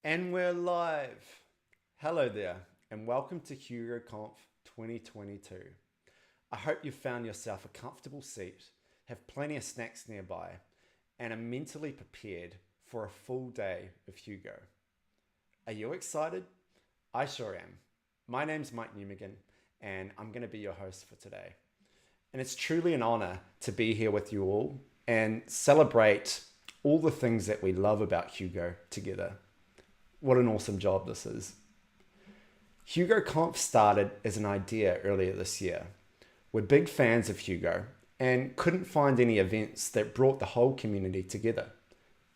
And we're live. Hello there, and welcome to HugoConf 2022. I hope you've found yourself a comfortable seat, have plenty of snacks nearby, and are mentally prepared for a full day of Hugo. Are you excited? I sure am. My name's Mike Newmigan, and I'm going to be your host for today. And it's truly an honor to be here with you all and celebrate all the things that we love about Hugo together. What an awesome job this is. HugoConf started as an idea earlier this year. We're big fans of Hugo and couldn't find any events that brought the whole community together.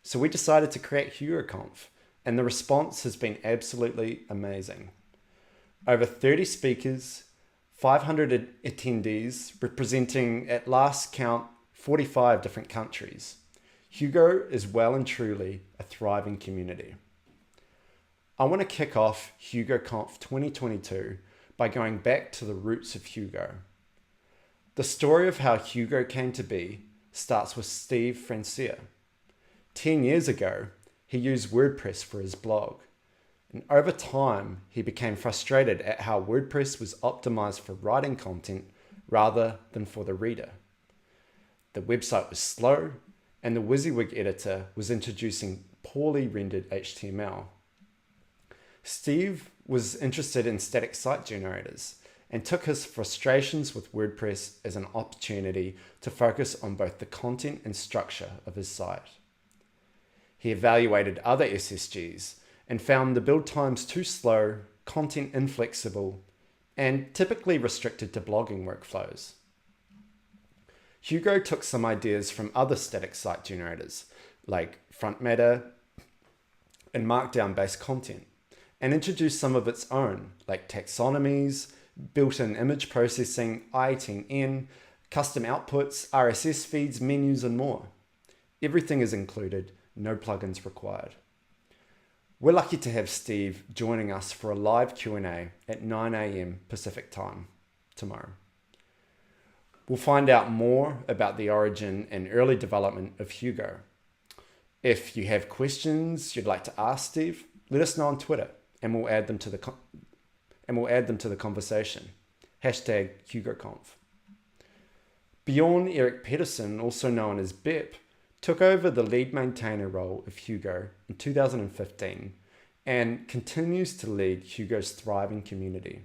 So we decided to create HugoConf, and the response has been absolutely amazing. Over 30 speakers, 500 attendees representing at last count 45 different countries. Hugo is well and truly a thriving community. I want to kick off HugoConf 2022 by going back to the roots of Hugo. The story of how Hugo came to be starts with Steve Francia. 10 years ago, he used WordPress for his blog. And over time, he became frustrated at how WordPress was optimized for writing content rather than for the reader. The website was slow, and the WYSIWYG editor was introducing poorly rendered HTML. Steve was interested in static site generators and took his frustrations with WordPress as an opportunity to focus on both the content and structure of his site. He evaluated other SSGs and found the build times too slow, content inflexible, and typically restricted to blogging workflows. Hugo took some ideas from other static site generators like front matter and markdown-based content, and introduced some of its own, like taxonomies, built-in image processing, I18N, custom outputs, RSS feeds, menus, and more. Everything is included, no plugins required. We're lucky to have Steve joining us for a live Q&A at 9 a.m. Pacific time tomorrow. We'll find out more about the origin and early development of Hugo. If you have questions you'd like to ask Steve, let us know on Twitter, and we'll add them to the conversation. Hashtag HugoConf. Bjorn Erik Pedersen, also known as Bep, took over the lead maintainer role of Hugo in 2015 and continues to lead Hugo's thriving community.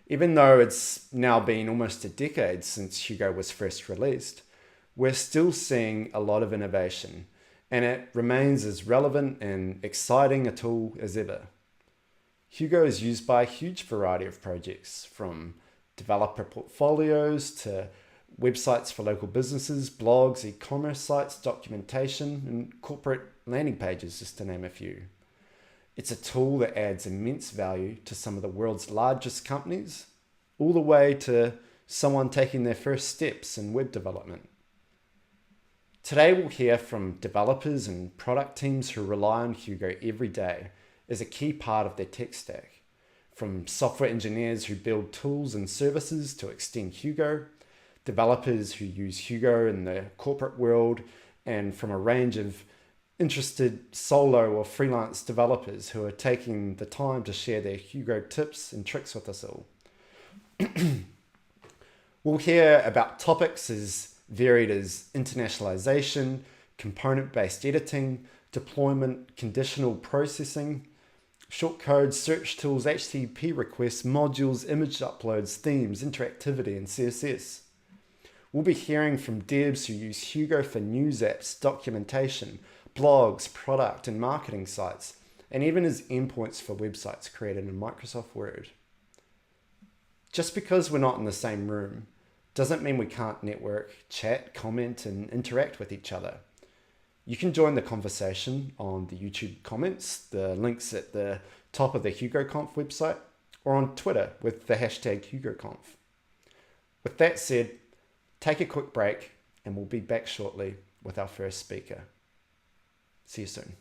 Even though it's now been almost a decade since Hugo was first released, we're still seeing a lot of innovation, and it remains as relevant and exciting a tool as ever. Hugo is used by a huge variety of projects, from developer portfolios to websites for local businesses, blogs, e-commerce sites, documentation, and corporate landing pages, just to name a few. It's a tool that adds immense value to some of the world's largest companies, all the way to someone taking their first steps in web development. Today we'll hear from developers and product teams who rely on Hugo every day as a key part of their tech stack, from software engineers who build tools and services to extend Hugo, developers who use Hugo in the corporate world, and from a range of interested solo or freelance developers who are taking the time to share their Hugo tips and tricks with us all. We'll hear about topics as varied as internationalization, component-based editing, deployment, conditional processing, shortcode, search tools, HTTP requests, modules, image uploads, themes, interactivity, and CSS. We'll be hearing from devs who use Hugo for news apps, documentation, blogs, product and marketing sites, and even as endpoints for websites created in Microsoft Word. Just because we're not in the same room doesn't mean we can't network, chat, comment, and interact with each other. You can join the conversation on the YouTube comments, the links at the top of the HugoConf website, or on Twitter with the hashtag HugoConf. With that said, take a quick break, and we'll be back shortly with our first speaker. See you soon.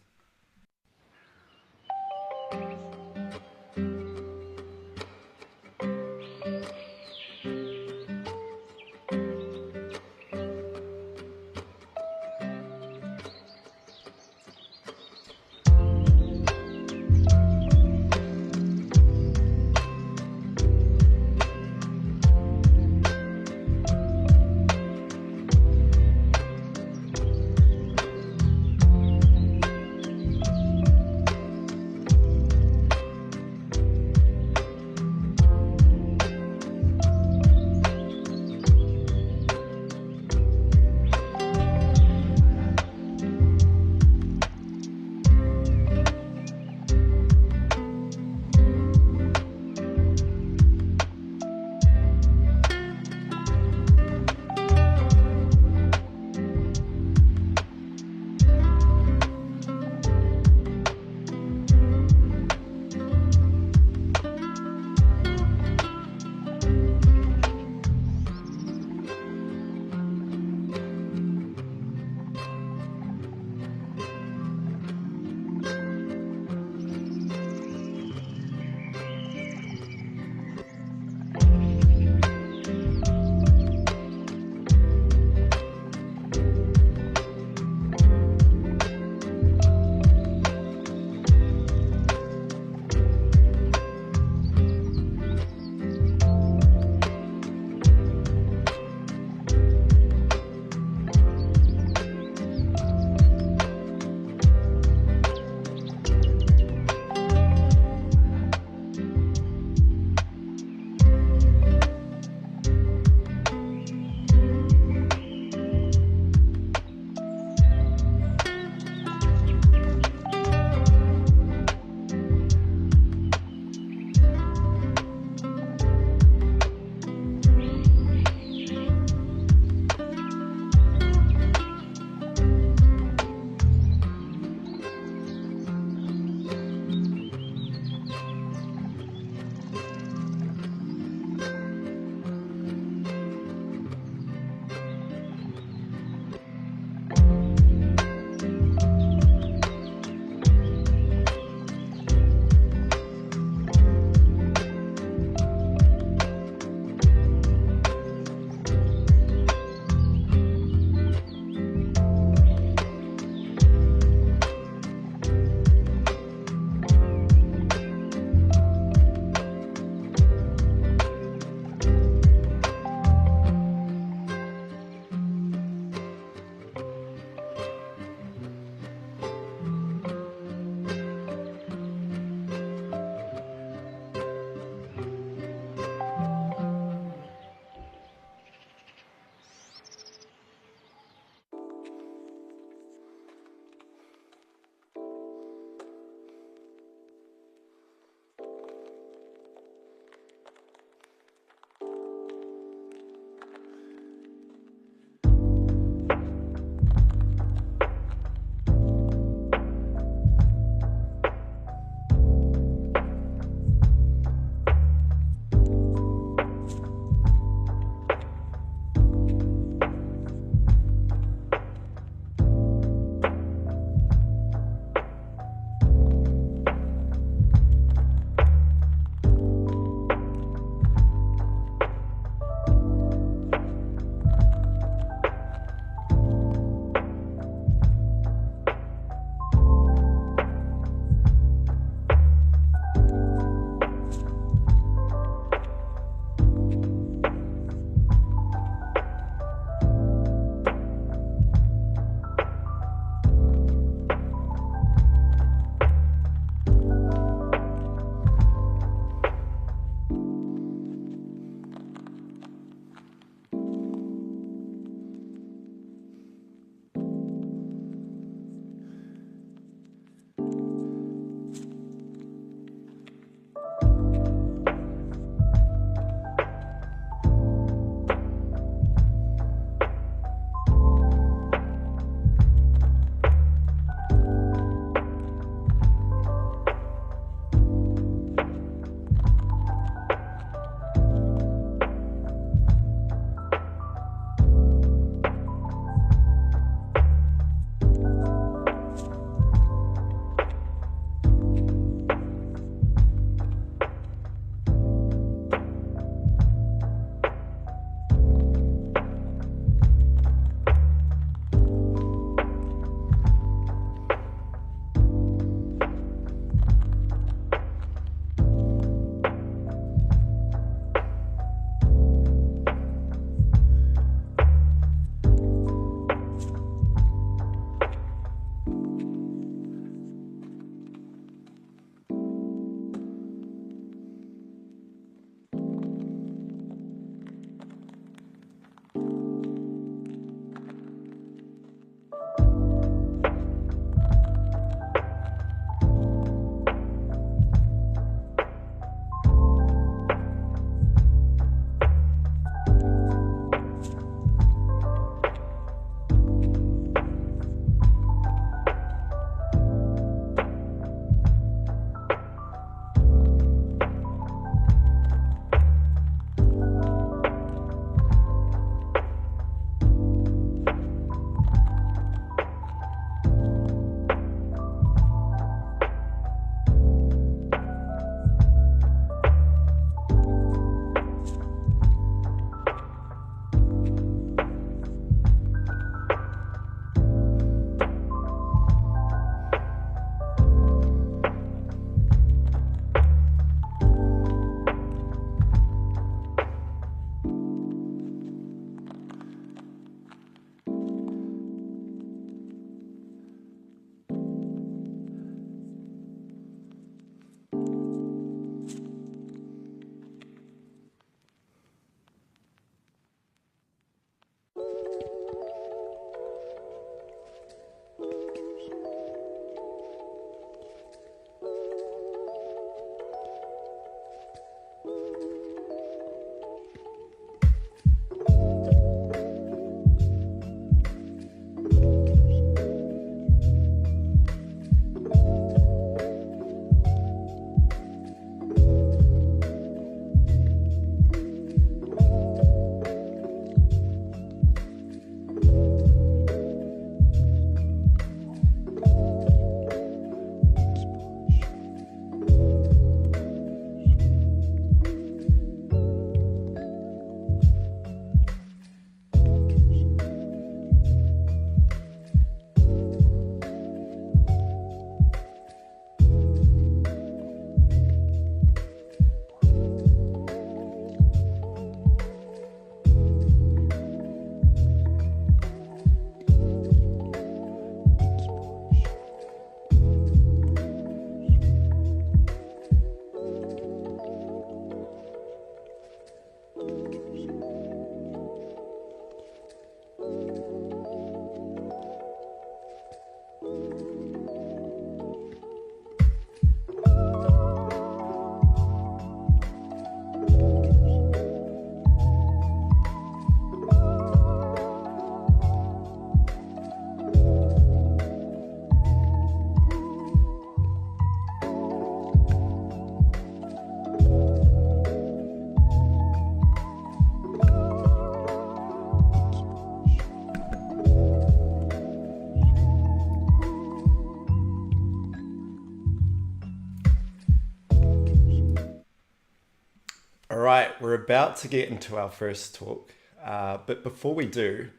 we're about to get into our first talk, but before we do,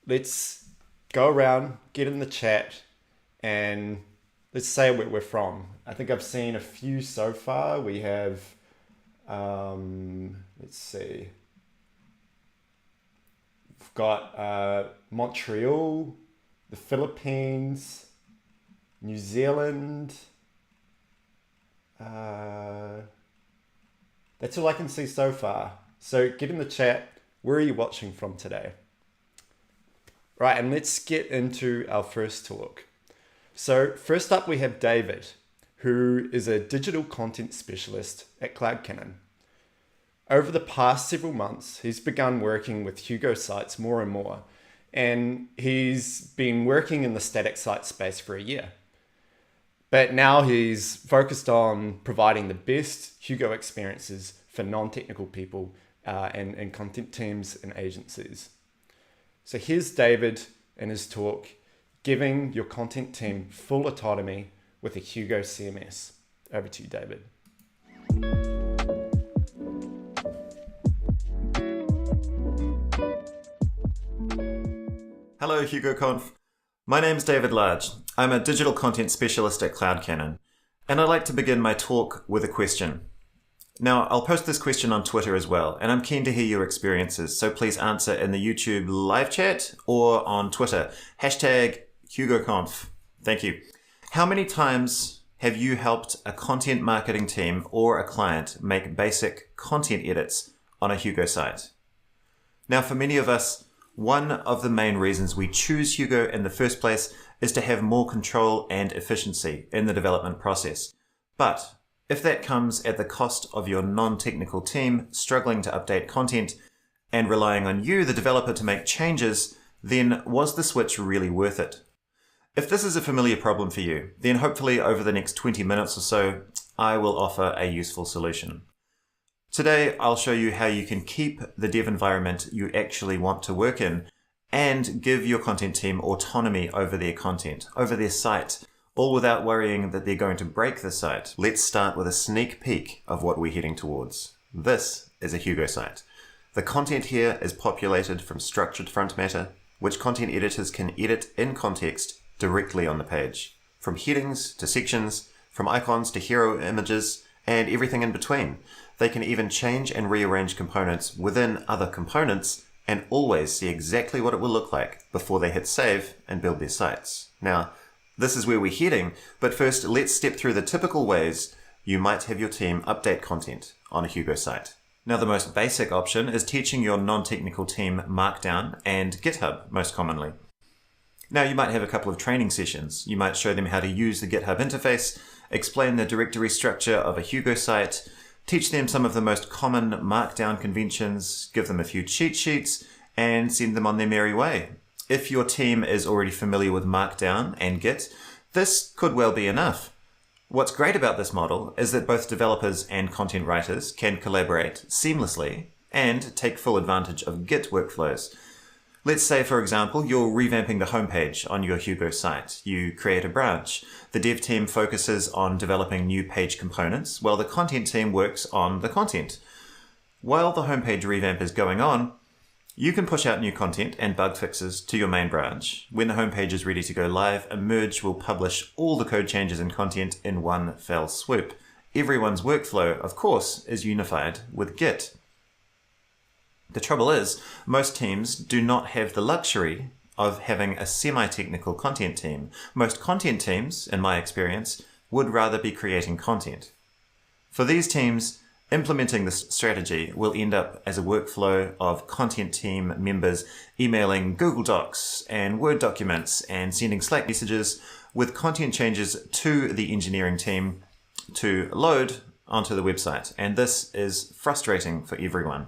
let's go around, get in the chat, and let's say where we're from. I think I've seen a few so far. We have, let's see, we've got Montreal, the Philippines, New Zealand. That's all I can see so far. So get in the chat. Where are you watching from today? Right, and let's get into our first talk. So first up, we have David, who is a digital content specialist at CloudCannon. Over the past several months, he's begun working with Hugo sites more and more, and he's been working in the static site space for a year. But now he's focused on providing the best Hugo experiences for non-technical people and content teams and agencies. So here's David in his talk, giving your content team full autonomy with a Hugo CMS. Over to you, David. Hello, HugoConf. My name's David Large. I'm a digital content specialist at CloudCannon, and I'd like to begin my talk with a question. Now, I'll post this question on Twitter as well, and I'm keen to hear your experiences, so please answer in the YouTube live chat or on Twitter. #HugoConf. Thank you. How many times have you helped a content marketing team or a client make basic content edits on a Hugo site? Now, for many of us, one of the main reasons we choose Hugo in the first place is to have more control and efficiency in the development process. But if that comes at the cost of your non-technical team struggling to update content and relying on you, the developer, to make changes, then was the switch really worth it? If this is a familiar problem for you, then hopefully over the next 20 minutes or so, I will offer a useful solution. Today, I'll show you how you can keep the dev environment you actually want to work in and give your content team autonomy over their content, over their site, all without worrying that they're going to break the site. Let's start with a sneak peek of what we're heading towards. This is a Hugo site. The content here is populated from structured front matter, which content editors can edit in context directly on the page. From headings to sections, from icons to hero images, and everything in between. They can even change and rearrange components within other components and always see exactly what it will look like before they hit save and build their sites. Now, this is where we're heading, but first let's step through the typical ways you might have your team update content on a Hugo site. Now, the most basic option is teaching your non-technical team Markdown and GitHub most commonly. Now, you might have a couple of training sessions. You might show them how to use the GitHub interface, explain the directory structure of a Hugo site, teach them some of the most common Markdown conventions, give them a few cheat sheets, and send them on their merry way. If your team is already familiar with Markdown and Git, this could well be enough. What's great about this model is that both developers and content writers can collaborate seamlessly and take full advantage of Git workflows. Let's say, for example, you're revamping the homepage on your Hugo site. You create a branch. The dev team focuses on developing new page components, while the content team works on the content. While the homepage revamp is going on, you can push out new content and bug fixes to your main branch. When the homepage is ready to go live, a merge will publish all the code changes and content in one fell swoop. Everyone's workflow, of course, is unified with Git. The trouble is, most teams do not have the luxury of having a semi-technical content team. Most content teams, in my experience, would rather be creating content. For these teams, implementing this strategy will end up as a workflow of content team members emailing Google Docs and Word documents and sending Slack messages with content changes to the engineering team to load onto the website. And this is frustrating for everyone.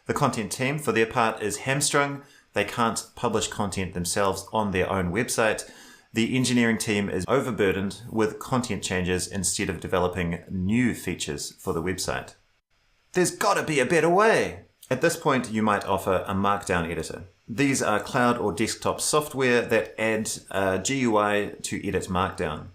The content team, for their part, is hamstrung. They can't publish content themselves on their own website. The engineering team is overburdened with content changes instead of developing new features for the website. There's got to be a better way. At this point, you might offer a Markdown editor. These are cloud or desktop software that add a GUI to edit Markdown.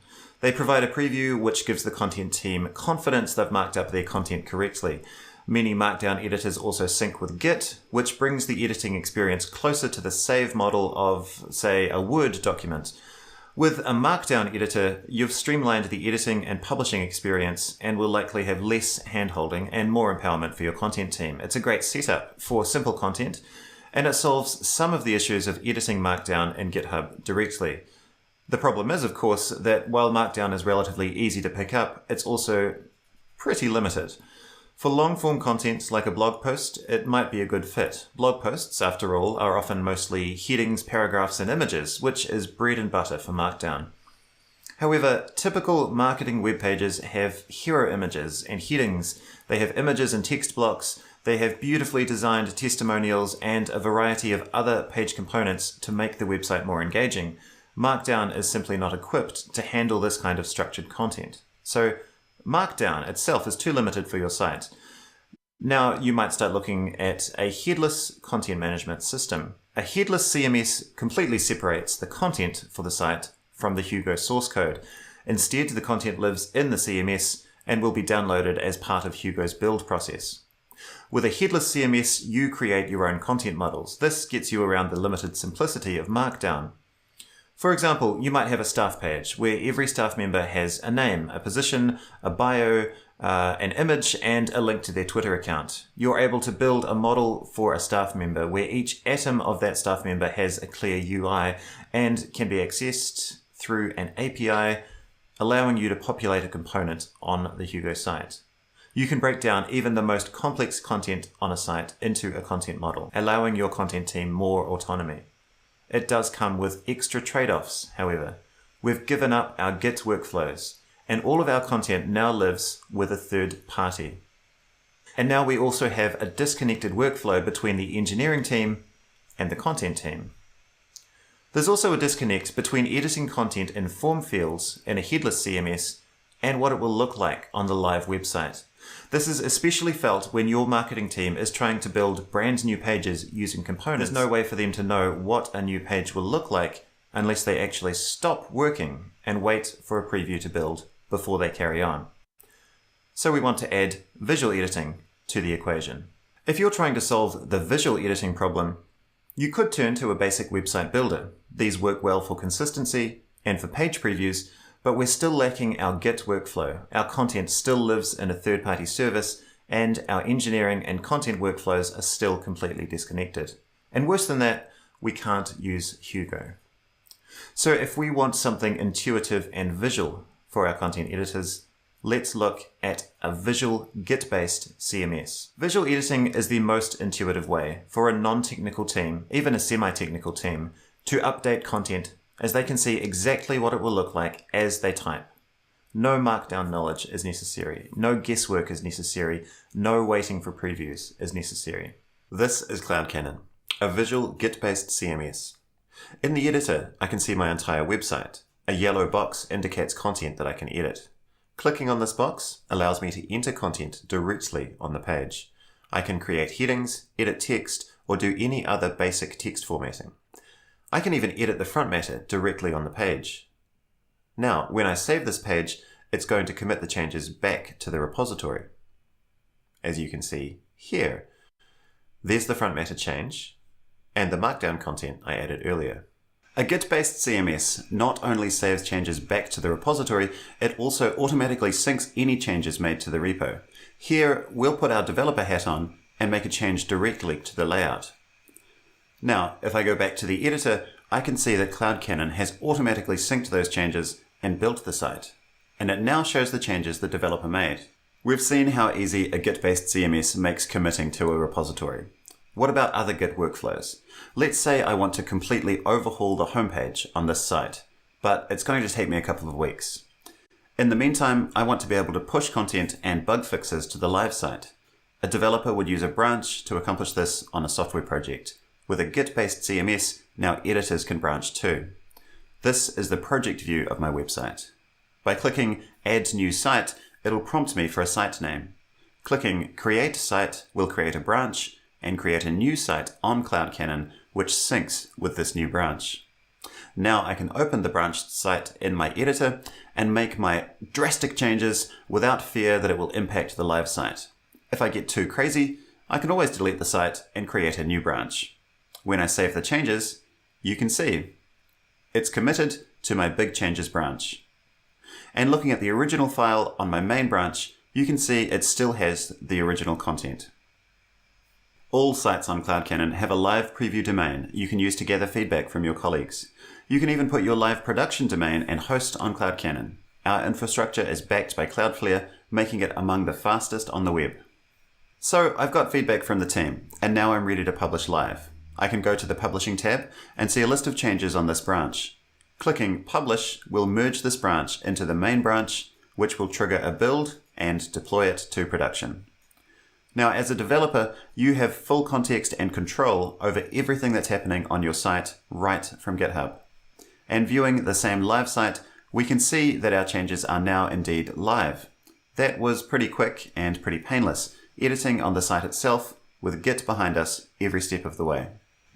They provide a preview which gives the content team confidence they've marked up their content correctly. Many Markdown editors also sync with Git, which brings the editing experience closer to the save model of, say, a Word document. With a Markdown editor, you've streamlined the editing and publishing experience and will likely have less handholding and more empowerment for your content team. It's a great setup for simple content, and it solves some of the issues of editing Markdown in GitHub directly. The problem is, of course, that while Markdown is relatively easy to pick up, it's also pretty limited. For long-form content like a blog post, it might be a good fit. Blog posts, after all, are often mostly headings, paragraphs, and images, which is bread and butter for Markdown. However, typical marketing web pages have hero images and headings. They have images and text blocks. They have beautifully designed testimonials and a variety of other page components to make the website more engaging. Markdown is simply not equipped to handle this kind of structured content. So Markdown itself is too limited for your site. Now you might start looking at a headless content management system. A headless CMS completely separates the content for the site from the Hugo source code. Instead, the content lives in the CMS and will be downloaded as part of Hugo's build process. With a headless CMS, you create your own content models. This gets you around the limited simplicity of Markdown. For example, you might have a staff page where every staff member has a name, a position, a bio, an image, and a link to their Twitter account. You're able to build a model for a staff member where each atom of that staff member has a clear UI and can be accessed through an API, allowing you to populate a component on the Hugo site. You can break down even the most complex content on a site into a content model, allowing your content team more autonomy. It does come with extra trade-offs, however. We've given up our Git workflows, and all of our content now lives with a third party. And now we also have a disconnected workflow between the engineering team and the content team. There's also a disconnect between editing content in form fields in a headless CMS and what it will look like on the live website. This is especially felt when your marketing team is trying to build brand new pages using components. There's no way for them to know what a new page will look like unless they actually stop working and wait for a preview to build before they carry on. So we want to add visual editing to the equation. If you're trying to solve the visual editing problem, you could turn to a basic website builder. These work well for consistency and for page previews, but we're still lacking our Git workflow. Our content still lives in a third-party service, and our engineering and content workflows are still completely disconnected. And worse than that, we can't use Hugo. So if we want something intuitive and visual for our content editors, let's look at a visual Git-based CMS. Visual editing is the most intuitive way for a non-technical team, even a semi-technical team, to update content as they can see exactly what it will look like as they type. No Markdown knowledge is necessary. No guesswork is necessary. No waiting for previews is necessary. This is CloudCannon, a visual Git-based CMS. In the editor, I can see my entire website. A yellow box indicates content that I can edit. Clicking on this box allows me to enter content directly on the page. I can create headings, edit text, or do any other basic text formatting. I can even edit the front matter directly on the page. Now, when I save this page, it's going to commit the changes back to the repository. As you can see here, there's the front matter change and the Markdown content I added earlier. A Git-based CMS not only saves changes back to the repository, it also automatically syncs any changes made to the repo. Here, we'll put our developer hat on and make a change directly to the layout. Now, if I go back to the editor, I can see that CloudCannon has automatically synced those changes and built the site. And it now shows the changes the developer made. We've seen how easy a Git-based CMS makes committing to a repository. What about other Git workflows? Let's say I want to completely overhaul the homepage on this site, but it's going to take me a couple of weeks. In the meantime, I want to be able to push content and bug fixes to the live site. A developer would use a branch to accomplish this on a software project. With a Git-based CMS, now editors can branch too. This is the project view of my website. By clicking Add New Site, it'll prompt me for a site name. Clicking Create Site will create a branch and create a new site on CloudCannon, which syncs with this new branch. Now I can open the branched site in my editor and make my drastic changes without fear that it will impact the live site. If I get too crazy, I can always delete the site and create a new branch. When I save the changes, you can see it's committed to my big changes branch. And looking at the original file on my main branch, you can see it still has the original content. All sites on CloudCannon have a live preview domain you can use to gather feedback from your colleagues. You can even put your live production domain and host on CloudCannon. Our infrastructure is backed by Cloudflare, making it among the fastest on the web. So I've got feedback from the team, and now I'm ready to publish live. I can go to the Publishing tab and see a list of changes on this branch. Clicking Publish will merge this branch into the main branch, which will trigger a build and deploy it to production. Now, as a developer, you have full context and control over everything that's happening on your site right from GitHub. And viewing the same live site, we can see that our changes are now indeed live. That was pretty quick and pretty painless, editing on the site itself with Git behind us every step of the way.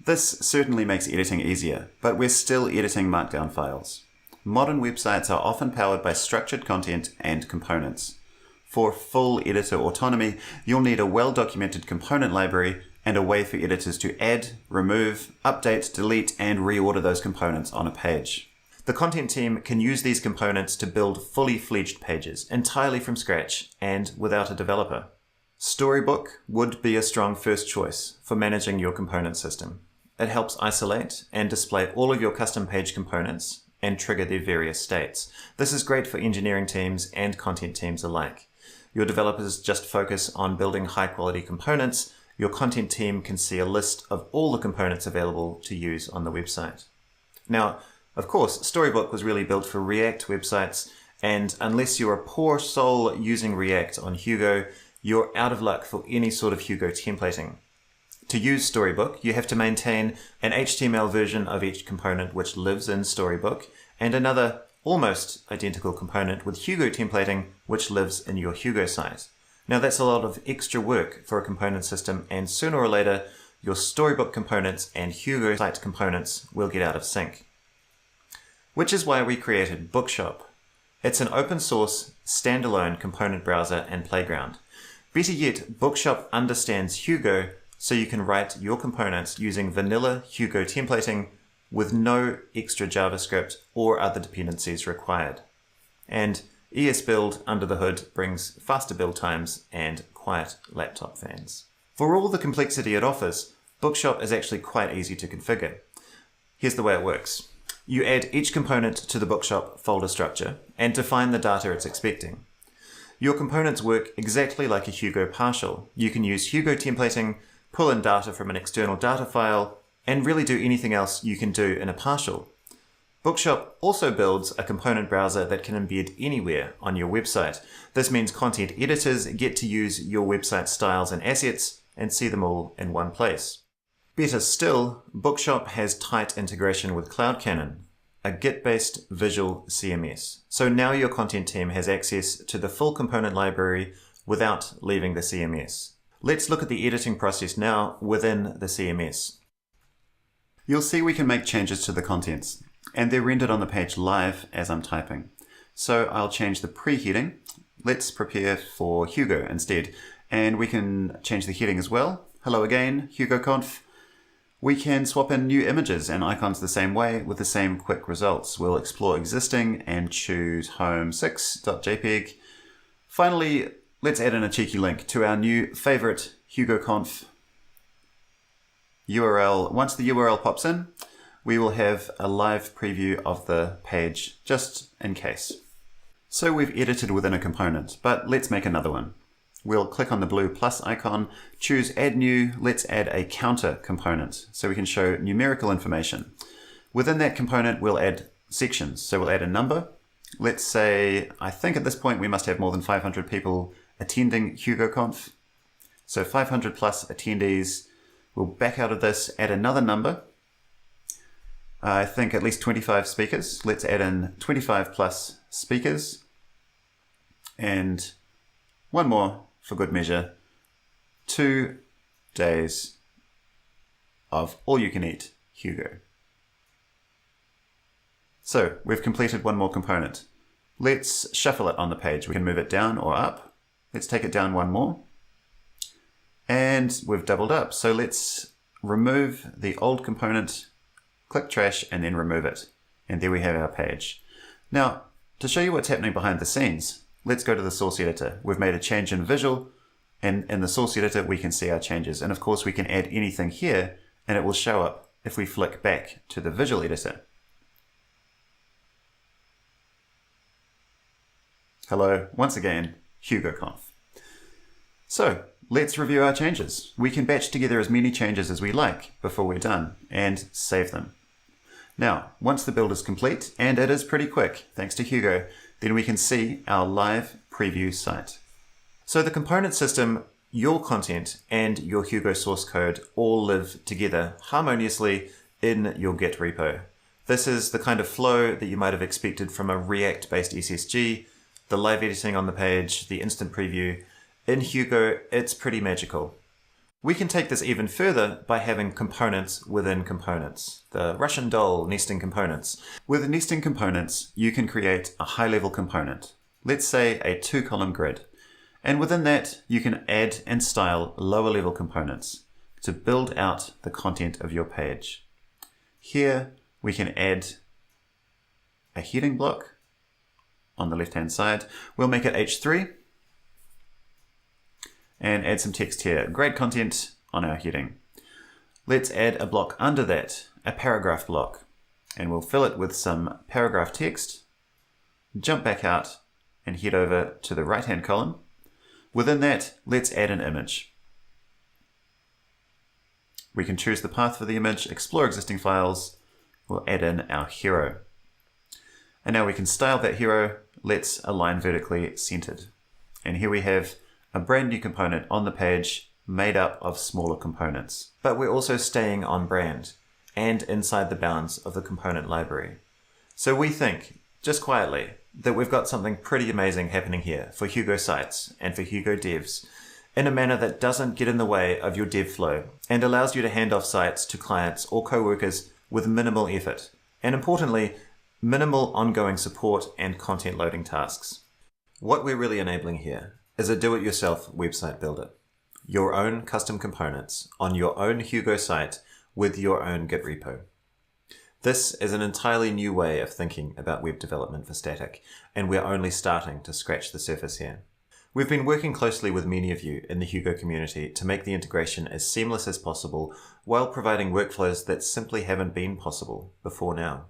This certainly makes editing easier, but we're still editing Markdown files. Modern websites are often powered by structured content and components. For full editor autonomy, you'll need a well-documented component library and a way for editors to add, remove, update, delete, and reorder those components on a page. The content team can use these components to build fully fledged pages entirely from scratch and without a developer. Storybook would be a strong first choice for managing your component system. It helps isolate and display all of your custom page components and trigger their various states. This is great for engineering teams and content teams alike. Your developers just focus on building high-quality components. Your content team can see a list of all the components available to use on the website. Now, of course, Storybook was really built for React websites, and unless you're a poor soul using React on Hugo, you're out of luck for any sort of Hugo templating. To use Storybook, you have to maintain an HTML version of each component which lives in Storybook, and another almost identical component with Hugo templating which lives in your Hugo site. Now that's a lot of extra work for a component system, and sooner or later your Storybook components and Hugo site components will get out of sync. Which is why we created Bookshop. It's an open source, standalone component browser and playground. Better yet, Bookshop understands Hugo, so you can write your components using vanilla Hugo templating with no extra JavaScript or other dependencies required. And ESBuild under the hood brings faster build times and quiet laptop fans. For all the complexity it offers, Bookshop is actually quite easy to configure. Here's the way it works. You add each component to the Bookshop folder structure and define the data it's expecting. Your components work exactly like a Hugo partial. You can use Hugo templating, pull in data from an external data file, and really do anything else you can do in a partial. Bookshop also builds a component browser that can embed anywhere on your website. This means content editors get to use your website styles and assets and see them all in one place. Better still, Bookshop has tight integration with CloudCannon, a Git-based visual CMS. So now your content team has access to the full component library without leaving the CMS. Let's look at the editing process now within the CMS. You'll see we can make changes to the contents, and they're rendered on the page live as I'm typing. So I'll change the pre-heading. Let's prepare for Hugo instead, and we can change the heading as well. Hello again, HugoConf. We can swap in new images and icons the same way with the same quick results. We'll explore existing and choose home6.jpg. Finally, let's add in a cheeky link to our new favorite HugoConf URL. Once the URL pops in, we will have a live preview of the page just in case. So we've edited within a component, but let's make another one. We'll click on the blue plus icon, choose add new, let's add a counter component so we can show numerical information. Within that component, we'll add sections. So we'll add a number. Let's say, I think at this point we must have more than 500 people attending HugoConf. So 500 plus attendees. We'll back out of this, add another number. I think at least 25 speakers. Let's add in 25 plus speakers. And one more for good measure. 2 days of all you can eat Hugo. So we've completed one more component. Let's shuffle it on the page. We can move it down or up. Let's take it down one more. And we've doubled up. So let's remove the old component, click trash, and then remove it. And there we have our page. Now, to show you what's happening behind the scenes, let's go to the source editor. We've made a change in visual, and in the source editor, we can see our changes. And of course, we can add anything here, and it will show up if we flick back to the visual editor. Hello, once again, HugoConf. So let's review our changes. We can batch together as many changes as we like before we're done and save them. Now, once the build is complete, and it is pretty quick, thanks to Hugo, then we can see our live preview site. So the component system, your content, and your Hugo source code all live together harmoniously in your Git repo. This is the kind of flow that you might have expected from a React-based SSG, the live editing on the page, the instant preview. In Hugo, it's pretty magical. We can take this even further by having components within components, the Russian doll nesting components. With nesting components, you can create a high-level component, let's say a 2-column grid. And within that, you can add and style lower-level components to build out the content of your page. Here, we can add a heading block on the left-hand side. We'll make it H3. And add some text here. Great content on our heading. Let's add a block under that, a paragraph block. And we'll fill it with some paragraph text. Jump back out and head over to the right-hand column. Within that, let's add an image. We can choose the path for the image, explore existing files. We'll add in our hero. And now we can style that hero. Let's align vertically centered. And here we have a brand new component on the page made up of smaller components. But we're also staying on brand and inside the bounds of the component library. So we think, just quietly, that we've got something pretty amazing happening here for Hugo sites and for Hugo devs in a manner that doesn't get in the way of your dev flow and allows you to hand off sites to clients or co-workers with minimal effort. And importantly, minimal ongoing support and content loading tasks. What we're really enabling here is a do-it-yourself website builder. Your own custom components on your own Hugo site with your own Git repo. This is an entirely new way of thinking about web development for static, and we're only starting to scratch the surface here. We've been working closely with many of you in the Hugo community to make the integration as seamless as possible while providing workflows that simply haven't been possible before now.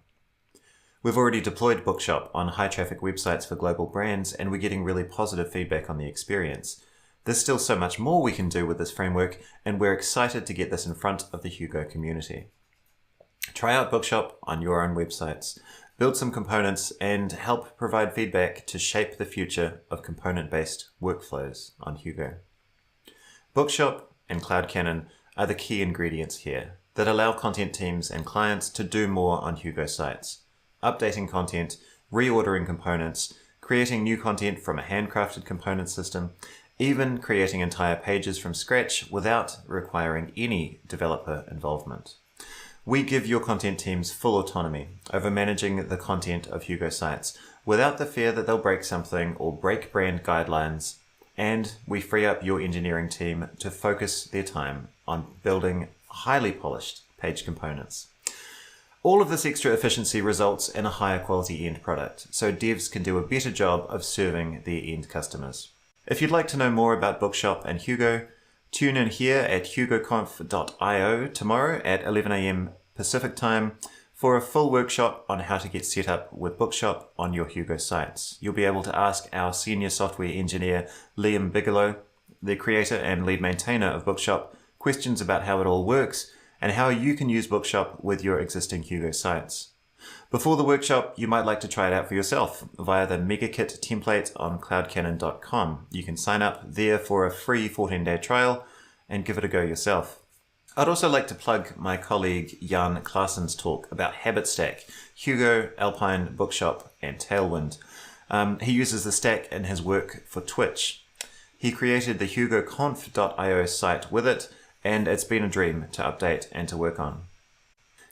We've already deployed Bookshop on high-traffic websites for global brands, and we're getting really positive feedback on the experience. There's still so much more we can do with this framework, and we're excited to get this in front of the Hugo community. Try out Bookshop on your own websites, build some components, and help provide feedback to shape the future of component-based workflows on Hugo. Bookshop and CloudCannon are the key ingredients here that allow content teams and clients to do more on Hugo sites. Updating content, reordering components, creating new content from a handcrafted component system, even creating entire pages from scratch without requiring any developer involvement. We give your content teams full autonomy over managing the content of Hugo sites without the fear that they'll break something or break brand guidelines, and we free up your engineering team to focus their time on building highly polished page components. All of this extra efficiency results in a higher quality end product, so devs can do a better job of serving their end customers. If you'd like to know more about Bookshop and Hugo, tune in here at HugoConf.io tomorrow at 11 AM Pacific time for a full workshop on how to get set up with Bookshop on your Hugo sites. You'll be able to ask our senior software engineer, Liam Bigelow, the creator and lead maintainer of Bookshop, questions about how it all works and how you can use Bookshop with your existing Hugo sites. Before the workshop, you might like to try it out for yourself via the MegaKit template on cloudcannon.com. You can sign up there for a free 14-day trial and give it a go yourself. I'd also like to plug my colleague Jan Klassen's talk about Habit Stack, Hugo, Alpine, Bookshop, and Tailwind. He uses the stack in his work for Twitch. He created the HugoConf.io site with it, and it's been a dream to update and to work on.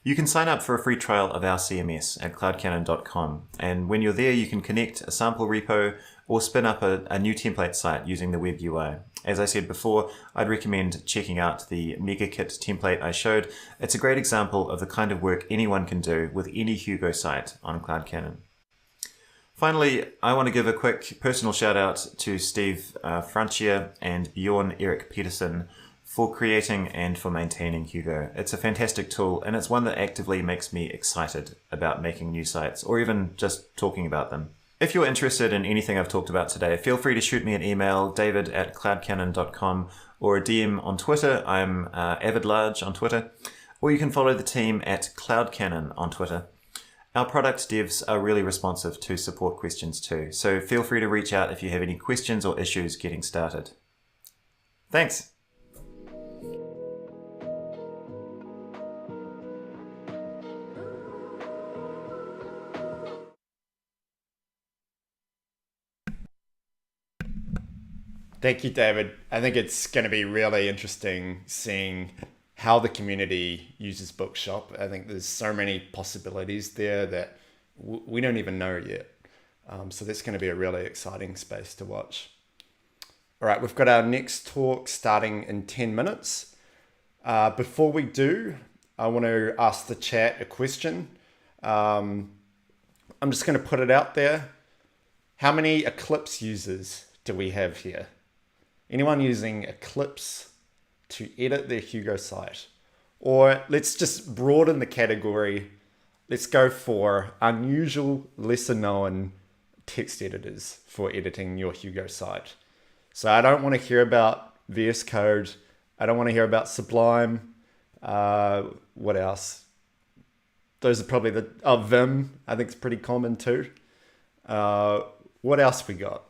You can sign up for a free trial of our CMS at cloudcannon.com, and when you're there you can connect a sample repo or spin up a new template site using the web UI. As I said before, I'd recommend checking out the MegaKit template I showed. It's a great example of the kind of work anyone can do with any Hugo site on CloudCannon. Finally, I want to give a quick personal shout out to Steve Francia and Bjorn Erik Peterson for creating and for maintaining Hugo. It's a fantastic tool, and it's one that actively makes me excited about making new sites, or even just talking about them. If you're interested in anything I've talked about today, feel free to shoot me an email, david@cloudcannon.com, or a DM on Twitter. I'm avidlarge on Twitter. Or you can follow the team at CloudCannon on Twitter. Our product devs are really responsive to support questions too, so feel free to reach out if you have any questions or issues getting started. Thanks! Thank you, David. I think it's going to be really interesting seeing how the community uses Bookshop. I think there's so many possibilities there that we don't even know yet. So that's going to be a really exciting space to watch. All right, we've got our next talk starting in 10 minutes. Before we do, I want to ask the chat a question. I'm just going to put it out there. How many Eclipse users do we have here? Anyone using Eclipse to edit their Hugo site? Or let's just broaden the category. Let's go for unusual, lesser known text editors for editing your Hugo site. So I don't want to hear about VS Code. I don't want to hear about Sublime. What else? Those are probably Vim. I think it's pretty common too. What else we got?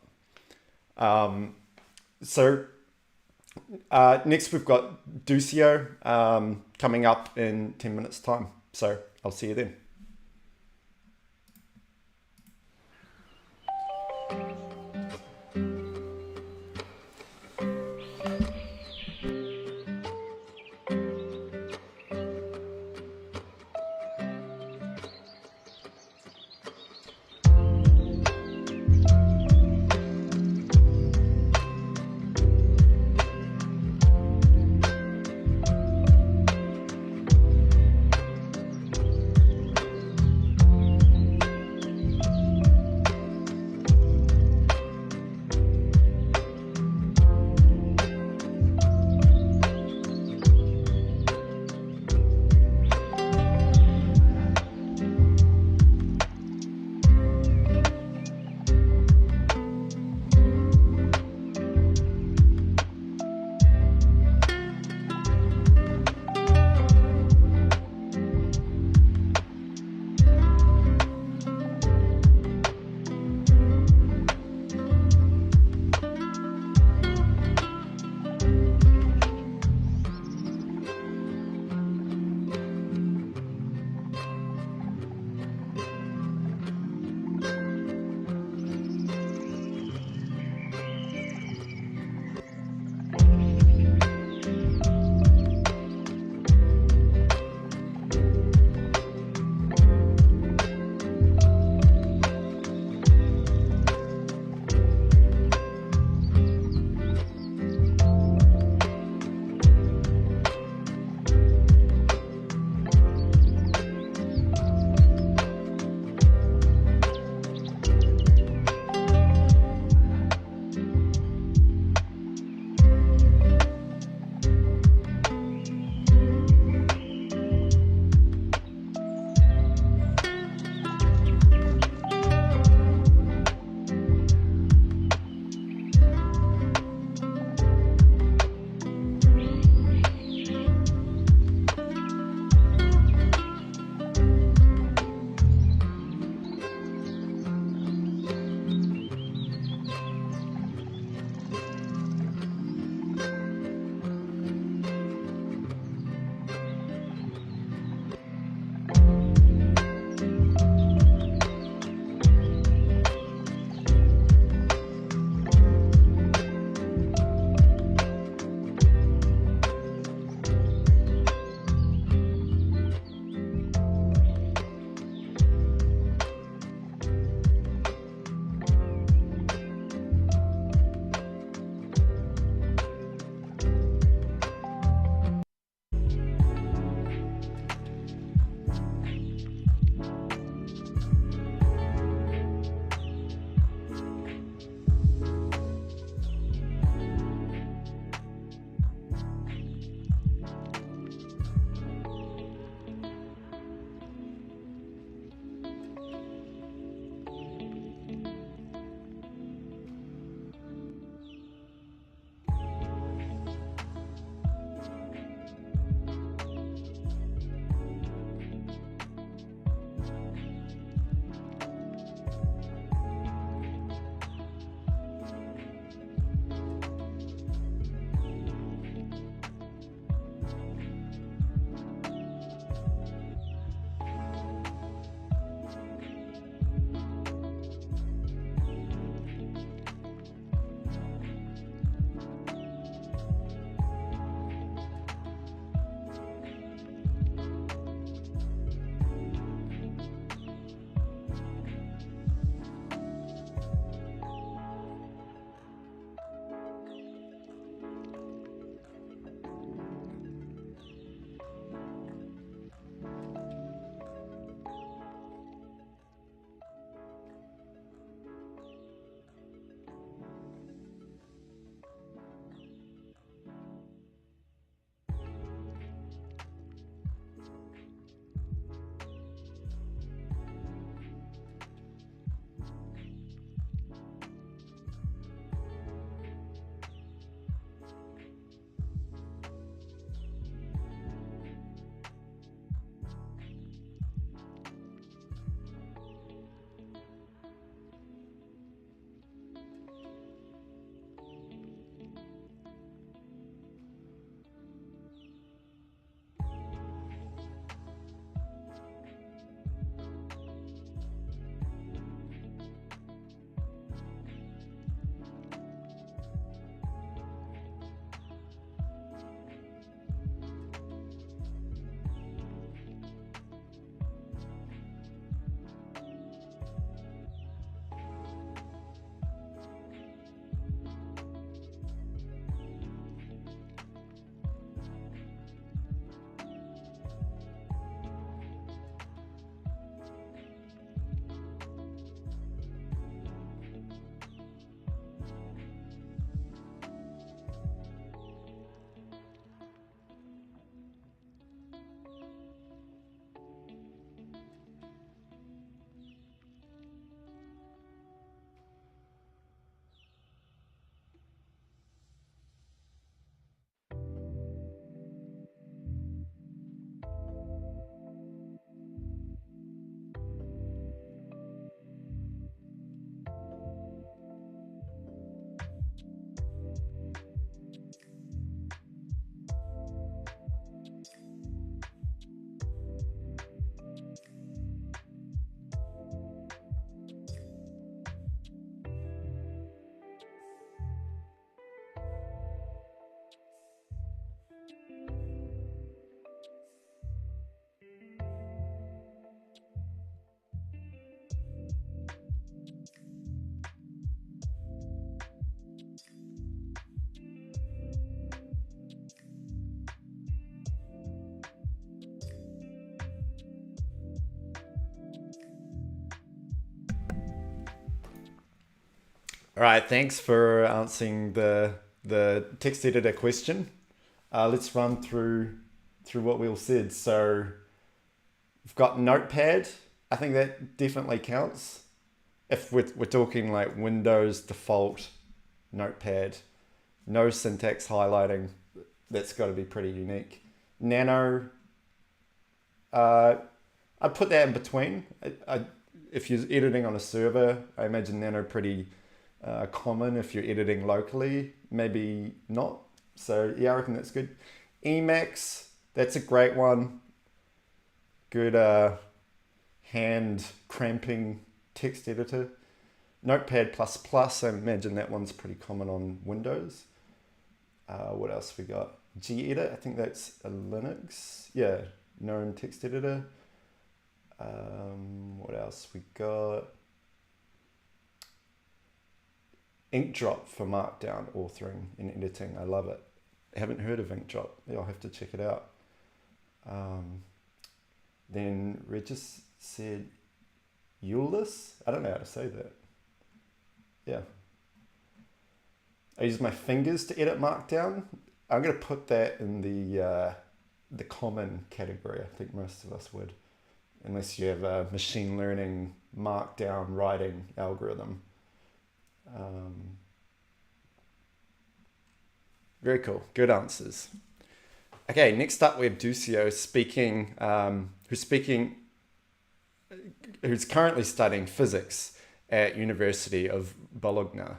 Next we've got Ducio coming up in 10 minutes time. So I'll see you then. All right, thanks for answering the text editor question. Let's run through what we all said. So we've got Notepad. I think that definitely counts. If we're talking like Windows default Notepad, no syntax highlighting, that's got to be pretty unique. Nano, I'd put that in between. If you're editing on a server, I imagine Nano pretty common. If you're editing locally, maybe not. So yeah, I reckon that's good. Emacs, that's a great one. Good hand cramping text editor. Notepad++, I imagine that one's pretty common on Windows. What else we got? gedit, I think that's a Linux. Yeah, known text editor. What else we got? Inkdrop for markdown authoring and editing. I love it. I haven't heard of Inkdrop. Yeah, I'll have to check it out. Then Regis said Ulysses. I don't know how to say that. Yeah. I use my fingers to edit markdown. I'm going to put that in the common category. I think most of us would, unless you have a machine learning markdown writing algorithm. Very cool. Good answers. Okay, next up we have Ducio speaking, who's currently studying physics at University of Bologna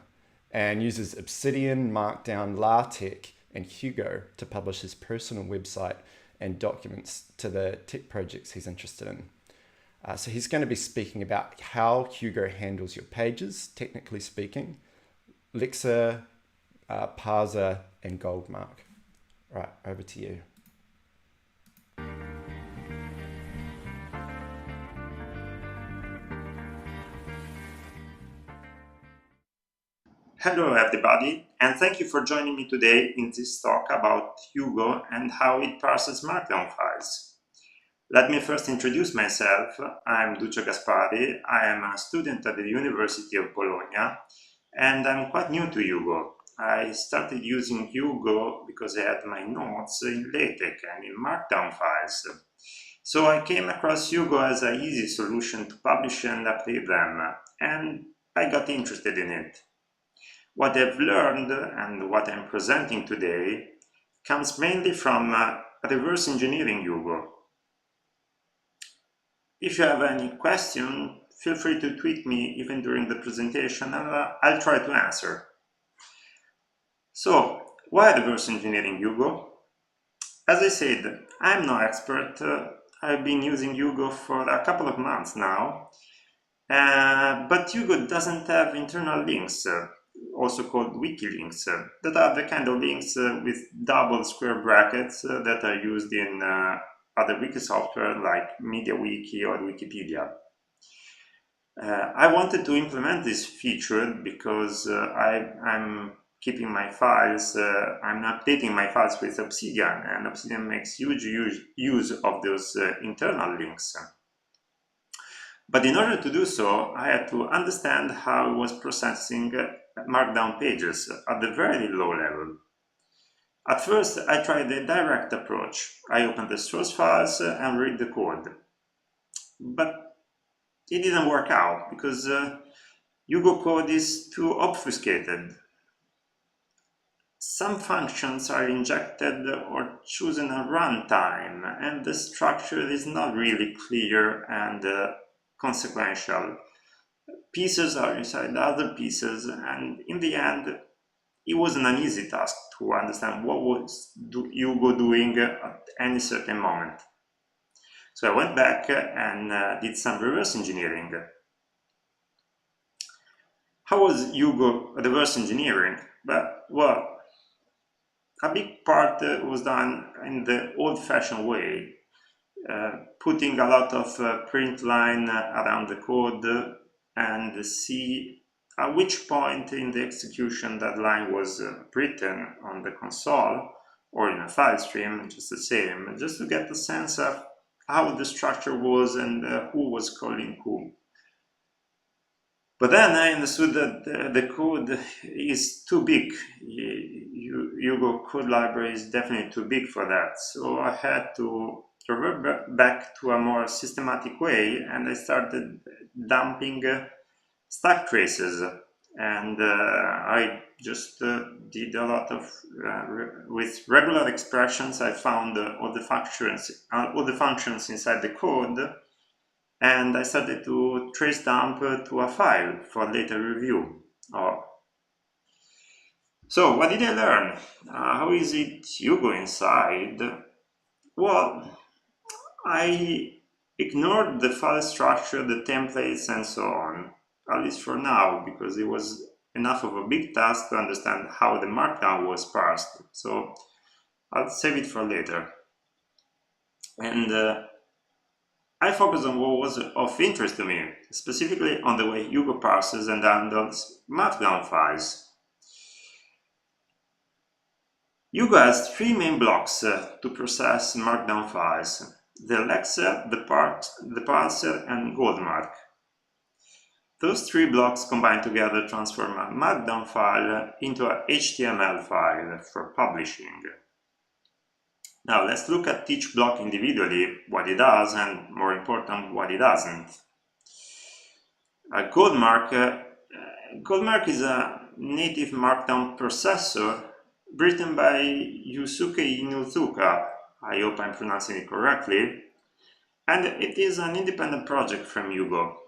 and uses Obsidian, Markdown, LaTeX, and Hugo to publish his personal website and documents to the tech projects he's interested in. So he's going to be speaking about how Hugo handles your pages, technically speaking, Lexa, parser, and Goldmark. Right, over to you. Hello everybody, and thank you for joining me today in this talk about Hugo and how it parses Markdown files. Let me first introduce myself. I'm Duccio Gaspari. I am a student at the University of Bologna, and I'm quite new to Hugo. I started using Hugo because I had my notes in LaTeX and in Markdown files. So I came across Hugo as an easy solution to publish and update them, and I got interested in it. What I've learned and what I'm presenting today comes mainly from reverse engineering Hugo. If you have any question, feel free to tweet me even during the presentation and I'll try to answer. So, why reverse engineering Hugo? As I said, I'm no expert. I've been using Hugo for a couple of months now, but Hugo doesn't have internal links, also called wiki links, that are the kind of links with double square brackets that are used in other wiki software like MediaWiki or Wikipedia. I wanted to implement this feature because I'm keeping my files, I'm updating my files with Obsidian, and Obsidian makes huge use of those internal links. But in order to do so, I had to understand how it was processing Markdown pages at the very low level. At first, I tried the direct approach. I opened the source files and read the code. But it didn't work out because Hugo code is too obfuscated. Some functions are injected or chosen at runtime, and the structure is not really clear and consequential. Pieces are inside other pieces, and in the end, it wasn't an easy task to understand what was Hugo doing at any certain moment. So I went back and did some reverse engineering. How was Hugo reverse engineering? Well, a big part was done in the old-fashioned way, putting a lot of print line around the code and see at which point in the execution that line was written on the console or in a file stream, just the same, just to get a sense of how the structure was and who was calling who. But then I understood that the code is too big. Hugo code library is definitely too big for that. So I had to revert back to a more systematic way, and I started dumping stack traces. And I just did a lot of with regular expressions. I found all the functions inside the code, and I started to trace dump to a file for later review. So what did I learn? How is it Hugo inside? Well, I ignored the file structure, the templates, and so on, at least for now, because it was enough of a big task to understand how the markdown was parsed. So I'll save it for later. And I focused on what was of interest to me, specifically on the way Hugo parses and handles markdown files. Hugo has three main blocks to process markdown files: the lexer, the parser, and goldmark. Those three blocks combined together transform a markdown file into a HTML file for publishing. Now let's look at each block individually, what it does, and more important, what it doesn't. Goldmark is a native markdown processor written by Yusuke Inuzuka. I hope I'm pronouncing it correctly. And it is an independent project from Hugo.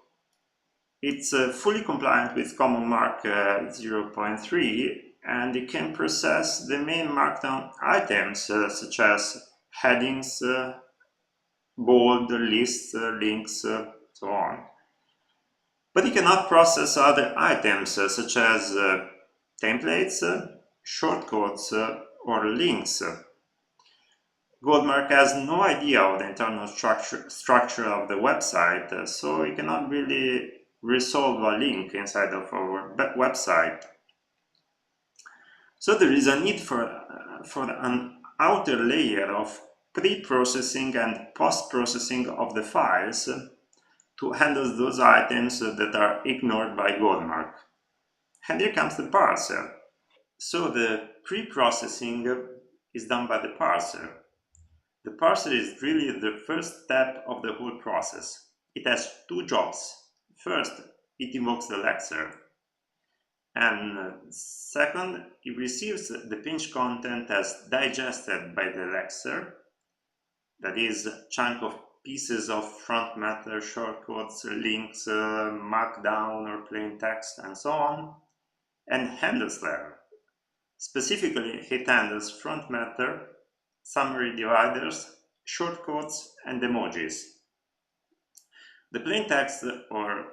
It's fully compliant with Common Mark 0.3, and it can process the main markdown items such as headings, bold, lists, links, so on. But it cannot process other items such as templates, shortcodes, or links. Goldmark has no idea of the internal structure of the website, so it cannot really resolve a link inside of our website. So there is a need for an outer layer of pre-processing and post-processing of the files to handle those items that are ignored by Goldmark. And here comes the parser. So the pre-processing is done by the parser. The parser is really the first step of the whole process. It has two jobs. First, it invokes the lexer. And second, it receives the pinch content as digested by the lexer. That is a chunk of pieces of front matter, shortcodes, links, markdown or plain text, and so on, and handles them. Specifically, it handles front matter, summary dividers, shortcodes, and emojis. The plain text or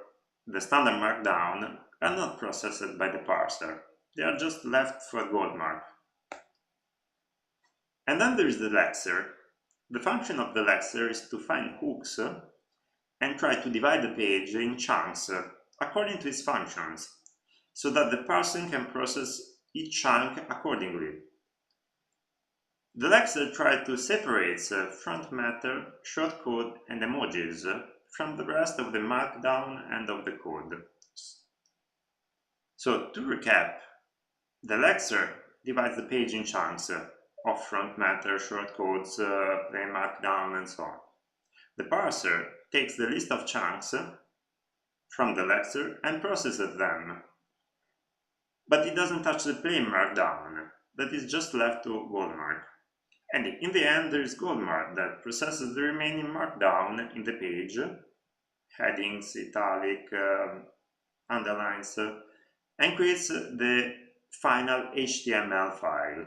the standard markdown are not processed by the parser. They are just left for Goldmark. And then there is the lexer. The function of the lexer is to find hooks and try to divide the page in chunks according to its functions, so that the parser can process each chunk accordingly. The lexer tries to separate front matter, shortcode, and emojis from the rest of the markdown and of the code. So to recap, the lexer divides the page in chunks of front matter, shortcodes, plain markdown, and so on. The parser takes the list of chunks from the lexer and processes them. But it doesn't touch the plain markdown. That is just left to Goldmark. And in the end, there is Goldmark that processes the remaining markdown in the page, headings, italic, underlines, and creates the final HTML file.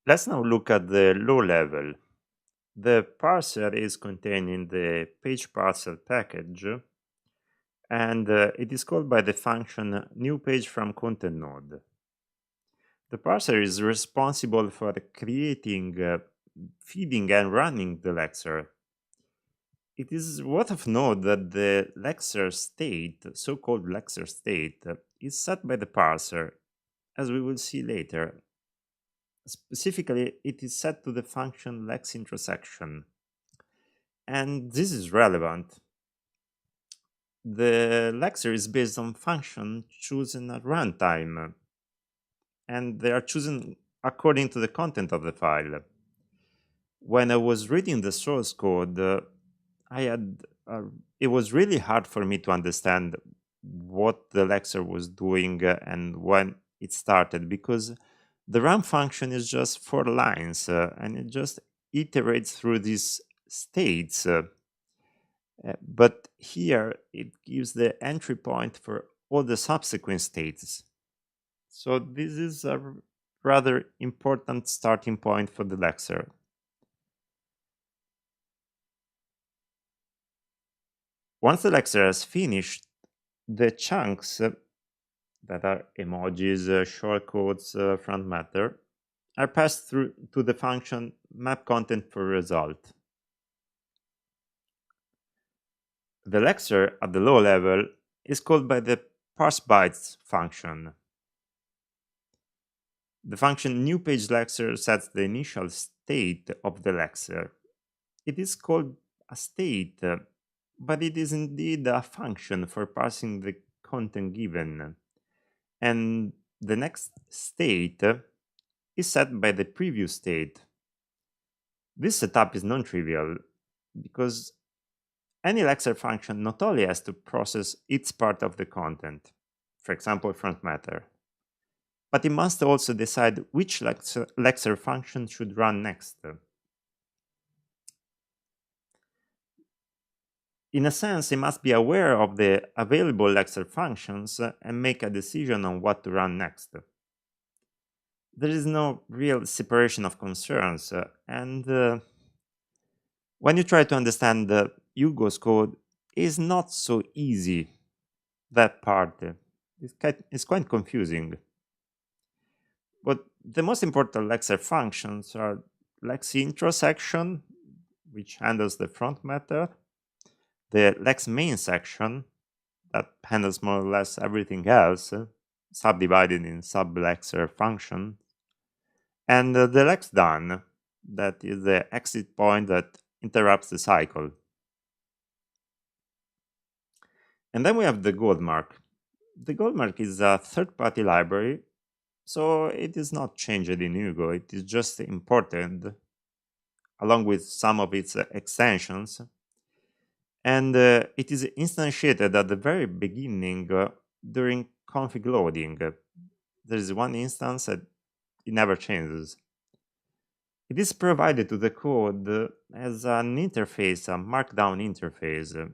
Let's now look at the low level. The parser is contained in the page parser package, and it is called by the function new page from content node. The parser is responsible for creating, feeding, and running the lexer. It is worth of note that the lexer state, so-called lexer state, is set by the parser, as we will see later. Specifically, it is set to the function lex intersection. And this is relevant. the lecture is based on function chosen at runtime, and they are chosen according to the content of the file. When I was reading the source code, it was really hard for me to understand what the lecture was doing and when it started, because the run function is just 4 lines and it just iterates through these states. But here it gives the entry point for all the subsequent states. So this is a rather important starting point for the lecture. Once the lecture has finished, the chunks that are emojis, shortcodes, front matter, are passed through to the function mapContent for result. The lecture at the low level is called by the parseBytes function. The function newPageLecture sets the initial state of the lecture. It is called a state, but it is indeed a function for parsing the content given. And the next state is set by the previous state. This setup is non-trivial because any lecture function not only has to process its part of the content, for example, front matter, but it must also decide which lecture function should run next. In a sense, it must be aware of the available lecture functions and make a decision on what to run next. There is no real separation of concerns, and when you try to understand Hugo's code, it's not so easy. That part is quite confusing. But the most important lecture functions are lexIntro section, which handles the front matter, the lexMain section, that handles more or less everything else, subdivided in sub-lecture functions, and the lexDone, that is the exit point that interrupts the cycle. And then we have the goldmark. The goldmark is a third-party library, so it is not changed in Hugo. It is just imported along with some of its extensions. And it is instantiated at the very beginning during config loading. There is one instance that it never changes. It is provided to the code as an interface, a markdown interface.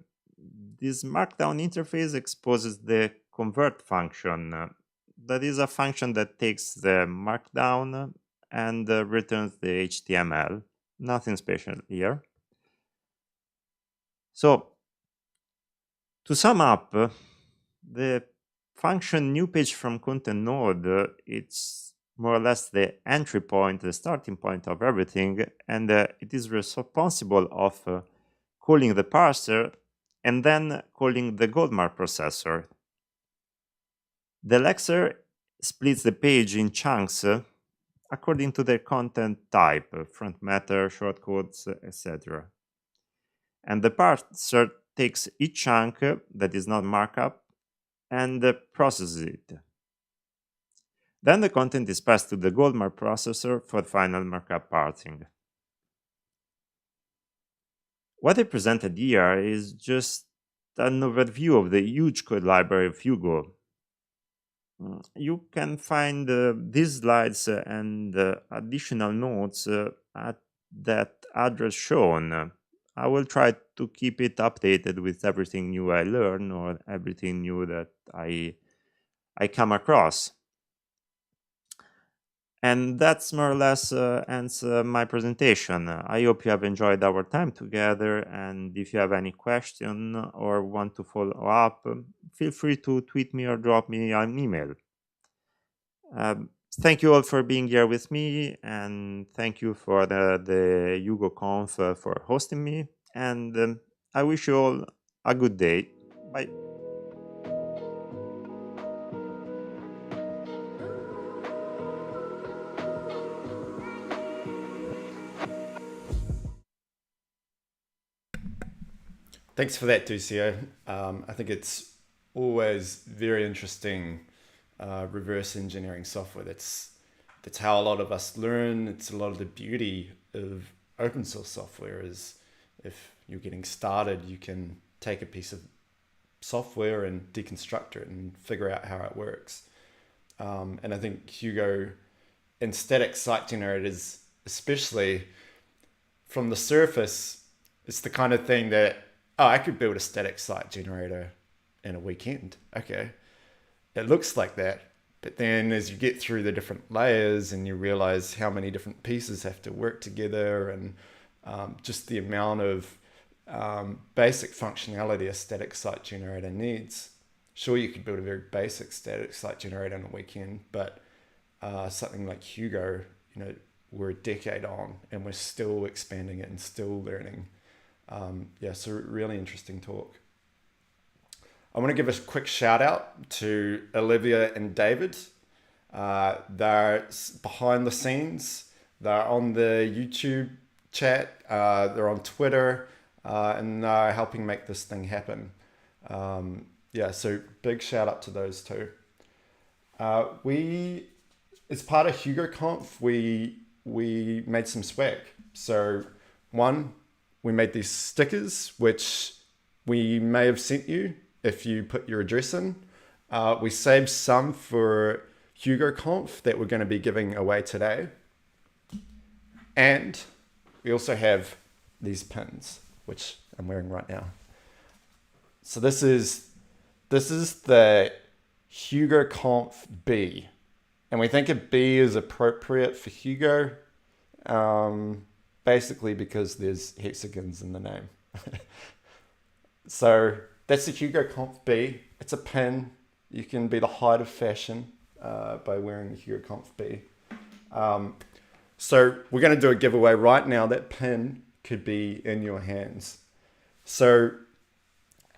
This markdown interface exposes the convert function. That is a function that takes the markdown and returns the HTML. Nothing special here. So, to sum up, the function newPage from content node, it's more or less the entry point, the starting point of everything, and it is responsible of calling the parser and then calling the goldmark processor. The lecture splits the page in chunks according to their content type, front matter, shortcodes, etc. And the parser takes each chunk that is not markup and processes it. Then the content is passed to the goldmark processor for final markup parsing. What I presented here is just an overview of the huge code library of Hugo. You can find these slides and additional notes at that address shown. I will try to keep it updated with everything new I learn or everything new that I come across. And that's more or less ends my presentation. I hope you have enjoyed our time together, and if you have any question or want to follow up, feel free to tweet me or drop me an email. Thank you all for being here with me, and thank you for the HugoConf for hosting me, and I wish you all a good day. Bye. Thanks for that, Ducio. I think it's always very interesting reverse engineering software. That's how a lot of us learn. It's a lot of the beauty of open source software is if you're getting started, you can take a piece of software and deconstruct it and figure out how it works. And I think Hugo and static site generators, especially from the surface, it's the kind of thing that, oh, I could build a static site generator in a weekend. Okay. It looks like that. But then as you get through the different layers and you realize how many different pieces have to work together and just the amount of basic functionality a static site generator needs. Sure, you could build a very basic static site generator in a weekend, but something like Hugo, we're a decade on and we're still expanding it and still learning. So really interesting talk. I want to give a quick shout out to Olivia and David. They're behind the scenes. They're on the YouTube chat. They're on Twitter, and they're helping make this thing happen. So big shout out to those two. We, as part of HugoConf, we made some swag. So one, we made these stickers, which we may have sent you if you put your address in. We saved some for HugoConf that we're going to be giving away today. And we also have these pins, which I'm wearing right now. So this is the HugoConf B. And we think a B is appropriate for Hugo, basically because there's hexagons in the name. So that's the HugoConf B. It's a pin. You can be the height of fashion by wearing the HugoConf B. So we're going to do a giveaway right now. That pin could be in your hands. So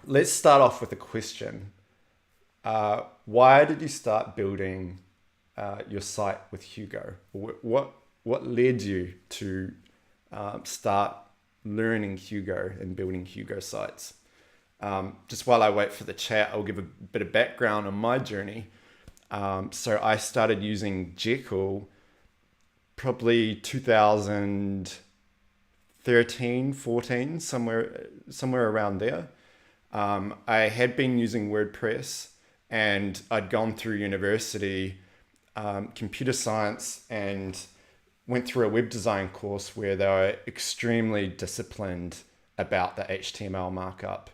let's start off with a question. Why did you start building your site with Hugo? What led you to start learning Hugo and building Hugo sites? Just while I wait for the chat, I'll give a bit of background on my journey. So I started using Jekyll probably 2013, 14, somewhere around there. I had been using WordPress and I'd gone through university, computer science, and went through a web design course where they were extremely disciplined about the HTML markup.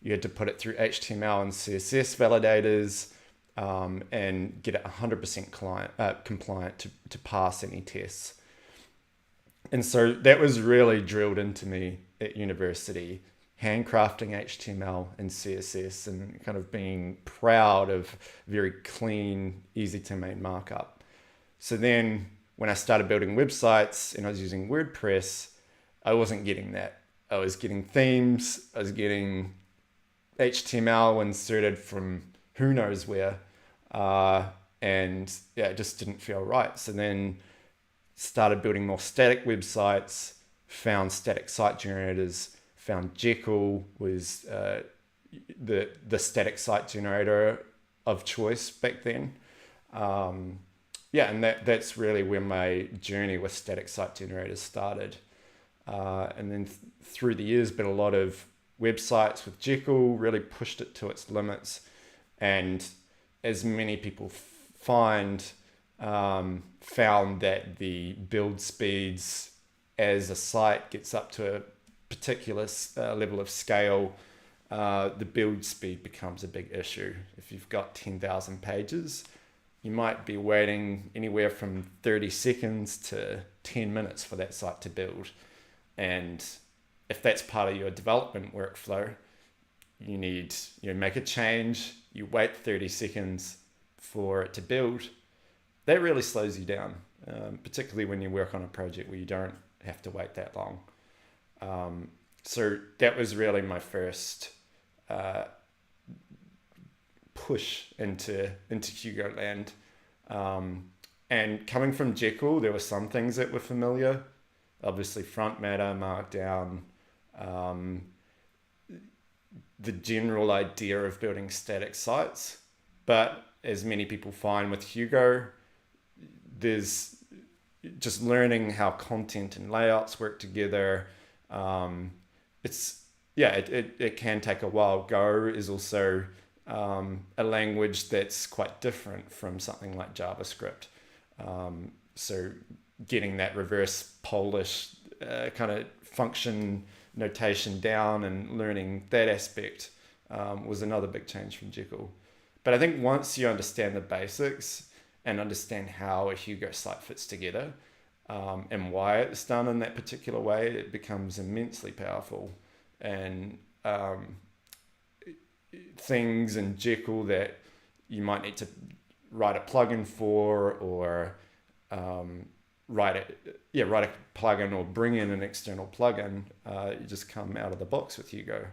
You had to put it through HTML and CSS validators and get it 100% compliant to pass any tests. And so that was really drilled into me at university, handcrafting HTML and CSS and kind of being proud of very clean, easy to make markup. So then when I started building websites and I was using WordPress, I wasn't getting that. I was getting themes, I was getting HTML inserted from who knows where, and it just didn't feel right. So then started building more static websites, found static site generators, found Jekyll was the static site generator of choice back then. And that's really where my journey with static site generators started. And then through the years, been a lot of websites with Jekyll, really pushed it to its limits. And as many people found that the build speeds as a site gets up to a particular level of scale, the build speed becomes a big issue. If you've got 10,000 pages, you might be waiting anywhere from 30 seconds to 10 minutes for that site to build. And if that's part of your development workflow, you need, make a change, you wait 30 seconds for it to build. That really slows you down, particularly when you work on a project where you don't have to wait that long. So that was really my first push into Hugo land. And coming from Jekyll, there were some things that were familiar. Obviously, front matter, markdown. the general idea of building static sites. But as many people find with Hugo, there's just learning how content and layouts work together. It can take a while. Go is also a language that's quite different from something like JavaScript. So getting that reverse Polish kind of function notation down and learning that aspect was another big change from Jekyll. But I think once you understand the basics and understand how a Hugo site fits together and why it's done in that particular way, it becomes immensely powerful. And things in Jekyll that you might need to write a plugin for, or write a plugin or bring in an external plugin, you just come out of the box with Hugo,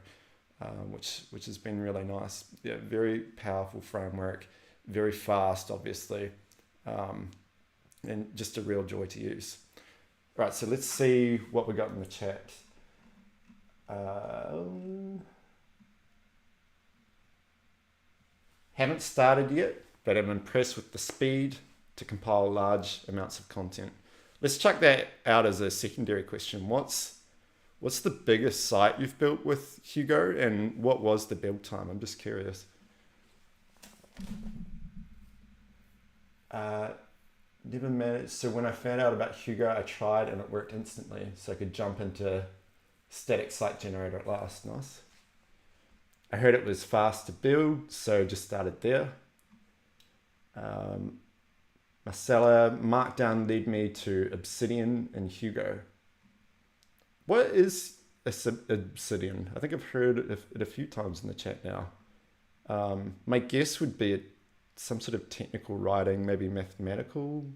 which has been really nice. Yeah, very powerful framework, very fast, obviously, and just a real joy to use. Right, so let's see what we got in the chat. Haven't started yet, but I'm impressed with the speed to compile large amounts of content. Let's chuck that out as a secondary question. What's the biggest site you've built with Hugo, and what was the build time? I'm just curious. Never managed. So when I found out about Hugo, I tried and it worked instantly. So I could jump into static site generator at last. Nice. I heard it was fast to build, so just started there. Marcella, Markdown led me to Obsidian and Hugo. What is Obsidian? I think I've heard it a few times in the chat now. My guess would be some sort of technical writing, maybe mathematical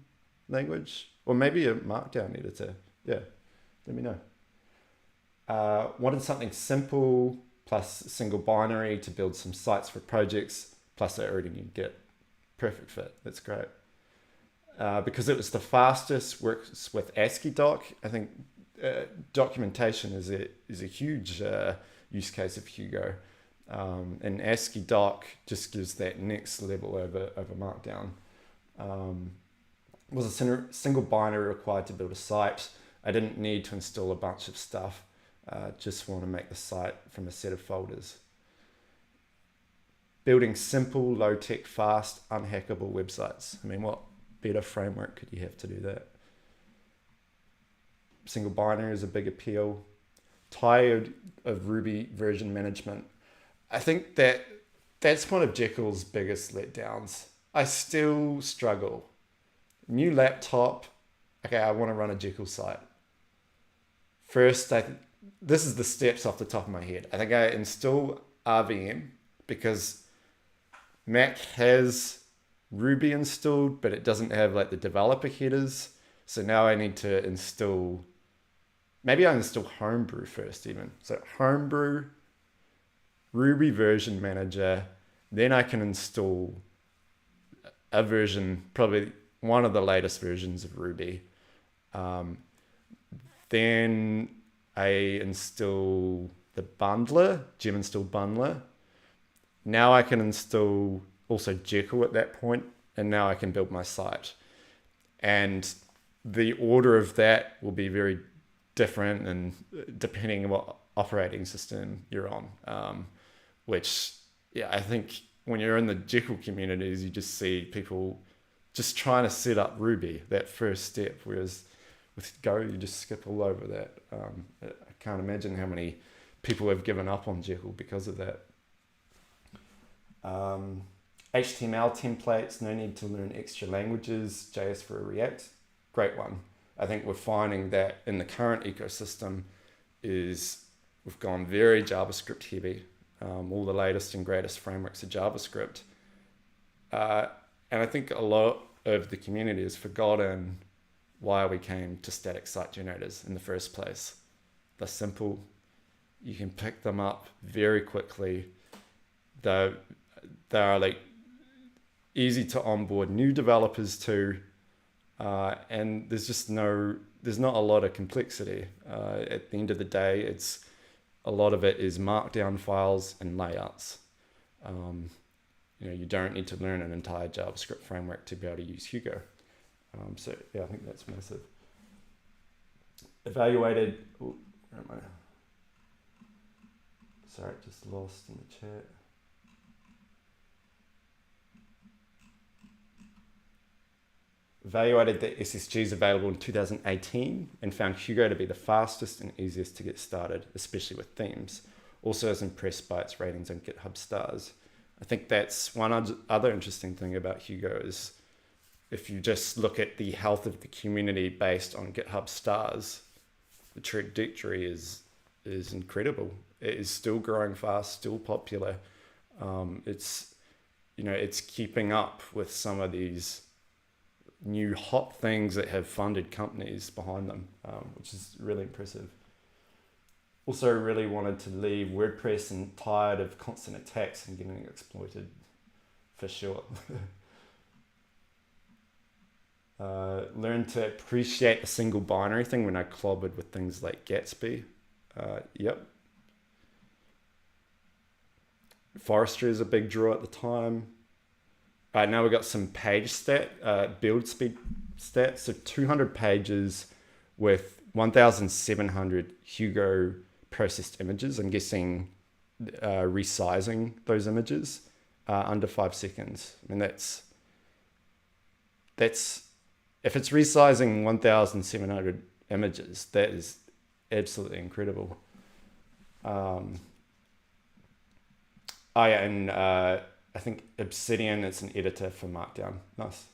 language, or maybe a Markdown editor. Yeah, let me know. Wanted something simple, plus single binary to build some sites for projects, plus I already knew Git. Perfect fit, that's great. Because it was the fastest, works with ASCII doc. I think documentation is a huge use case of Hugo. And ASCII doc just gives that next level over Markdown. Was a single binary required to build a site. I didn't need to install a bunch of stuff. Just want to make the site from a set of folders. Building simple, low-tech, fast, unhackable websites. I mean, what better framework could you have to do that? Single binary is a big appeal. Tired of Ruby version management. I think that's one of Jekyll's biggest letdowns. I still struggle. New laptop. Okay, I want to run a Jekyll site. First, this is the steps off the top of my head. I think I install RVM because Mac has Ruby installed, but it doesn't have like the developer headers. So now I need to install, maybe I install Homebrew first even. So Homebrew, Ruby version manager, then I can install a version, probably one of the latest versions of Ruby. Then I install the bundler, gem install bundler. Now I can install also Jekyll at that point, and now I can build my site. And the order of that will be very different, and depending on what operating system you're on. Which, yeah, I think when you're in the Jekyll communities, you just see people just trying to set up Ruby, that first step, whereas with Go, you just skip all over that. I can't imagine how many people have given up on Jekyll because of that. HTML templates, no need to learn extra languages, JS for React, great one. I think we're finding that in the current ecosystem we've gone very JavaScript heavy. All the latest and greatest frameworks are JavaScript. And I think a lot of the community has forgotten why we came to static site generators in the first place. They're simple. You can pick them up very quickly. They are like easy to onboard new developers to, and there's not a lot of complexity. At the end of the day, it's a lot of it is markdown files and layouts. You don't need to learn an entire JavaScript framework to be able to use Hugo. So yeah, I think that's massive. Evaluated, where am I? Sorry, just lost in the chat. Evaluated that SSGs available in 2018 and found Hugo to be the fastest and easiest to get started, especially with themes. Also was impressed by its ratings on GitHub stars. I think that's one other interesting thing about Hugo is if you just look at the health of the community based on GitHub stars, the trajectory is incredible. It is still growing fast, still popular. It's keeping up with some of these new hot things that have funded companies behind them, which is really impressive. Also really wanted to leave WordPress and tired of constant attacks and getting exploited, for sure. Learned to appreciate a single binary thing when I clobbered with things like Gatsby. Yep. Forestry is a big draw at the time. Now we've got some page build speed stats. So 200 pages with 1,700 Hugo processed images. I'm guessing resizing those images under 5 seconds. I mean, that's if it's resizing 1,700 images, that is absolutely incredible. I think Obsidian is an editor for Markdown. Nice.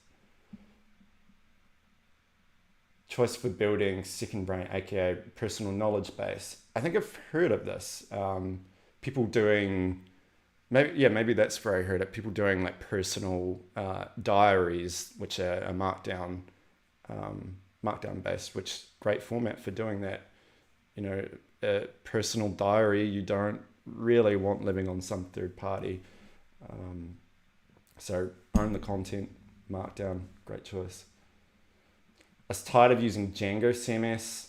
Choice for building second brain, aka personal knowledge base. I think I've heard of this. People doing, maybe that's where I heard it. People doing like personal diaries, which are a Markdown based, which great format for doing that. A personal diary you don't really want living on some third party. So own the content, Markdown, great choice. I was tired of using Django CMS,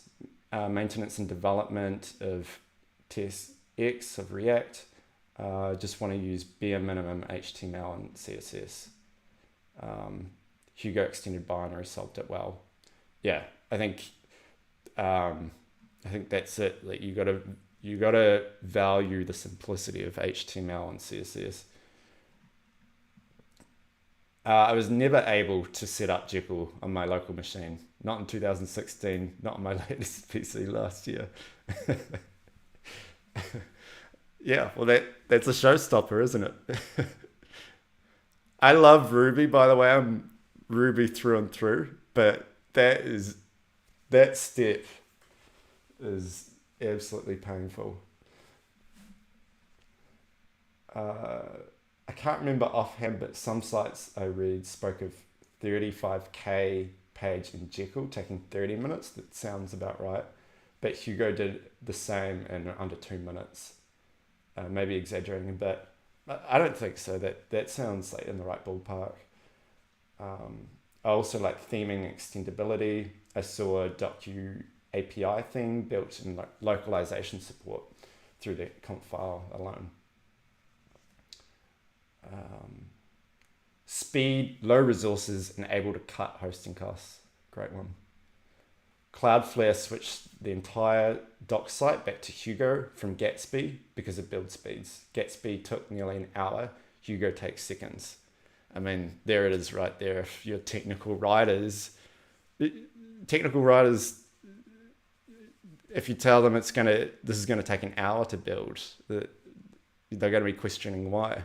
maintenance and development of TSX, of React. Just want to use bare minimum HTML and CSS. Hugo extended binary solved it well. Yeah, I think that's it. Like you gotta value the simplicity of HTML and CSS. I was never able to set up Jekyll on my local machine. Not in 2016, not on my latest PC last year. Yeah, well that's a showstopper, isn't it? I love Ruby, by the way. I'm Ruby through and through, but that step is absolutely painful. I can't remember offhand, but some sites I read spoke of 35k page in Jekyll taking 30 minutes. That sounds about right. But Hugo did the same in under 2 minutes. Maybe exaggerating a bit. I don't think so. That sounds like in the right ballpark. I also like theming and extendability. I saw a Docu API thing built in like localization support through the conf file alone. Speed, low resources, and able to cut hosting costs. Great one. Cloudflare switched the entire doc site back to Hugo from Gatsby because of build speeds. Gatsby took nearly an hour. Hugo takes seconds. I mean, there it is right there. If you're technical writers, if you tell them this is gonna take an hour to build, they're gonna be questioning why.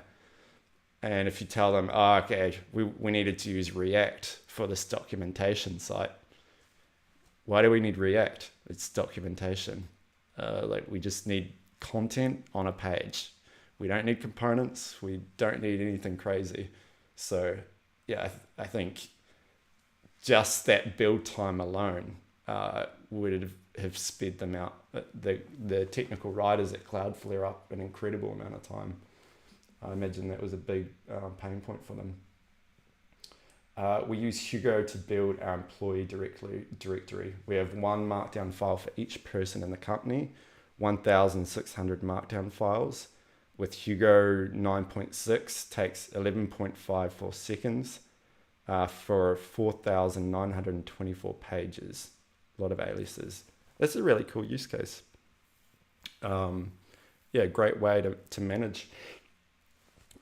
And if you tell them, okay, we needed to use React for this documentation site. Why do we need React? It's documentation. We just need content on a page. We don't need components. We don't need anything crazy. So yeah, I think just that build time alone would have sped them out. The technical writers at Cloudflare up an incredible amount of time. I imagine that was a big pain point for them. We use Hugo to build our employee directory. We have one markdown file for each person in the company, 1,600 markdown files. With Hugo 9.6 takes 11.54 seconds for 4,924 pages. A lot of aliases. That's a really cool use case. Yeah, great way to manage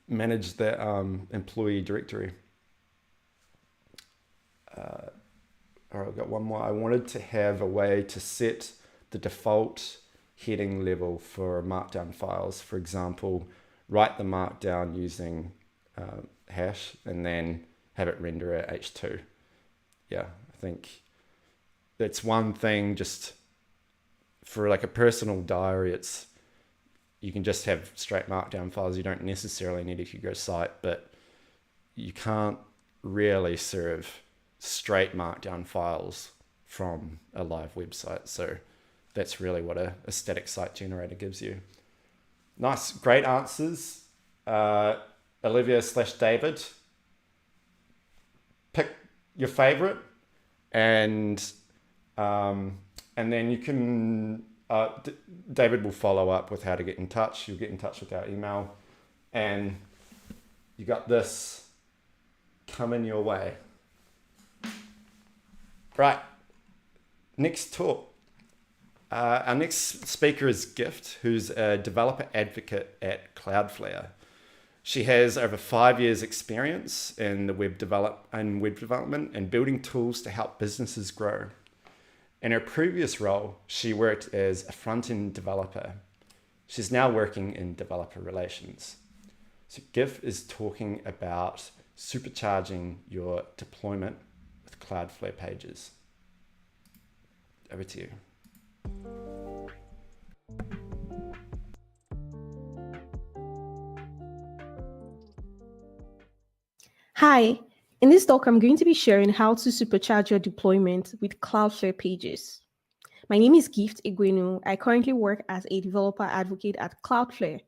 that employee directory. All right, I've got one more. I wanted to have a way to set the default heading level for markdown files. For example, write the markdown using hash and then have it render at H2. Yeah, I think that's one thing. Just for like a personal diary, you can just have straight markdown files. You don't necessarily need a Hugo site, but you can't really serve straight markdown files from a live website. So that's really what a static site generator gives you. Nice, great answers. Olivia/David, pick your favorite, and then you can, David will follow up with how to get in touch. You'll get in touch with our email, and you got this coming your way. Right, next talk. Our next speaker is Gift, who's a developer advocate at Cloudflare. She has over 5 years experience in the web development and building tools to help businesses grow. In her previous role, she worked as a front-end developer. She's now working in developer relations. So Gift is talking about supercharging your deployment with Cloudflare pages. Over to you. Hi, in this talk, I'm going to be sharing how to supercharge your deployment with Cloudflare pages. My name is Gift Egwenu. I currently work as a developer advocate at Cloudflare.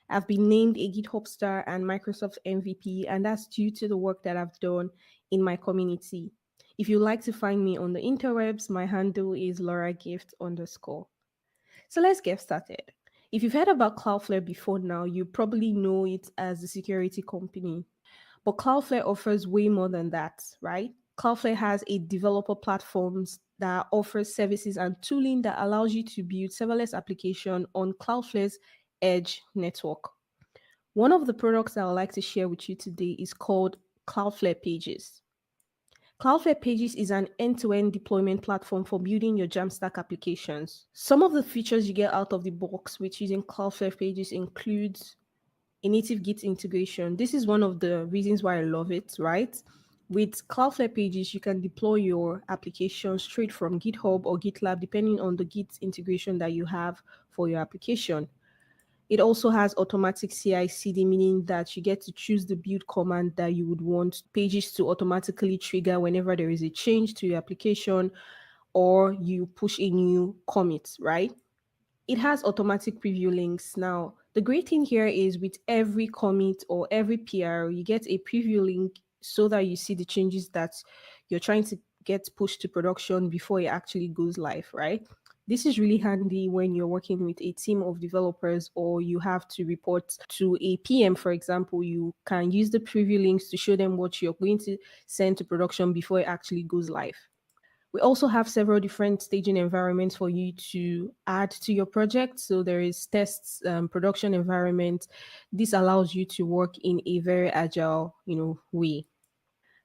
I've been named a GitHub star and Microsoft MVP, and that's due to the work that I've done in my community. If you'd like to find me on the interwebs, my handle is LauraGift_. So let's get started. If you've heard about Cloudflare before now, you probably know it as a security company. But Cloudflare offers way more than that, right? Cloudflare has a developer platform that offers services and tooling that allows you to build serverless application on Cloudflare's Edge network. One of the products that I would like to share with you today is called Cloudflare Pages. Cloudflare Pages is an end-to-end deployment platform for building your Jamstack applications. Some of the features you get out of the box with using Cloudflare Pages includes a native Git integration. This is one of the reasons why I love it, right? With Cloudflare Pages, you can deploy your application straight from GitHub or GitLab, depending on the Git integration that you have for your application. It also has automatic CI/CD, meaning that you get to choose the build command that you would want Pages to automatically trigger whenever there is a change to your application or you push a new commit, right? It has automatic preview links. Now, the great thing here is with every commit or every PR, you get a preview link so that you see the changes that you're trying to get pushed to production before it actually goes live, right? This is really handy when you're working with a team of developers or you have to report to a PM, for example. You can use the preview links to show them what you're going to send to production before it actually goes live. We also have several different staging environments for you to add to your project. So there is tests, production environment. This allows you to work in a very agile, way.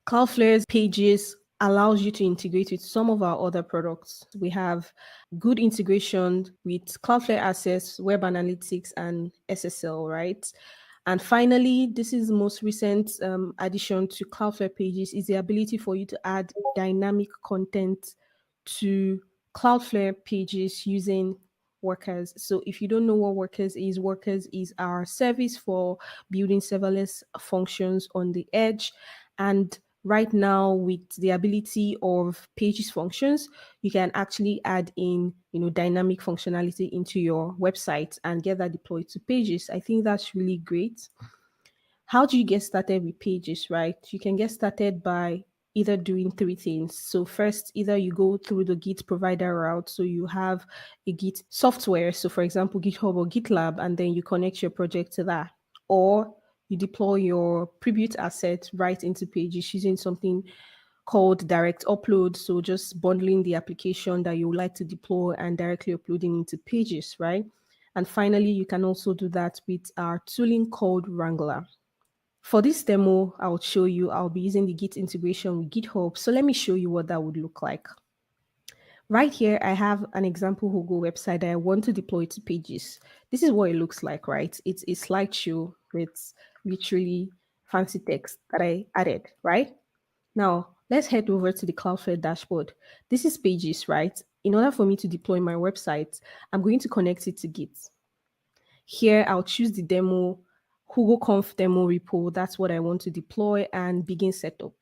Cloudflare's Pages allows you to integrate with some of our other products. We have good integration with Cloudflare Access, Web Analytics, and SSL, right? And finally, this is the most recent addition to Cloudflare Pages is the ability for you to add dynamic content to Cloudflare Pages using Workers. So if you don't know what Workers is our service for building serverless functions on the edge. And right now, with the ability of Pages functions, you can actually add in, dynamic functionality into your website and get that deployed to Pages. I think that's really great. How do you get started with Pages, right? You can get started by either doing three things. So first, either you go through the Git provider route. So you have a Git software. So for example, GitHub or GitLab, and then you connect your project to that. Or you deploy your pre-built asset right into Pages using something called direct upload. So just bundling the application that you would like to deploy and directly uploading into Pages, right? And finally, you can also do that with our tooling called Wrangler. For this demo, I'll be using the Git integration with GitHub. So let me show you what that would look like. Right here, I have an example Hugo website that I want to deploy to Pages. This is what it looks like, right? It's a slideshow with literally fancy text that I added, right? Now, let's head over to the Cloudflare dashboard. This is Pages, right? In order for me to deploy my website, I'm going to connect it to Git. Here, I'll choose the demo, HugoConf demo repo. That's what I want to deploy and begin setup.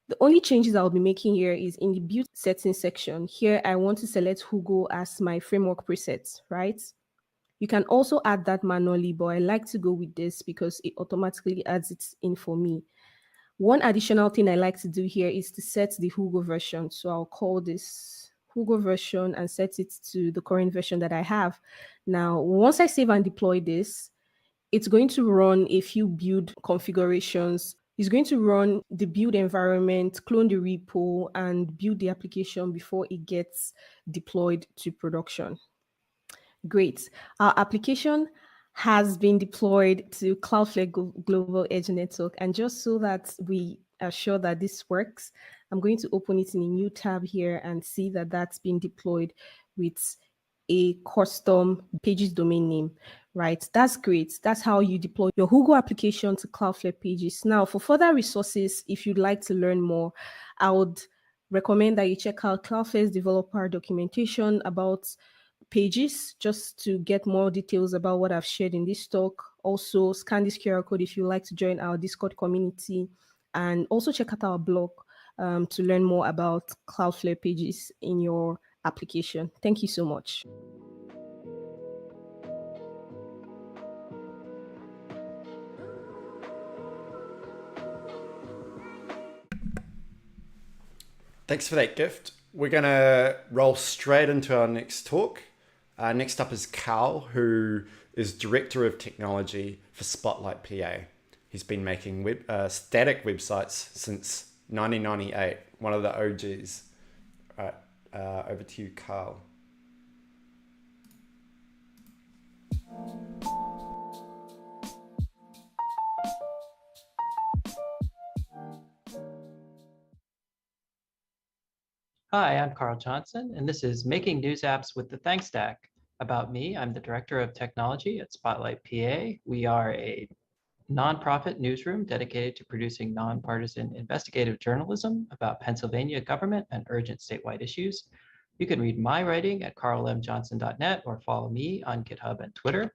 The only changes I'll be making here is in the build settings section. Here, I want to select Hugo as my framework presets, right? You can also add that manually, but I like to go with this because it automatically adds it in for me. One additional thing I like to do here is to set the Hugo version. So I'll call this Hugo version and set it to the current version that I have. Now, once I save and deploy this, it's going to run a few build configurations. It's going to run the build environment, clone the repo, and build the application before it gets deployed to production. Great. Our application has been deployed to Cloudflare Global Edge Network. And just so that we are sure that this works, I'm going to open it in a new tab here and see that that's been deployed with a custom Pages domain name, right? That's great. That's how you deploy your Hugo application to Cloudflare Pages. Now, for further resources, if you'd like to learn more, I would recommend that you check out Cloudflare's developer documentation about Pages just to get more details about what I've shared in this talk. Also, scan this QR code if you'd like to join our Discord community, and also check out our blog to learn more about Cloudflare Pages in your application. Thank you so much. Thanks for that, Gift. We're going to roll straight into our next talk. Next up is Carl, who is Director of Technology for Spotlight PA. He's been making static websites since 1998, one of the OGs. All right, over to you, Carl. Hi, I'm Carl Johnson, and this is Making News Apps with the Thang Stack. About me, I'm the Director of Technology at Spotlight PA. We are a nonprofit newsroom dedicated to producing nonpartisan investigative journalism about Pennsylvania government and urgent statewide issues. You can read my writing at carlmjohnson.net or follow me on GitHub and Twitter.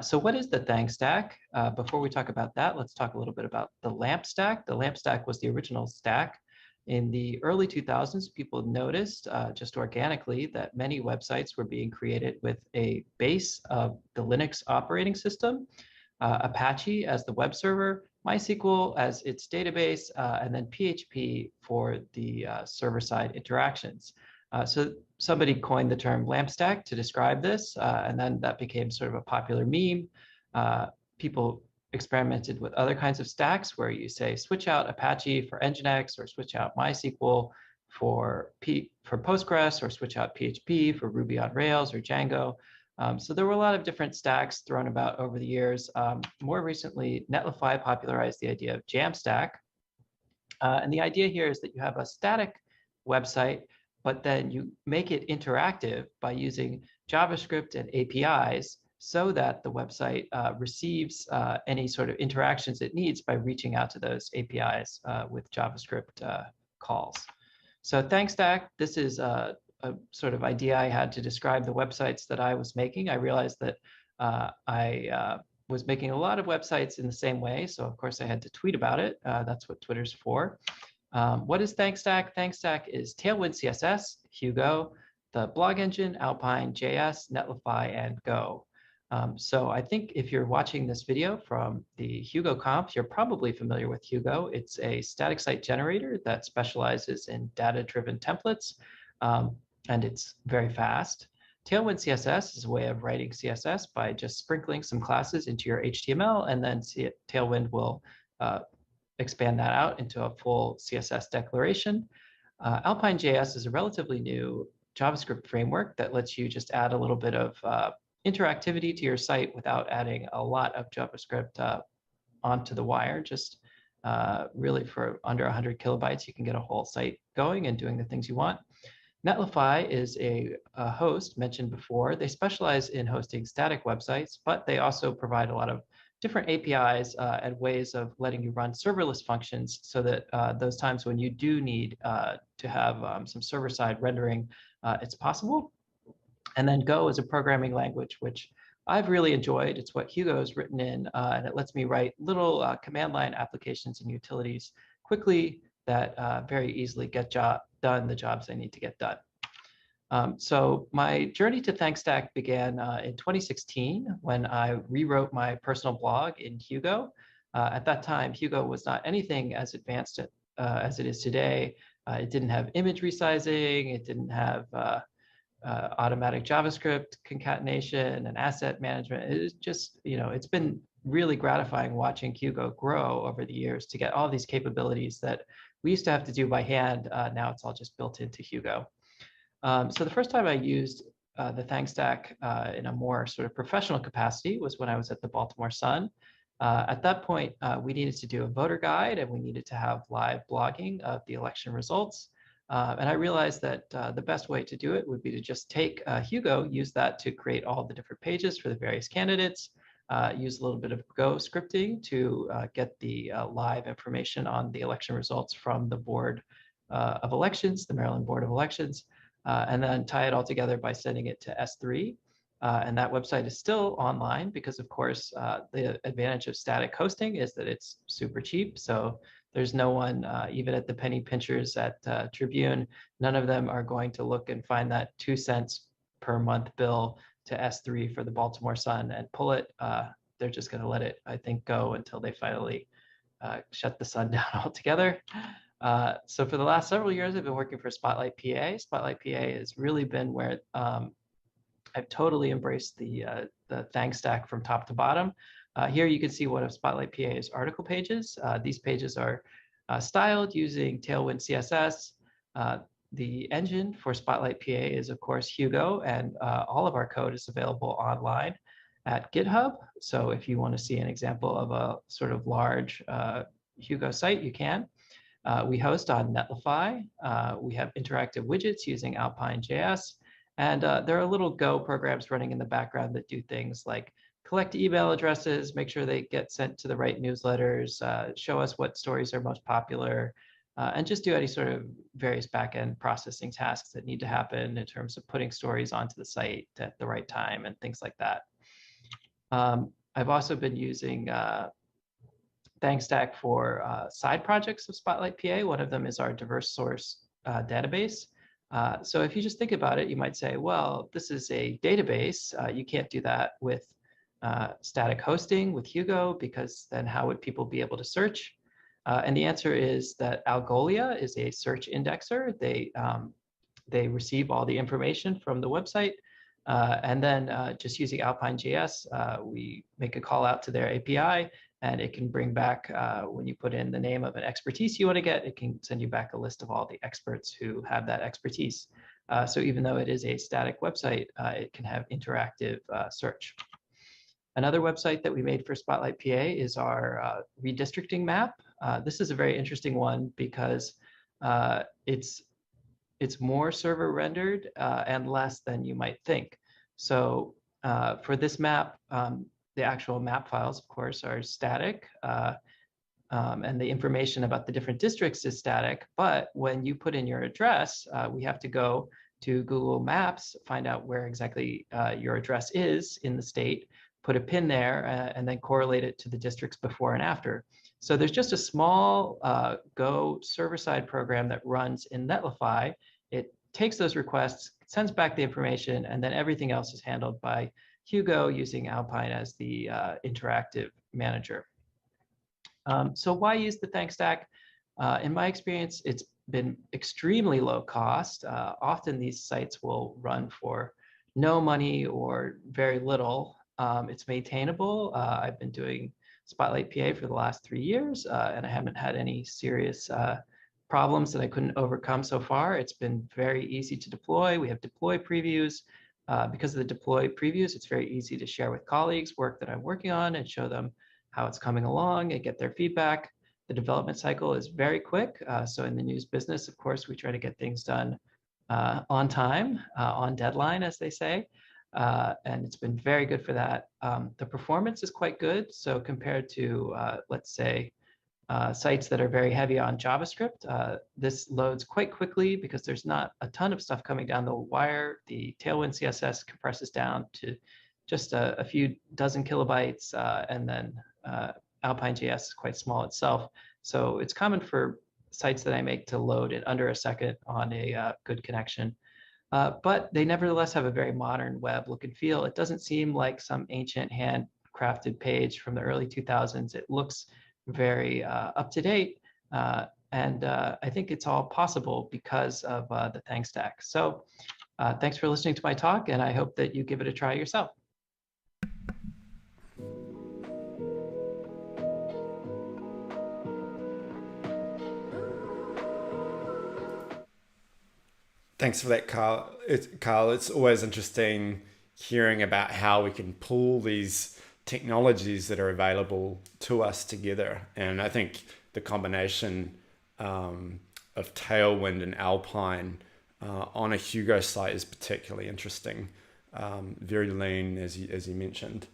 So what is the Thang Stack? Before we talk about that, let's talk a little bit about the LAMP stack. The LAMP stack was the original stack. In the early 2000s, people noticed just organically that many websites were being created with a base of the Linux operating system, Apache as the web server, MySQL as its database, and then PHP for the server-side interactions. So somebody coined the term LAMP stack to describe this, and then that became sort of a popular meme. People experimented with other kinds of stacks where you say switch out Apache for Nginx, or switch out MySQL for Postgres, or switch out PHP for Ruby on Rails or Django. So there were a lot of different stacks thrown about over the years. More recently, Netlify popularized the idea of Jamstack. And the idea here is that you have a static website, but then you make it interactive by using JavaScript and APIs so that the website receives any sort of interactions it needs by reaching out to those APIs with JavaScript calls. So ThangStack, this is a sort of idea I had to describe the websites that I was making. I realized that I was making a lot of websites in the same way. So of course I had to tweet about it. That's what Twitter's for. What is ThangStack? ThangStack is Tailwind CSS, Hugo, the blog engine, Alpine, JS, Netlify, and Go. So I think if you're watching this video from the HugoConf, you're probably familiar with Hugo. It's a static site generator that specializes in data-driven templates, and it's very fast. Tailwind CSS is a way of writing CSS by just sprinkling some classes into your HTML, and then Tailwind will expand that out into a full CSS declaration. Alpine.js is a relatively new JavaScript framework that lets you just add a little bit of interactivity to your site without adding a lot of JavaScript onto the wire. Just really for under 100 kilobytes, you can get a whole site going and doing the things you want. Netlify is a host mentioned before. They specialize in hosting static websites, but they also provide a lot of different APIs and ways of letting you run serverless functions so that those times when you do need to have some server-side rendering, it's possible. And then Go is a programming language, which I've really enjoyed. It's what Hugo's written in, and it lets me write little command line applications and utilities quickly that very easily get done the jobs I need to get done. So my journey to ThankStack began in 2016 when I rewrote my personal blog in Hugo. At that time, Hugo was not anything as advanced as it is today. It didn't have image resizing. It didn't have automatic JavaScript concatenation and asset management. It's just, it's been really gratifying watching Hugo grow over the years to get all these capabilities that we used to have to do by hand. Now it's all just built into Hugo. So the first time I used the ThankStack in a more sort of professional capacity was when I was at the Baltimore Sun. At that point, we needed to do a voter guide and we needed to have live blogging of the election results. And I realized that the best way to do it would be to just take Hugo, use that to create all the different pages for the various candidates, use a little bit of Go scripting to get the live information on the election results from the Board of Elections, the Maryland Board of Elections, and then tie it all together by sending it to S3. And that website is still online because, of course, the advantage of static hosting is that it's super cheap. So there's no one, even at the penny pinchers at Tribune, none of them are going to look and find that 2 cents per month bill to S3 for the Baltimore Sun and pull it. They're just going to let it, I think, go until they finally shut the Sun down altogether. So for the last several years, I've been working for Spotlight PA. Spotlight PA has really been where I've totally embraced the ThankStack from top to bottom. Here you can see one of Spotlight PA's article pages. These pages are styled using Tailwind CSS. The engine for Spotlight PA is, of course, Hugo, and all of our code is available online at GitHub. So if you want to see an example of a sort of large Hugo site, you can. We host on Netlify. We have interactive widgets using Alpine.js. And there are little Go programs running in the background that do things like collect email addresses, make sure they get sent to the right newsletters, show us what stories are most popular, and just do any sort of various backend processing tasks that need to happen in terms of putting stories onto the site at the right time and things like that. I've also been using ThankStack for side projects of Spotlight PA. One of them is our diverse source database. So if you just think about it, you might say, well, this is a database. You can't do that with static hosting with Hugo, because then how would people be able to search? And the answer is that Algolia is a search indexer. They receive all the information from the website. And then just using Alpine.js, we make a call out to their API, and it can bring back, when you put in the name of an expertise you want to get, it can send you back a list of all the experts who have that expertise. So even though it is a static website, it can have interactive search. Another website that we made for Spotlight PA is our redistricting map. This is a very interesting one because it's more server rendered and less than you might think. So for this map, the actual map files, of course, are static, and the information about the different districts is static. But when you put in your address, we have to go to Google Maps, find out where exactly your address is in the state, put a pin there, and then correlate it to the districts before and after. So there's just a small Go server-side program that runs in Netlify. It takes those requests, sends back the information, and then everything else is handled by Hugo using Alpine as the interactive manager. So why use the thang stack? In my experience, it's been extremely low cost. Often these sites will run for no money or very little. It's maintainable. I've been doing Spotlight PA for the last 3 years, and I haven't had any serious problems that I couldn't overcome so far. It's been very easy to deploy. We have deploy previews. Because of the deploy previews, it's very easy to share with colleagues work that I'm working on and show them how it's coming along and get their feedback. The development cycle is very quick. So in the news business, of course, we try to get things done on time, on deadline, as they say. And it's been very good for that. The performance is quite good. So compared to, let's say, sites that are very heavy on JavaScript, this loads quite quickly because there's not a ton of stuff coming down the wire. The Tailwind CSS compresses down to just a few dozen kilobytes, and then Alpine.js is quite small itself. So it's common for sites that I make to load in under a second on a good connection. But they nevertheless have a very modern web look and feel. It doesn't seem like some ancient handcrafted page from the early 2000s. It looks very up to date. And I think it's all possible because of the thang stack. So thanks for listening to my talk, and I hope that you give it a try yourself. Thanks for that, Carl. It's always interesting hearing about how we can pull these technologies that are available to us together. And I think the combination of Tailwind and Alpine on a Hugo site is particularly interesting. Very lean, as you mentioned.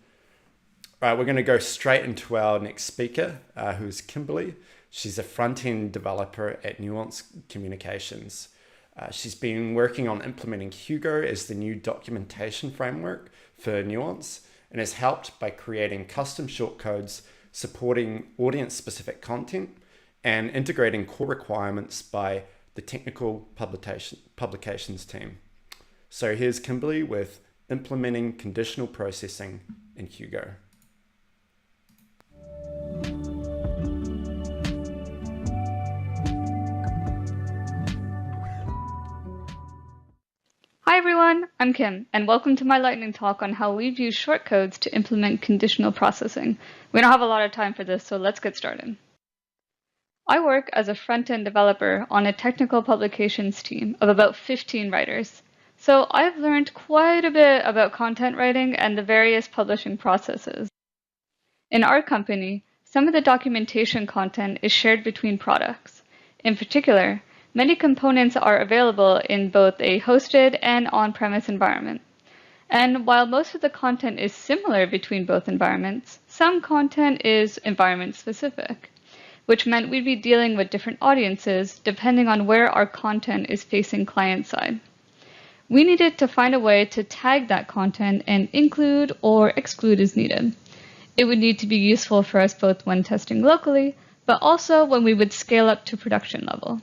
All right, we're going to go straight into our next speaker, who's Kimberly. She's a front-end developer at Nuance Communications. She's been working on implementing Hugo as the new documentation framework for Nuance, and has helped by creating custom shortcodes, supporting audience-specific content, and integrating core requirements by the technical publications team. So here's Kimberly with implementing conditional processing in Hugo. Hi everyone, I'm Kim, and welcome to my lightning talk on how we've used shortcodes to implement conditional processing. We don't have a lot of time for this, so let's get started. I work as a front-end developer on a technical publications team of about 15 writers. So I've learned quite a bit about content writing and the various publishing processes. In our company, some of the documentation content is shared between products. In particular, many components are available in both a hosted and on-premise environment. And while most of the content is similar between both environments, some content is environment-specific, which meant we'd be dealing with different audiences depending on where our content is facing client-side. We needed to find a way to tag that content and include or exclude as needed. It would need to be useful for us both when testing locally, but also when we would scale up to production level.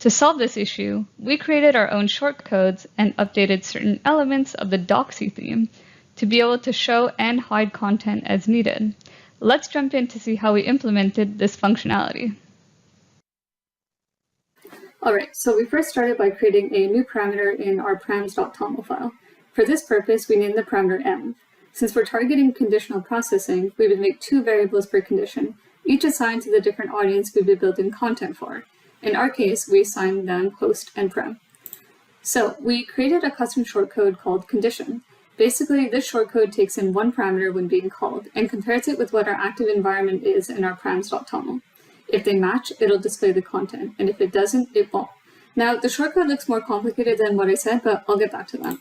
To solve this issue, we created our own shortcodes and updated certain elements of the Doxy theme to be able to show and hide content as needed. Let's jump in to see how we implemented this functionality. All right, so we first started by creating a new parameter in our params.toml file. For this purpose, we named the parameter env. Since we're targeting conditional processing, we would make 2 variables per condition, each assigned to the different audience we'd be building content for. In our case, we assigned them host and prem. So we created a custom shortcode called condition. Basically, this shortcode takes in one parameter when being called and compares it with what our active environment is in our params.toml. If they match, it'll display the content, and if it doesn't, it won't. Now, the shortcode looks more complicated than what I said, but I'll get back to that.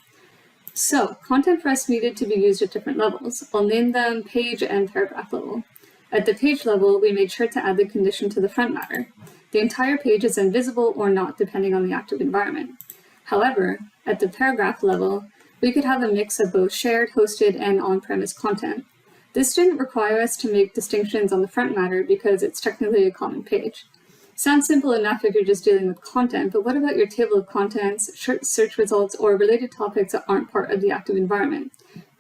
So, content for us needed to be used at different levels. I'll name them page and paragraph level. At the page level, we made sure to add the condition to the front matter. The entire page is invisible or not, depending on the active environment. However, at the paragraph level, we could have a mix of both shared, hosted, and on-premise content. This didn't require us to make distinctions on the front matter because it's technically a common page. Sounds simple enough if you're just dealing with content, but what about your table of contents, search results, or related topics that aren't part of the active environment?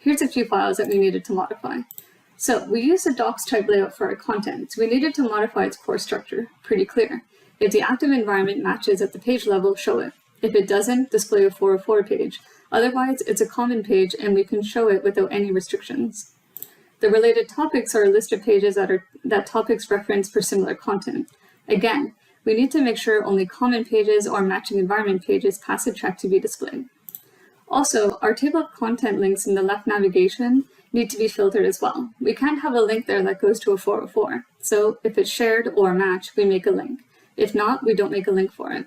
Here's a few files that we needed to modify. So we used a docs type layout for our content, so we needed to modify its core structure. Pretty clear. If the active environment matches at the page level, show it. If it doesn't, display a 404 page. Otherwise, it's a common page and we can show it without any restrictions. The related topics are a list of pages that topics reference for similar content. Again, we need to make sure only common pages or matching environment pages pass a check to be displayed. Also, our table of content links in the left navigation need to be filtered as well. We can't have a link there that goes to a 404. So if it's shared or matched, we make a link. If not, we don't make a link for it.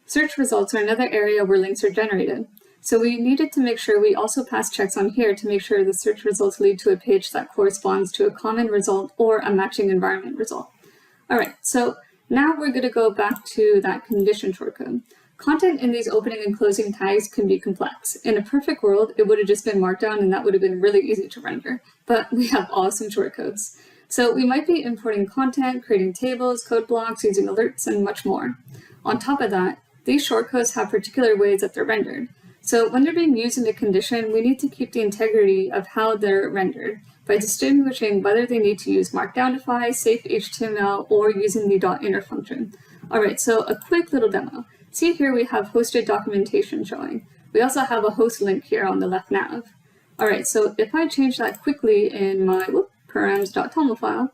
Search results are another area where links are generated. So we needed to make sure we also pass checks on here to make sure the search results lead to a page that corresponds to a common result or a matching environment result. All right, so now we're going to go back to that condition shortcode. Content in these opening and closing tags can be complex. In a perfect world, it would have just been Markdown and that would have been really easy to render, but we have awesome shortcodes. So we might be importing content, creating tables, code blocks, using alerts, and much more. On top of that, these shortcodes have particular ways that they're rendered. So when they're being used in a condition, we need to keep the integrity of how they're rendered by distinguishing whether they need to use Markdownify, safe HTML, or using the .inner function. All right, so a quick little demo. See here we have hosted documentation showing. We also have a host link here on the left nav. All right, so if I change that quickly in my params.toml file,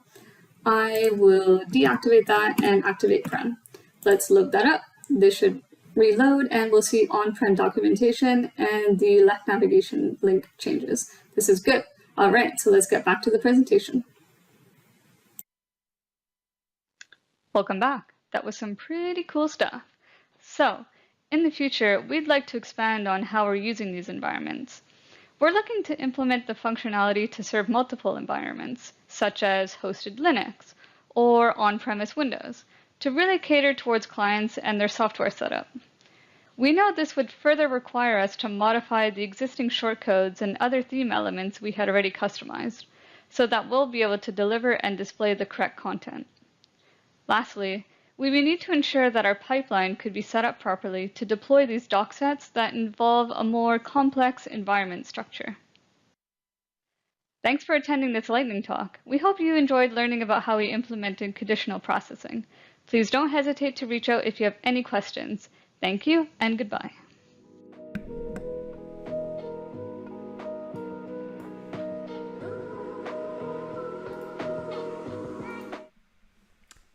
I will deactivate that and activate prem. Let's load that up. This should reload and we'll see on-prem documentation and the left navigation link changes. This is good. All right, so let's get back to the presentation. Welcome back. That was some pretty cool stuff. So, in the future, we'd like to expand on how we're using these environments. We're looking to implement the functionality to serve multiple environments, such as hosted Linux or on-premise Windows, to really cater towards clients and their software setup. We know this would further require us to modify the existing shortcodes and other theme elements we had already customized, so that we'll be able to deliver and display the correct content. Lastly, we would need to ensure that our pipeline could be set up properly to deploy these doc sets that involve a more complex environment structure. Thanks for attending this lightning talk. We hope you enjoyed learning about how we implemented conditional processing. Please don't hesitate to reach out if you have any questions. Thank you and goodbye.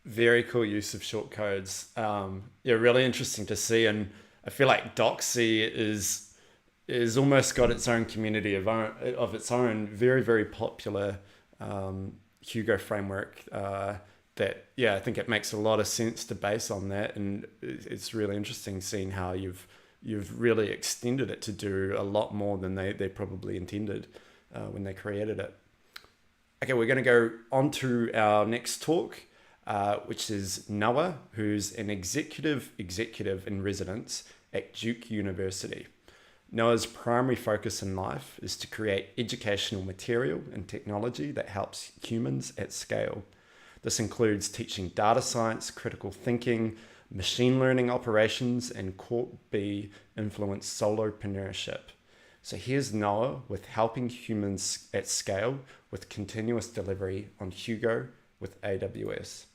Very cool use of shortcodes. Yeah, really interesting to see, and I feel like Doxy is almost got its own community of its own. Very, very popular Hugo framework. That, yeah, I think it makes a lot of sense to base on that, and it's really interesting seeing how you've really extended it to do a lot more than they probably intended when they created it. Okay, we're going to go on to our next talk, which is Noah, who's an executive in residence at Duke University. Noah's primary focus in life is to create educational material and technology that helps humans at scale. This includes teaching data science, critical thinking, machine learning operations, and Corp B influenced solopreneurship. So here's Noah with helping humans at scale with continuous delivery on Hugo with AWS.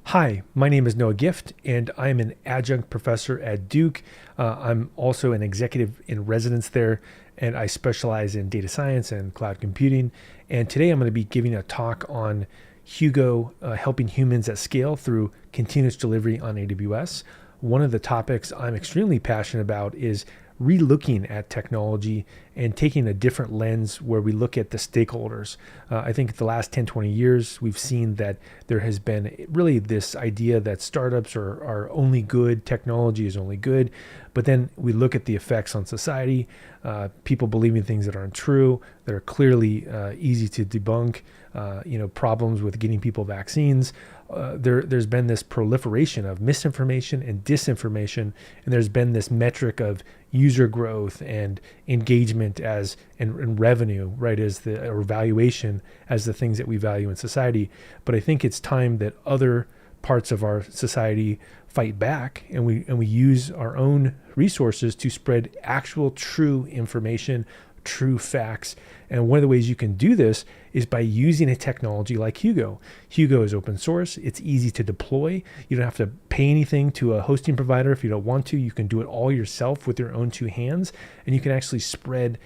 Hi, my name is Noah Gift, and I'm an adjunct professor at Duke. I'm also an executive in residence there, and I specialize in data science and cloud computing. And today I'm going to be giving a talk on Hugo helping humans at scale through continuous delivery on AWS. One of the topics I'm extremely passionate about is re-looking at technology and taking a different lens where we look at the stakeholders. I think the last 10, 20 years, we've seen that there has been really this idea that startups are only good, technology is only good, but then we look at the effects on society, people believing things that aren't true, that are clearly easy to debunk, problems with getting people vaccines. There's been this proliferation of misinformation and disinformation, and there's been this metric of user growth and engagement employment as and revenue, right, as the or valuation as the things that we value in society. But I think it's time that other parts of our society fight back, and we use our own resources to spread actual true information, true facts. And one of the ways you can do this is by using a technology like Hugo. Hugo is open source. It's easy to deploy. You don't have to pay anything to a hosting provider if you don't want to. You can do it all yourself with your own two hands, and you can actually spread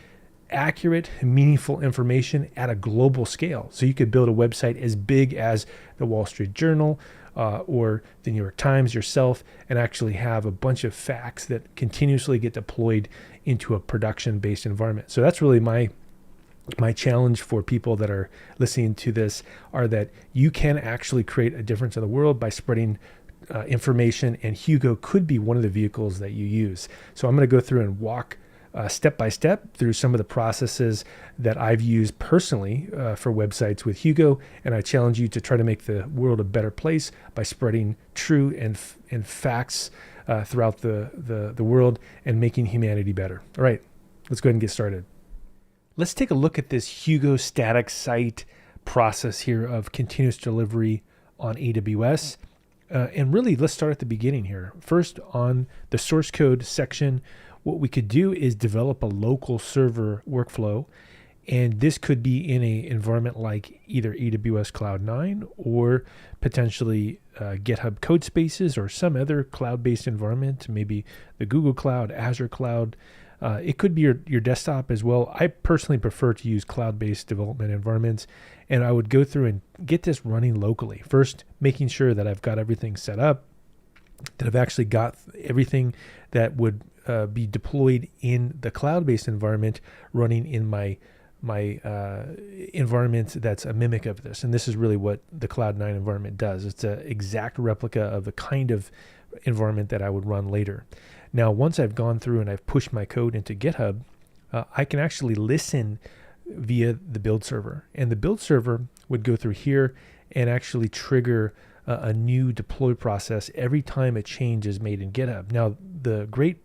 accurate, meaningful information at a global scale. So you could build a website as big as the Wall Street Journal or the New York Times yourself, and actually have a bunch of facts that continuously get deployed into a production-based environment. So that's really my challenge for people that are listening to this, are that you can actually create a difference in the world by spreading information, and Hugo could be one of the vehicles that you use. So I'm going to go through and walk step by step through some of the processes that I've used personally for websites with Hugo, and I challenge you to try to make the world a better place by spreading true and facts throughout the world and making humanity better. All right, let's go ahead and get started. Let's take a look at this Hugo static site process here of continuous delivery on AWS. And really, let's start at the beginning here. First, on the source code section, what we could do is develop a local server workflow. And this could be in an environment like either AWS Cloud9 or potentially GitHub Codespaces or some other cloud-based environment, maybe the Google Cloud, Azure Cloud. It could be your desktop as well. I personally prefer to use cloud-based development environments, and I would go through and get this running locally. First, making sure that I've got everything set up, that I've actually got everything that would be deployed in the cloud-based environment running in my environment that's a mimic of this. And this is really what the Cloud9 environment does. It's an exact replica of the kind of environment that I would run later. Now, once I've gone through and I've pushed my code into GitHub, I can actually listen via the build server. And the build server would go through here and actually trigger a new deploy process every time a change is made in GitHub. Now, the great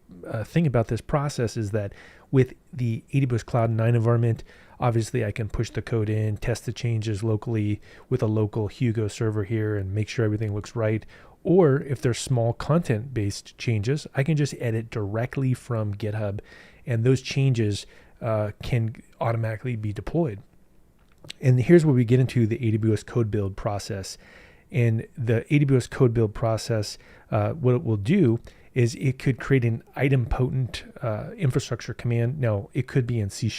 thing about this process is that with the AWS Cloud9 environment, obviously I can push the code in, test the changes locally with a local Hugo server here and make sure everything looks right. Or if there's small content-based changes, I can just edit directly from GitHub, and those changes can automatically be deployed. And here's where we get into the AWS code build process. And the AWS code build process, what it will do is it could create an idempotent infrastructure command. Now, it could be in C#,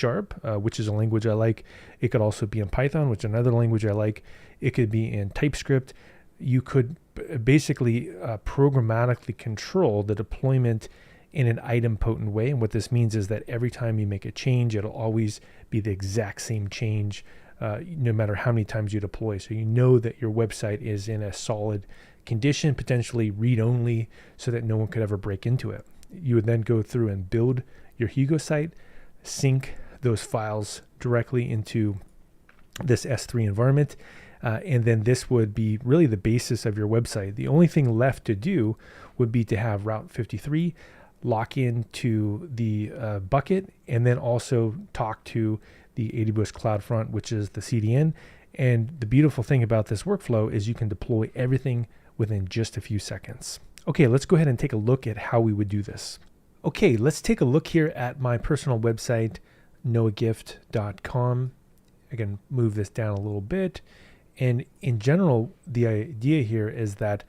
which is a language I like. It could also be in Python, which is another language I like. It could be in TypeScript. You could basically programmatically control the deployment in an idempotent way. And what this means is that every time you make a change, it'll always be the exact same change, no matter how many times you deploy. So you know that your website is in a solid condition, potentially read-only, so that no one could ever break into it. You would then go through and build your Hugo site, sync those files directly into this S3 environment, and then this would be really the basis of your website. The only thing left to do would be to have Route 53 lock into the bucket, and then also talk to the AWS CloudFront, which is the CDN. And the beautiful thing about this workflow is you can deploy everything within just a few seconds. Okay, let's go ahead and take a look at how we would do this. Okay, let's take a look here at my personal website, noagift.com. I can move this down a little bit. And in general, the idea here is that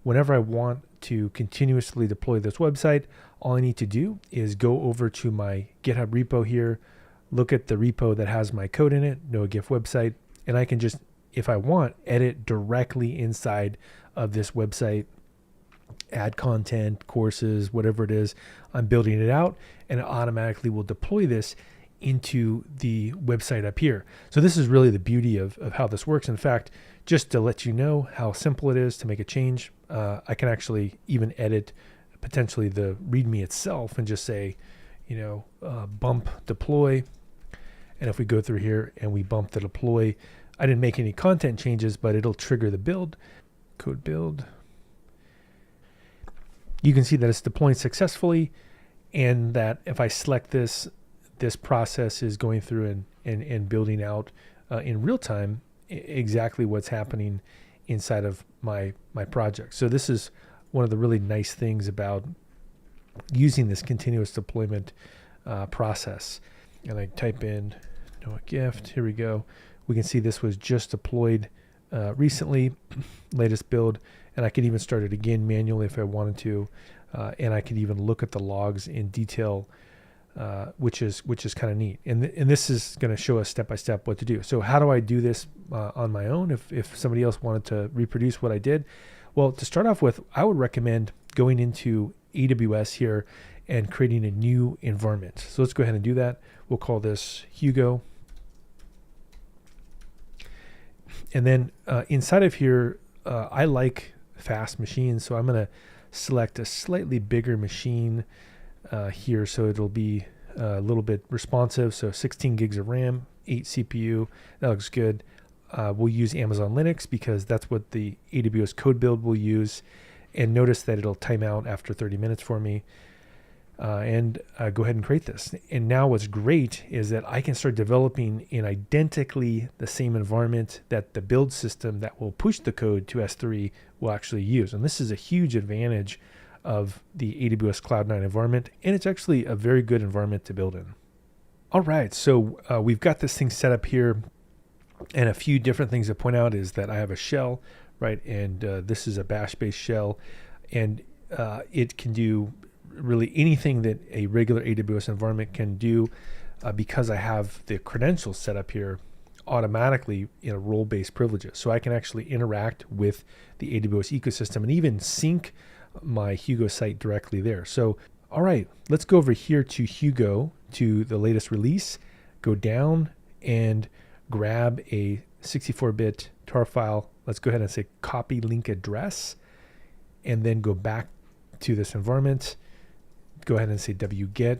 whenever I want to continuously deploy this website, all I need to do is go over to my GitHub repo here, look at the repo that has my code in it, NoaGift website, and I can just, if I want, edit directly inside of this website, add content, courses, whatever it is. I'm building it out, and it automatically will deploy this into the website up here. So this is really the beauty of how this works. In fact, just to let you know how simple it is to make a change, I can actually even edit potentially the README itself and just say, bump deploy. And if we go through here and we bump the deploy, I didn't make any content changes, but it'll trigger the build, code build. You can see that it's deploying successfully, and that if I select this, this process is going through and building out in real time exactly what's happening inside of my project. So this is one of the really nice things about using this continuous deployment process. And I type in Noah Gift. Here we go. We can see this was just deployed recently, latest build, and I could even start it again manually if I wanted to, and I could even look at the logs in detail, which is kind of neat. And this is going to show us step by step what to do. So how do I do this on my own? If somebody else wanted to reproduce what I did, well, to start off with, I would recommend going into AWS here and creating a new environment. So let's go ahead and do that. We'll call this Hugo. And then inside of here, I like fast machines, so I'm going to select a slightly bigger machine here, so it'll be a little bit responsive. So 16 gigs of RAM, 8 CPU, that looks good. We'll use Amazon Linux because that's what the AWS code build will use. And notice that it'll time out after 30 minutes for me. And go ahead and create this. And now what's great is that I can start developing in identically the same environment that the build system that will push the code to S3 will actually use. And this is a huge advantage of the AWS Cloud9 environment. And it's actually a very good environment to build in. All right, so we've got this thing set up here. And a few different things to point out is that I have a shell, right? And this is a bash-based shell. And it can do really anything that a regular AWS environment can do because I have the credentials set up here automatically in a role-based privileges. So I can actually interact with the AWS ecosystem and even sync my Hugo site directly there. So, all right, let's go over here to Hugo, to the latest release, go down and grab a 64-bit tar file. Let's go ahead and say copy link address and then go back to this environment. Go ahead and say wget,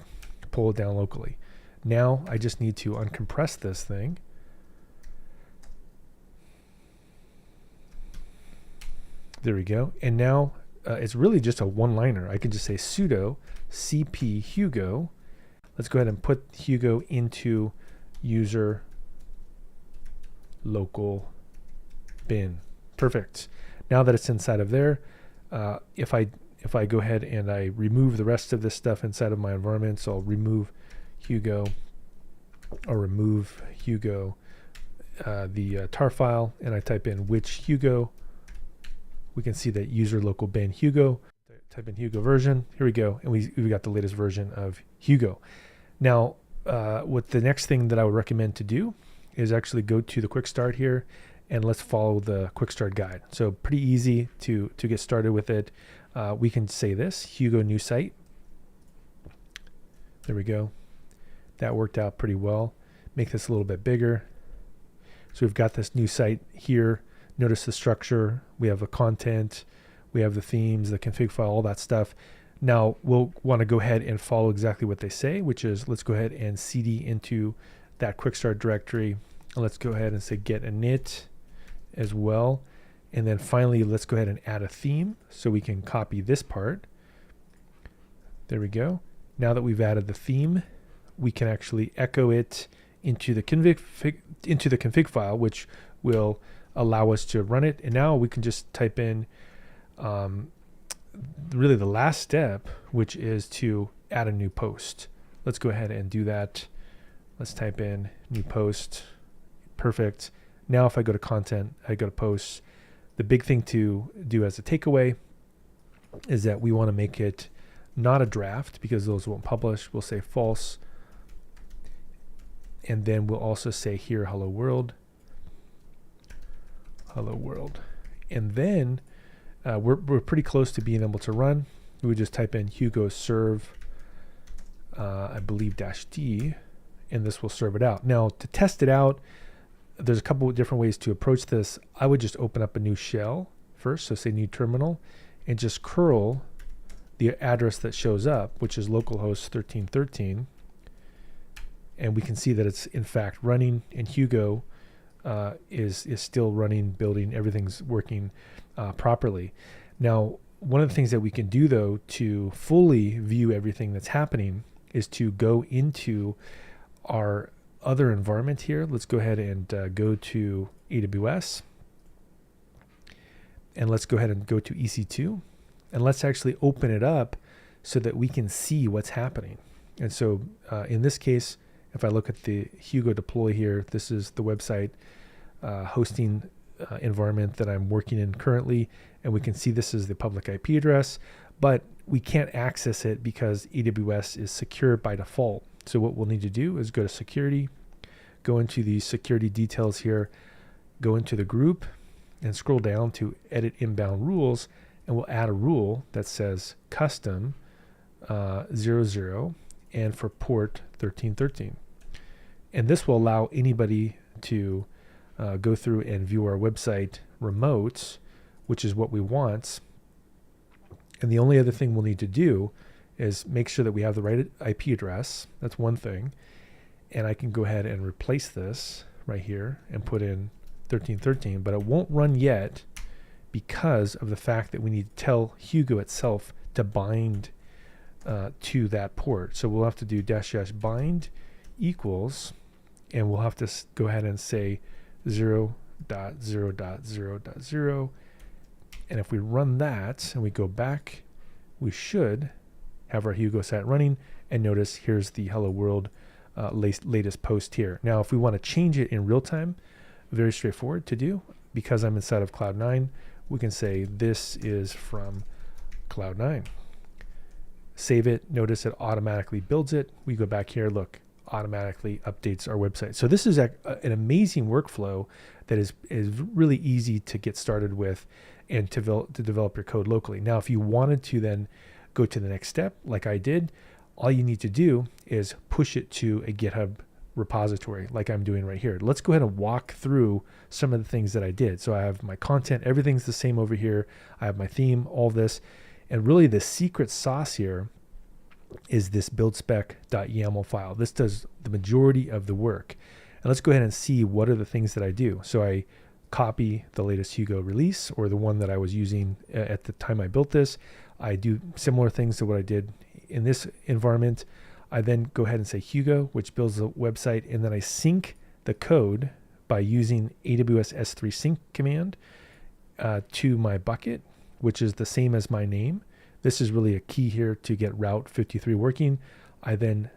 pull it down locally. Now I just need to uncompress this thing. There we go. And now it's really just a one-liner. I can just say sudo cp Hugo. Let's go ahead and put Hugo into user local bin. Perfect. Now that it's inside of there, if I go ahead and I remove the rest of this stuff inside of my environment, so I'll remove Hugo, or remove Hugo, the tar file, and I type in which Hugo, we can see that user local bin Hugo, type in Hugo version, here we go, and we got the latest version of Hugo. Now, what the next thing that I would recommend to do is actually go to the quick start here, and let's follow the quick start guide. So pretty easy to get started with it. We can say this, Hugo new site. There we go. That worked out pretty well. Make this a little bit bigger. So we've got this new site here. Notice the structure. We have the content. We have the themes, the config file, all that stuff. Now we'll want to go ahead and follow exactly what they say, which is let's go ahead and cd into that quick start directory. And let's go ahead and say get init as well. And then finally, let's go ahead and add a theme so we can copy this part. There we go. Now that we've added the theme, we can actually echo it into the config file, which will allow us to run it. And now we can just type in really the last step, which is to add a new post. Let's go ahead and do that. Let's type in new post. Perfect. Now if I go to content, I go to posts. The big thing to do as a takeaway is that we want to make it not a draft because those won't publish. We'll say false. And then we'll also say here, hello world. Hello world. And then we're pretty close to being able to run. We would just type in Hugo serve, I believe -d, and this will serve it out. Now to test it out, there's a couple of different ways to approach this. I would just open up a new shell first, so say new terminal, and just curl the address that shows up, which is localhost 1313. And we can see that it's in fact running, and Hugo is still running, building, everything's working properly. Now, one of the things that we can do though to fully view everything that's happening is to go into our other environment here. Let's go ahead and go to AWS. And let's go ahead and go to EC2. And let's actually open it up so that we can see what's happening. And so in this case, if I look at the Hugo deploy here, this is the website hosting environment that I'm working in currently. And we can see this is the public IP address, but we can't access it because AWS is secure by default. So what we'll need to do is go to security, go into the security details here, go into the group and scroll down to edit inbound rules. And we'll add a rule that says custom 00 and for port 1313. And this will allow anybody to go through and view our website remote, which is what we want. And the only other thing we'll need to do is make sure that we have the right IP address. That's one thing. And I can go ahead and replace this right here and put in 1313, but it won't run yet because of the fact that we need to tell Hugo itself to bind to that port. So we'll have to do -- bind equals, and we'll have to go ahead and say 0.0.0.0. And if we run that and we go back, we should have our Hugo site running. And notice here's the hello world latest post here. Now, if we want to change it in real time, very straightforward to do. Because I'm inside of Cloud9, we can say this is from Cloud9. Save it. Notice it automatically builds it. We go back here, look, automatically updates our website. So this is an amazing workflow that is really easy to get started with and to develop your code locally. Now, if you wanted to then go to the next step, like I did, all you need to do is push it to a GitHub repository like I'm doing right here. Let's go ahead and walk through some of the things that I did. So I have my content, everything's the same over here. I have my theme, all this. And really the secret sauce here is this buildspec.yaml file. This does the majority of the work. And let's go ahead and see what are the things that I do. So I copy the latest Hugo release or the one that I was using at the time I built this. I do similar things to what I did in this environment. I then go ahead and say Hugo, which builds the website, and then I sync the code by using AWS S3 sync command to my bucket, which is the same as my name. This is really a key here to get Route 53 working. I then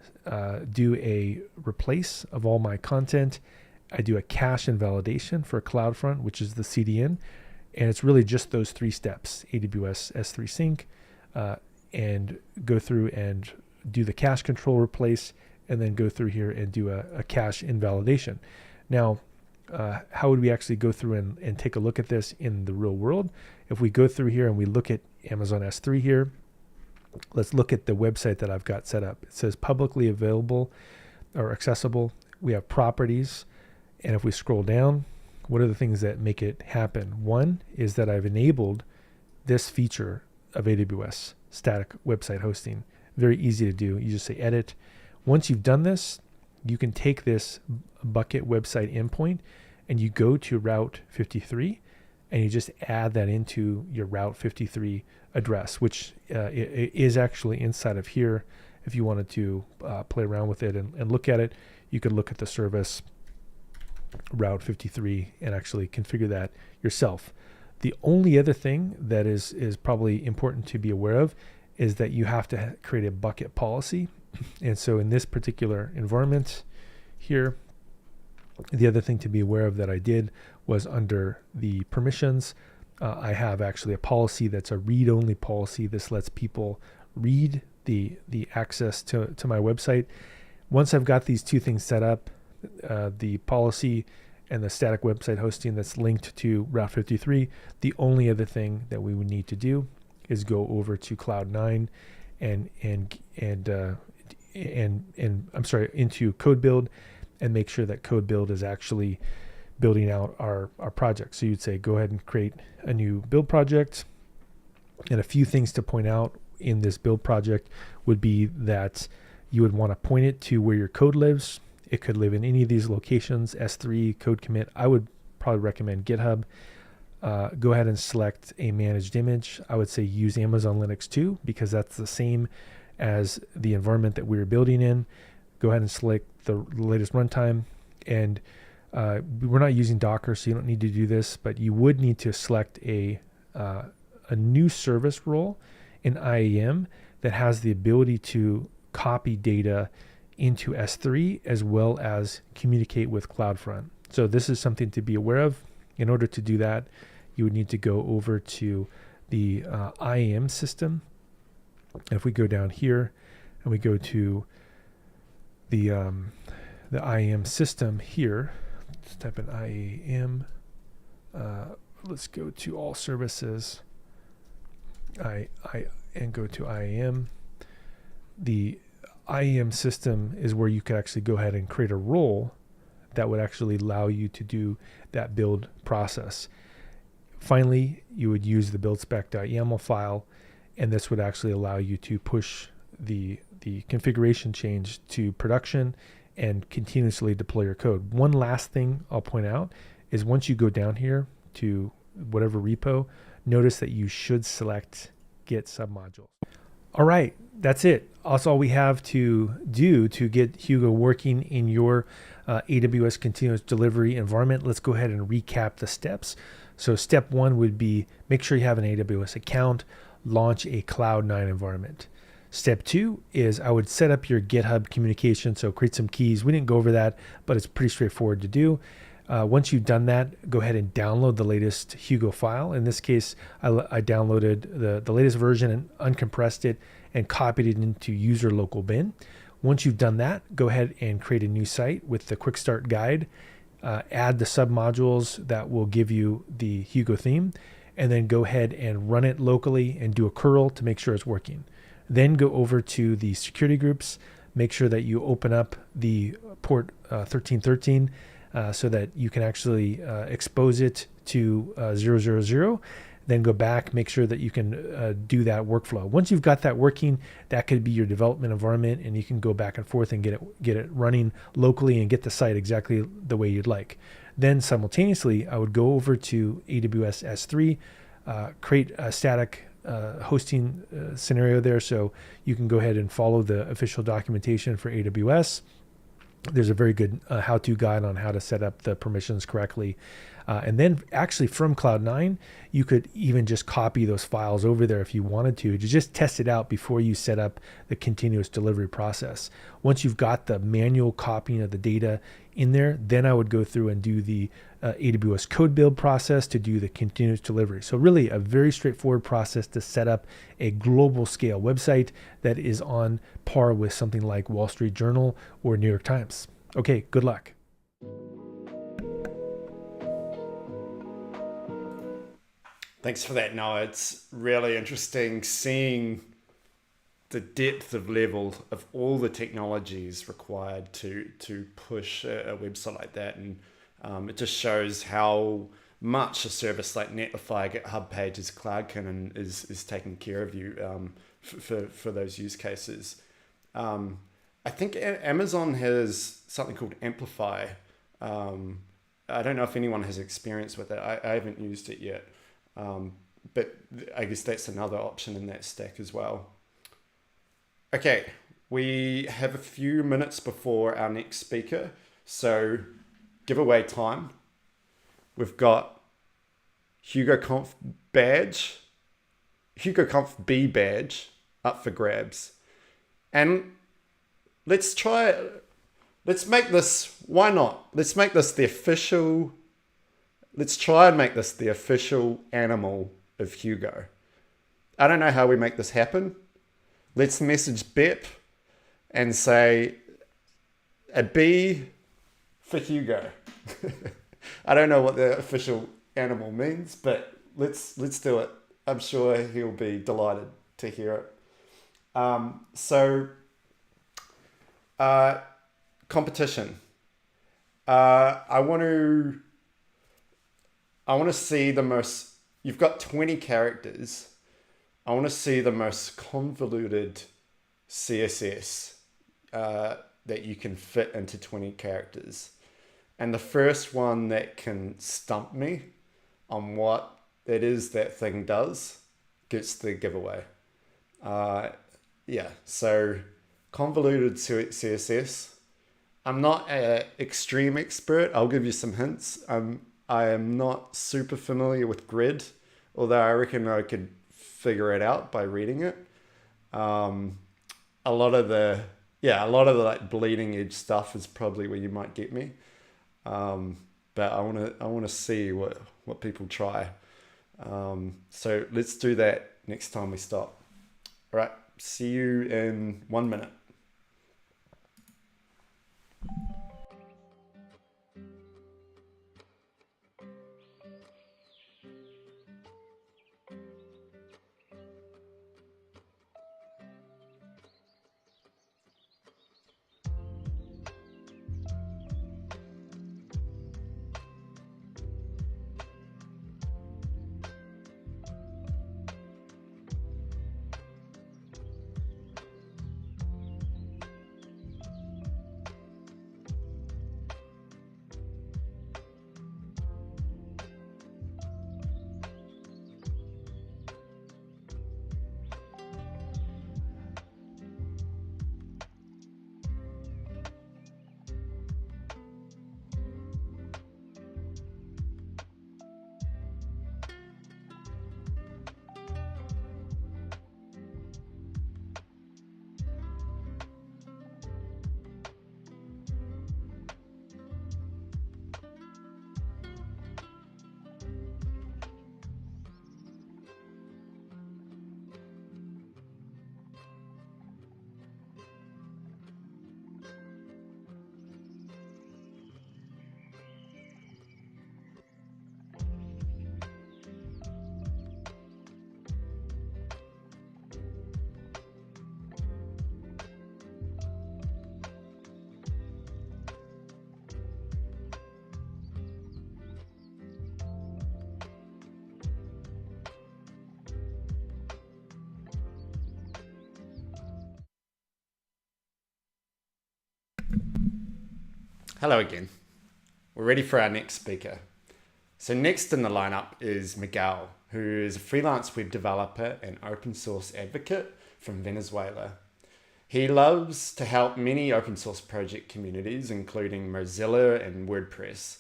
do a replace of all my content. I do a cache invalidation for CloudFront, which is the CDN. And it's really just those three steps, AWS S3 sync, and go through and do the cache control replace, and then go through here and do a cache invalidation. Now, how would we actually go through and take a look at this in the real world? If we go through here and we look at Amazon S3 here, let's look at the website that I've got set up. It says publicly available or accessible. We have properties. And if we scroll down, what are the things that make it happen? One is that I've enabled this feature of AWS static website hosting. Very easy to do. You just say edit. Once you've done this, you can take this bucket website endpoint and you go to Route 53 and you just add that into your Route 53 address, which is actually inside of here. If you wanted to play around with it and look at it, you could look at the service Route 53 and actually configure that yourself. The only other thing that is probably important to be aware of is that you have to create a bucket policy. And so in this particular environment here, the other thing to be aware of that I did was under the permissions, I have actually a policy that's a read-only policy. This lets people read the access to my website. Once I've got these two things set up, the policy and the static website hosting that's linked to Route 53, the only other thing that we would need to do is go over to Cloud9 and I'm sorry, into code build and make sure that code build is actually building out our project. So you'd say, go ahead and create a new build project. And a few things to point out in this build project would be that you would want to point it to where your code lives. It could live in any of these locations, S3, code commit. I would probably recommend GitHub. Go ahead and select a managed image. I would say use Amazon Linux 2 because that's the same as the environment that we're building in. Go ahead and select the latest runtime. And we're not using Docker, so you don't need to do this, but you would need to select a new service role in IAM that has the ability to copy data into S3 as well as communicate with CloudFront. So this is something to be aware of. In order to do that, you would need to go over to the IAM system. If we go down here and we go to the IAM system here, let's type in IAM. Let's go to all services. And go to IAM. The IAM system is where you could actually go ahead and create a role that would actually allow you to do that build process. Finally, you would use the buildspec.yaml file, and this would actually allow you to push the configuration change to production and continuously deploy your code. One last thing I'll point out is once you go down here to whatever repo, notice that you should select Git submodules. All right, that's it. That's all we have to do to get Hugo working in your AWS continuous delivery environment. Let's go ahead and recap the steps. So step 1 would be make sure you have an AWS account, launch a Cloud9 environment. Step 2 is I would set up your GitHub communication, so create some keys. We didn't go over that, but it's pretty straightforward to do. Once you've done that, go ahead and download the latest Hugo file. In this case, I downloaded the latest version and uncompressed it and copied it into user local bin. Once you've done that, go ahead and create a new site with the quick start guide. Add the submodules that will give you the Hugo theme, and then go ahead and run it locally and do a curl to make sure it's working. Then go over to the security groups. Make sure that you open up the port 1313 so that you can actually expose it to 000. Then go back, make sure that you can do that workflow. Once you've got that working, that could be your development environment, and you can go back and forth and get it running locally and get the site exactly the way you'd like. Then simultaneously, I would go over to AWS S3, create a static hosting scenario there, so you can go ahead and follow the official documentation for AWS. There's a very good how-to guide on how to set up the permissions correctly. And then actually from Cloud9, you could even just copy those files over there if you wanted to just test it out before you set up the continuous delivery process. Once you've got the manual copying of the data in there, then I would go through and do the AWS code build process to do the continuous delivery. So really a very straightforward process to set up a global scale website that is on par with something like Wall Street Journal or New York Times. Okay, good luck. Thanks for that, Noah. It's really interesting seeing the depth of level of all the technologies required to push a website like that. And it just shows how much a service like Netlify, GitHub Pages, CloudCannon is taking care of you for those use cases. I think Amazon has something called Amplify. I don't know if anyone has experience with it. I haven't used it yet. But I guess that's another option in that stack as well. Okay, we have a few minutes before our next speaker, so giveaway time. We've got HugoConf badge, HugoConf B badge up for grabs. And let's make this, why not? Let's try and make this the official animal of Hugo. I don't know how we make this happen. Let's message Bep and say a B for Hugo. I don't know what the official animal means, but let's do it. I'm sure he'll be delighted to hear it. Competition. I want to see the most, you've got 20 characters. I want to see the most convoluted CSS that you can fit into 20 characters. And the first one that can stump me on what it is that thing does gets the giveaway. yeah, so convoluted CSS. I'm not an extreme expert. I'll give you some hints. I am not super familiar with grid, although I reckon I could figure it out by reading it. A lot of the like bleeding edge stuff is probably where you might get me. But I want to see what people try. So let's do that next time we stop. All right, see you in 1 minute. Hello again. We're ready for our next speaker. So next in the lineup is Miguel, who is a freelance web developer and open source advocate from Venezuela. He loves to help many open source project communities, including Mozilla and WordPress.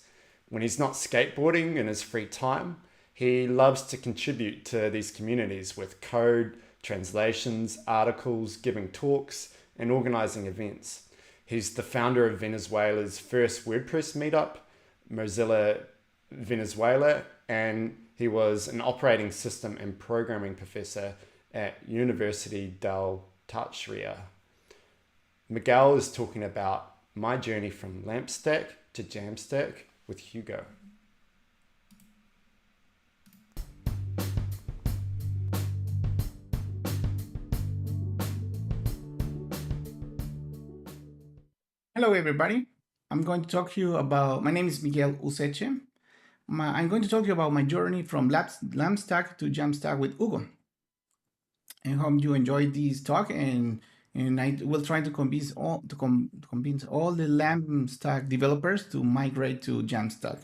When he's not skateboarding in his free time, he loves to contribute to these communities with code, translations, articles, giving talks, and organizing events. He's the founder of Venezuela's first WordPress meetup, Mozilla Venezuela, and he was an operating system and programming professor at University del Táchira. Miguel is talking about my journey from Lampstack to Jamstack with Hugo. Hello, everybody. I'm going to talk to you about, my name is Miguel Useche. I'm going to talk to you about my journey from Lampstack to Jamstack with Hugo. I hope you enjoyed this talk, and I will try to convince all the Lampstack developers to migrate to Jamstack.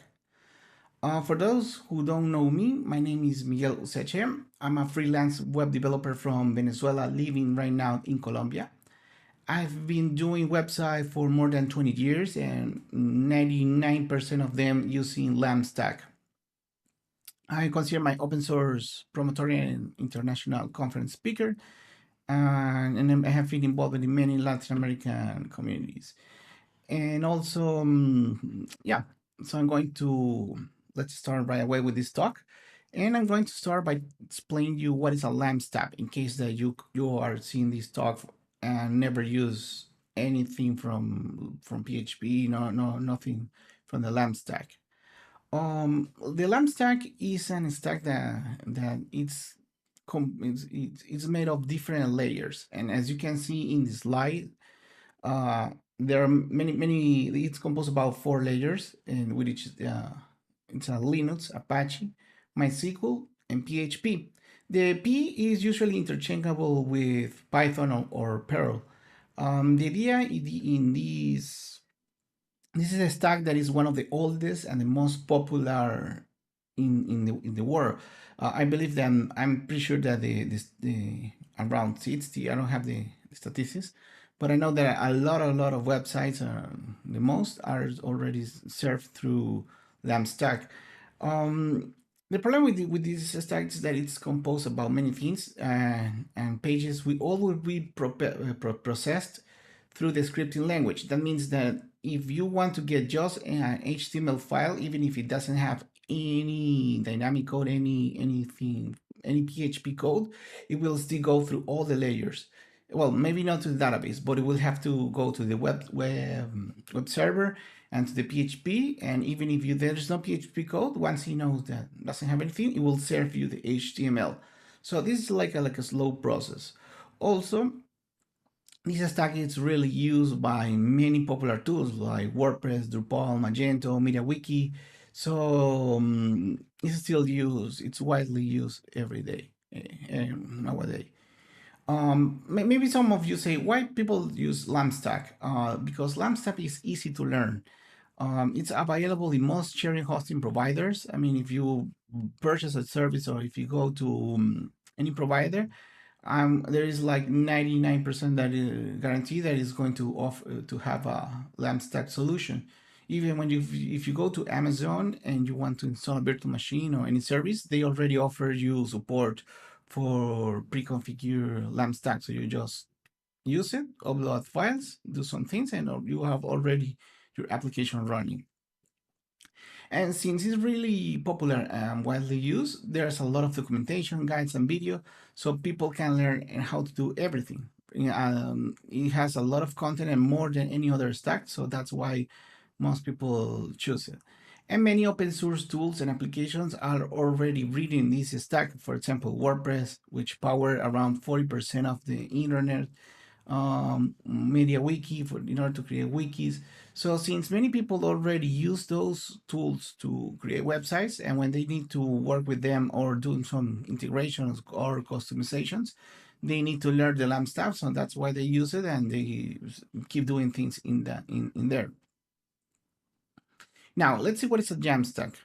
For those who don't know me, my name is Miguel Useche. I'm a freelance web developer from Venezuela, living right now in Colombia. I've been doing websites for more than 20 years, and 99% of them using Lampstack. I consider my open source promotory and international conference speaker, and I have been involved in many Latin American communities. And also, so I'm going to, let's start right away with this talk. And I'm going to start by explaining you what is a Lampstack, in case that you are seeing this talk and never use anything from PHP, nothing from the Lampstack. The Lampstack is an stack that it's made of different layers, and as you can see in the slide, there are many. It's composed about 4 layers, and with each it's a Linux, Apache, MySQL, and PHP. The P is usually interchangeable with Python or Perl. The idea in this is a stack that is one of the oldest and the most popular in the world. I believe that I'm pretty sure that around 60. I don't have the statistics, but I know that a lot of websites, the most, are already served through Jamstack. The problem with this stack is that it's composed about many things, and pages will be processed through the scripting language. That means that if you want to get just an HTML file, even if it doesn't have any dynamic code, anything, any PHP code, it will still go through all the layers. Well, maybe not to the database, but it will have to go to the web server and to the PHP. And even if there's no PHP code, once he knows that doesn't have anything, it will serve you the HTML. So this is like a slow process. Also, this stack is really used by many popular tools like WordPress, Drupal, Magento, MediaWiki. So it's still used. It's widely used every day nowadays. Maybe some of you say, why people use Jamstack? Because Jamstack is easy to learn. It's available in most sharing hosting providers. I mean, if you purchase a service or if you go to any provider, there is like 99% that is guarantee that is going to offer to have a Jamstack solution. Even when if you go to Amazon and you want to install a virtual machine or any service, they already offer you support for pre-configured Jamstack. So you just use it, upload files, do some things, and you have already your application running. And since it's really popular and widely used, there's a lot of documentation, guides, and video, so people can learn how to do everything. It has a lot of content and more than any other stack, so that's why most people choose it. And many open source tools and applications are already reading this stack. For example, WordPress, which power around 40% of the internet, MediaWiki in order to create wikis. So since many people already use those tools to create websites, and when they need to work with them or do some integrations or customizations, they need to learn the Jamstack. So that's why they use it, and they keep doing things in there. Now, let's see what is a Jamstack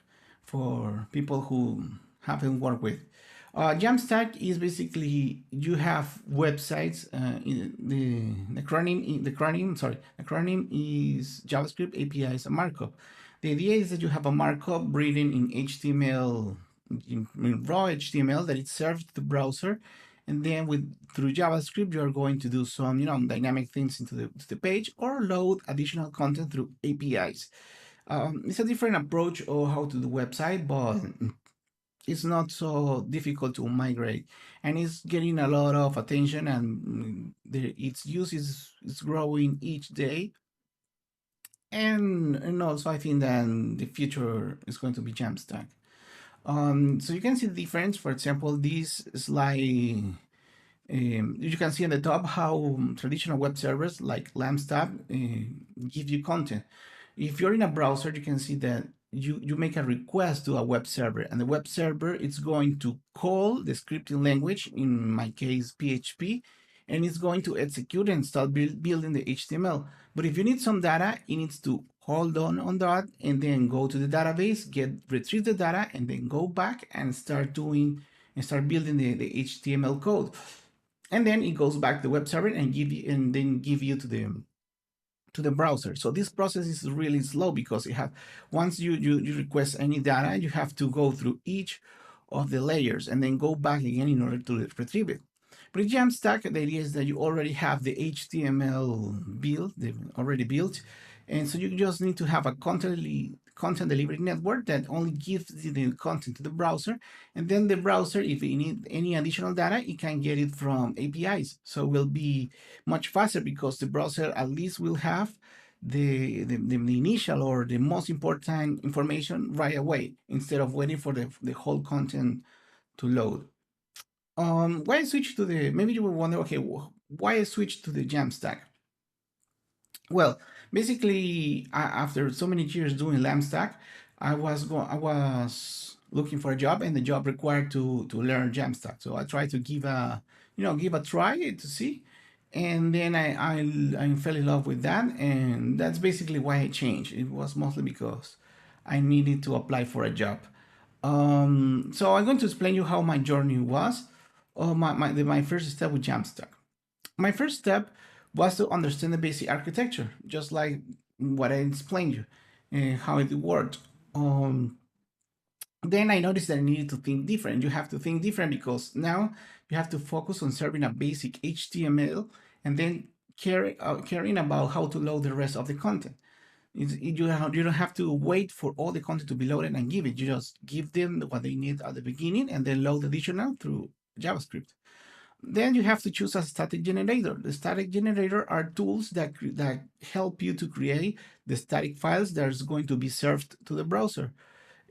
for people who haven't worked with. Jamstack is basically you have websites. The acronym is JavaScript APIs and markup. The idea is that you have a markup written in HTML, in raw HTML that is served to the browser, and then through JavaScript you are going to do some dynamic things into the page or load additional content through APIs. It's a different approach of how to do website, but it's not so difficult to migrate, and it's getting a lot of attention, and its use is growing each day. And also I think that the future is going to be Jamstack. So you can see the difference. For example, this slide, you can see on the top how traditional web servers like Jamstack give you content. If you're in a browser, you can see that you make a request to a web server, and the web server is going to call the scripting language, in my case PHP, and it's going to execute and start building the HTML. But if you need some data, it needs to hold on that and then go to the database, retrieve the data, and then go back and start building the HTML code. And then it goes back to the web server and give you to the browser. So this process is really slow because once you request any data, you have to go through each of the layers and then go back again in order to retrieve it. But in Jamstack, the idea is that you already have the HTML already built, and so you just need to have a content delivery network that only gives the content to the browser, and then the browser, if it needs any additional data, it can get it from APIs. So it will be much faster because the browser at least will have the initial or the most important information right away, instead of waiting for the whole content to load. Why I switch to maybe you will wonder, okay, why I switch to the Jamstack? Well, basically, after so many years doing Jamstack, I was looking for a job, and the job required to learn Jamstack. So I tried to give a try to see, and then I fell in love with that, and that's basically why I changed. It was mostly because I needed to apply for a job. So I'm going to explain you how my journey was. my first step with Jamstack. My first step was to understand the basic architecture, just like what I explained you, and how it worked. Then I noticed that I needed to think different. You have to think different because now you have to focus on serving a basic HTML and then caring about how to load the rest of the content. You don't have to wait for all the content to be loaded and give it. You just give them what they need at the beginning and then load additional through JavaScript. Then you have to choose a static generator. The static generator are tools that help you to create the static files that is going to be served to the browser.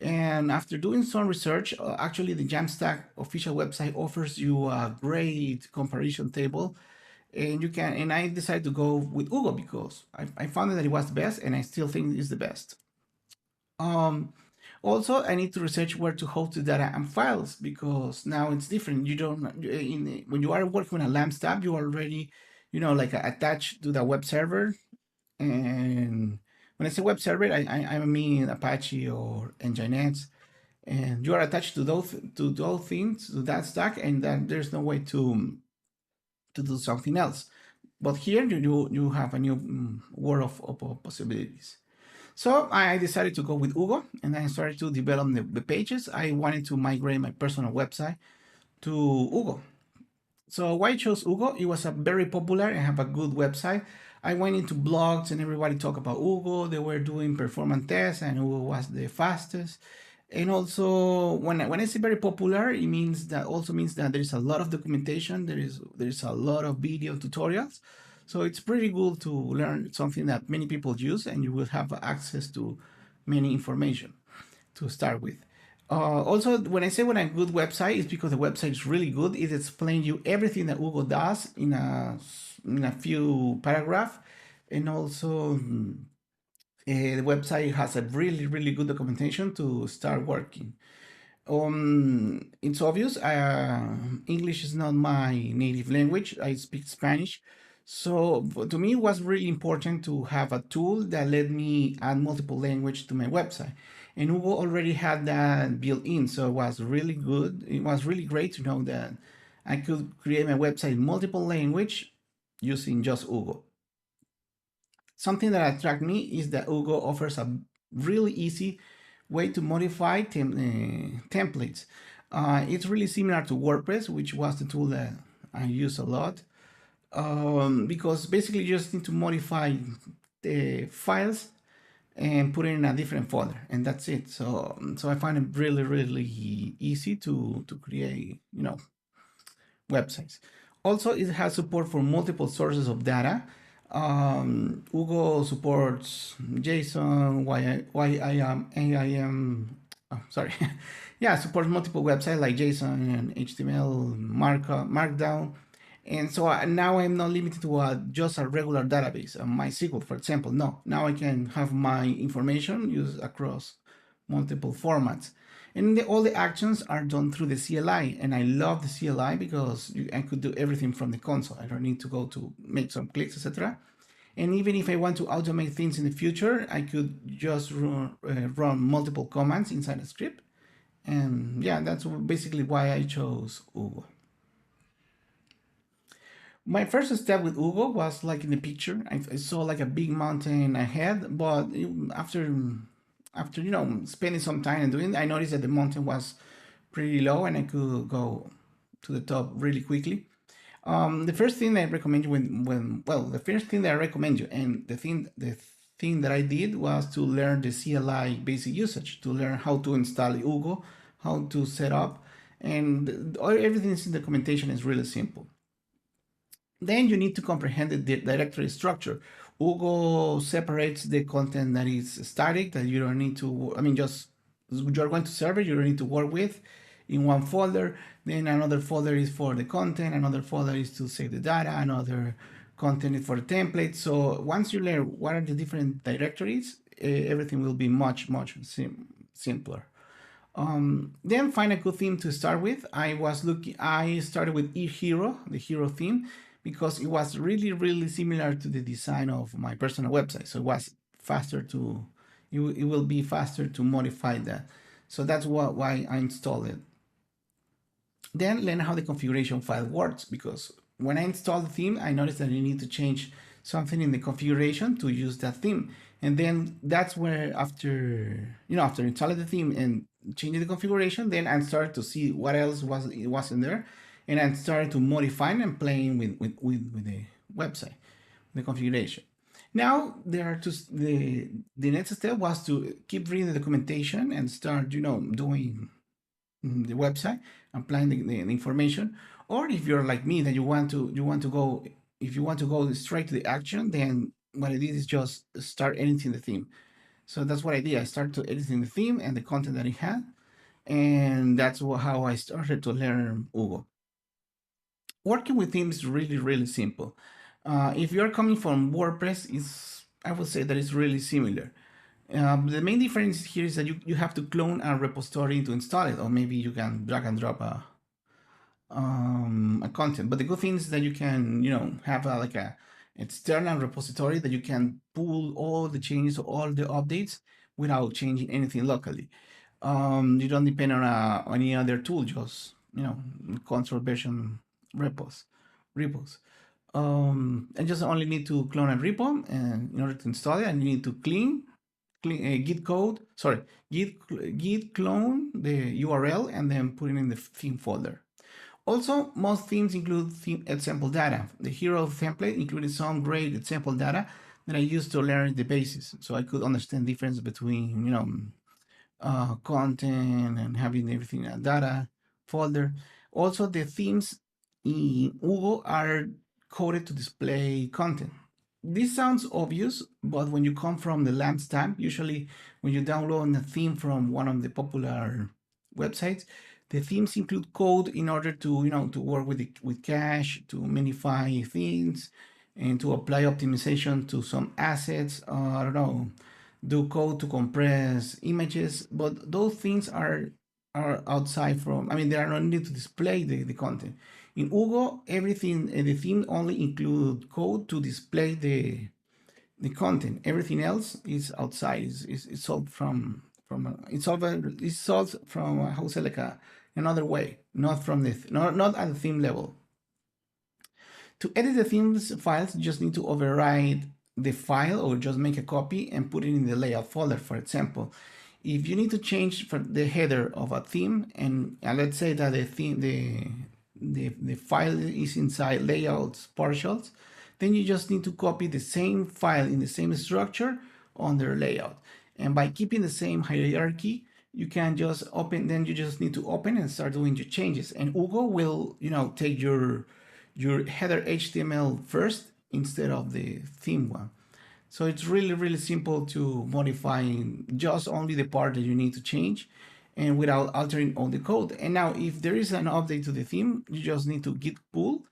And after doing some research, actually the Jamstack official website offers you a great comparison table, and you can. And I decided to go with Hugo because I found that it was the best, and I still think it's the best. Also, I need to research where to host the data and files because now it's different. You don't when you are working on a LAMP tab, you already, like attached to the web server. And when I say web server, I mean Apache or Nginx, and you are attached to those things, to that stack, and then there's no way to do something else. But here you have a new world of possibilities. So I decided to go with Hugo, and I started to develop the pages. I wanted to migrate my personal website to Hugo. So why I chose Hugo? It was a very popular and have a good website. I went into blogs and everybody talked about Hugo. They were doing performance tests and Hugo was the fastest. And also, when I say very popular, it means that there is a lot of documentation. There is a lot of video tutorials. So it's pretty good to learn something that many people use, and you will have access to many information to start with. Also, when I say when a good website, it's because the website is really good. It explains you everything that Hugo does in a few paragraphs, and also the website has a really, really good documentation to start working. It's obvious, English is not my native language. I speak Spanish. So to me, it was really important to have a tool that let me add multiple language to my website. And Hugo already had that built in, so it was really good. It was really great to know that I could create my website in multiple language using just Hugo. Something that attracted me is that Hugo offers a really easy way to modify templates. It's really similar to WordPress, which was the tool that I use a lot. Because basically you just need to modify the files and put it in a different folder, and that's it. So I find it really, really easy to create, websites. Also, it has support for multiple sources of data. Hugo supports JSON, supports multiple websites like JSON and HTML, Markdown. And so now I'm not limited to just a regular database, MySQL, for example. No, now I can have my information used across multiple formats. And all the actions are done through the CLI. And I love the CLI because I could do everything from the console. I don't need to go to make some clicks, etc. And even if I want to automate things in the future, I could just run multiple commands inside a script. And yeah, that's basically why I chose Hugo. My first step with Hugo was like in the picture. I saw like a big mountain ahead, but after spending some time and doing it, I noticed that the mountain was pretty low and I could go to the top really quickly. The first thing that I recommend you and the thing that I did was to learn the CLI basic usage, to learn how to install Hugo, how to set up, and everything in the documentation is really simple. Then you need to comprehend the directory structure. Hugo separates the content that is static, that you don't need to, you're going to serve it, you don't need to work with in one folder. Then another folder is for the content, another folder is to save the data, another content is for the template. So once you learn what are the different directories, everything will be much, much simpler. Then find a good theme to start with. I started with Hero, the Hero theme, because it was really, really similar to the design of my personal website. So it was faster it will be faster to modify that. So that's why I installed it. Then learn how the configuration file works, because when I install the theme, I noticed that I need to change something in the configuration to use that theme. And then that's where after installing the theme and changing the configuration, then I started to see what else was in there. And I started to modify and playing with the website, the configuration. Now there are just the next step was to keep reading the documentation and start, doing the website, applying the information. Or if you're like me, that you want to go, if you want to go straight to the action, then what I did is just start editing the theme. So that's what I did. I started editing the theme and the content that it had, and that's how I started to learn Hugo. Working with themes is really, really simple. If you're coming from WordPress, I would say that it's really similar. The main difference here is that you have to clone a repository to install it, or maybe you can drag and drop a content. But the good thing is that you can, have like a external repository that you can pull all the changes or all the updates without changing anything locally. You don't depend on any other tool, just control version repos. And just only need to clone a repo, and in order to install it, I need to git clone the URL and then put it in the theme folder. Also, most themes include theme example data. The hero template included some great example data that I used to learn the basics, so I could understand the difference between content and having everything in a data folder. Also, the themes in Hugo are coded to display content. This sounds obvious, but when you come from the Jamstack, usually when you download a theme from one of the popular websites, the themes include code in order to to work with cache, to minify things, and to apply optimization to some assets. I don't know, do code to compress images, but those things are outside from. I mean, they are not needed to display the content. In Hugo, everything, the theme only include code to display the content. Everything else is outside. It's solved from how to say, like another way, not from not at the theme level. To edit the themes files, you just need to override the file or just make a copy and put it in the layout folder. For example, if you need to change the header of a theme, and let's say that the file is inside layouts partials, then you just need to copy the same file in the same structure under layout. And by keeping the same hierarchy, you can just open, then you just need to open and start doing your changes. And Hugo will, take your header HTML first instead of the theme one. So it's really, really simple to modify just only the part that you need to change, and without altering all the code. And now if there is an update to the theme, you just need to git pull.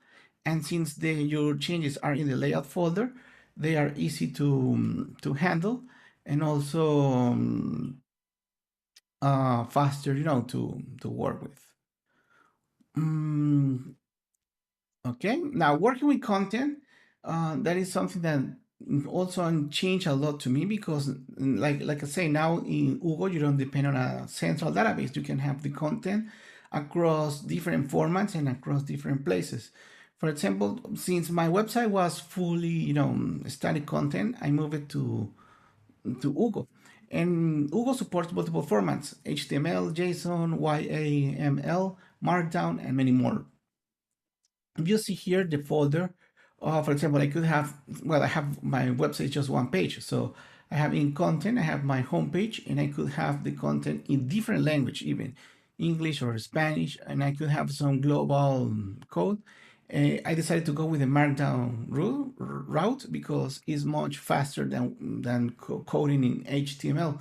And since your changes are in the layout folder, they are easy to handle, and also faster, to work with. Okay, now working with content, that is something that also changed a lot to me, because like I say, now in Hugo, you don't depend on a central database. You can have the content across different formats and across different places. For example, since my website was fully, static content, I moved it to Hugo. And Hugo supports multiple formats: HTML, JSON, YAML, Markdown, and many more. You see here the folder. For example, I have my website just one page. So I have in content, I have my homepage, and I could have the content in different language, even English or Spanish, and I could have some global code. I decided to go with the Markdown route because it's much faster than coding in HTML.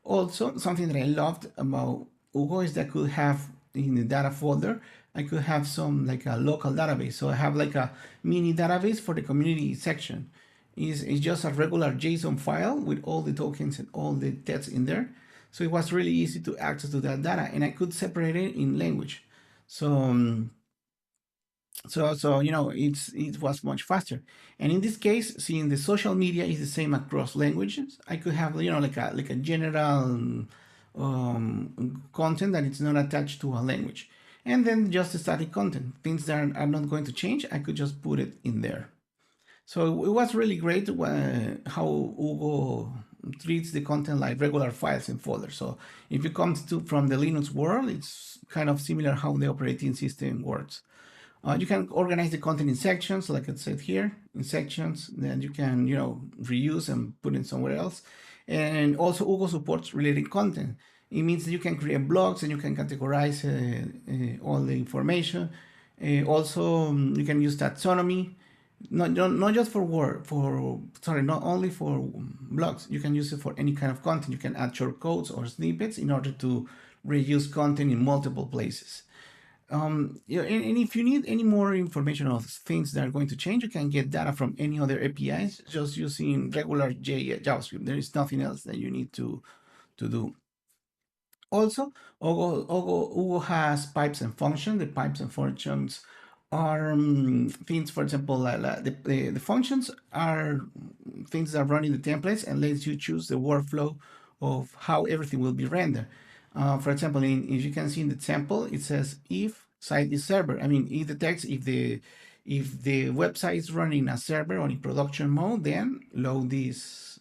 Also, something that I loved about Hugo is that I could have in the data folder, I could have some like a local database. So I have like a mini database for the community section. It's just a regular JSON file with all the tokens and all the text in there. So it was really easy to access to that data, and I could separate it in language. So it was much faster. And in this case, seeing the social media is the same across languages, I could have like a general content that it's not attached to a language. And then just the static content, things that are not going to change, I could just put it in there. So it was really great how Hugo treats the content like regular files and folders. So if you come from the Linux world, it's kind of similar how the operating system works. You can organize the content in sections, like it said here, in sections. Then you can, reuse and put it somewhere else. And also Hugo supports related content. It means that you can create blogs and you can categorize all the information. Also, you can use taxonomy. Not just for not only for blogs. You can use it for any kind of content. You can add shortcodes or snippets in order to reuse content in multiple places. And if you need any more information of things that are going to change, you can get data from any other APIs just using regular JavaScript. There is nothing else that you need to do. Also, Hugo has pipes and functions. The pipes and functions are things, for example, the functions are things that run in the templates and lets you choose the workflow of how everything will be rendered. For example, if you can see in the sample, it says if site is server. I mean, it detects if the website is running a server or in production mode, then load this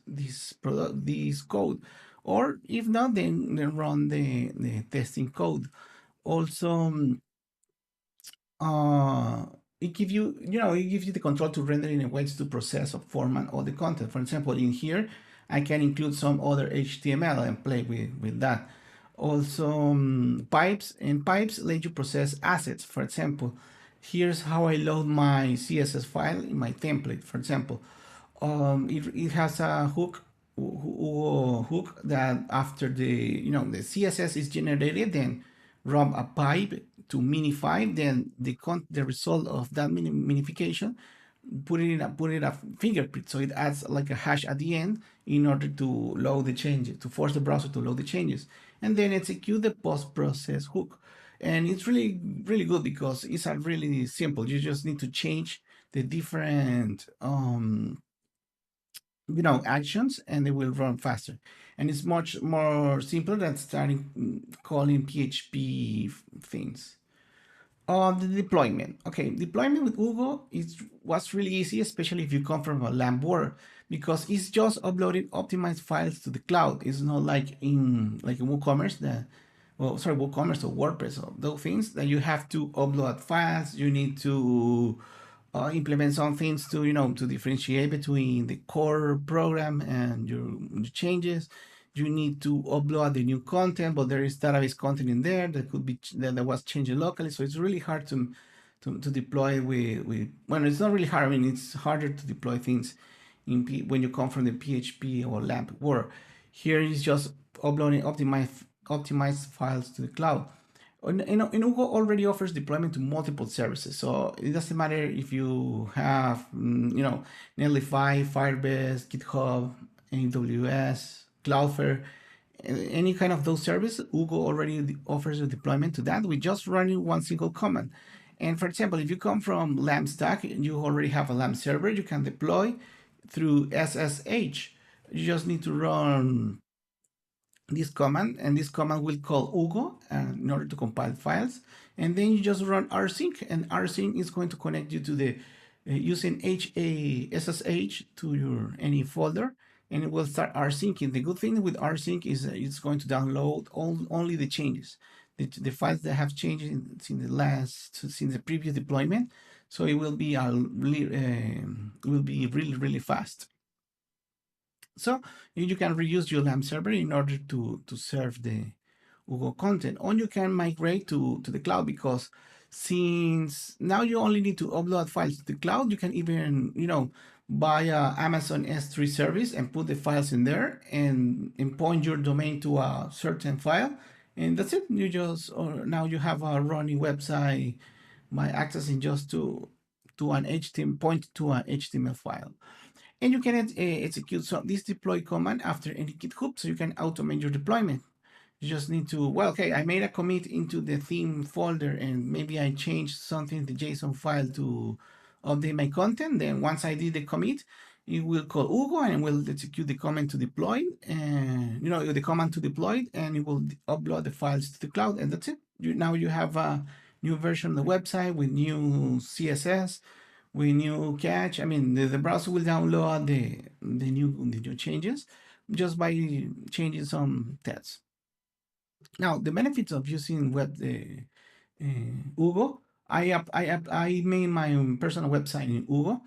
code. Or if not, then run the testing code. Also, it gives you, the control to render in a way to process or format all the content. For example, in here, I can include some other HTML and play with that. Also, pipes let you process assets. For example, here's how I load my CSS file in my template. For example, it has a hook that after the CSS is generated, then run a pipe to minify, then the result of that minification, put it a fingerprint, so it adds like a hash at the end in order to load the changes, to force the browser to load the changes, and then execute the post-process hook. And it's really, really good because it's really simple. You just need to change the different actions and they will run faster. And it's much more simpler than starting calling PHP things. The deployment. Okay, deployment with Hugo was really easy, especially if you come from a LAMP world, because it's just uploading optimized files to the cloud. It's not like in WooCommerce WooCommerce or WordPress or those things that you have to upload files. You need to implement some things to to differentiate between the core program and your changes. You need to upload the new content, but there is database content in there that could be that was changed locally. So it's really hard to deploy with well, it's not really hard. I mean, it's harder to deploy things when you come from the PHP or LAMP world. Here is just uploading optimized files to the cloud. And Hugo already offers deployment to multiple services, so it doesn't matter if you have Netlify, Firebase, GitHub, AWS, Cloudflare, any kind of those services. Hugo already offers a deployment to that with just running one single command. And for example, if you come from LAMP stack and you already have a LAMP server, you can deploy through SSH. You just need to run this command, and this command will call Hugo in order to compile files, and then you just run rsync, and rsync is going to connect you to the using SSH to your any folder, and it will start rsyncing. The good thing with rsync is it's going to download only the changes, the files that have changed since the previous deployment. So it will be really fast. So you can reuse your LAMP server in order to serve the Hugo content, or you can migrate to the cloud, because since now you only need to upload files to the cloud, you can even buy a Amazon S3 service and put the files in there and point your domain to a certain file, and that's it. Now you have a running website by accessing just to an HTML point to an HTML file. And you can execute this deploy command after any Git hook, so you can automate your deployment. You just need to, okay, I made a commit into the theme folder, and maybe I changed something in the JSON file to update my content. Then once I did the commit, it will call Hugo and will execute the command to deploy, and the command to deploy, and it will upload the files to the cloud, and that's it. Now you have new version of the website with new CSS, with new cache. I mean, the browser will download the new changes just by changing some tests. Now, the benefits of using Hugo, I made my own personal website in Hugo.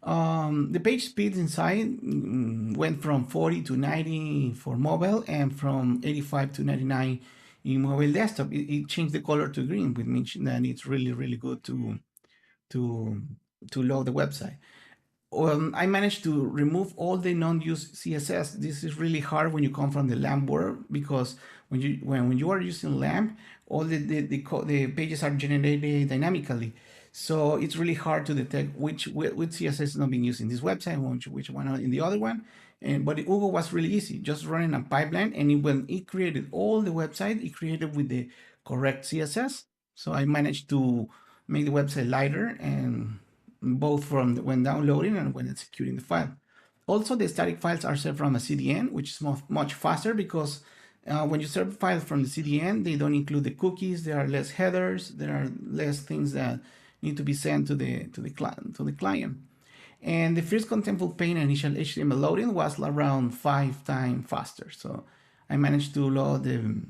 The page speed inside went from 40 to 90 for mobile and from 85 to 99 in mobile desktop. It changed the color to green, which means that it's really, really good to load the website. I managed to remove all the non-used CSS. This is really hard when you come from the LAMP world, because when you are using LAMP, all the pages are generated dynamically. So it's really hard to detect which CSS is not being used in this website, which one in the other one. But Hugo was really easy, just running a pipeline, and when it created all the website, it created with the correct CSS. So I managed to make the website lighter, and both from when downloading and when executing the file. Also, the static files are served from a CDN, which is much faster, because when you serve files from the CDN, they don't include the cookies. There are less headers. There are less things that need to be sent to the client. And the first contentful pane initial HTML loading was around 5 times faster. So I managed to load the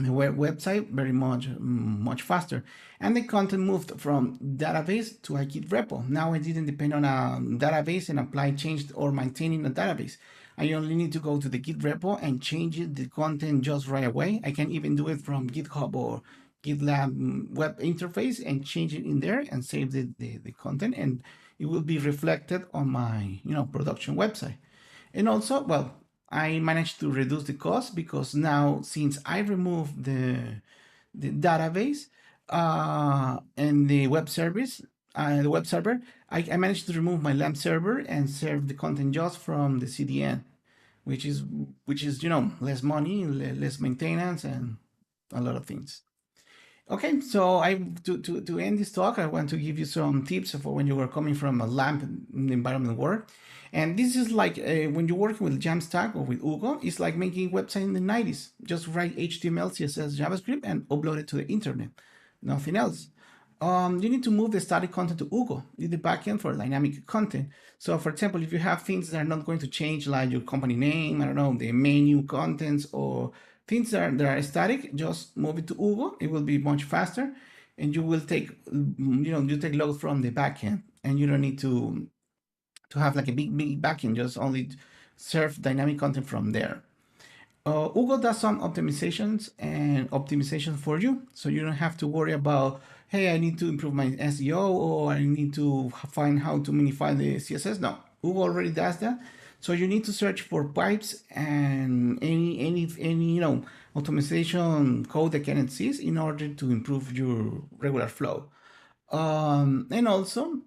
website very much faster, and the content moved from database to a Git repo. Now I didn't depend on a database and apply change or maintaining a database. I only need to go to the Git repo and change the content just right away. I can even do it from GitHub or GitLab web interface and change it in there and save the content, and it will be reflected on my production website. And also, well, I managed to reduce the cost, because now, since I removed the database and the web service, the web server, I managed to remove my LAMP server and serve the content just from the CDN, which is less money, less maintenance, and a lot of things. Okay, so to end this talk, I want to give you some tips for when you are coming from a LAMP environment work. And this is like when you're working with Jamstack or with Hugo, it's like making a website in the 90s. Just write HTML, CSS, JavaScript, and upload it to the internet. Nothing else. You need to move the static content to Hugo, in the backend for dynamic content. So, for example, if you have things that are not going to change, like your company name, I don't know, the menu contents, or things that are static, just move it to Hugo. It will be much faster, and you will take, you take load from the backend, and you don't need to have like a big backend. Just only serve dynamic content from there. Hugo does some optimizations for you, so you don't have to worry about, hey, I need to improve my SEO, or I need to find how to minify the CSS. No, Hugo already does that. So you need to search for pipes and any optimization code that can exist in order to improve your regular flow. And also,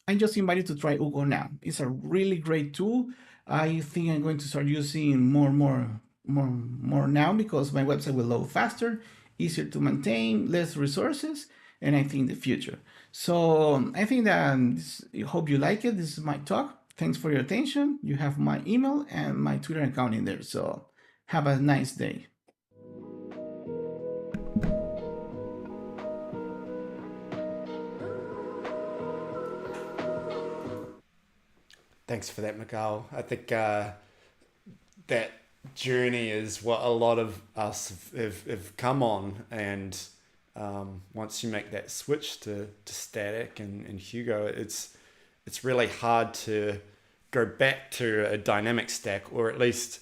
I just invite you to try Hugo now. It's a really great tool. I think I'm going to start using more now, because my website will load faster, easier to maintain, less resources, and I think the future. So I think that I hope you like it. This is my talk. Thanks for your attention. You have my email and my Twitter account in there. So have a nice day. Thanks for that, Miguel. I think that journey is what a lot of us have come on, and once you make that switch to static and Hugo, it's really hard to go back to a dynamic stack, or at least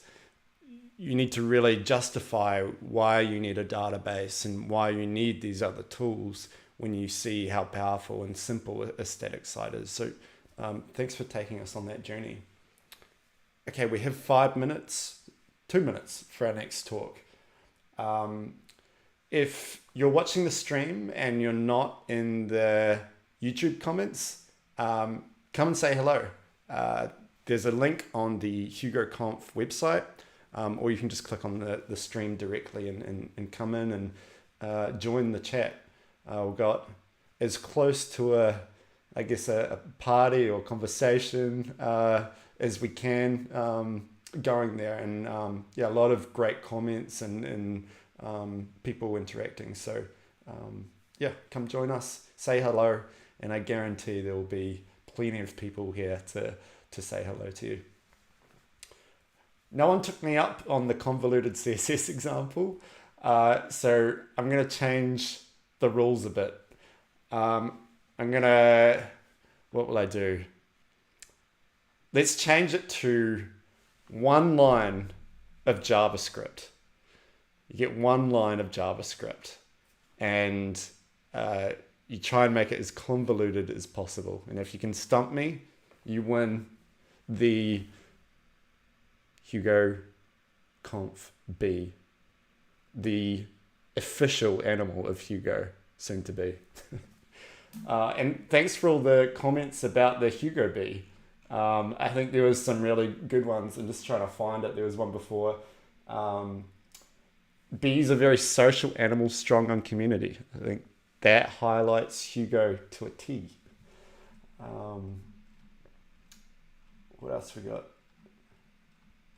you need to really justify why you need a database and why you need these other tools when you see how powerful and simple a static site is. So thanks for taking us on that journey. Okay, we have 2 minutes for our next talk. If you're watching the stream and you're not in the YouTube comments, come and say hello. There's a link on the HugoConf website, or you can just click on the stream directly and come in and join the chat. We've got as close to a party or conversation as we can going there, and a lot of great comments and people interacting. So yeah, come join us, say hello, and I guarantee there will be plenty of people here to say hello to you. No one took me up on the convoluted CSS example, so I'm going to change the rules a bit. What will I do? Let's change it to one line of JavaScript. You get one line of JavaScript, and you try and make it as convoluted as possible. And if you can stump me, you win the HugoConf B, the official animal of Hugo, soon to be. And thanks for all the comments about the Hugo Bee. I think there was some really good ones. I'm just trying to find it. There was one before. Bees are very social animals, strong on community. I think that highlights Hugo to a T. What else we got?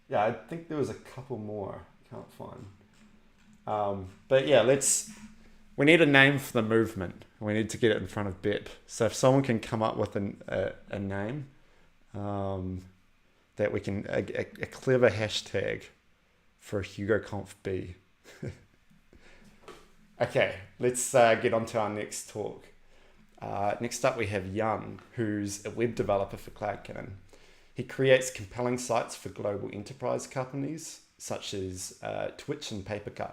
Yeah, I think there was a couple more. Can't find. But yeah, we need a name for the movement. We need to get it in front of BEP. So if someone can come up with a name, that we can, a clever hashtag for HugoConf B. Okay, let's get on to our next talk. Next up we have Jan, who's a web developer for CloudCannon. He creates compelling sites for global enterprise companies such as Twitch and Papercut.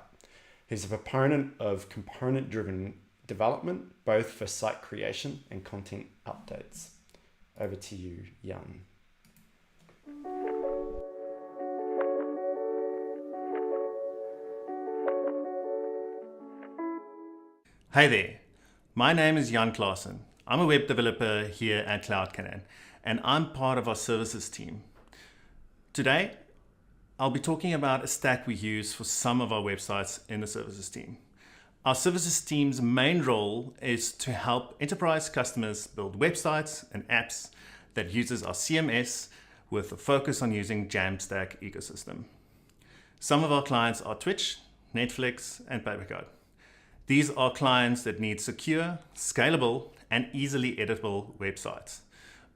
He's a proponent of component-driven development, both for site creation and content updates. Over to you, Jan. Hi there, my name is Jan Klaassen. I'm a web developer here at CloudCannon, and I'm part of our services team. Today, I'll be talking about a stack we use for some of our websites in the services team. Our services team's main role is to help enterprise customers build websites and apps that uses our CMS with a focus on using Jamstack ecosystem. Some of our clients are Twitch, Netflix, and Papercut. These are clients that need secure, scalable, and easily editable websites.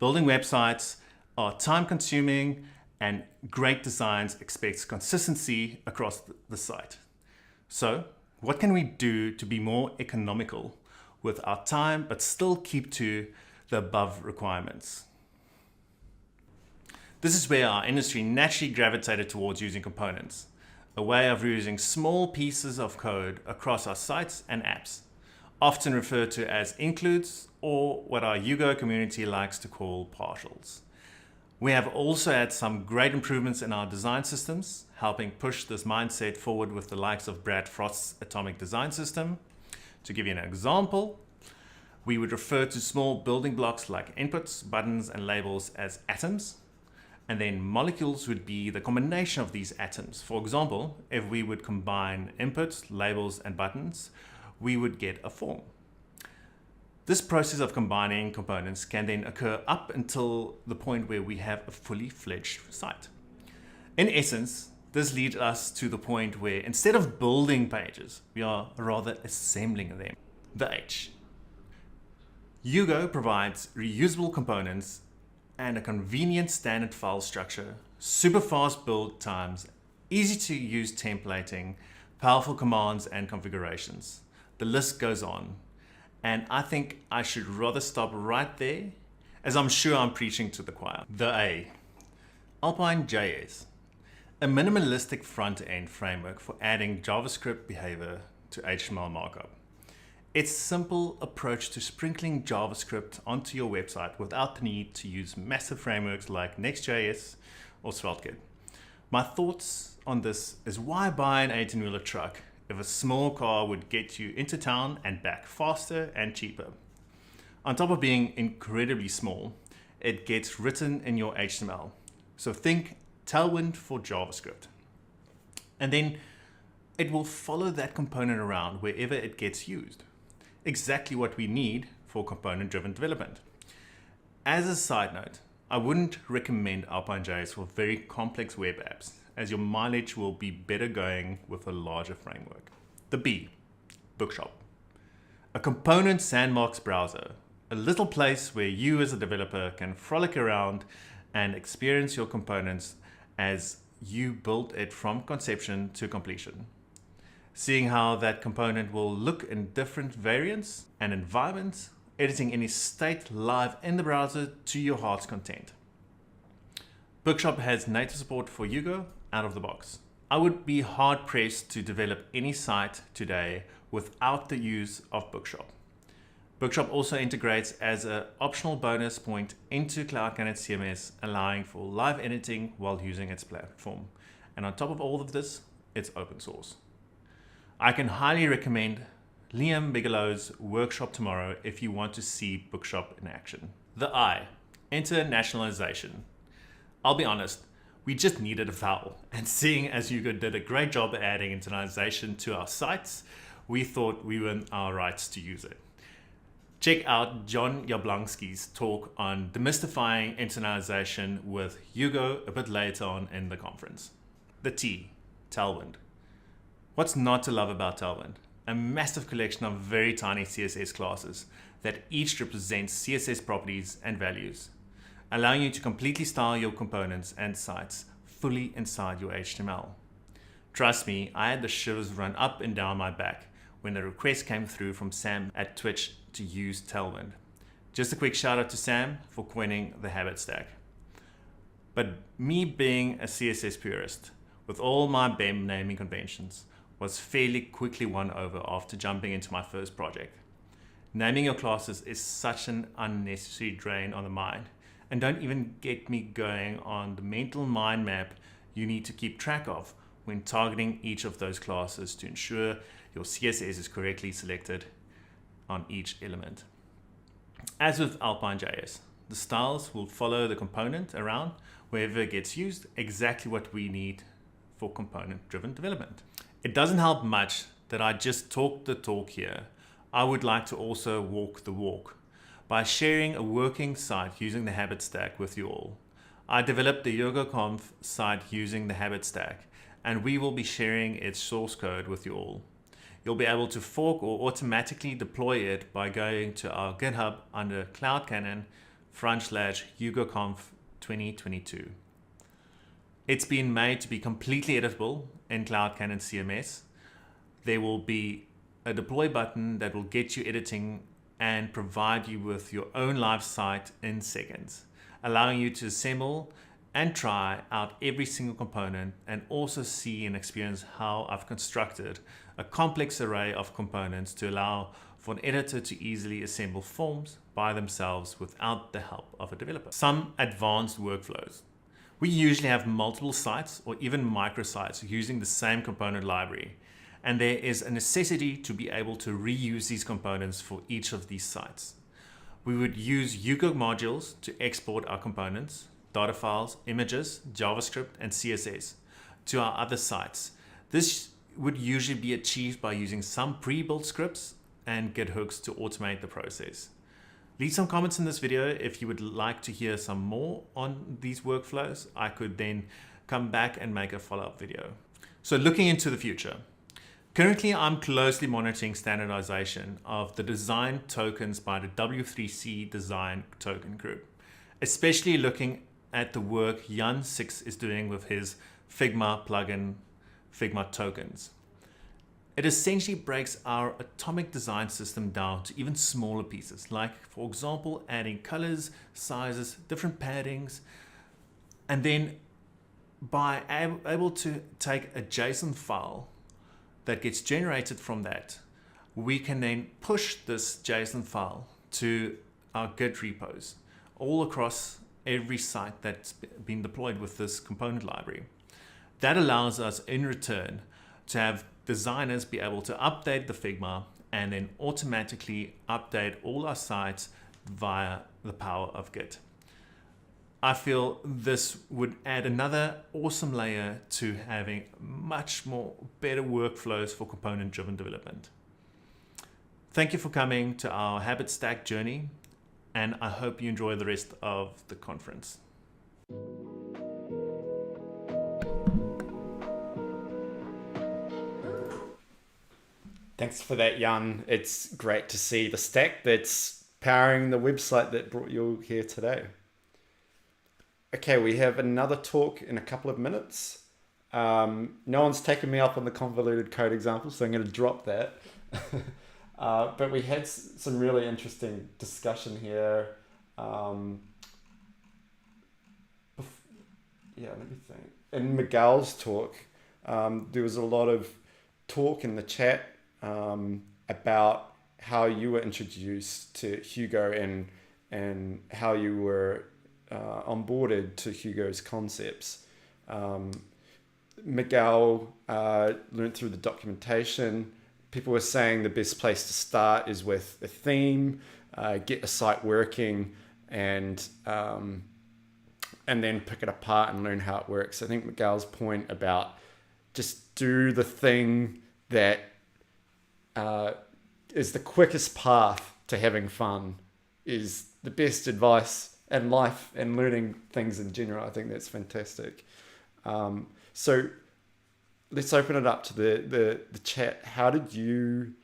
Building websites are time-consuming, and great designs expects consistency across the site. So, what can we do to be more economical with our time, but still keep to the above requirements? This is where our industry naturally gravitated towards using components, a way of reusing small pieces of code across our sites and apps, often referred to as includes, or what our Hugo community likes to call partials. We have also had some great improvements in our design systems, helping push this mindset forward with the likes of Brad Frost's atomic design system. To give you an example, we would refer to small building blocks like inputs, buttons, and labels as atoms. And then molecules would be the combination of these atoms. For example, if we would combine inputs, labels, and buttons, we would get a form. This process of combining components can then occur up until the point where we have a fully fledged site. In essence, this leads us to the point where instead of building pages, we are rather assembling them. The H. Hugo provides reusable components and a convenient standard file structure, super fast build times, easy to use templating, powerful commands and configurations. The list goes on. And I think I should rather stop right there, as I'm sure I'm preaching to the choir. The A. Alpine.js, a minimalistic front-end framework for adding JavaScript behavior to HTML markup. It's a simple approach to sprinkling JavaScript onto your website without the need to use massive frameworks like Next.js or SvelteKit. My thoughts on this is why buy an 18-wheeler truck if a small car would get you into town and back faster and cheaper. On top of being incredibly small, it gets written in your HTML. So think Tailwind for JavaScript. And then it will follow that component around wherever it gets used. Exactly what we need for component-driven development. As a side note, I wouldn't recommend Alpine.js for very complex web apps, as your mileage will be better going with a larger framework. The B, Bookshop. a component sandbox browser, a little place where you as a developer can frolic around and experience your components as you build it from conception to completion. Seeing how that component will look in different variants and environments, editing any state live in the browser to your heart's content. Bookshop has native support for Hugo out of the box. I would be hard pressed to develop any site today without the use of Bookshop. Bookshop also integrates as an optional bonus point into CloudCannon CMS, allowing for live editing while using its platform. And on top of all of this, it's open source. I can highly recommend Liam Bigelow's workshop tomorrow if you want to see Bookshop in action. The I, internationalization. I'll be honest, we just needed a vowel, and seeing as Hugo did a great job at adding internationalization to our sites, we thought we were in our rights to use it. Check out John Jablonski's talk on demystifying internationalization with Hugo a bit later on in the conference. The T, Tailwind. What's not to love about Tailwind? A massive collection of very tiny CSS classes that each represents CSS properties and values, allowing you to completely style your components and sites fully inside your HTML. Trust me, I had the shivers run up and down my back when the request came through from Sam at Twitch to use Tailwind. Just a quick shout out to Sam for coining the habit stack. But me being a CSS purist, with all my BEM naming conventions, was fairly quickly won over after jumping into my first project. Naming your classes is such an unnecessary drain on the mind, and don't even get me going on the mental mind map you need to keep track of when targeting each of those classes to ensure your CSS is correctly selected on each element. As with Alpine.js, the styles will follow the component around wherever it gets used, exactly what we need for component-driven development. It doesn't help much that I just talk the talk here. I would like to also walk the walk by sharing a working site using the habit stack with you all. I developed the HugoConf site using the habit stack, and we will be sharing its source code with you all. You'll be able to fork or automatically deploy it by going to our GitHub under CloudCannon /HugoConf 2022. It's been made to be completely editable in CloudCannon CMS. There will be a deploy button that will get you editing and provide you with your own live site in seconds, allowing you to assemble and try out every single component and also see and experience how I've constructed a complex array of components to allow for an editor to easily assemble forms by themselves without the help of a developer. Some advanced workflows. We usually have multiple sites or even microsites using the same component library, and there is a necessity to be able to reuse these components for each of these sites. We would use Hugo modules to export our components, data files, images, JavaScript, and CSS to our other sites. This would usually be achieved by using some pre-built scripts and Git hooks to automate the process. Leave some comments in this video if you would like to hear some more on these workflows. I could then come back and make a follow-up video. So looking into the future. Currently, I'm closely monitoring standardization of the design tokens by the W3C design token group, especially looking at the work Jan 6 is doing with his Figma plugin, Figma tokens. It essentially breaks our atomic design system down to even smaller pieces, like, for example, adding colors, sizes, different paddings, and then by able to take a JSON file that gets generated from that, we can then push this JSON file to our Git repos all across every site that's been deployed with this component library. That allows us in return to have designers be able to update the Figma and then automatically update all our sites via the power of Git. I feel this would add another awesome layer to having much more better workflows for component-driven development. Thank you for coming to our habit stack journey, and I hope you enjoy the rest of the conference. Thanks for that, Jan. It's great to see the stack that's powering the website that brought you here today. Okay, we have another talk in a couple of minutes. No one's taken me up on the convoluted code example, so I'm going to drop that. But we had some really interesting discussion here. Let me think. In Miguel's talk, there was a lot of talk in the chat about how you were introduced to Hugo and how you were onboarded to Hugo's concepts. Miguel learned through the documentation. People were saying the best place to start is with a theme, get a site working, and then pick it apart and learn how it works. I think Miguel's point about just do the thing that is the quickest path to having fun is the best advice in life and learning things in general. I think that's fantastic. So let's open it up to the chat. How did you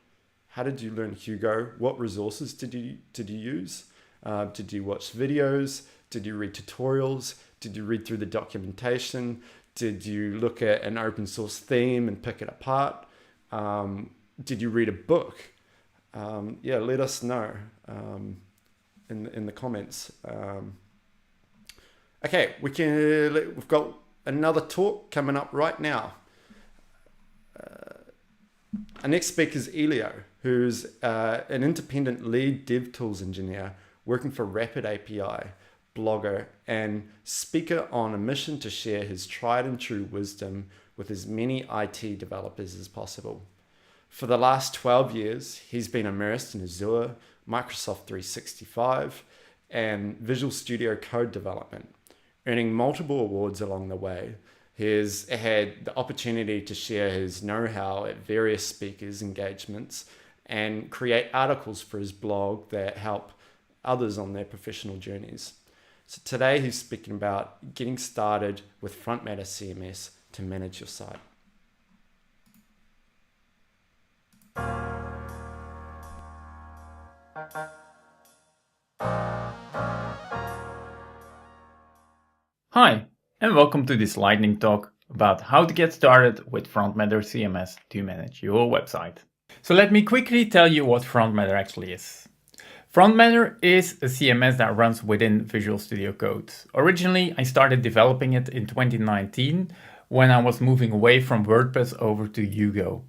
learn Hugo? What resources did you use? Did you watch videos? Did you read tutorials? Did you read through the documentation? Did you look at an open source theme and pick it apart? Did you read a book? Let us know in the comments. Okay, we've got another talk coming up right now. Our next speaker is Elio, who's an independent lead dev tools engineer working for Rapid API, blogger, and speaker on a mission to share his tried and true wisdom with as many IT developers as possible. For the last 12 years, he's been immersed in Azure, Microsoft 365, and Visual Studio Code development, earning multiple awards along the way. He's had the opportunity to share his know-how at various speakers' engagements and create articles for his blog that help others on their professional journeys. So today he's speaking about getting started with Front Matter CMS to manage your site. Hi, and welcome to this lightning talk about how to get started with Front Matter CMS to manage your website. So let me quickly tell you what Front Matter actually is. Front Matter is a CMS that runs within Visual Studio Code. Originally, I started developing it in 2019 when I was moving away from WordPress over to Hugo.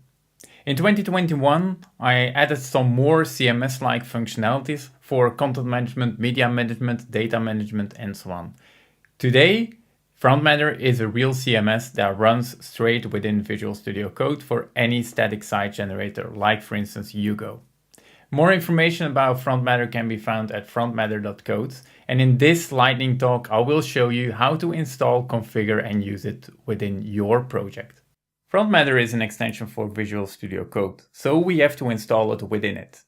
In 2021, I added some more CMS-like functionalities for content management, media management, data management, and so on. Today, Front Matter is a real CMS that runs straight within Visual Studio Code for any static site generator, like for instance Hugo. More information about Front Matter can be found at frontmatter.code, and in this lightning talk I will show you how to install, configure and use it within your project. Front Matter is an extension for Visual Studio Code, so we have to install it within it.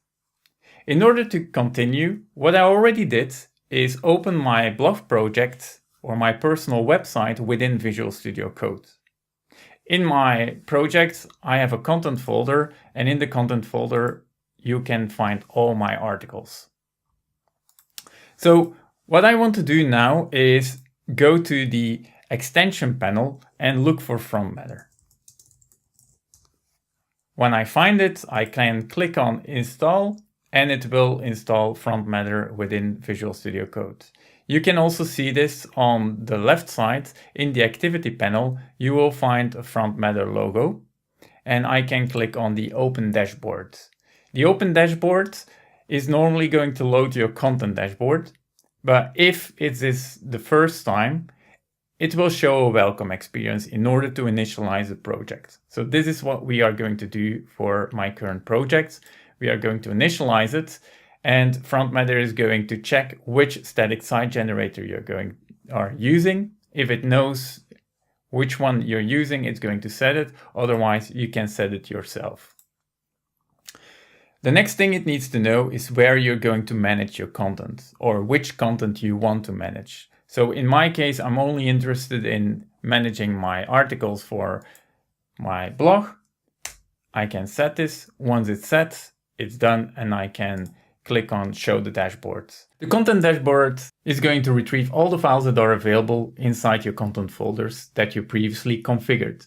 In order to continue, what I already did is open my blog project or my personal website within Visual Studio Code. In my project, I have a content folder, and in the content folder, you can find all my articles. So what I want to do now is go to the extension panel and look for Front Matter. When I find it, I can click on install and it will install Front Matter within Visual Studio Code. You can also see this on the left side. In the activity panel, you will find a Front Matter logo, and I can click on the Open Dashboard. The Open Dashboard is normally going to load your content dashboard, but if it is the first time, it will show a welcome experience in order to initialize the project. So this is what we are going to do for my current project. We are going to initialize it, and Front Matter is going to check which static site generator you are using. If it knows which one you're using, it's going to set it. Otherwise, you can set it yourself. The next thing it needs to know is where you're going to manage your content or which content you want to manage. So in my case, I'm only interested in managing my articles for my blog. I can set this. Once it's set, it's done, and I can click on Show the Dashboard. The content dashboard is going to retrieve all the files that are available inside your content folders that you previously configured.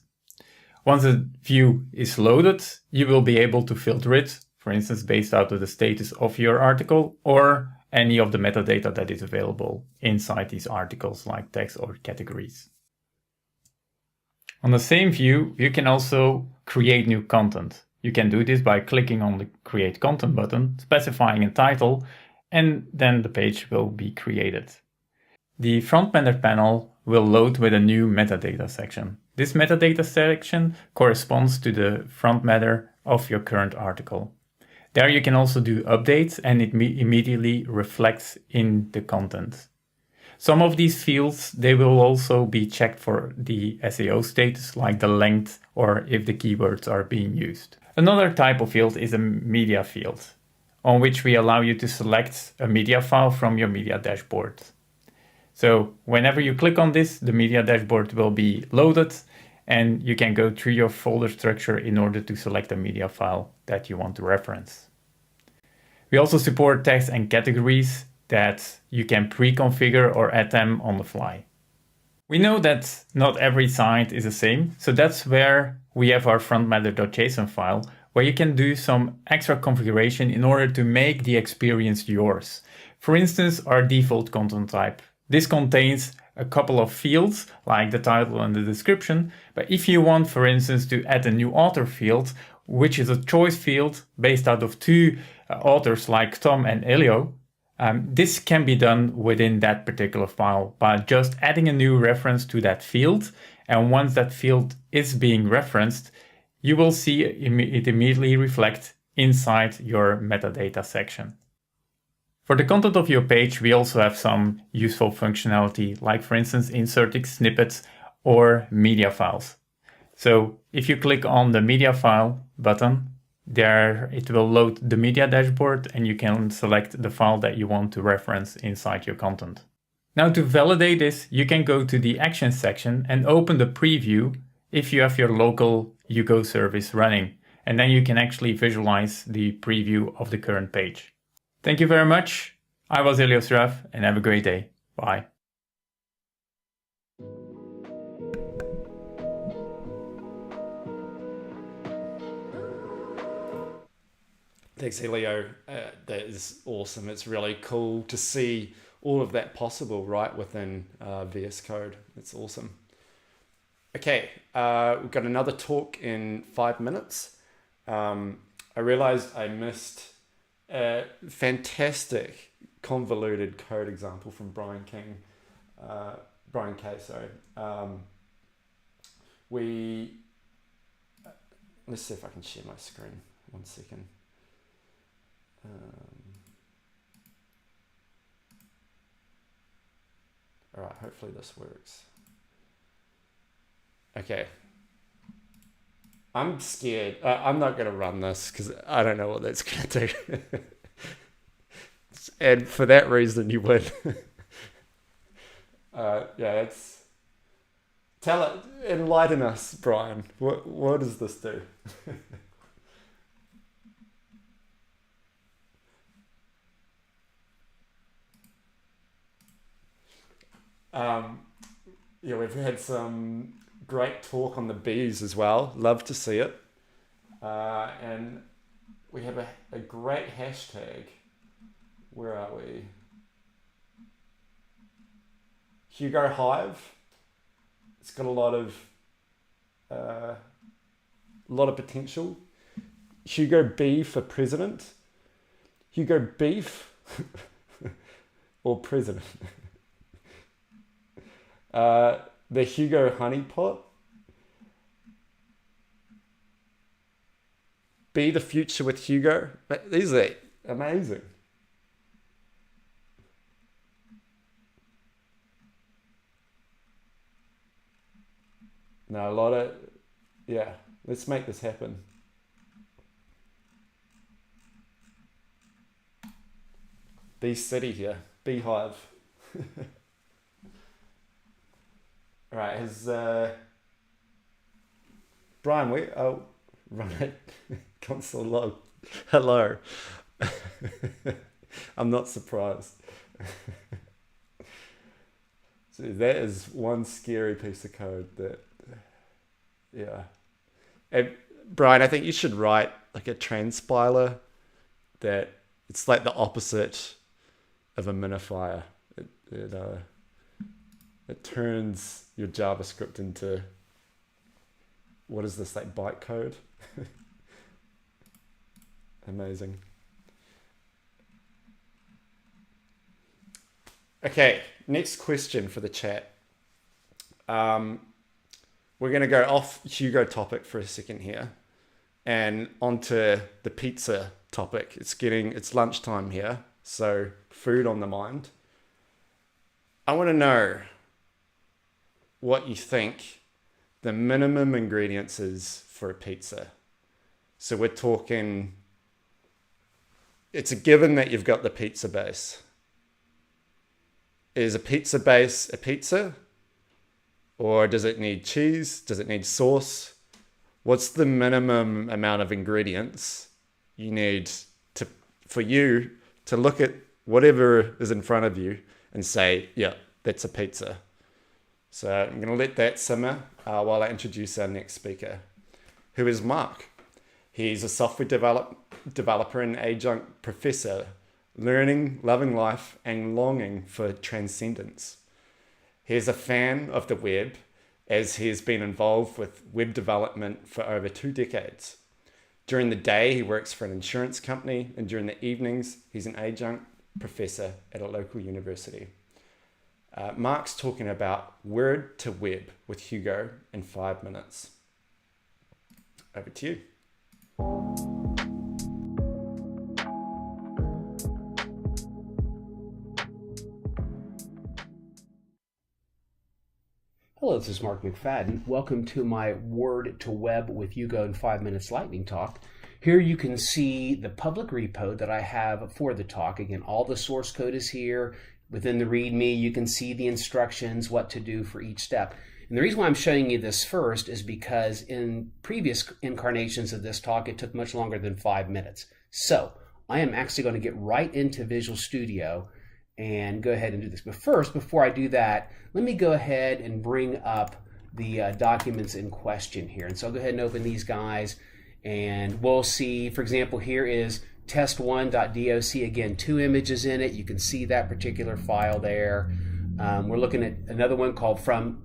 Once a view is loaded, you will be able to filter it, for instance, based out of the status of your article or any of the metadata that is available inside these articles like text or categories. On the same view, you can also create new content. You can do this by clicking on the Create Content button, specifying a title, and then the page will be created. The front matter panel will load with a new metadata section. This metadata section corresponds to the front matter of your current article. There you can also do updates, and it immediately reflects in the content. Some of these fields, they will also be checked for the SEO status, like the length or if the keywords are being used. Another type of field is a media field, on which we allow you to select a media file from your media dashboard. So whenever you click on this, the media dashboard will be loaded, and you can go through your folder structure in order to select a media file that you want to reference. We also support tags and categories that you can pre-configure or add them on the fly. We know that not every site is the same, so that's where we have our frontmatter.json file, where you can do some extra configuration in order to make the experience yours. For instance, our default content type. This contains a couple of fields like the title and the description, but if you want, for instance, to add a new author field, which is a choice field based out of two authors like Tom and Elio, this can be done within that particular file by just adding a new reference to that field. And once that field is being referenced, you will see it immediately reflect inside your metadata section. For the content of your page, we also have some useful functionality, like for instance, inserting snippets or media files. So if you click on the media file button, there it will load the media dashboard, and you can select the file that you want to reference inside your content. Now to validate this, you can go to the Actions section and open the preview if you have your local Hugo service running, and then you can actually visualize the preview of the current page. Thank you very much. I was Elios Raff, and have a great day. Bye. Thanks, Elio. That is awesome. It's really cool to see all of that possible right within VS Code. It's awesome. Okay, we've got another talk in 5 minutes. I realized I missed a fantastic convoluted code example from Brian K. Let's see if I can share my screen. 1 second. All right, hopefully this works. Okay. I'm scared. I'm not going to run this because I don't know what that's going to do. And for that reason, you win. Yeah, enlighten us, Brian. What does this do? Yeah, we've had some great talk on the bees as well. Love to see it. And we have a great hashtag. Where are we? Hugo Hive. It's got a lot of potential. Hugo Bee for president. Hugo Beef or president. The Hugo Honeypot. Be the future with Hugo. These are amazing. No, let's make this happen. Bee City here, Beehive. All right, Brian, run it console log. Hello. I'm not surprised. So that is one scary piece of code that, yeah. And Brian, I think you should write like a transpiler that it's like the opposite of a minifier. It turns your JavaScript into, what is this, like bytecode? Amazing. Okay, next question for the chat. We're going to go off Hugo topic for a second here and onto the pizza topic. It's lunchtime here, so food on the mind. I want to know what you think the minimum ingredients is for a pizza. So we're talking, it's a given that you've got the pizza base. Is a pizza base a pizza? Or does it need cheese? Does it need sauce? What's the minimum amount of ingredients you need for you to look at whatever is in front of you and say, yeah, that's a pizza? So I'm going to let that simmer while I introduce our next speaker, who is Mark. He's a software developer and adjunct professor, learning, loving life, and longing for transcendence. He's a fan of the web, as he has been involved with web development for over 2 decades. During the day, he works for an insurance company, and during the evenings, he's an adjunct professor at a local university. Mark's talking about word to web with Hugo in 5 minutes. Over to you. Hello, this is Mark McFadden. Welcome to my Word to Web with Hugo in 5 minutes lightning talk. Here you can see the public repo that I have for the talk. Again, all the source code is here. Within the README, you can see the instructions, what to do for each step. And the reason why I'm showing you this first is because in previous incarnations of this talk, it took much longer than 5 minutes. So I am actually going to get right into Visual Studio and go ahead and do this. But first, before I do that, let me go ahead and bring up the documents in question here. And so I'll go ahead and open these guys, and we'll see, for example, here is test1.doc, again, 2 images in it. You can see that particular file there. We're looking at another one called from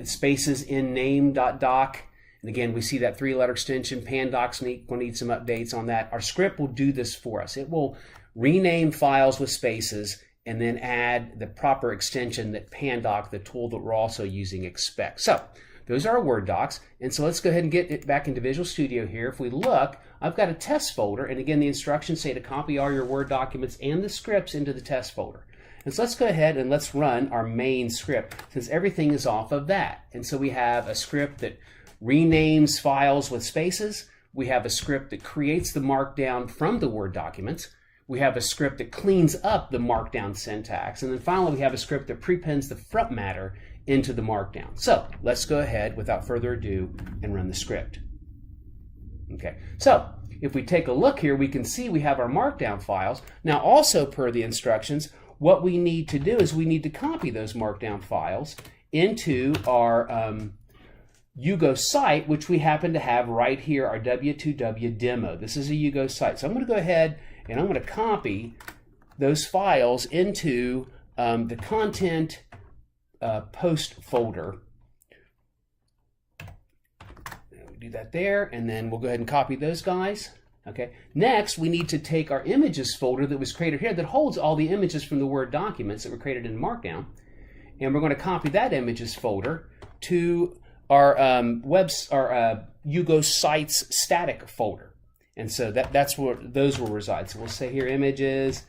spaces in name.doc. And again, we see that 3-letter extension. Pandocs will need some updates on that. Our script will do this for us. It will rename files with spaces and then add the proper extension that Pandoc, the tool that we're also using, expects. So those are our Word docs. And so let's go ahead and get it back into Visual Studio here. If we look, I've got a test folder. And again, the instructions say to copy all your Word documents and the scripts into the test folder. And so let's go ahead and let's run our main script, since everything is off of that. And so we have a script that renames files with spaces. We have a script that creates the markdown from the Word documents. We have a script that cleans up the markdown syntax. And then finally, we have a script that prepends the front matter into the markdown. So let's go ahead without further ado and run the script. Okay, so if we take a look here, we can see we have our markdown files. Now also per the instructions, what we need to do is we need to copy those markdown files into our Hugo site, which we happen to have right here, our W2W demo. This is a Hugo site. So I'm going to go ahead and I'm going to copy those files into the content post folder. We do that there, and then we'll go ahead and copy those guys. Okay. Next, we need to take our images folder that was created here that holds all the images from the Word documents that were created in Markdown, and we're going to copy that images folder to our Hugo sites static folder. And so that's where those will reside. So we'll say here images,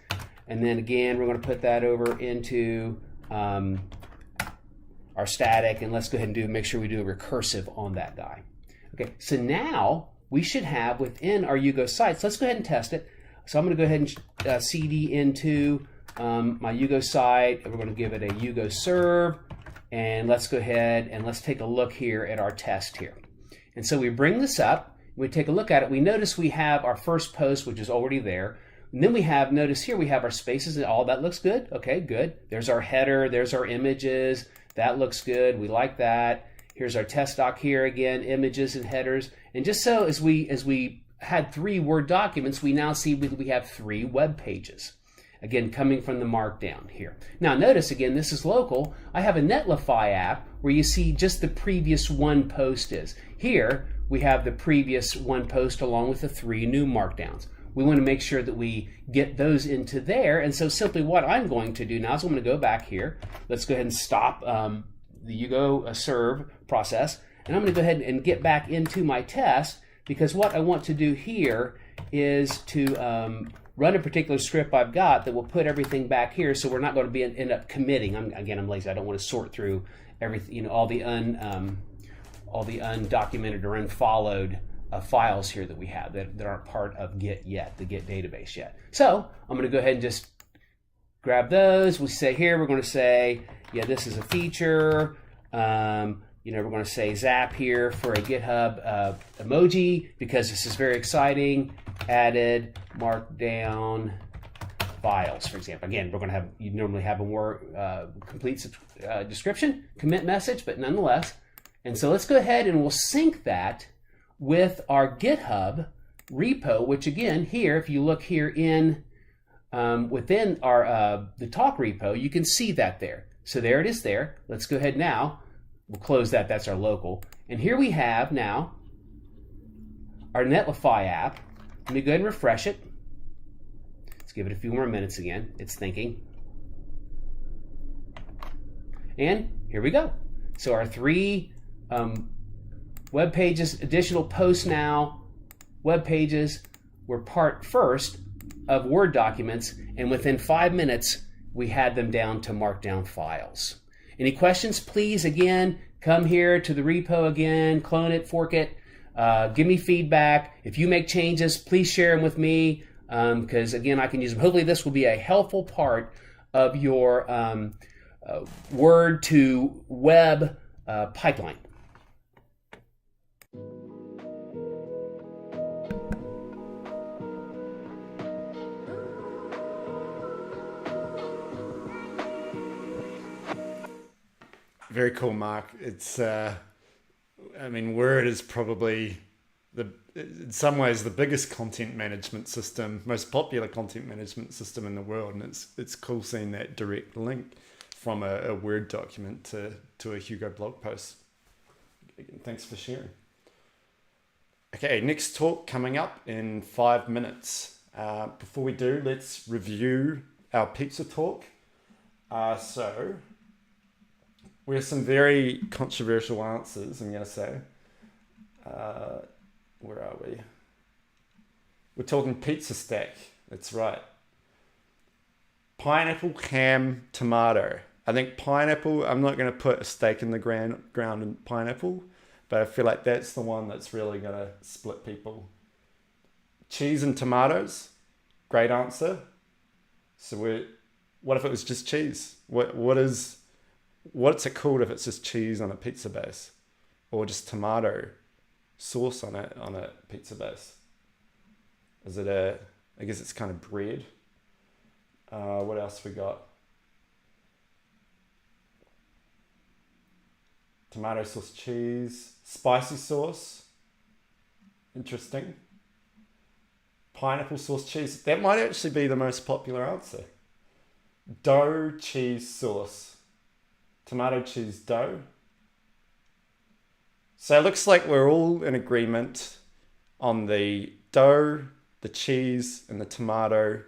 and then again we're going to put that over into our static, and let's go ahead and make sure we do a recursive on that guy. Okay, so now we should have within our Hugo sites, let's go ahead and test it. So I'm going to go ahead and cd into my Hugo site, and we're going to give it a Hugo serve, and let's go ahead and let's take a look here at our test here. And so we bring this up, we take a look at it, we notice we have our first post, which is already there. And then we have, notice here, we have our spaces and all that looks good. Okay, good. There's our header, there's our images. That looks good. We like that. Here's our test doc here again, images and headers. And just so as we had 3 Word documents, we now see we have 3 web pages. Again, coming from the markdown here. Now notice again, this is local. I have a Netlify app where you see just the previous one post is. Here, we have the previous one post along with the 3 new markdowns. We want to make sure that we get those into there. And so simply what I'm going to do now is I'm going to go back here. Let's go ahead and stop the Hugo serve process. And I'm going to go ahead and get back into my test, because what I want to do here is to run a particular script I've got that will put everything back here, so we're not going to end up committing. I'm lazy. I don't want to sort through everything, all the undocumented or unfollowed files here that we have that aren't part of Git yet, the Git database yet. So I'm going to go ahead and just grab those. We say here, we're going to say, yeah, this is a feature. We're going to say zap here for a GitHub emoji, because this is very exciting. Added markdown files, for example. Again, we're going to have, you normally have a more complete description, commit message, but nonetheless. And so let's go ahead and we'll sync that with our GitHub repo, which again, here, if you look here in within our the talk repo, you can see that there. So there it is there. Let's go ahead now. We'll close that. That's our local. And here we have now our Netlify app. Let me go ahead and refresh it. Let's give it a few more minutes again. It's thinking. And here we go. So our 3 web pages, additional posts now, web pages were part first of Word documents, and within 5 minutes, we had them down to markdown files. Any questions, please, again, come here to the repo again, clone it, fork it, give me feedback. If you make changes, please share them with me, because again, I can use them. Hopefully this will be a helpful part of your Word to web pipeline. Very cool, Mark. It's, Word is probably in some ways the biggest content management system, most popular content management system in the world, and it's cool seeing that direct link from a Word document to a Hugo blog post. Thanks for sharing. Okay, next talk coming up in 5 minutes. Before we do, let's review our pizza talk. So we have some very controversial answers, I'm going to say. Where are we? We're talking pizza stack. That's right. Pineapple, ham, tomato. I think pineapple, I'm not going to put a stake in the ground in pineapple, but I feel like that's the one that's really going to split people. Cheese and tomatoes. Great answer. So what if it was just cheese? What's it called if it's just cheese on a pizza base, or just tomato sauce on a pizza base? Is it I guess it's kind of bread. What else we got? Tomato sauce, cheese, spicy sauce. Interesting. Pineapple sauce, cheese. That might actually be the most popular answer. Dough, cheese, sauce. Tomato, cheese, dough. So it looks like we're all in agreement on the dough, the cheese, and the tomato.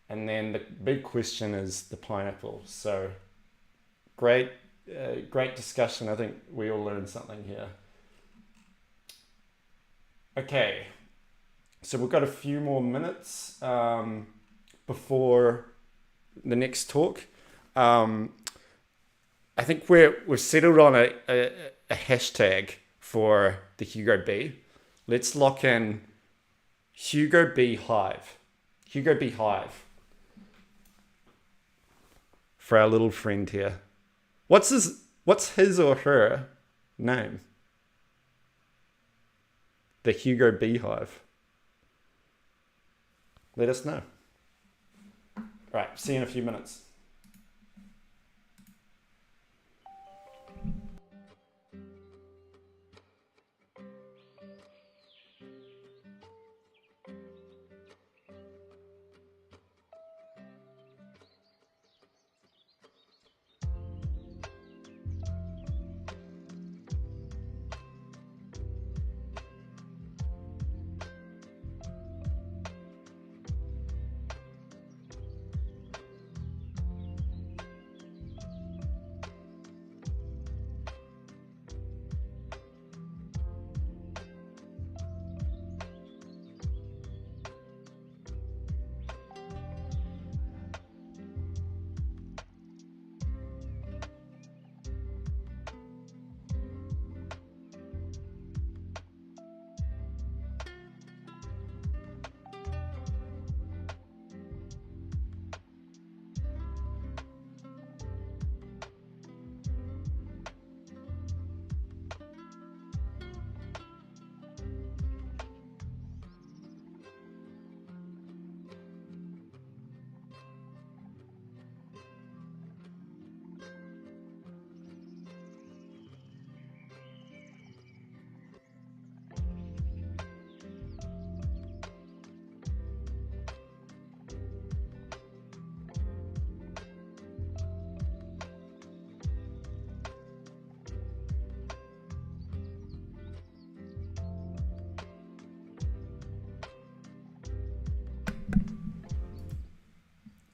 And then the big question is the pineapple. So great discussion. I think we all learned something here. Okay, so we've got a few more minutes before the next talk. I think we've settled on a hashtag for the Hugo B. Let's lock in Hugo B Hive. Hugo B Hive. For our little friend here. What's his or her name? the Hugo beehive? Let us know. All right, see you in a few minutes.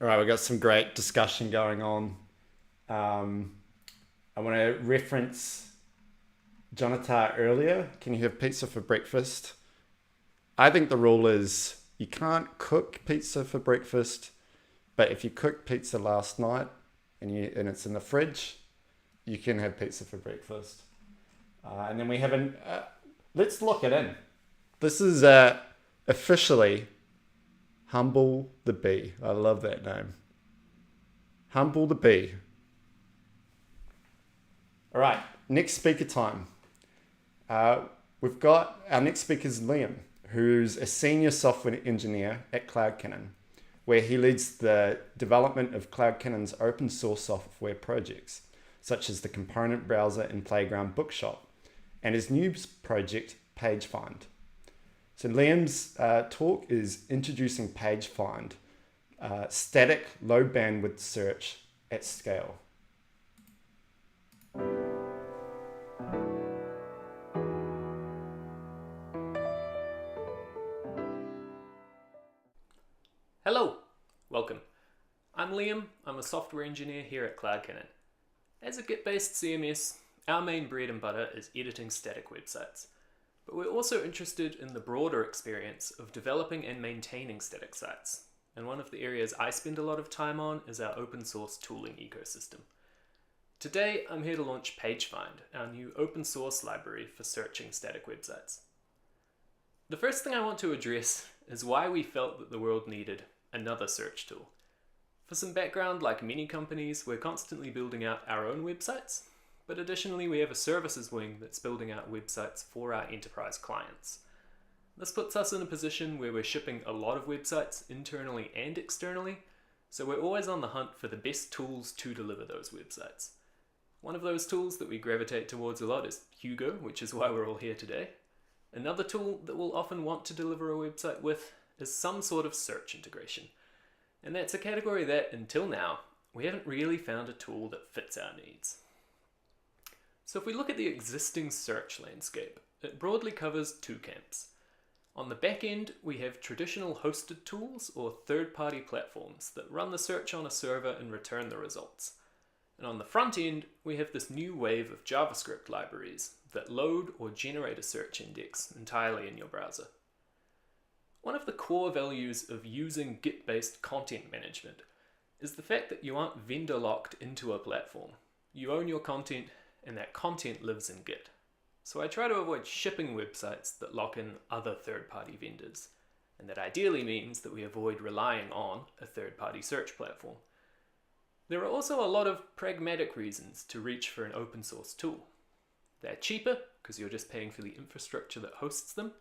All right, we've got some great discussion going on. I want to reference Jonathan earlier. Can you have pizza for breakfast? I think the rule is you can't cook pizza for breakfast, but if you cooked pizza last night and it's in the fridge, you can have pizza for breakfast. And then we have let's lock it in. This is officially Humble the Bee. I love that name. Humble the Bee. All right, next speaker time. We've got our next speaker is Liam, who's a senior software engineer at CloudCannon, where he leads the development of CloudCannon's open source software projects, such as the component browser and playground bookshop, and his new project, PageFind. So Liam's talk is introducing PageFind, static low bandwidth search at scale. Hello, welcome. I'm Liam, I'm a software engineer here at CloudCannon. As a Git-based CMS, our main bread and butter is editing static websites. But we're also interested in the broader experience of developing and maintaining static sites. And one of the areas I spend a lot of time on is our open source tooling ecosystem. Today, I'm here to launch PageFind, our new open source library for searching static websites. The first thing I want to address is why we felt that the world needed another search tool. For some background, like many companies, we're constantly building out our own websites. But additionally, we have a services wing that's building out websites for our enterprise clients. This puts us in a position where we're shipping a lot of websites internally and externally, so we're always on the hunt for the best tools to deliver those websites. One of those tools that we gravitate towards a lot is Hugo, which is why we're all here today. Another tool that we'll often want to deliver a website with is some sort of search integration. And that's a category that, until now, we haven't really found a tool that fits our needs. So if we look at the existing search landscape, it broadly covers two camps. On the back end, we have traditional hosted tools or third-party platforms that run the search on a server and return the results. And on the front end, we have this new wave of JavaScript libraries that load or generate a search index entirely in your browser. One of the core values of using Git-based content management is the fact that you aren't vendor locked into a platform. You own your content, and that content lives in Git. So I try to avoid shipping websites that lock in other third-party vendors, and that ideally means that we avoid relying on a third-party search platform. There are also a lot of pragmatic reasons to reach for an open source tool. They're cheaper, because you're just paying for the infrastructure that hosts them,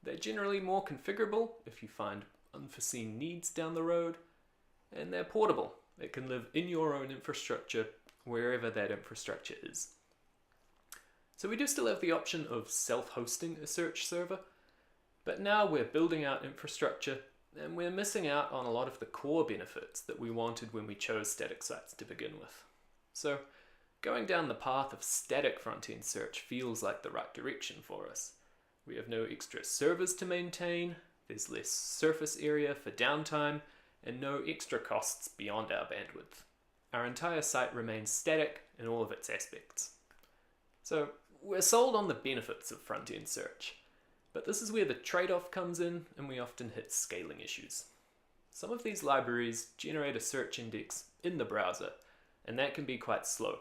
They're generally more configurable if you find unforeseen needs down the road, and they're portable. It can live in your own infrastructure wherever that infrastructure is. So we do still have the option of self-hosting a search server, but now we're building out infrastructure and we're missing out on a lot of the core benefits that we wanted when we chose static sites to begin with. So going down the path of static front-end search feels like the right direction for us. We have no extra servers to maintain, there's less surface area for downtime, and no extra costs beyond our bandwidth. Our entire site remains static in all of its aspects. So we're sold on the benefits of front-end search, but this is where the trade-off comes in and we often hit scaling issues. Some of these libraries generate a search index in the browser, and that can be quite slow.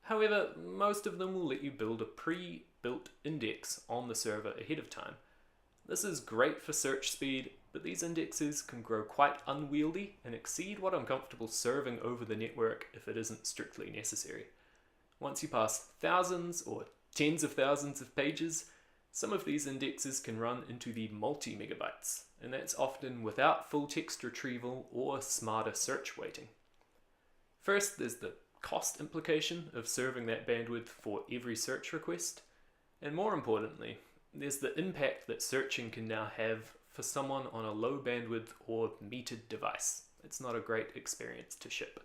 However, most of them will let you build a pre-built index on the server ahead of time. This is great for search speed, but these indexes can grow quite unwieldy and exceed what I'm comfortable serving over the network if it isn't strictly necessary. Once you pass thousands or tens of thousands of pages, some of these indexes can run into the multi-megabytes, and that's often without full text retrieval or smarter search weighting. First, there's the cost implication of serving that bandwidth for every search request, and more importantly, there's the impact that searching can now have for someone on a low bandwidth or metered device. It's not a great experience to ship.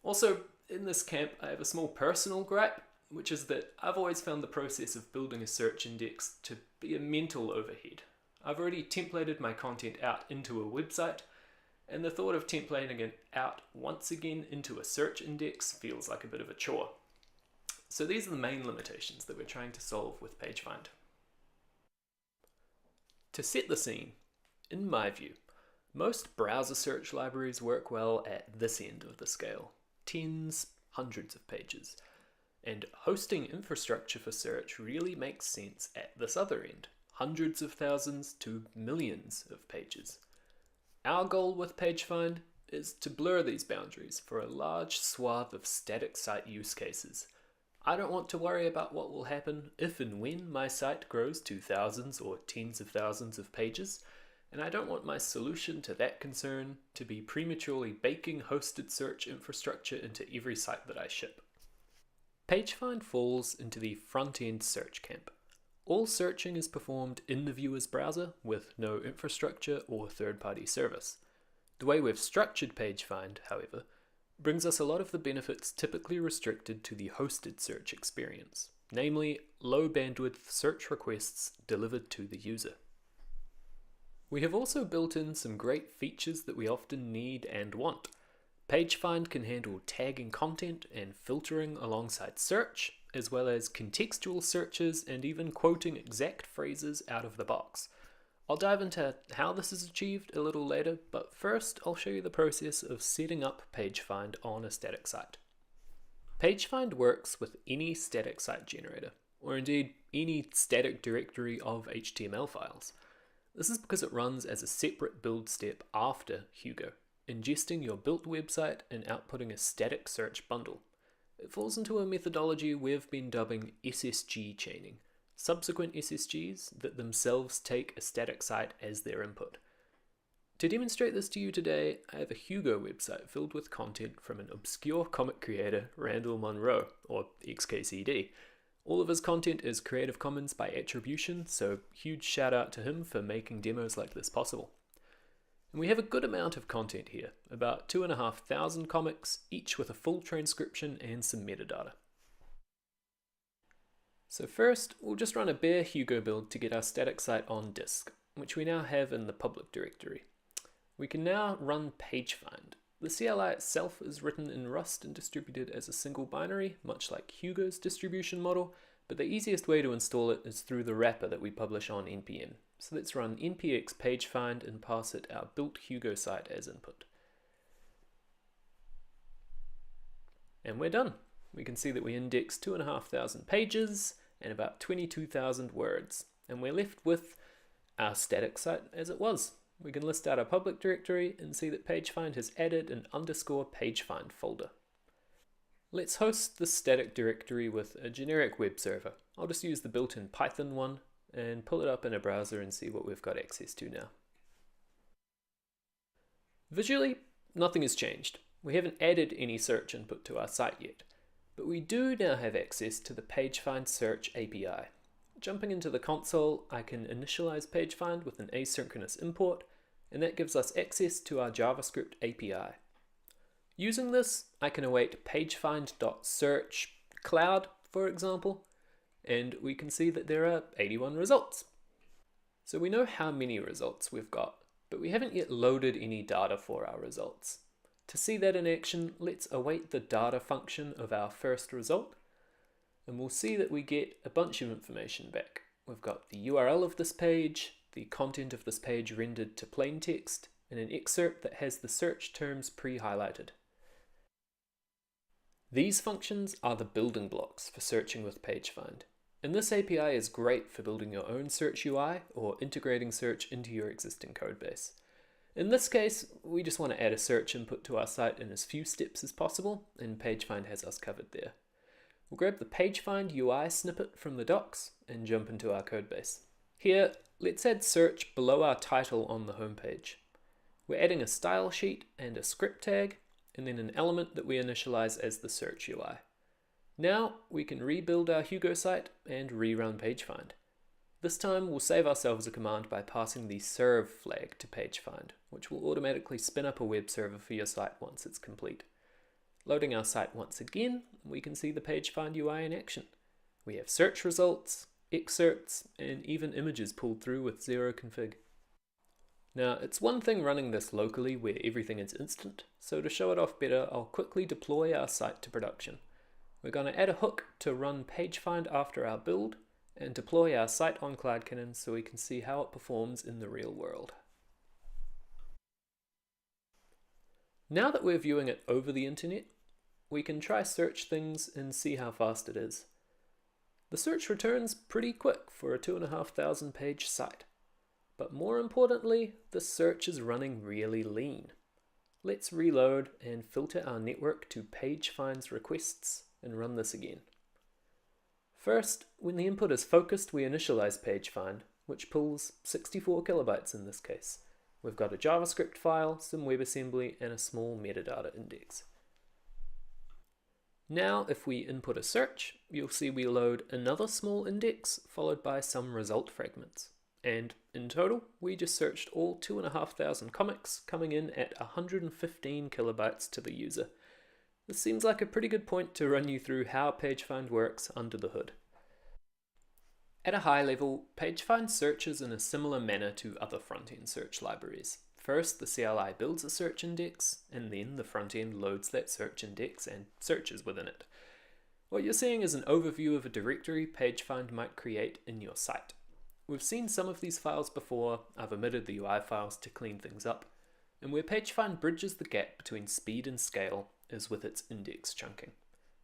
Also, in this camp, I have a small personal gripe, which is that I've always found the process of building a search index to be a mental overhead. I've already templated my content out into a website, and the thought of templating it out once again into a search index feels like a bit of a chore. So these are the main limitations that we're trying to solve with PageFind. To set the scene, in my view, most browser search libraries work well at this end of the scale, tens, hundreds of pages. And hosting infrastructure for search really makes sense at this other end, hundreds of thousands to millions of pages. Our goal with PageFind is to blur these boundaries for a large swath of static site use cases. I don't want to worry about what will happen if and when my site grows to thousands or tens of thousands of pages, and I don't want my solution to that concern to be prematurely baking hosted search infrastructure into every site that I ship. PageFind falls into the front-end search camp. All searching is performed in the viewer's browser with no infrastructure or third-party service. The way we've structured PageFind, however, brings us a lot of the benefits typically restricted to the hosted search experience, namely low bandwidth search requests delivered to the user. We have also built in some great features that we often need and want. PageFind can handle tagging content and filtering alongside search, as well as contextual searches and even quoting exact phrases out of the box. I'll dive into how this is achieved a little later, but first I'll show you the process of setting up PageFind on a static site. PageFind works with any static site generator, or indeed any static directory of HTML files. This is because it runs as a separate build step after Hugo, ingesting your built website and outputting a static search bundle. It falls into a methodology we've been dubbing SSG chaining, subsequent SSGs that themselves take a static site as their input. To demonstrate this to you today, I have a Hugo website filled with content from an obscure comic creator, Randall Munroe, or XKCD. All of his content is Creative Commons by attribution, so huge shout out to him for making demos like this possible. And we have a good amount of content here, about 2,500 comics, each with a full transcription and some metadata. So first, we'll just run a bare Hugo build to get our static site on disk, which we now have in the public directory. We can now run PageFind. The CLI itself is written in Rust and distributed as a single binary, much like Hugo's distribution model, but the easiest way to install it is through the wrapper that we publish on npm. So let's run npx pagefind and pass it our built Hugo site as input. And we're done. We can see that we index 2,500 pages and about 22,000 words, and we're left with our static site as it was. We can list out our public directory and see that PageFind has added an _PageFind folder. Let's host the static directory with a generic web server. I'll just use the built-in Python one, and pull it up in a browser and see what we've got access to now. Visually, nothing has changed. We haven't added any search input to our site yet, but we do now have access to the PageFind Search API. Jumping into the console, I can initialize PageFind with an asynchronous import, and that gives us access to our JavaScript API. Using this, I can await pagefind.search cloud, for example, and we can see that there are 81 results. So we know how many results we've got, but we haven't yet loaded any data for our results. To see that in action, let's await the data function of our first result, and we'll see that we get a bunch of information back. We've got the URL of this page, the content of this page rendered to plain text, and an excerpt that has the search terms pre-highlighted. These functions are the building blocks for searching with PageFind, and this API is great for building your own search UI or integrating search into your existing codebase. In this case, we just want to add a search input to our site in as few steps as possible, and PageFind has us covered there. We'll grab the PageFind UI snippet from the docs and jump into our codebase. Here, let's add search below our title on the homepage. We're adding a style sheet and a script tag, and then an element that we initialize as the search UI. Now we can rebuild our Hugo site and rerun PageFind. This time we'll save ourselves a command by passing the serve flag to PageFind, which will automatically spin up a web server for your site once it's complete. Loading our site once again, we can see the PageFind UI in action. We have search results, excerpts, and even images pulled through with zero config. Now, it's one thing running this locally where everything is instant, so to show it off better, I'll quickly deploy our site to production. We're going to add a hook to run PageFind after our build, and deploy our site on CloudCannon so we can see how it performs in the real world. Now that we're viewing it over the internet, we can try search things and see how fast it is. The search returns pretty quick for a 2,500 page site. But more importantly, the search is running really lean. Let's reload and filter our network to PageFind's requests and run this again. First, when the input is focused, we initialize PageFind, which pulls 64 kilobytes in this case. We've got a JavaScript file, some WebAssembly, and a small metadata index. Now, if we input a search, you'll see we load another small index followed by some result fragments. And in total, we just searched all 2,500 comics, coming in at 115 kilobytes to the user. This seems like a pretty good point to run you through how PageFind works under the hood. At a high level, PageFind searches in a similar manner to other front-end search libraries. First, the CLI builds a search index, and then the front-end loads that search index and searches within it. What you're seeing is an overview of a directory PageFind might create in your site. We've seen some of these files before. I've omitted the UI files to clean things up, and where PageFind bridges the gap between speed and scale is with its index chunking.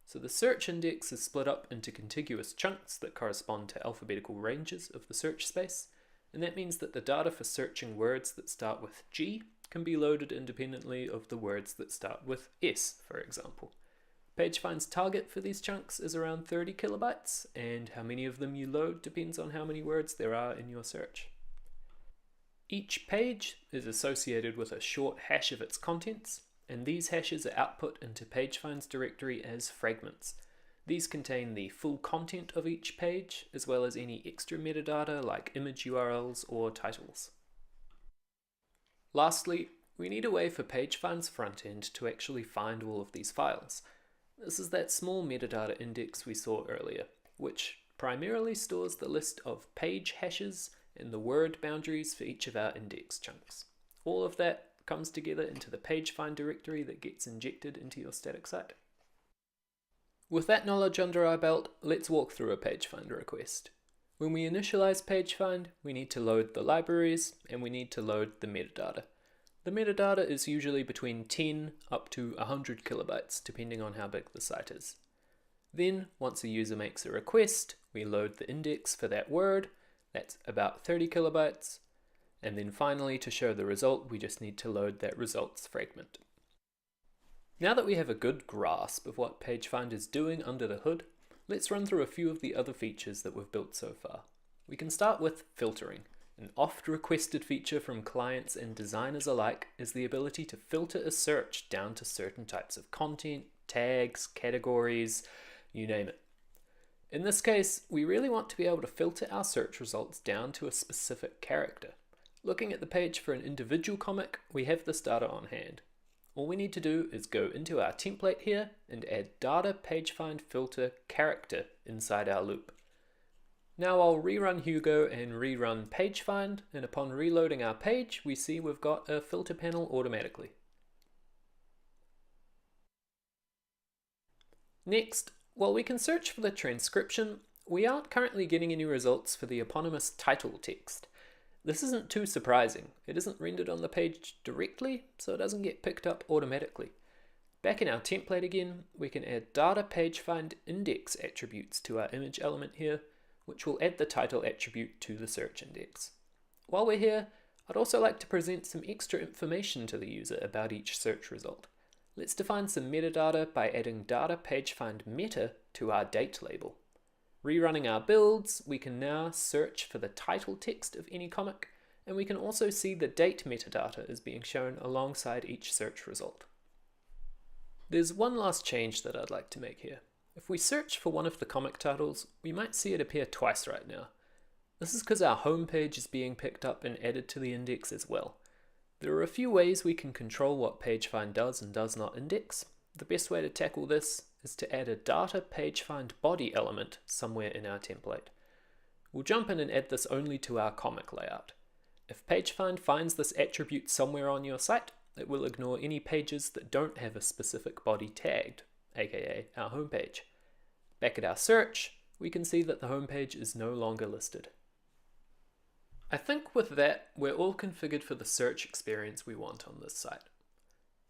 So the search index is split up into contiguous chunks that correspond to alphabetical ranges of the search space, and that means that the data for searching words that start with G can be loaded independently of the words that start with S, for example. PageFind's target for these chunks is around 30 kilobytes, and how many of them you load depends on how many words there are in your search. Each page is associated with a short hash of its contents, and these hashes are output into PageFind's directory as fragments. These contain the full content of each page, as well as any extra metadata like image URLs or titles. Lastly, we need a way for PageFind's frontend to actually find all of these files. This is that small metadata index we saw earlier, which primarily stores the list of page hashes and the word boundaries for each of our index chunks. All of that comes together into the PageFind directory that gets injected into your static site. With that knowledge under our belt, let's walk through a PageFind request. When we initialize PageFind, we need to load the libraries and we need to load the metadata. The metadata is usually between 10 up to 100 kilobytes, depending on how big the site is. Then, once a user makes a request, we load the index for that word, that's about 30 kilobytes, and then finally, to show the result, we just need to load that results fragment. Now that we have a good grasp of what PageFind is doing under the hood, let's run through a few of the other features that we've built so far. We can start with filtering. An oft-requested feature from clients and designers alike is the ability to filter a search down to certain types of content, tags, categories, you name it. In this case, we really want to be able to filter our search results down to a specific character. Looking at the page for an individual comic, we have this data on hand. All we need to do is go into our template here and add data pagefind filter character inside our loop. Now I'll rerun Hugo and rerun pagefind, and upon reloading our page, we see we've got a filter panel automatically. Next, while we can search for the transcription, we aren't currently getting any results for the eponymous title text. This isn't too surprising. It isn't rendered on the page directly, so it doesn't get picked up automatically. Back in our template again, we can add data pagefind index attributes to our image element here, which will add the title attribute to the search index. While we're here, I'd also like to present some extra information to the user about each search result. Let's define some metadata by adding data pagefind meta to our date label. Rerunning our builds, we can now search for the title text of any comic, and we can also see the date metadata is being shown alongside each search result. There's one last change that I'd like to make here. If we search for one of the comic titles, we might see it appear twice right now. This is because our home page is being picked up and added to the index as well. There are a few ways we can control what pagefind does and does not index. The best way to tackle this is to add a data pagefind body element somewhere in our template. We'll jump in and add this only to our comic layout. If pagefind finds this attribute somewhere on your site, it will ignore any pages that don't have a specific body tagged, aka our homepage. Back at our search, we can see that the homepage is no longer listed. I think with that, we're all configured for the search experience we want on this site.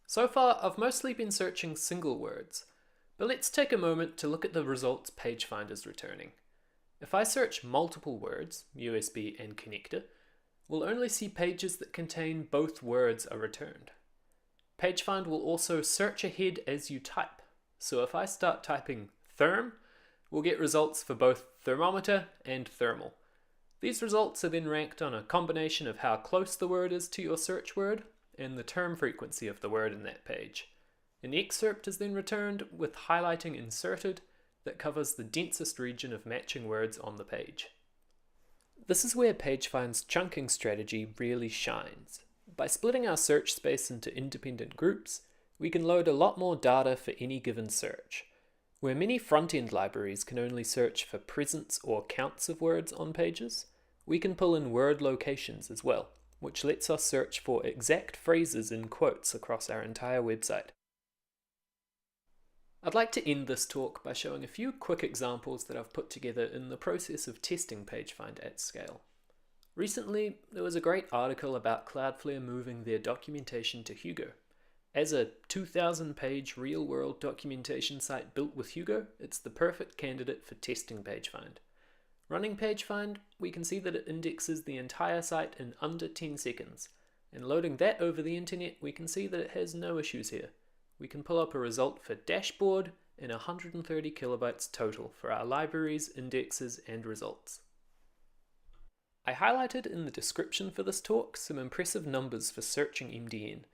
So far, I've mostly been searching single words, but let's take a moment to look at the results pagefind is returning. If I search multiple words, USB and connector, we'll only see pages that contain both words are returned. Pagefind will also search ahead as you type. So if I start typing therm, we'll get results for both thermometer and thermal. These results are then ranked on a combination of how close the word is to your search word and the term frequency of the word in that page. An excerpt is then returned with highlighting inserted that covers the densest region of matching words on the page. This is where pagefind's chunking strategy really shines. By splitting our search space into independent groups, we can load a lot more data for any given search. Where many front-end libraries can only search for presence or counts of words on pages, we can pull in word locations as well, which lets us search for exact phrases in quotes across our entire website. I'd like to end this talk by showing a few quick examples that I've put together in the process of testing pagefind at scale. Recently, there was a great article about Cloudflare moving their documentation to Hugo. As a 2,000-page real-world documentation site built with Hugo, it's the perfect candidate for testing pagefind. Running pagefind, we can see that it indexes the entire site in under 10 seconds, and loading that over the internet, we can see that it has no issues here. We can pull up a result for dashboard and 130 kilobytes total for our libraries, indexes, and results. I highlighted in the description for this talk some impressive numbers for searching MDN.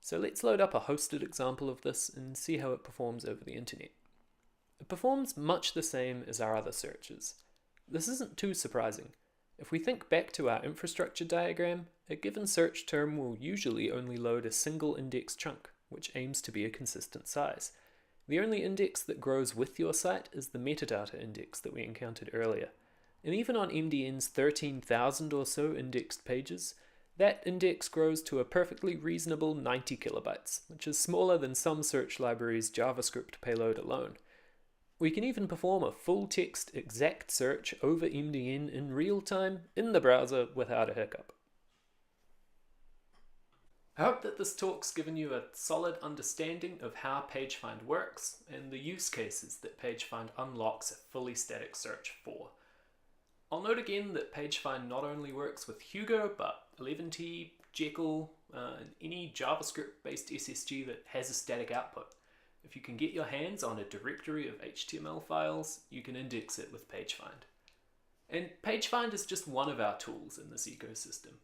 So let's load up a hosted example of this and see how it performs over the internet. It performs much the same as our other searches. This isn't too surprising. If we think back to our infrastructure diagram, a given search term will usually only load a single index chunk, which aims to be a consistent size. The only index that grows with your site is the metadata index that we encountered earlier. And even on MDN's 13,000 or so indexed pages, that index grows to a perfectly reasonable 90 kilobytes, which is smaller than some search libraries' JavaScript payload alone. We can even perform a full-text exact search over MDN in real time in the browser without a hiccup. I hope that this talk's given you a solid understanding of how pagefind works and the use cases that pagefind unlocks a fully static search for. I'll note again that pagefind not only works with Hugo, but 11t, Jekyll, and any JavaScript-based SSG that has a static output. If you can get your hands on a directory of HTML files, you can index it with pagefind. And PageFind is just one of our tools in this ecosystem.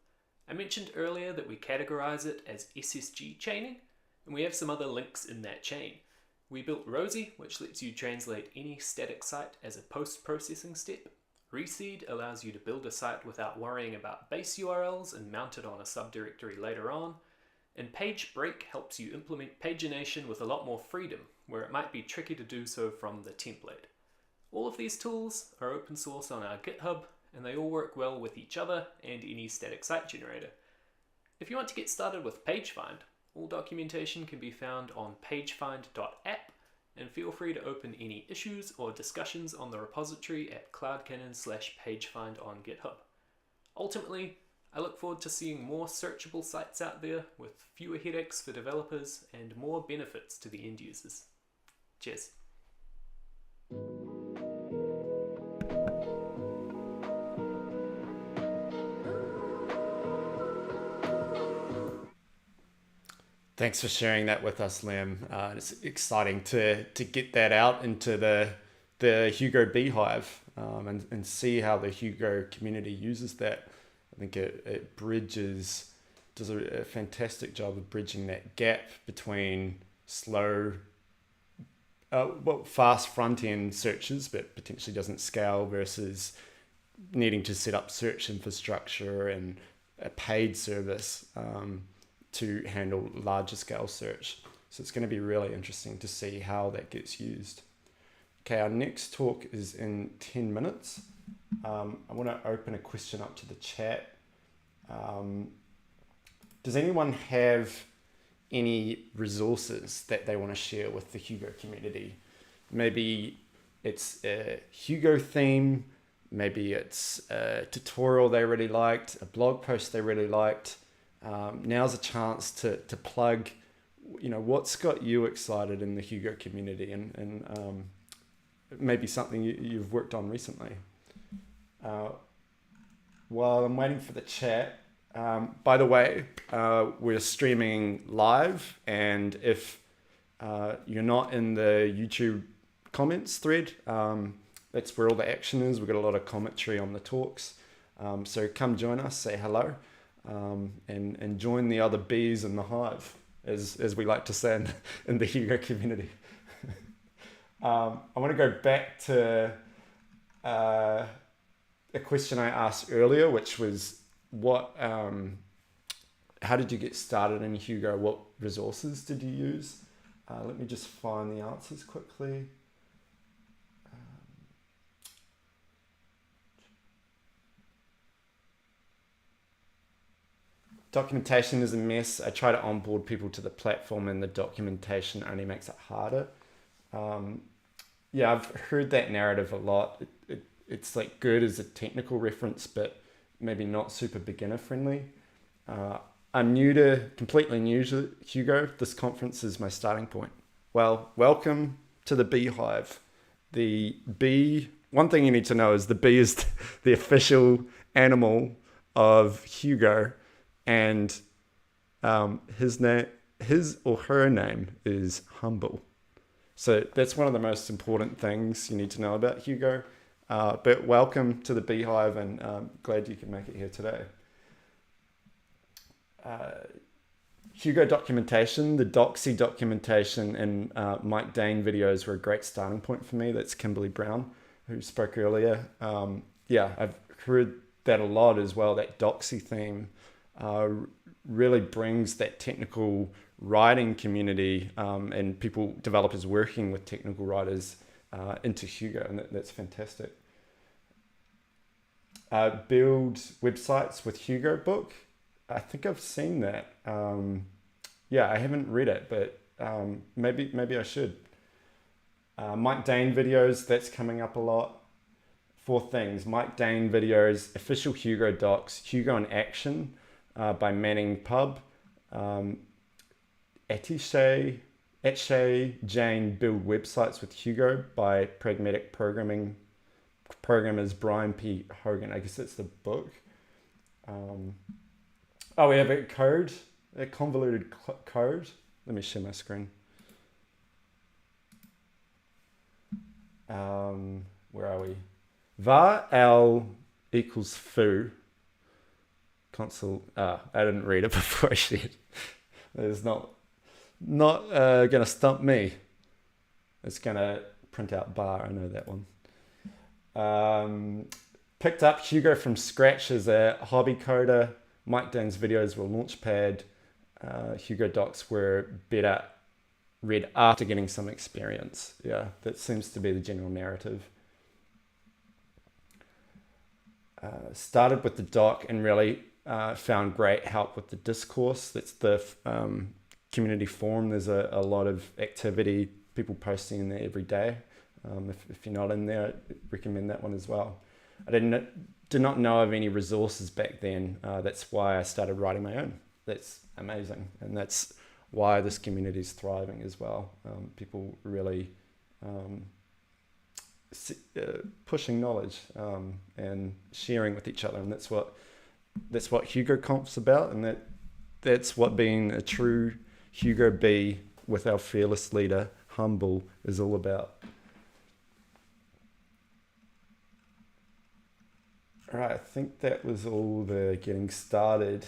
I mentioned earlier that we categorize it as SSG chaining, and we have some other links in that chain. We built Rosie, which lets you translate any static site as a post-processing step. Reseed allows you to build a site without worrying about base URLs and mount it on a subdirectory later on. And PageBreak helps you implement pagination with a lot more freedom, where it might be tricky to do so from the template. All of these tools are open source on our GitHub, and they all work well with each other and any static site generator. If you want to get started with PageFind, all documentation can be found on pagefind.app, and feel free to open any issues or discussions on the repository at CloudCannon/pagefind on GitHub. Ultimately, I look forward to seeing more searchable sites out there with fewer headaches for developers and more benefits to the end users. Cheers. Thanks for sharing that with us, Liam. It's exciting to get that out into the Hugo Beehive and see how the Hugo community uses that. I think it does a fantastic job of bridging that gap between fast front-end searches, but potentially doesn't scale, versus needing to set up search infrastructure and a paid service to handle larger scale search. So it's going to be really interesting to see how that gets used. Okay, our next talk is in 10 minutes. I want to open a question up to the chat. Does anyone have any resources that they want to share with the Hugo community? Maybe it's a Hugo theme, maybe it's a tutorial they really liked, a blog post they really liked. Now's a chance to plug, what's got you excited in the Hugo community, and maybe something you've worked on recently. While I'm waiting for the chat, by the way, we're streaming live, and if you're not in the YouTube comments thread, that's where all the action is. We've got a lot of commentary on the talks, so come join us, say hello. And join the other bees in the hive, as we like to say in the Hugo community. I want to go back to a question I asked earlier, which was how did you get started in Hugo? What resources did you use? Let me just find the answers quickly. Documentation is a mess. I try to onboard people to the platform, and the documentation only makes it harder. Yeah, I've heard that narrative a lot. It's like good as a technical reference, but maybe not super beginner friendly. I'm completely new to Hugo. This conference is my starting point. Well, welcome to the Beehive. The bee, one thing you need to know is the bee is the official animal of Hugo. And his or her name is Humble. So that's one of the most important things you need to know about Hugo. But welcome to the Beehive, and glad you can make it here today. Hugo documentation, the Doxy documentation, and Mike Dane videos were a great starting point for me. That's Kimberly Brown, who spoke earlier. Yeah, I've heard that a lot as well, that Doxy theme. Really brings that technical writing community and developers working with technical writers into Hugo, and that's fantastic. Build websites with Hugo book. I think I've seen that. Yeah, I haven't read it, but maybe I should. Mike Dane videos, that's coming up a lot. 4 things: Mike Dane videos, official Hugo docs, Hugo in Action by Manning Pub, Atishay Jane Build Websites with Hugo by Pragmatic Programmers Brian P. Hogan. I guess that's the book. We have a convoluted code. Let me share my screen. Where are we? var l equals foo. Console. I didn't read it before I shared. It's not gonna stump me. It's gonna print out bar. I know that one. Picked up Hugo from scratch as a hobby coder. Mike Dang's videos were launchpad. Hugo docs were better read after getting some experience. Yeah, that seems to be the general narrative. Started with the doc and really found great help with the discourse. That's the community forum. There's a lot of activity, people posting in there every day. If you're not in there, I recommend that one as well. I did not know of any resources back then. That's why I started writing my own. That's amazing. And that's why this community is thriving as well. People really pushing knowledge and sharing with each other. And that's what HugoConf's about. And that's what being a true Hugo B with our fearless leader, Humble, is all about. All right, I think that was all the getting started.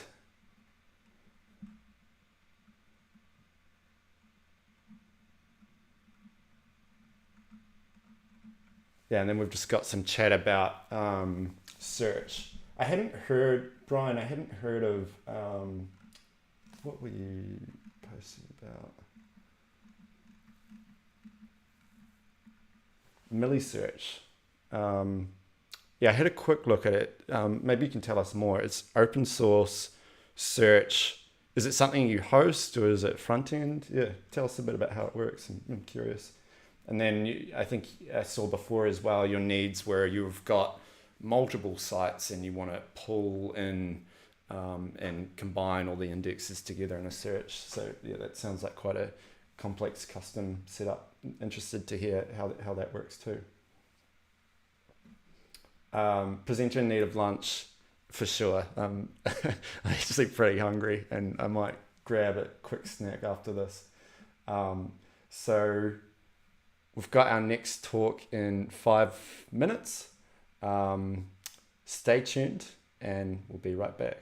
Yeah, and then we've just got some chat about search. I hadn't heard, Brian, of, what were you posting about? Millisearch. Yeah, I had a quick look at it. Maybe you can tell us more. It's open source search. Is it something you host or is it front end? Yeah, tell us a bit about how it works. I'm curious. And then I think I saw before as well your needs where you've got multiple sites and you want to pull in and combine all the indexes together in a search. So yeah, that sounds like quite a complex custom setup. Interested to hear how that works too. Presenter in need of lunch for sure. I'm actually pretty hungry and I might grab a quick snack after this. So we've got our next talk in 5 minutes. Stay tuned and we'll be right back.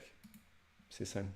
See you soon.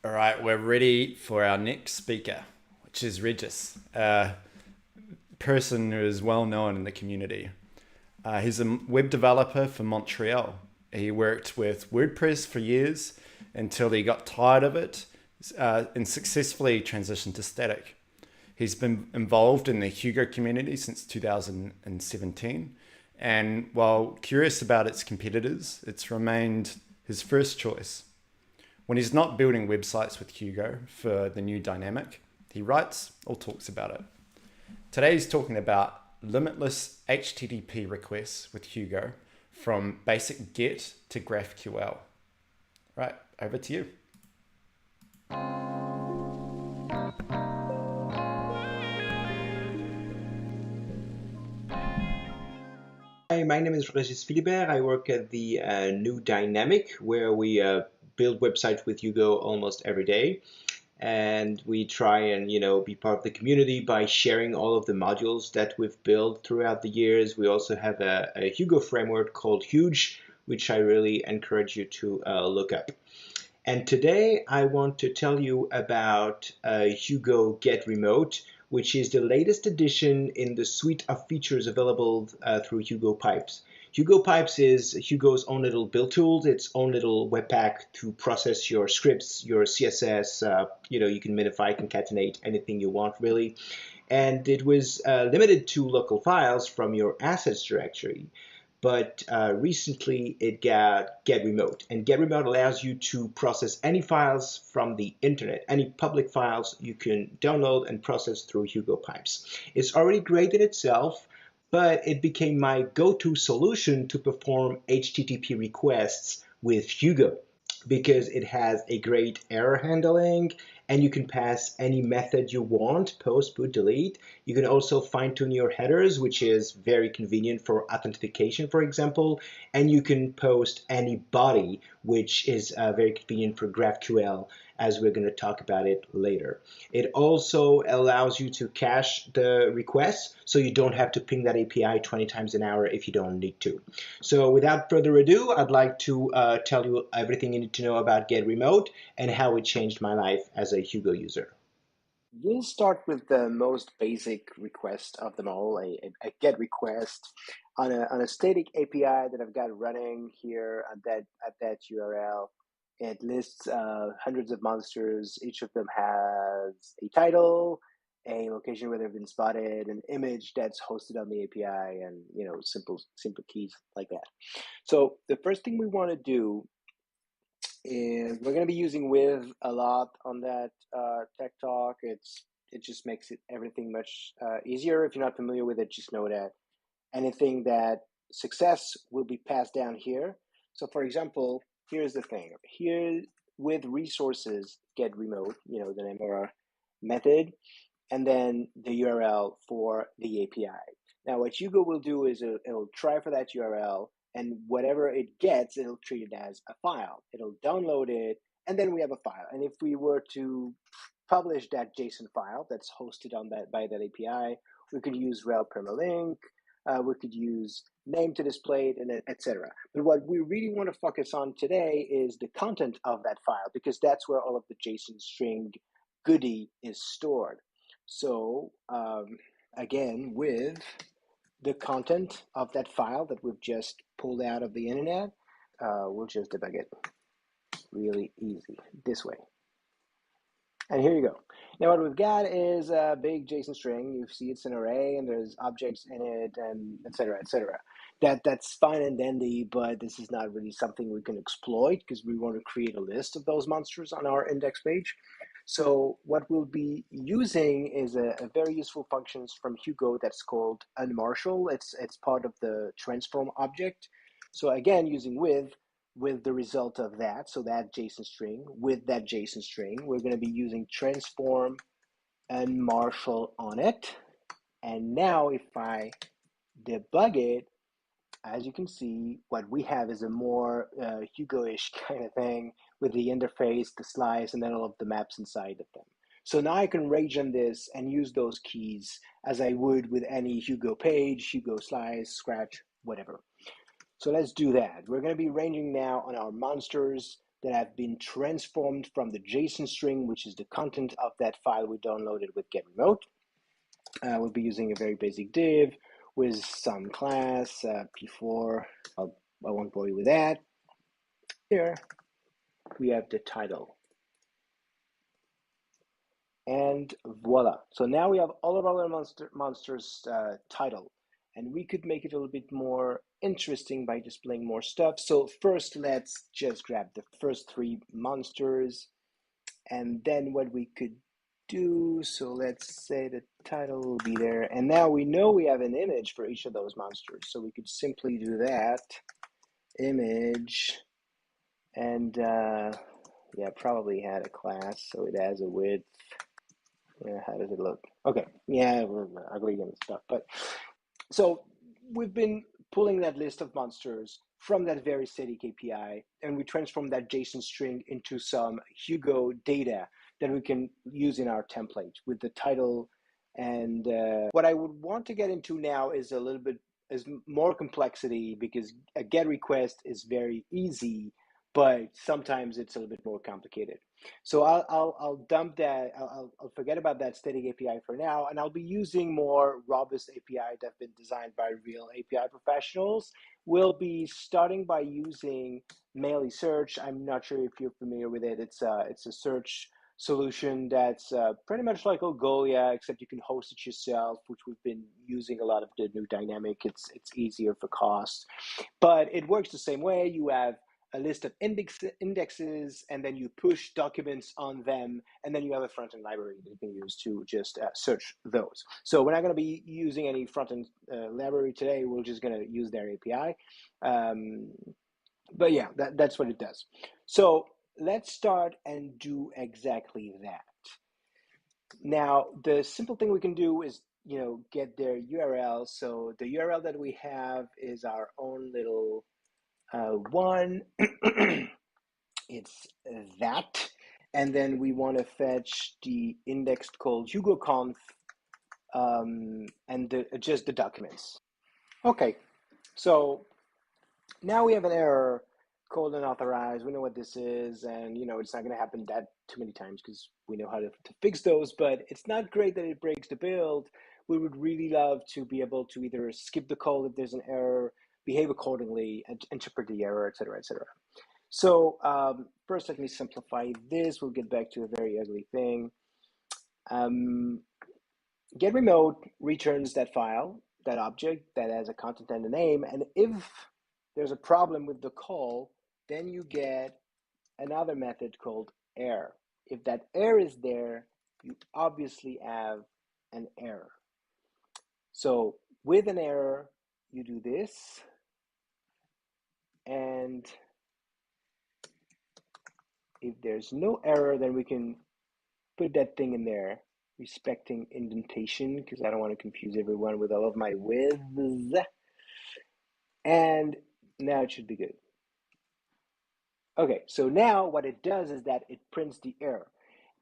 All right, we're ready for our next speaker, which is Regis, a person who is well known in the community. He's a web developer for Montreal. He worked with WordPress for years until he got tired of it and successfully transitioned to static. He's been involved in the Hugo community since 2017. And while curious about its competitors, it's remained his first choice. When he's not building websites with Hugo for the new dynamic, he writes or talks about it. Today he's talking about limitless HTTP requests with Hugo from basic GET to GraphQL. Right, over to you. Hi, my name is Regis Philibert. I work at the new Dynamic, where we build websites with Hugo almost every day. And we try and, be part of the community by sharing all of the modules that we've built throughout the years. We also have a Hugo framework called Huge, which I really encourage you to look up. And today I want to tell you about Hugo Get Remote, which is the latest addition in the suite of features available through Hugo Pipes. Hugo Pipes is Hugo's own little build tool, its own little webpack to process your scripts, your CSS. You can minify, concatenate anything you want, really. And it was limited to local files from your assets directory. But recently it got Get Remote. And Get Remote allows you to process any files from the internet, any public files you can download and process through Hugo Pipes. It's already great in itself, but it became my go-to solution to perform HTTP requests with Hugo because it has a great error handling, and you can pass any method you want, post, put, delete. You can also fine-tune your headers, which is very convenient for authentication, for example, and you can post any body, which is very convenient for GraphQL, as we're going to talk about it later. It also allows you to cache the requests, so you don't have to ping that API 20 times an hour if you don't need to. So without further ado, I'd like to tell you everything you need to know about Get Remote and how it changed my life as a Hugo user. We'll start with the most basic request of them all, a GET request on a static API that I've got running here at that URL. It lists hundreds of monsters. Each of them has a title, a location where they've been spotted, an image that's hosted on the API, and simple keys like that. So the first thing we want to do is we're going to be using with a lot on that tech talk. It just makes everything much easier. If you're not familiar with it, just know that anything that success will be passed down here. So for example, here's the thing. Here with resources, Get Remote, the name of our method, and then the URL for the API. Now what Hugo will do is it'll try for that URL, and whatever it gets, it'll treat it as a file. It'll download it, and then we have a file. And if we were to publish that JSON file that's hosted on by that API, we could use rel permalink, we could use name to display it, and etc. But what we really want to focus on today is the content of that file, because that's where all of the JSON string goodie is stored. So again, with the content of that file that we've just pulled out of the internet, we'll just debug it really easy this way. And here you go. Now what we've got is a big JSON string. You see it's an array and there's objects in it, and et cetera, et cetera. That's fine and dandy, but this is not really something we can exploit because we want to create a list of those monsters on our index page. So what we'll be using is a very useful function from Hugo that's called unmarshal. It's part of the transform object. So again, using with the result of that, so that JSON string, with that JSON string, we're going to be using transform unmarshal on it. And now if I debug it, as you can see, what we have is a more Hugo-ish kind of thing with the interface, the slice, and then all of the maps inside of them. So now I can rage on this and use those keys as I would with any Hugo page, Hugo slice, scratch, whatever. So let's do that. We're going to be ranging now on our monsters. that have been transformed from the JSON string, which is the content of that file we downloaded with get remote. We'll be using a very basic div with some class, P4. I won't bore you with that. Here we have the title. And voila. So now we have all of our monsters title. And we could make it a little bit more interesting by displaying more stuff. So first, let's just grab the first 3 monsters. And then what we could do, so let's say the title will be there. And now we know we have an image for each of those monsters. So we could simply do that, image, and yeah, probably had a class, so it has a width. Yeah, how does it look? Okay, yeah, ugly and stuff. But so we've been pulling that list of monsters from that very static API, and we transform that JSON string into some Hugo data that we can use in our template with the title. And what I would want to get into now is a little bit more complexity, because a GET request is very easy, but sometimes it's a little bit more complicated. So I'll dump that. I'll forget about that static API for now, and I'll be using more robust API that have been designed by real API professionals. We'll be starting by using Melee Search. I'm not sure if you're familiar with it. It's a search solution that's pretty much like Algolia, except you can host it yourself, which we've been using a lot of the new dynamic. It's easier for cost, but it works the same way. You have a list of indexes, and then you push documents on them, and then you have a front-end library that you can use to just search those. So we're not going to be using any front-end library today. We're just going to use their API. But yeah, that's what it does. So let's start and do exactly that. Now, the simple thing we can do is, get their URL. So the URL that we have is our own little one. It's that, and then we want to fetch the index called HugoConf, and just the documents. Okay, so now we have an error called unauthorized. We know what this is, and it's not going to happen that too many times because we know how to fix those, but it's not great that it breaks the build. We would really love to be able to either skip the call if there's an error, behave accordingly, and interpret the error, etc., etc. So first, let me simplify this. We'll get back to a very ugly thing. Get remote returns that file, that object that has a content and a name. And if there's a problem with the call, then you get another method called error. If that error is there, you obviously have an error. So with an error, you do this. And if there's no error, then we can put that thing in there, respecting indentation, because I don't want to confuse everyone with all of my widths. And now it should be good. Okay, so now what it does is that it prints the error.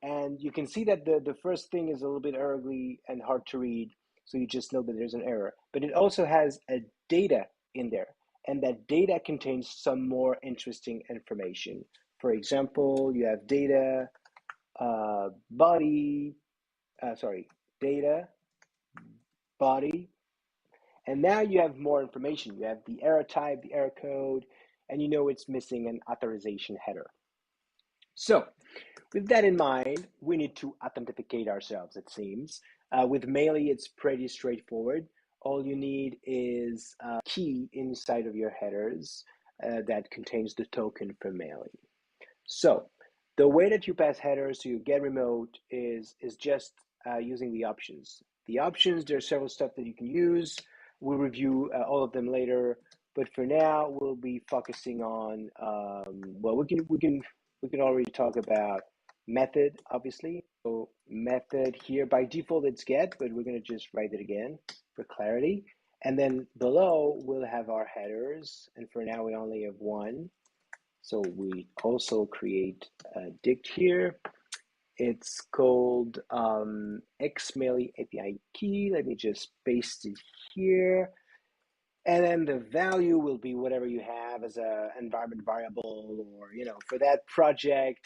And you can see that the first thing is a little bit ugly and hard to read, so you just know that there's an error. But it also has a data in there, and that data contains some more interesting information. For example, you have data, data, body, and now you have more information. You have the error type, the error code, and it's missing an authorization header. So with that in mind, we need to authenticate ourselves, it seems. With Melee, it's pretty straightforward. All you need is a key inside of your headers that contains the token for Melee. So the way that you pass headers to your get remote is just using the options. The options, there are several stuff that you can use. We'll review all of them later, but for now we'll be focusing on well, we can already talk about method, obviously. So method here by default it's get, but we're going to just write it again for clarity. And then below we'll have our headers, and for now we only have one. So we also create a dict here. It's called XMelee API key. Let me just paste it here. And then the value will be whatever you have as an environment variable, or, for that project,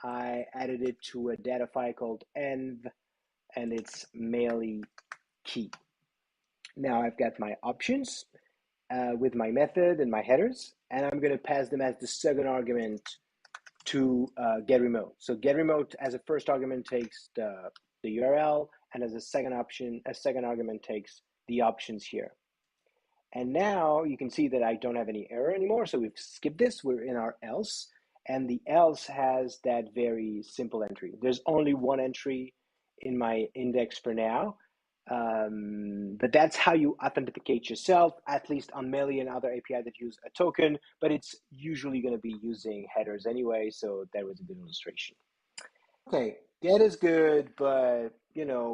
I added it to a data file called env, and it's maily key. Now I've got my options with my method and my headers, and I'm going to pass them as the second argument to getRemote. So getRemote as a first argument takes the URL, and as a second argument takes the options here. And now you can see that I don't have any error anymore. So we've skipped this. We're in our else. And the else has that very simple entry. There's only one entry in my index for now. But that's how you authenticate yourself, at least on Maily and other API that use a token. But it's usually going to be using headers anyway. So that was a good illustration. Okay, get is good, but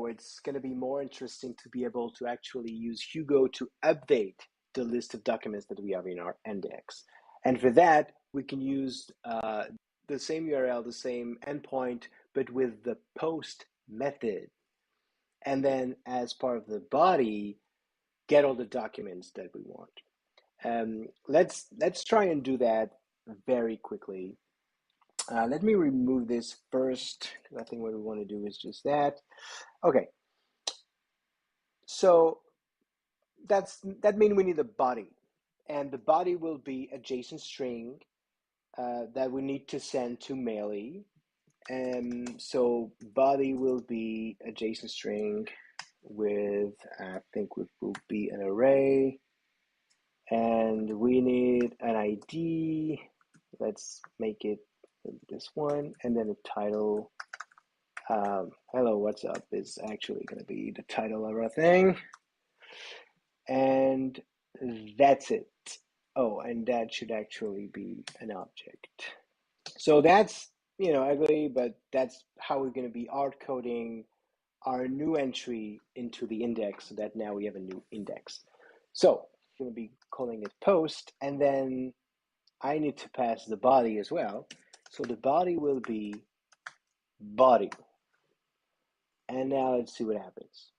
it's going to be more interesting to be able to actually use Hugo to update the list of documents that we have in our index. And for that, we can use the same URL, the same endpoint, but with the post method. And then as part of the body, get all the documents that we want. Let's try and do that very quickly. Let me remove this first, because I think what we want to do is just that. Okay. So that means we need a body, and the body will be a JSON string that we need to send to Maily. And so body will be a JSON string with, I think it will be an array, and we need an ID. Let's make it this one, and then a title. Hello, what's up is actually going to be the title of our thing. And that's it. Oh, and that should actually be an object. So that's, ugly, but that's how we're going to be hard coding our new entry into the index, so that now we have a new index. So I'm going to be calling it post, and then I need to pass the body as well. So the body will be body. And now let's see what happens.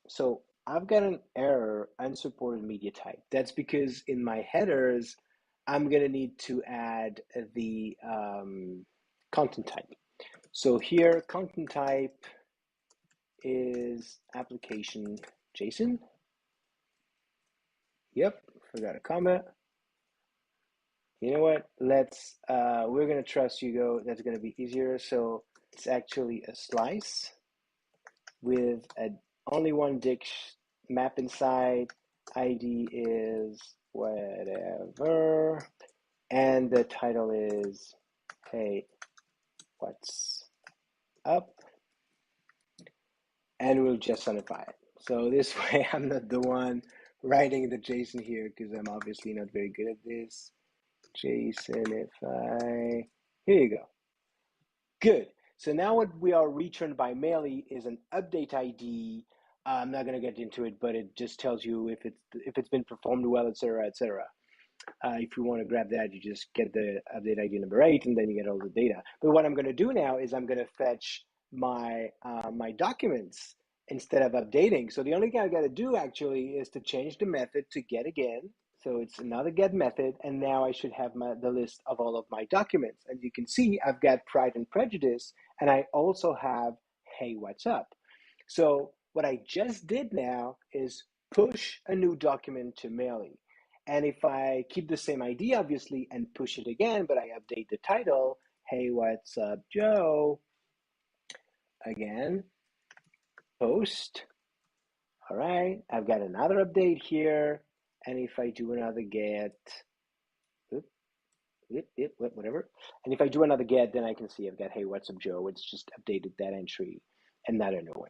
So I've got an error, unsupported media type. That's because in my headers, I'm going to need to add the content type. So here, content type is application JSON. Yep, forgot a comment. You know what? We're going to trust Hugo. That's going to be easier. So it's actually a slice with only one dict map inside. ID is whatever. And the title is, hey, what's up? And we'll just sonify it. So this way I'm not the one writing the JSON here, because I'm obviously not very good at this. JSON, here you go. Good. So now what we are returned by Maily is an update ID. I'm not going to get into it, but it just tells you if it's been performed well, etc., etc. If you want to grab that, you just get the update ID number 8, and then you get all the data. But what I'm going to do now is I'm going to fetch my my documents instead of updating. So the only thing I got to do actually is to change the method to get again. So it's another get method, and now I should have the list of all of my documents. And you can see I've got Pride and Prejudice, and I also have Hey, what's up? So what I just did now is push a new document to Maily. And if I keep the same ID, obviously, and push it again, but I update the title, Hey, what's up, Joe? Again, post. All right, I've got another update here. And if I do another get, whatever. And if I do another get, then I can see I've got, hey, what's up, Joe? It's just updated that entry and not a new one.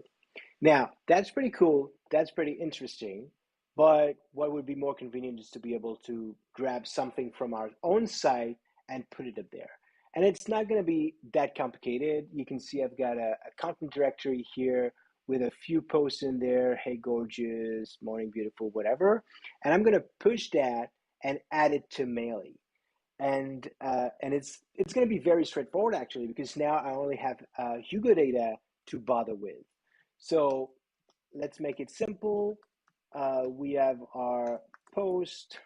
Now, that's pretty cool. That's pretty interesting. But what would be more convenient is to be able to grab something from our own site and put it up there. And it's not going to be that complicated. You can see I've got a content directory here with a few posts in there, hey, gorgeous, morning, beautiful, whatever. And I'm going to push that and add it to Maily. And it's going to be very straightforward, actually, because now I only have Hugo data to bother with. So let's make it simple. We have our post,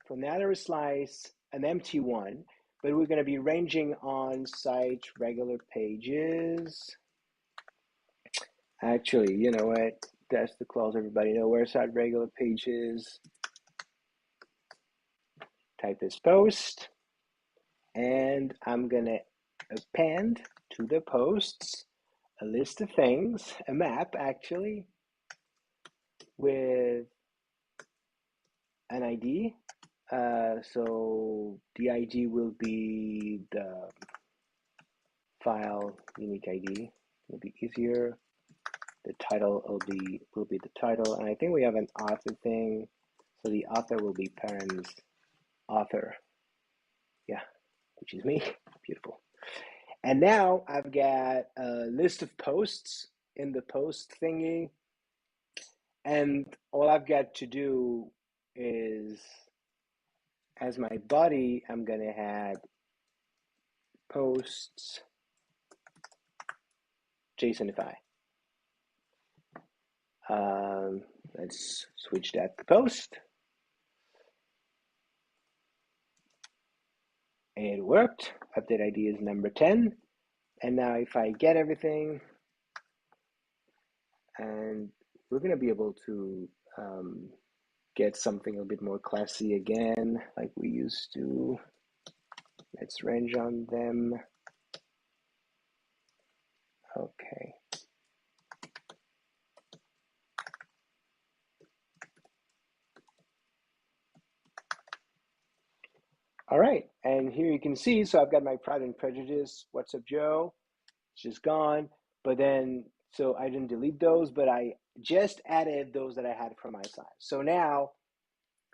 for another slice, an empty one, but we're going to be ranging on site regular pages. Actually, you know what? That's the clause everybody know. Where's site regular pages? Type this post, and I'm going to append to the posts a list of things, a map actually, with an ID. So the ID will be the file unique ID. It'll be easier. The title will be the title, and I think we have an author thing. So the author will be parens author. Yeah, which is me. Beautiful. And now I've got a list of posts in the post thingy, and all I've got to do is, as my body, I'm gonna add posts JSONify. Let's switch that to post. It worked. Update ID is number 10. And now if I get everything, and we're going to be able to get something a bit more classy again, like we used to. Let's range on them. Okay. All right, and here you can see, so I've got my Pride and Prejudice, What's Up Joe, it's just gone, but then, so I didn't delete those, but I just added those that I had from my side. So now,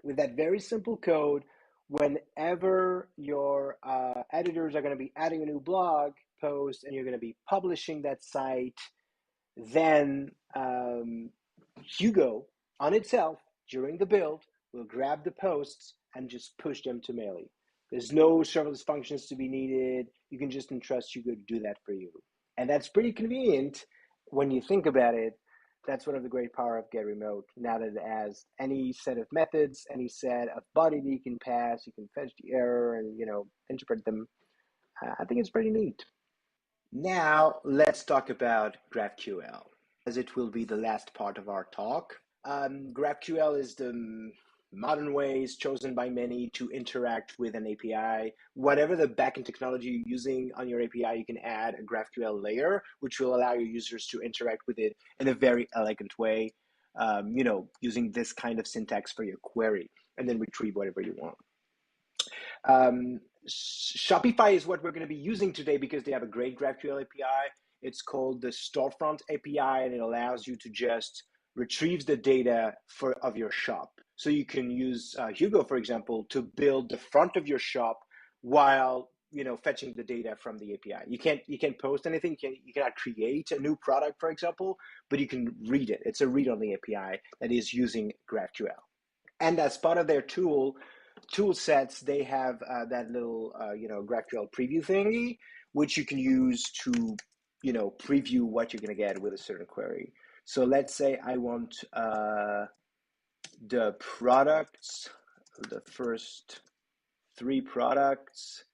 with that very simple code, whenever your editors are gonna be adding a new blog post and you're gonna be publishing that site, then Hugo on itself, during the build, will grab the posts and just push them to Mailly. There's no serverless functions to be needed. You can just entrust Hugo to do that for you. And that's pretty convenient when you think about it. That's one of the great power of Get Remote. Now that it has any set of methods, any set of body that you can pass, you can fetch the error and, you know, interpret them. I think it's pretty neat. Now let's talk about GraphQL, as it will be the last part of our talk. GraphQL is the modern ways chosen by many to interact with an API. Whatever the backend technology you're using on your API, you can add a GraphQL layer, which will allow your users to interact with it in a very elegant way, you know, using this kind of syntax for your query, and then retrieve whatever you want. Shopify is what we're going to be using today because they have a great GraphQL API. It's called the Storefront API, and it allows you to just retrieve the data of your shop. So you can use Hugo, for example, to build the front of your shop while, you know, fetching the data from the API. You can't post anything. You cannot create a new product, for example, but you can read it. It's a read-only API that is using GraphQL. And as part of their tool sets, they have that little you know, GraphQL preview thingy, which you can use to, you know, preview what you're going to get with a certain query. So let's say I want the products, the first 3 products.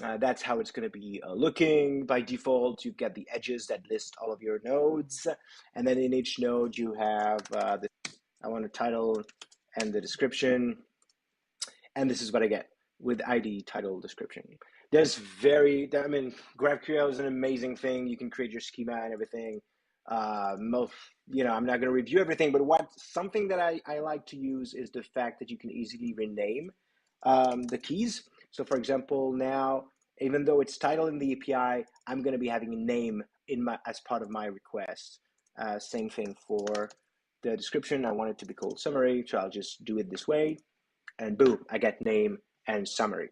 That's how it's going to be looking. By default, you get the edges that list all of your nodes. And then in each node, you have I want a title and the description. And this is what I get with ID, title, description. There's I mean, GraphQL is an amazing thing. You can create your schema and everything. You know, I'm not going to review everything, but something that I like to use is the fact that you can easily rename the keys. So for example, now, even though it's title in the API, I'm going to be having a name as part of my request. Same thing for the description. I want it to be called summary, so I'll just do it this way. And boom, I get name and summary.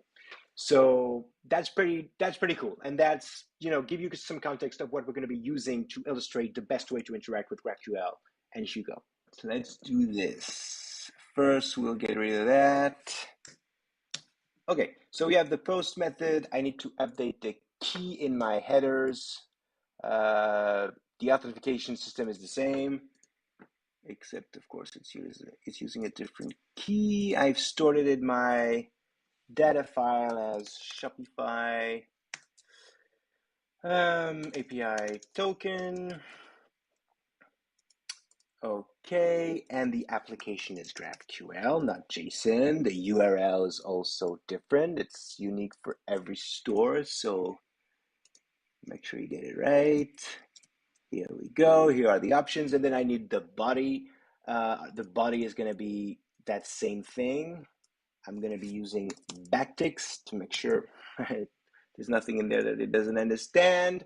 So that's pretty cool. And that's, you know, give you some context of what we're going to be using to illustrate the best way to interact with GraphQL and Hugo. So let's do this. First, we'll get rid of that. Okay, so we have the post method. I need to update the key in my headers. The authentication system is the same. except of course it's using a different key. I've stored it in my data file as Shopify API token. Okay, and the application is GraphQL, not JSON. The URL is also different. It's unique for every store, so make sure you get it right. Here we go. Here are the options, and then I need the body. The body is going to be that same thing. I'm going to be using backticks to make sure there's nothing in there that it doesn't understand.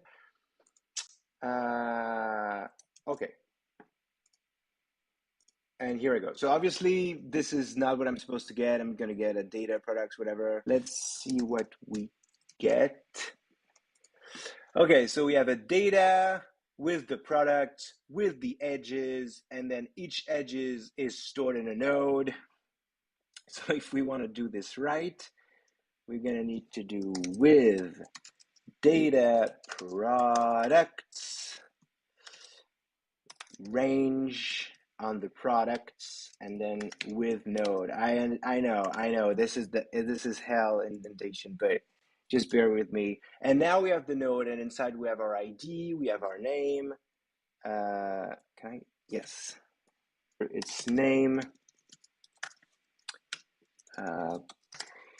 Okay. And here I go. So obviously this is not what I'm supposed to get. I'm going to get a data, products, whatever. Let's see what we get. Okay, so we have a data with the product, with the edges, and then each edges is stored in a node. So if we want to do this right, we're going to need to do with data products range on the products, and then with node. I know this is hell indentation, but just bear with me. And now we have the node, and inside we have our ID, we have our name. Yes, it's name.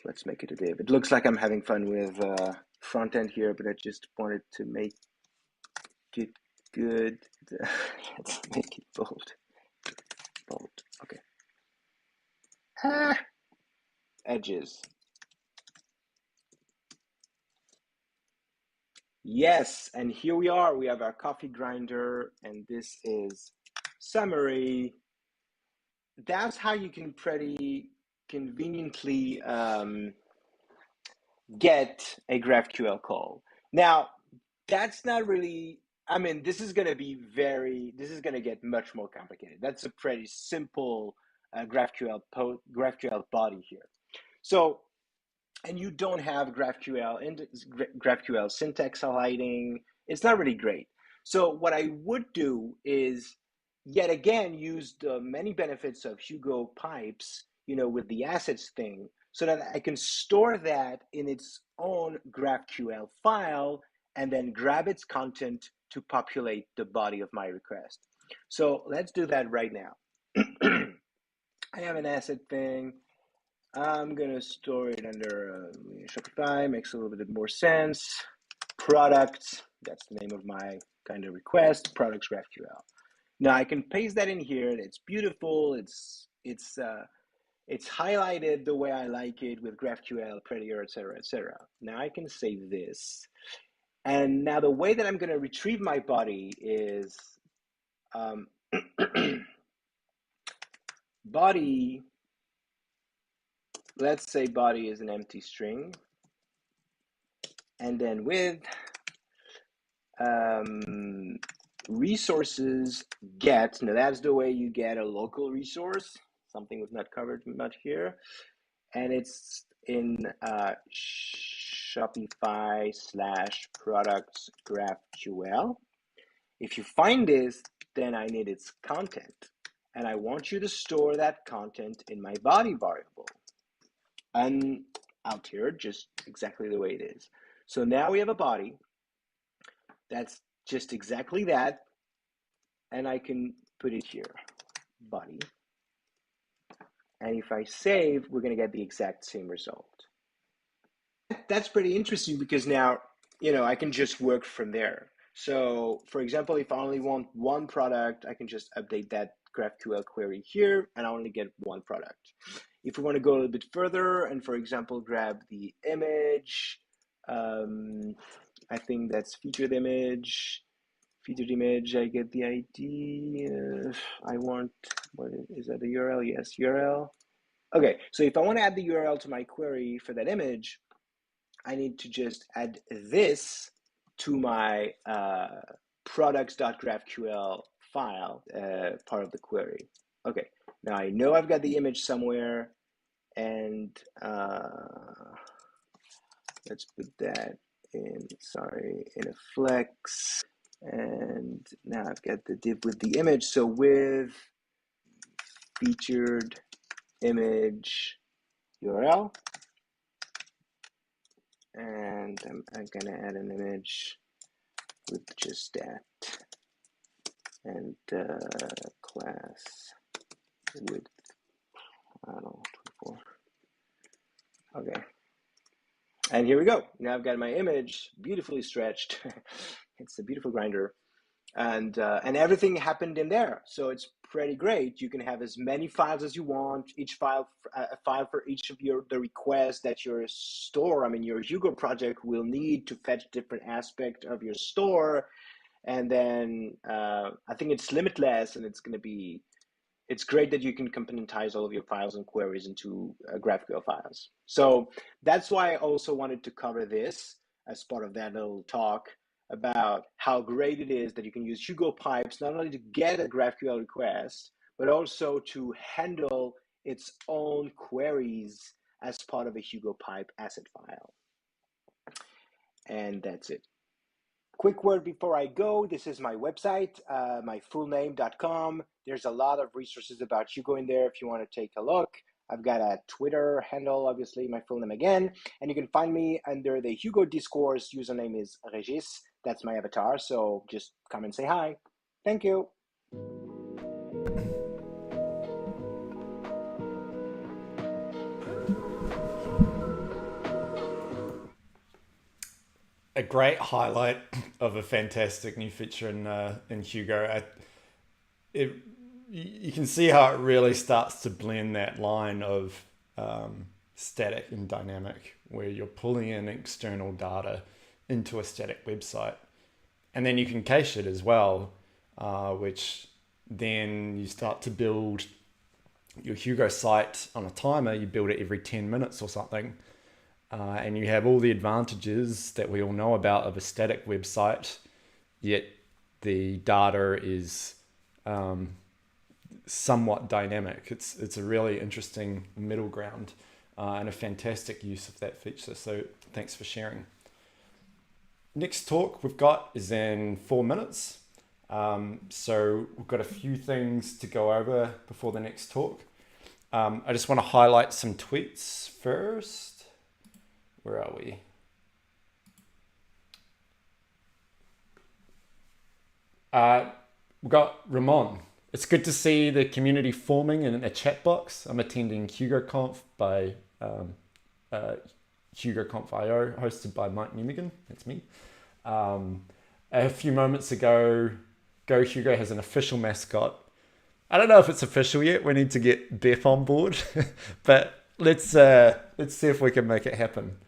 Let's make it a div. It looks like I'm having fun with front end here, but I just wanted to make it good. Let's make it bold. Okay. Edges. Yes, and here we are. We have our coffee grinder, and this is summary. That's how you can pretty conveniently get a GraphQL call. Now, that's not really, I mean, this is going to get much more complicated. That's a pretty simple GraphQL body here. So, and you don't have GraphQL syntax highlighting. It's not really great. So what I would do is, yet again, use the many benefits of Hugo pipes, with the assets thing, so that I can store that in its own GraphQL file and then grab its content to populate the body of my request. So let's do that right now. I have an asset thing. I'm going to store it under Shopify, makes a little bit more sense. Products, that's the name of my kind of request, products GraphQL. Now I can paste that in here. It's beautiful. It's highlighted the way I like it with GraphQL, Prettier, etc., etc. Now I can save this. And now the way that I'm going to retrieve my body is body. Let's say body is an empty string, and then with resources get. Now that's the way you get a local resource, something we've not covered much here, and it's in Shopify /products GraphQL. If you find this, then I need its content, and I want you to store that content in my body variable. And out here, just exactly the way it is. So now we have a body that's just exactly that, and I can put it here, body. And if I save, we're going to get the exact same result. That's pretty interesting because now, I can just work from there. So, for example, if I only want one product, I can just update that GraphQL query here, and I only get one product. If we want to go a little bit further and, for example, grab the image, I think that's featured image, I get the ID. I want, is that the URL? Yes, URL. Okay, so if I want to add the URL to my query for that image, I need to just add this to my products.graphql file, part of the query. Okay, now I know I've got the image somewhere, and let's put that in a flex. And now I've got the div with the image. So with featured image URL. And I'm gonna add an image with just that, and class width, I don't know, 24. Okay, and here we go. Now I've got my image beautifully stretched. It's a beautiful grinder, and everything happened in there, so it's pretty great. You can have as many files as you want, each file a file for each of the requests that your store, your Hugo project will need to fetch different aspect of your store. And then I think it's limitless, and it's great that you can componentize all of your files and queries into GraphQL files. So that's why I also wanted to cover this as part of that little talk about how great it is that you can use Hugo pipes not only to get a GraphQL request, but also to handle its own queries as part of a Hugo pipe asset file. And that's it. Quick word before I go, this is my website, myfullname.com. There's a lot of resources about Hugo in there if you want to take a look. I've got a Twitter handle, obviously, my full name again. And you can find me under the Hugo Discourse. Username is Regis. That's my avatar. So just come and say hi. Thank you. A great highlight of a fantastic new feature in Hugo. You can see how it really starts to blend that line of static and dynamic, where you're pulling in external data into a static website. And then you can cache it as well, which then you start to build your Hugo site on a timer. You build it every 10 minutes or something. And you have all the advantages that we all know about of a static website, yet the data is somewhat dynamic. It's a really interesting middle ground and a fantastic use of that feature. So thanks for sharing. Next talk we've got is in 4 minutes. So we've got a few things to go over before the next talk. I just want to highlight some tweets first. Where are we? We've got Ramon. It's good to see the community forming in a chat box. I'm attending HugoConf by HugoConf.io, hosted by Mike Newmigan. That's me. A few moments ago, Go Hugo has an official mascot. I don't know if it's official yet. We need to get Beth on board, but let's see if we can make it happen.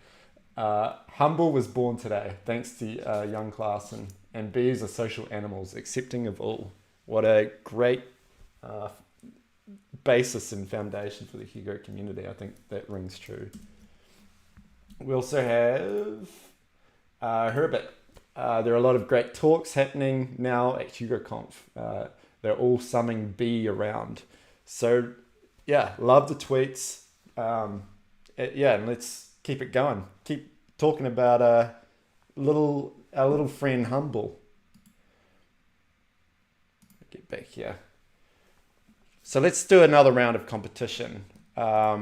Humble was born today, thanks to young class, and bees are social animals, accepting of all. What a great basis and foundation for the Hugo community. I think that rings true. We also have Herbert. There are a lot of great talks happening now at HugoConf. They're all summing B around. So yeah, love the tweets. Yeah, and let's keep it going. Keep talking about our little friend Humble. Get back here. So let's do another round of competition. I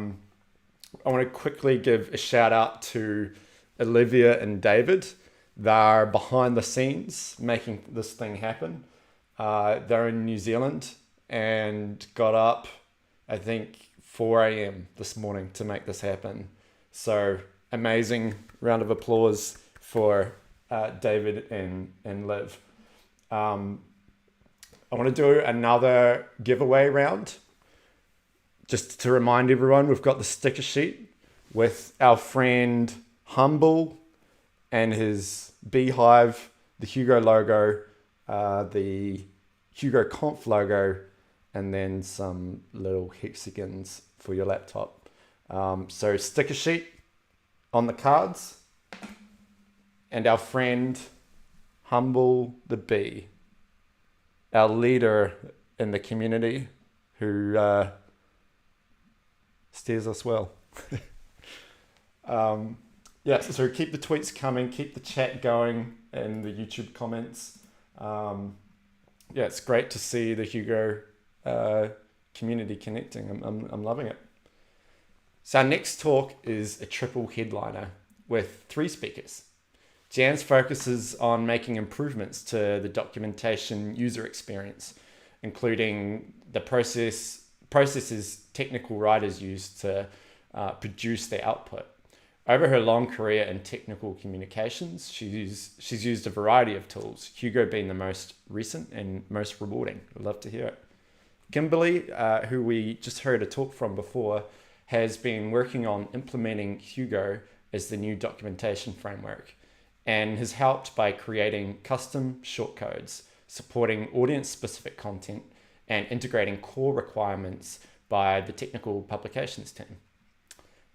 want to quickly give a shout out to Olivia and David. They're behind the scenes making this thing happen. They're in New Zealand and got up, I think, 4 a.m. this morning to make this happen. So amazing round of applause for David and Liv. I want to do another giveaway round. Just to remind everyone, we've got the sticker sheet with our friend Humble and his beehive, the Hugo logo, the HugoConf logo, and then some little hexagons for your laptop. So sticker sheet on the cards, and our friend Humble the Bee, our leader in the community who steers us well. Yeah, so keep the tweets coming, keep the chat going and the YouTube comments. Yeah, it's great to see the Hugo community connecting. I'm loving it. So our next talk is a triple headliner with 3 speakers. Jan's focuses on making improvements to the documentation user experience, including the processes technical writers use to produce their output. Over her long career in technical communications, she's used a variety of tools, Hugo being the most recent and most rewarding. I'd love to hear it. Kimberly, who we just heard a talk from before, has been working on implementing Hugo as the new documentation framework and has helped by creating custom shortcodes, supporting audience-specific content, and integrating core requirements by the technical publications team.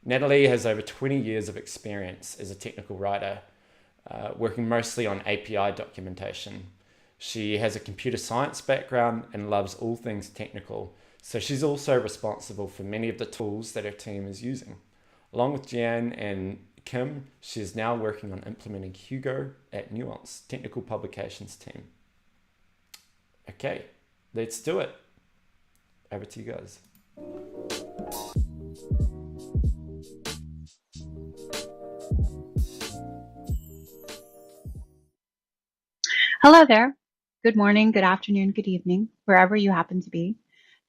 Natalie has over 20 years of experience as a technical writer, working mostly on API documentation. She has a computer science background and loves all things technical, so she's also responsible for many of the tools that her team is using. Along with Jan and Kim, she is now working on implementing Hugo at Nuance, technical publications team. Okay, let's do it. Over to you guys. Hello there. Good morning, good afternoon, good evening, wherever you happen to be.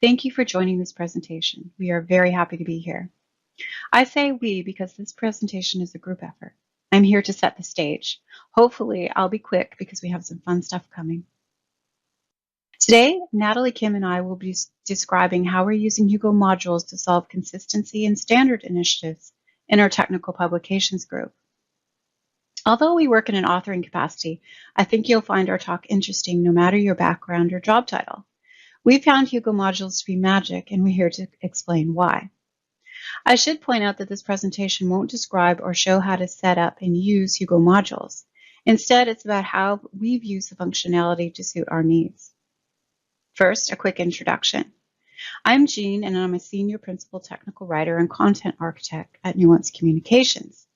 Thank you for joining this presentation. We are very happy to be here. I say we because this presentation is a group effort. I'm here to set the stage. Hopefully, I'll be quick because we have some fun stuff coming. Today, Natalie, Kim, and I will be describing how we're using Hugo modules to solve consistency and standard initiatives in our technical publications group. Although we work in an authoring capacity, I think you'll find our talk interesting no matter your background or job title. We found Hugo modules to be magic, and we're here to explain why. I should point out that this presentation won't describe or show how to set up and use Hugo modules. Instead, it's about how we've used the functionality to suit our needs. First, a quick introduction. I'm Jean, and I'm a senior principal technical writer and content architect at Nuance Communications.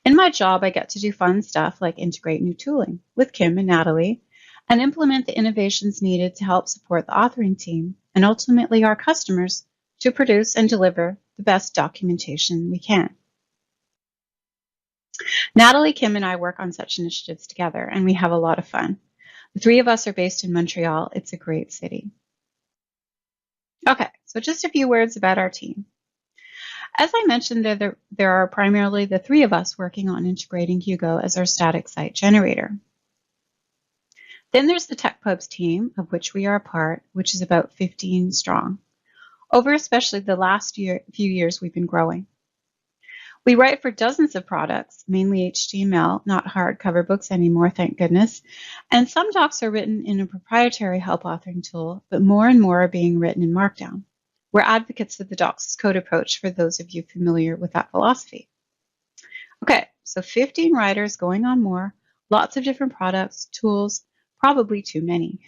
In my job, I get to do fun stuff like integrate new tooling with Kim and Natalie and implement the innovations needed to help support the authoring team and ultimately our customers to produce and deliver the best documentation we can. Natalie, Kim, and I work on such initiatives together, and we have a lot of fun. The 3 of us are based in Montreal. It's a great city. Okay, so just a few words about our team. As I mentioned, there are primarily the 3 of us working on integrating Hugo as our static site generator. Then there's the TechPubs team, of which we are a part, which is about 15 strong. Over especially the last few years, we've been growing. We write for dozens of products, mainly HTML, not hardcover books anymore, thank goodness. And some docs are written in a proprietary help authoring tool, but more and more are being written in Markdown. We're advocates of the docs as code approach for those of you familiar with that philosophy. Okay, so 15 writers going on more, lots of different products, tools, probably too many.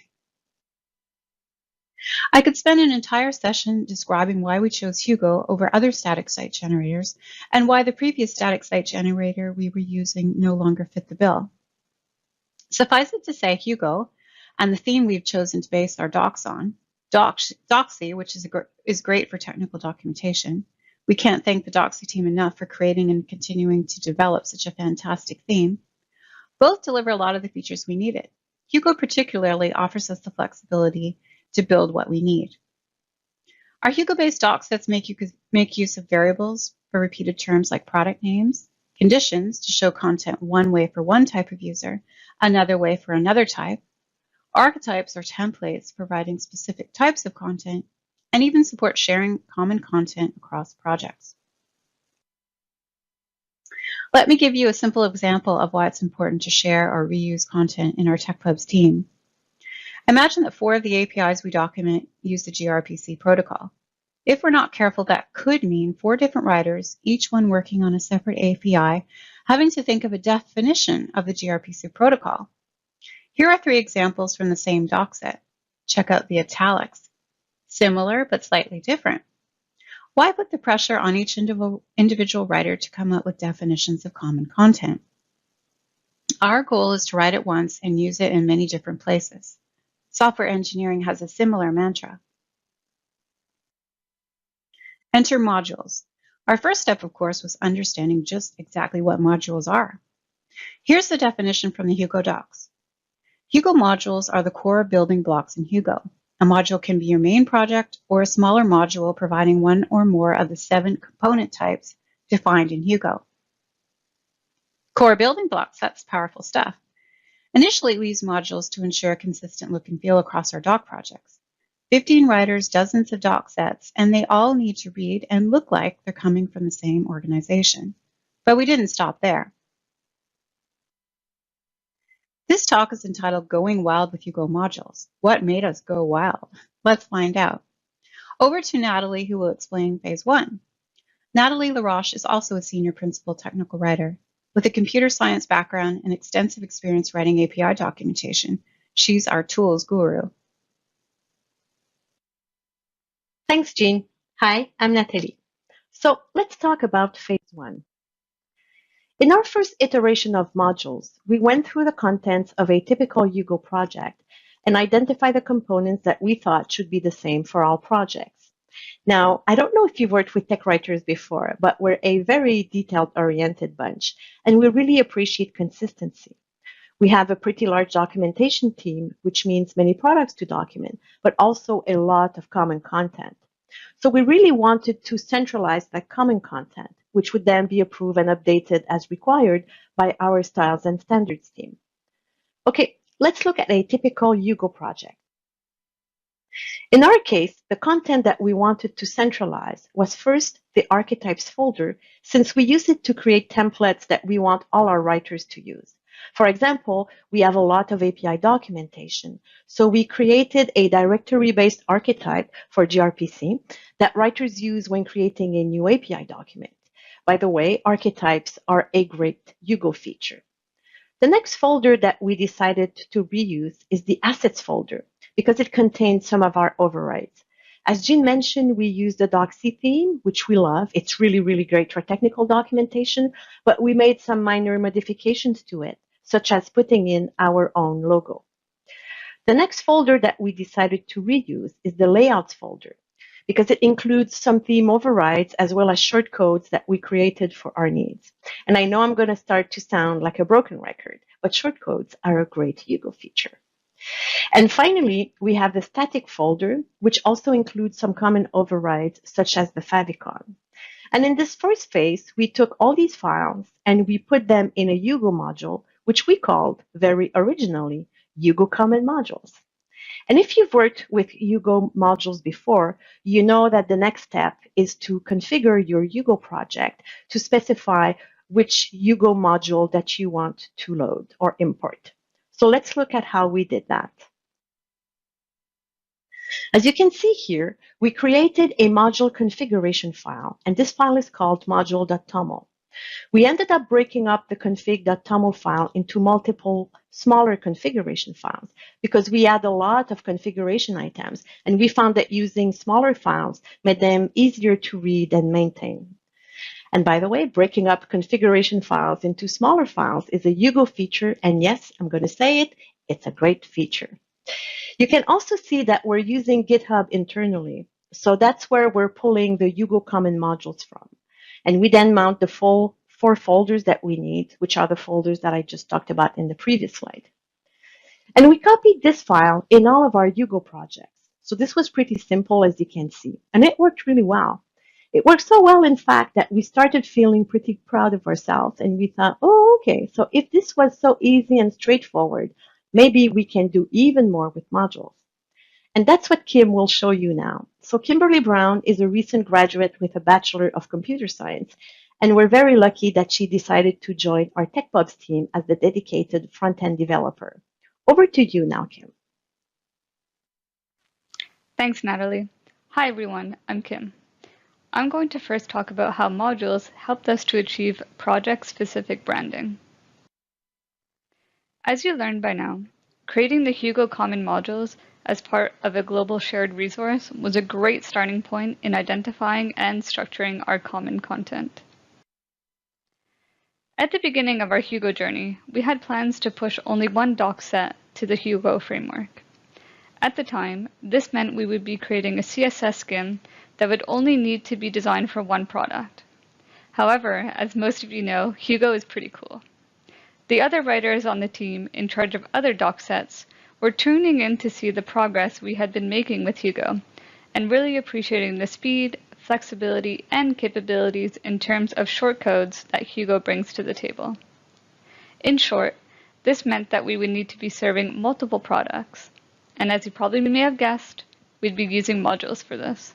I could spend an entire session describing why we chose Hugo over other static site generators and why the previous static site generator we were using no longer fit the bill. Suffice it to say, Hugo and the theme we've chosen to base our docs on, Doxy, which is great for technical documentation. We can't thank the Doxy team enough for creating and continuing to develop such a fantastic theme. Both deliver a lot of the features we needed. Hugo particularly offers us the flexibility to build what we need. Our Hugo-based doc sets make use of variables for repeated terms like product names, conditions to show content one way for one type of user, another way for another type, archetypes or templates providing specific types of content, and even support sharing common content across projects. Let me give you a simple example of why it's important to share or reuse content in our TechPubs team. Imagine that 4 of the APIs we document use the gRPC protocol. If we're not careful, that could mean 4 different writers, each one working on a separate API, having to think of a definition of the gRPC protocol. Here are 3 examples from the same doc set. Check out the italics. Similar but slightly different. Why put the pressure on each individual writer to come up with definitions of common content? Our goal is to write it once and use it in many different places. Software engineering has a similar mantra. Enter modules. Our first step, of course, was understanding just exactly what modules are. Here's the definition from the Hugo docs. Hugo modules are the core building blocks in Hugo. A module can be your main project or a smaller module providing one or more of the 7 component types defined in Hugo. Core building blocks, that's powerful stuff. Initially, we used modules to ensure a consistent look and feel across our doc projects. 15 writers, dozens of doc sets, and they all need to read and look like they're coming from the same organization. But we didn't stop there. This talk is entitled Going Wild with Hugo Modules. What made us go wild? Let's find out. Over to Natalie, who will explain phase 1. Natalie LaRoche is also a senior principal technical writer. With a computer science background and extensive experience writing API documentation, she's our tools guru. Thanks, Jean. Hi, I'm Natalie. So let's talk about phase 1. In our first iteration of modules, we went through the contents of a typical Hugo project and identified the components that we thought should be the same for all projects. Now, I don't know if you've worked with tech writers before, but we're a very detail-oriented bunch, and we really appreciate consistency. We have a pretty large documentation team, which means many products to document, but also a lot of common content. So we really wanted to centralize that common content, which would then be approved and updated as required by our styles and standards team. Okay, let's look at a typical Hugo project. In our case, the content that we wanted to centralize was first the archetypes folder, since we use it to create templates that we want all our writers to use. For example, we have a lot of API documentation, so we created a directory-based archetype for gRPC that writers use when creating a new API document. By the way, archetypes are a great Hugo feature. The next folder that we decided to reuse is the assets folder, because it contains some of our overrides. As Jean mentioned, we use the doc.c theme, which we love. It's really, really great for technical documentation, but we made some minor modifications to it, such as putting in our own logo. The next folder that we decided to reuse is the layouts folder, because it includes some theme overrides as well as shortcodes that we created for our needs. And I know I'm going to start to sound like a broken record, but shortcodes are a great Hugo feature. And finally, we have the static folder, which also includes some common overrides, such as the favicon. And in this first phase, we took all these files and we put them in a Hugo module, which we called, very originally, Hugo Common Modules. And if you've worked with Hugo modules before, you know that the next step is to configure your Hugo project to specify which Hugo module that you want to load or import. So let's look at how we did that. As you can see here, we created a module configuration file, and this file is called module.toml. We ended up breaking up the config.toml file into multiple smaller configuration files because we had a lot of configuration items, and we found that using smaller files made them easier to read and maintain. And by the way, breaking up configuration files into smaller files is a Hugo feature, and yes, I'm going to say it, it's a great feature. You can also see that we're using GitHub internally, so that's where we're pulling the Hugo common modules from. And we then mount the full 4 folders that we need, which are the folders that I just talked about in the previous slide. And we copied this file in all of our Hugo projects. So this was pretty simple, as you can see, and it worked really well. It worked so well, in fact, that we started feeling pretty proud of ourselves, and we thought, oh, okay, so if this was so easy and straightforward, maybe we can do even more with modules. And that's what Kim will show you now. So Kimberly Brown is a recent graduate with a Bachelor of Computer Science, and we're very lucky that she decided to join our TechBubs team as the dedicated front-end developer. Over to you now, Kim. Thanks, Natalie. Hi, everyone. I'm Kim. I'm going to first talk about how modules helped us to achieve project-specific branding. As you learned by now, creating the Hugo Common Modules as part of a global shared resource was a great starting point in identifying and structuring our common content. At the beginning of our Hugo journey, we had plans to push only one doc set to the Hugo framework. At the time, this meant we would be creating a CSS skin that would only need to be designed for one product. However, as most of you know, Hugo is pretty cool. The other writers on the team in charge of other doc sets were tuning in to see the progress we had been making with Hugo, and really appreciating the speed, flexibility, and capabilities in terms of shortcodes that Hugo brings to the table. In short, this meant that we would need to be serving multiple products, and as you probably may have guessed, we'd be using modules for this.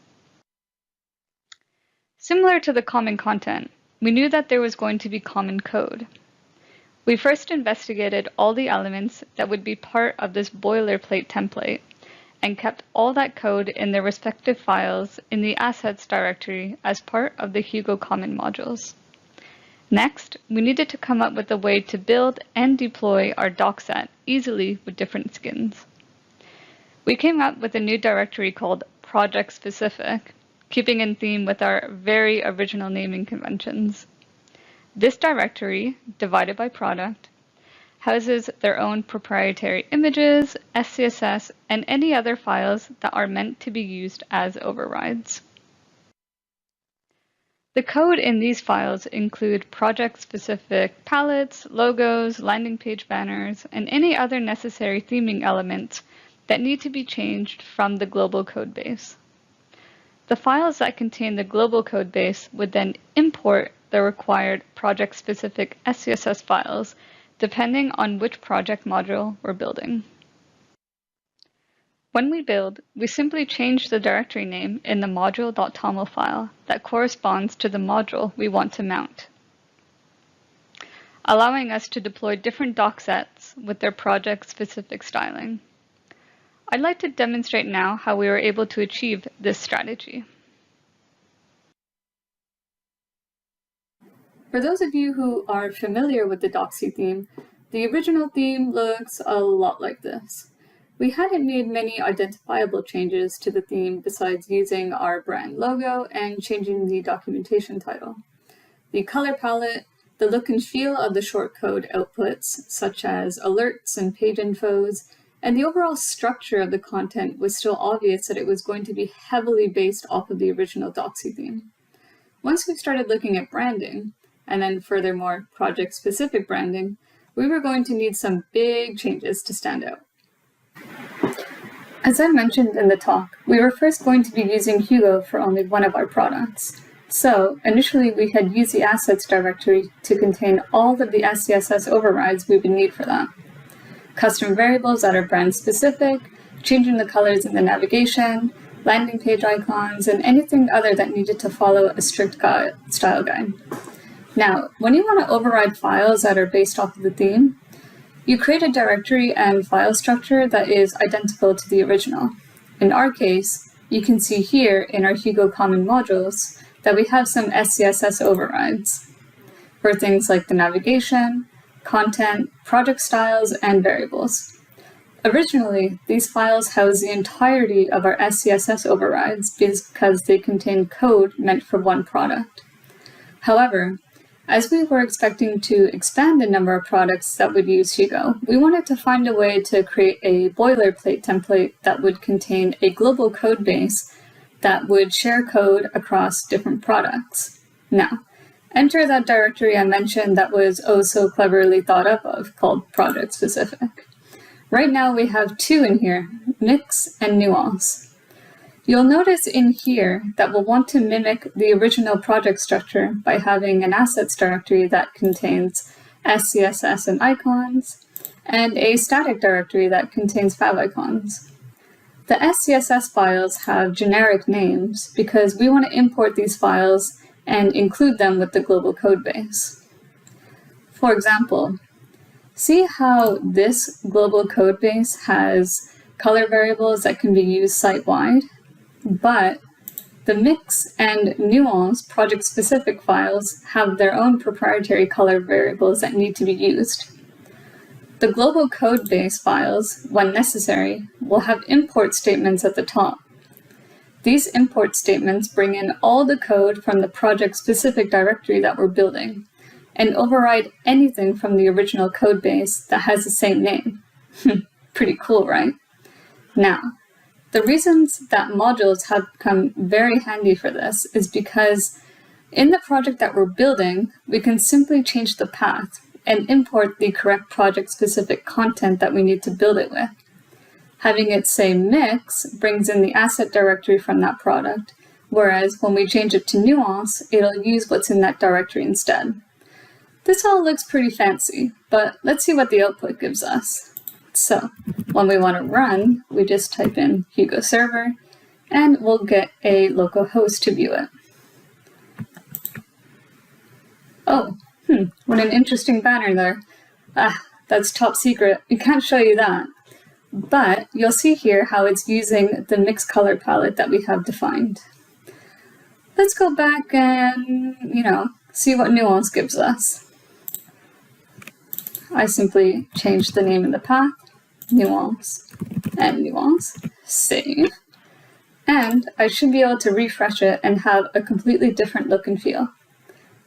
Similar to the common content, we knew that there was going to be common code. We first investigated all the elements that would be part of this boilerplate template and kept all that code in their respective files in the assets directory as part of the Hugo common modules. Next, we needed to come up with a way to build and deploy our doc set easily with different skins. We came up with a new directory called Project Specific, keeping in theme with our very original naming conventions. This directory, divided by product, houses their own proprietary images, SCSS, and any other files that are meant to be used as overrides. The code in these files include project-specific palettes, logos, landing page banners, and any other necessary theming elements that need to be changed from the global codebase. The files that contain the global codebase would then import the required project-specific SCSS files, depending on which project module we're building. When we build, we simply change the directory name in the module.toml file that corresponds to the module we want to mount, allowing us to deploy different doc sets with their project-specific styling. I'd like to demonstrate now how we were able to achieve this strategy. For those of you who are familiar with the Doxy theme, the original theme looks a lot like this. We hadn't made many identifiable changes to the theme besides using our brand logo and changing the documentation title. The color palette, the look and feel of the shortcode outputs, such as alerts and page infos, and the overall structure of the content was still obvious that it was going to be heavily based off of the original Doxy theme. Once we started looking at branding, and then furthermore project-specific branding, we were going to need some big changes to stand out. As I mentioned in the talk, we were first going to be using Hugo for only one of our products. So initially we had used the assets directory to contain all of the SCSS overrides we would need for that. Custom variables that are brand specific, changing the colors in the navigation, landing page icons, and anything other that needed to follow a strict style guide. Now, when you want to override files that are based off of the theme, you create a directory and file structure that is identical to the original. In our case, you can see here in our Hugo common modules that we have some SCSS overrides for things like the navigation, content, project styles, and variables. Originally, these files house the entirety of our SCSS overrides because they contain code meant for one product. However, as we were expecting to expand the number of products that would use Hugo, we wanted to find a way to create a boilerplate template that would contain a global code base that would share code across different products. Now, enter that directory I mentioned that was oh so cleverly thought up of, called project specific. Right now we have two in here, mix and nuance. You'll notice in here that we'll want to mimic the original project structure by having an assets directory that contains SCSS and icons, and a static directory that contains favicons. The SCSS files have generic names because we want to import these files and include them with the global codebase. For example, see how this global codebase has color variables that can be used site-wide? But the mix and nuance project-specific files have their own proprietary color variables that need to be used. The global codebase files, when necessary, will have import statements at the top. These import statements bring in all the code from the project-specific directory that we're building, and override anything from the original codebase that has the same name. Pretty cool, right? Now, The reasons that modules have come very handy for this is because in the project that we're building, we can simply change the path and import the correct project-specific content that we need to build it with. Having it say mix brings in the asset directory from that product, whereas when we change it to nuance, it'll use what's in that directory instead. This all looks pretty fancy, but let's see what the output gives us. So when we want to run, we just type in Hugo server, and we'll get a local host to view it. Oh, what an interesting banner there. That's top secret. We can't show you that. But you'll see here how it's using the mixed color palette that we have defined. Let's go back and, see what nuance gives us. I simply change the name of the path, nuance, and nuance, save. And I should be able to refresh it and have a completely different look and feel.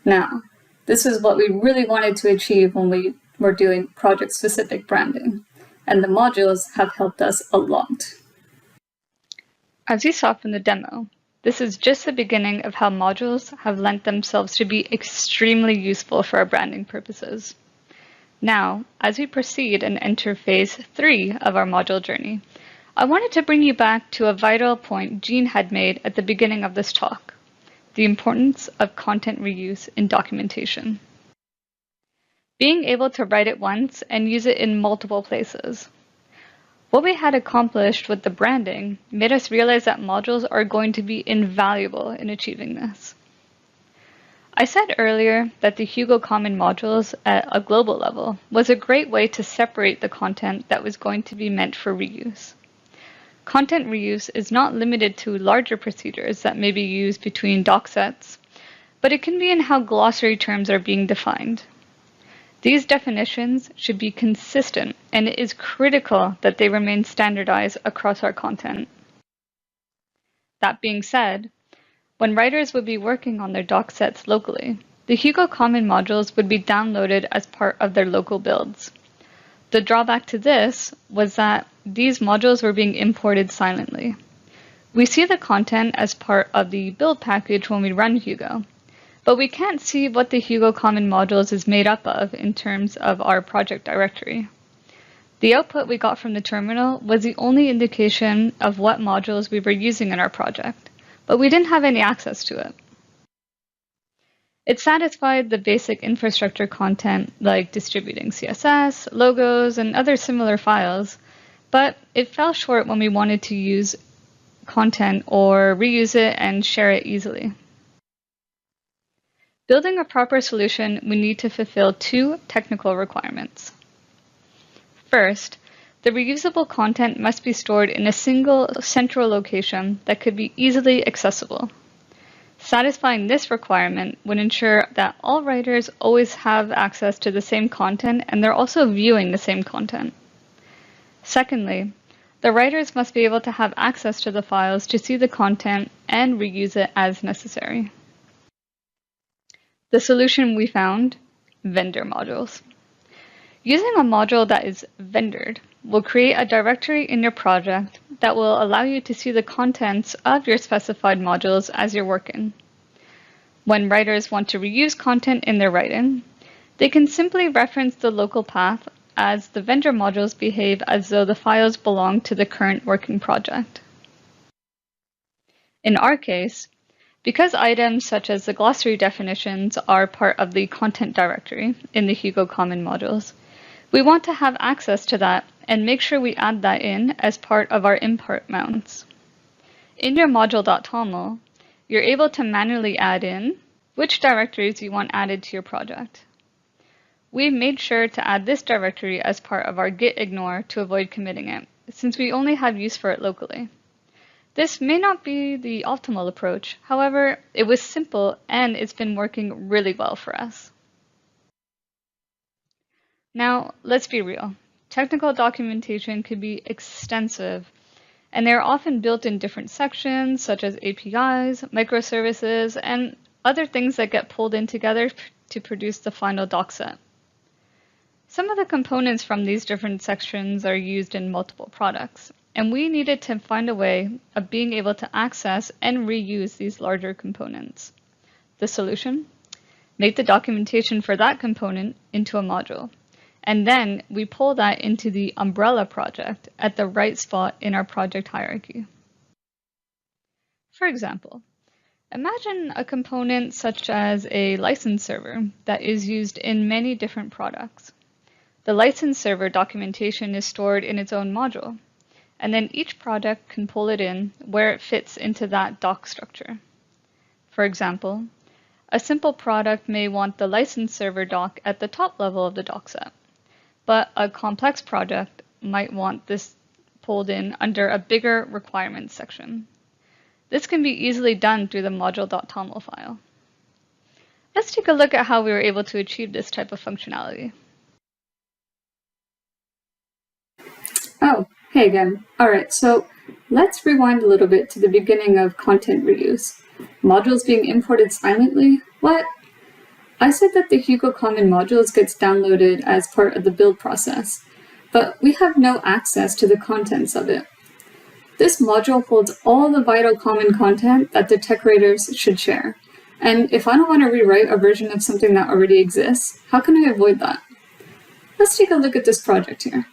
Now, this is what we really wanted to achieve when we were doing project-specific branding, and the modules have helped us a lot. As you saw from the demo, this is just the beginning of how modules have lent themselves to be extremely useful for our branding purposes. Now, as we proceed and enter phase 3 of our module journey, I wanted to bring you back to a vital point Jean had made at the beginning of this talk, the importance of content reuse in documentation. Being able to write it once and use it in multiple places. What we had accomplished with the branding made us realize that modules are going to be invaluable in achieving this. I said earlier that the HugoConf modules at a global level was a great way to separate the content that was going to be meant for reuse. Content reuse is not limited to larger procedures that may be used between doc sets, but it can be in how glossary terms are being defined. These definitions should be consistent, and it is critical that they remain standardized across our content. That being said, when writers would be working on their doc sets locally, the HugoConf modules would be downloaded as part of their local builds. The drawback to this was that these modules were being imported silently. We see the content as part of the build package when we run Hugo, but we can't see what the HugoConf modules is made up of in terms of our project directory. The output we got from the terminal was the only indication of what modules we were using in our project, but we didn't have any access to it. It satisfied the basic infrastructure content like distributing CSS, logos, and other similar files, but it fell short when we wanted to use content or reuse it and share it easily. Building a proper solution, we need to fulfill 2 technical requirements. First, the reusable content must be stored in a single central location that could be easily accessible. Satisfying this requirement would ensure that all writers always have access to the same content and they're also viewing the same content. Secondly, the writers must be able to have access to the files to see the content and reuse it as necessary. The solution we found: vendor modules. Using a module that is vendored will create a directory in your project that will allow you to see the contents of your specified modules as you're working. When writers want to reuse content in their writing, they can simply reference the local path as the vendor modules behave as though the files belong to the current working project. In our case, because items such as the glossary definitions are part of the content directory in the HugoConf modules, we want to have access to that and make sure we add that in as part of our import mounts. In your module.toml, you're able to manually add in which directories you want added to your project. We made sure to add this directory as part of our git ignore to avoid committing it, since we only have use for it locally. This may not be the optimal approach, however, it was simple and it's been working really well for us. Now, let's be real. Technical documentation can be extensive, and they're often built in different sections, such as APIs, microservices, and other things that get pulled in together to produce the final doc set. Some of the components from these different sections are used in multiple products, and we needed to find a way of being able to access and reuse these larger components. The solution? Make the documentation for that component into a module, and then we pull that into the umbrella project at the right spot in our project hierarchy. For example, imagine a component such as a license server that is used in many different products. The license server documentation is stored in its own module, and then each product can pull it in where it fits into that doc structure. For example, a simple product may want the license server doc at the top level of the doc set, but a complex project might want this pulled in under a bigger requirements section. This can be easily done through the module.toml file. Let's take a look at how we were able to achieve this type of functionality. Oh, hey again. Alright, so let's rewind a little bit to the beginning of content reuse. Modules being imported silently? What? I said that the Hugo Common modules gets downloaded as part of the build process, but we have no access to the contents of it. This module holds all the vital common content that the tech writers should share. And if I don't want to rewrite a version of something that already exists, how can I avoid that? Let's take a look at this project here.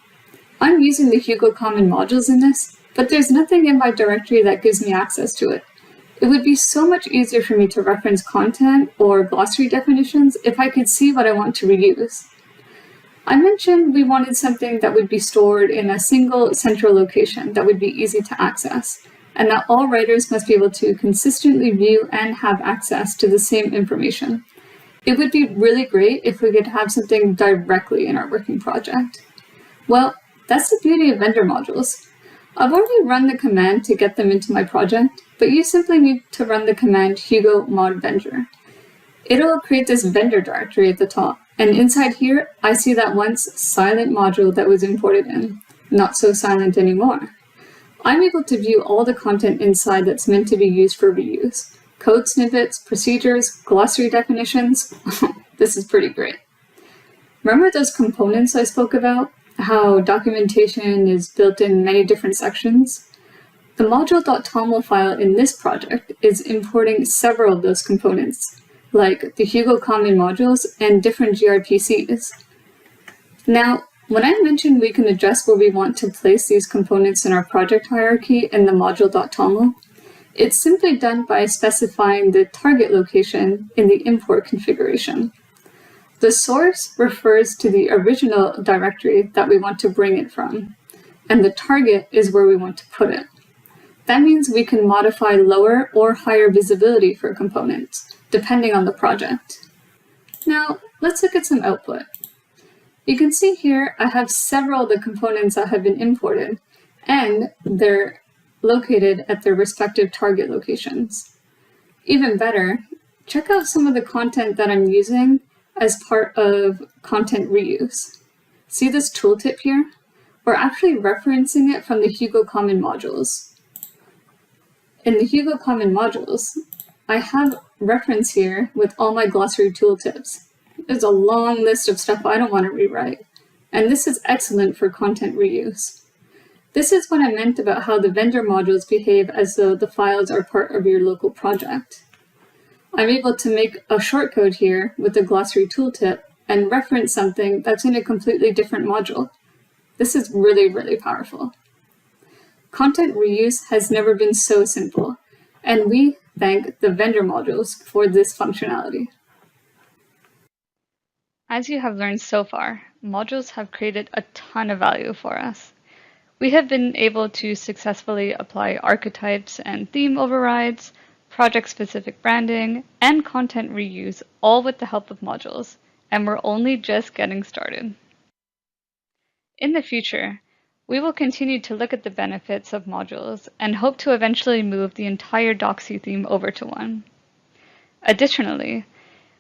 I'm using the Hugo Common modules in this, but there's nothing in my directory that gives me access to it. It would be so much easier for me to reference content or glossary definitions if I could see what I want to reuse. I mentioned we wanted something that would be stored in a single central location that would be easy to access, and that all writers must be able to consistently view and have access to the same information. It would be really great if we could have something directly in our working project. Well, that's the beauty of vendor modules. I've already run the command to get them into my project, but you simply need to run the command hugo mod vendor. It'll create this vendor directory at the top, and inside here, I see that once silent module that was imported in, not so silent anymore. I'm able to view all the content inside that's meant to be used for reuse. Code snippets, procedures, glossary definitions. This is pretty great. Remember those components I spoke about? How documentation is built in many different sections? The module.toml file in this project is importing several of those components, like the Hugo Common modules and different gRPCs. Now, when I mentioned we can adjust where we want to place these components in our project hierarchy in the module.toml, it's simply done by specifying the target location in the import configuration. The source refers to the original directory that we want to bring it from, and the target is where we want to put it. That means we can modify lower or higher visibility for components, depending on the project. Now, let's look at some output. You can see here I have several of the components that have been imported, and they're located at their respective target locations. Even better, check out some of the content that I'm using as part of content reuse. See this tooltip here? We're actually referencing it from the Hugo Common modules. In the Hugo Common modules, I have reference here with all my glossary tooltips. There's a long list of stuff I don't want to rewrite, and this is excellent for content reuse. This is what I meant about how the vendor modules behave as though the files are part of your local project. I'm able to make a shortcode here with the glossary tooltip and reference something that's in a completely different module. This is really, really powerful. Content reuse has never been so simple, and we thank the vendor modules for this functionality. As you have learned so far, modules have created a ton of value for us. We have been able to successfully apply archetypes and theme overrides, project-specific branding, and content reuse, all with the help of modules, and we're only just getting started. In the future, we will continue to look at the benefits of modules and hope to eventually move the entire Doxy theme over to one. Additionally,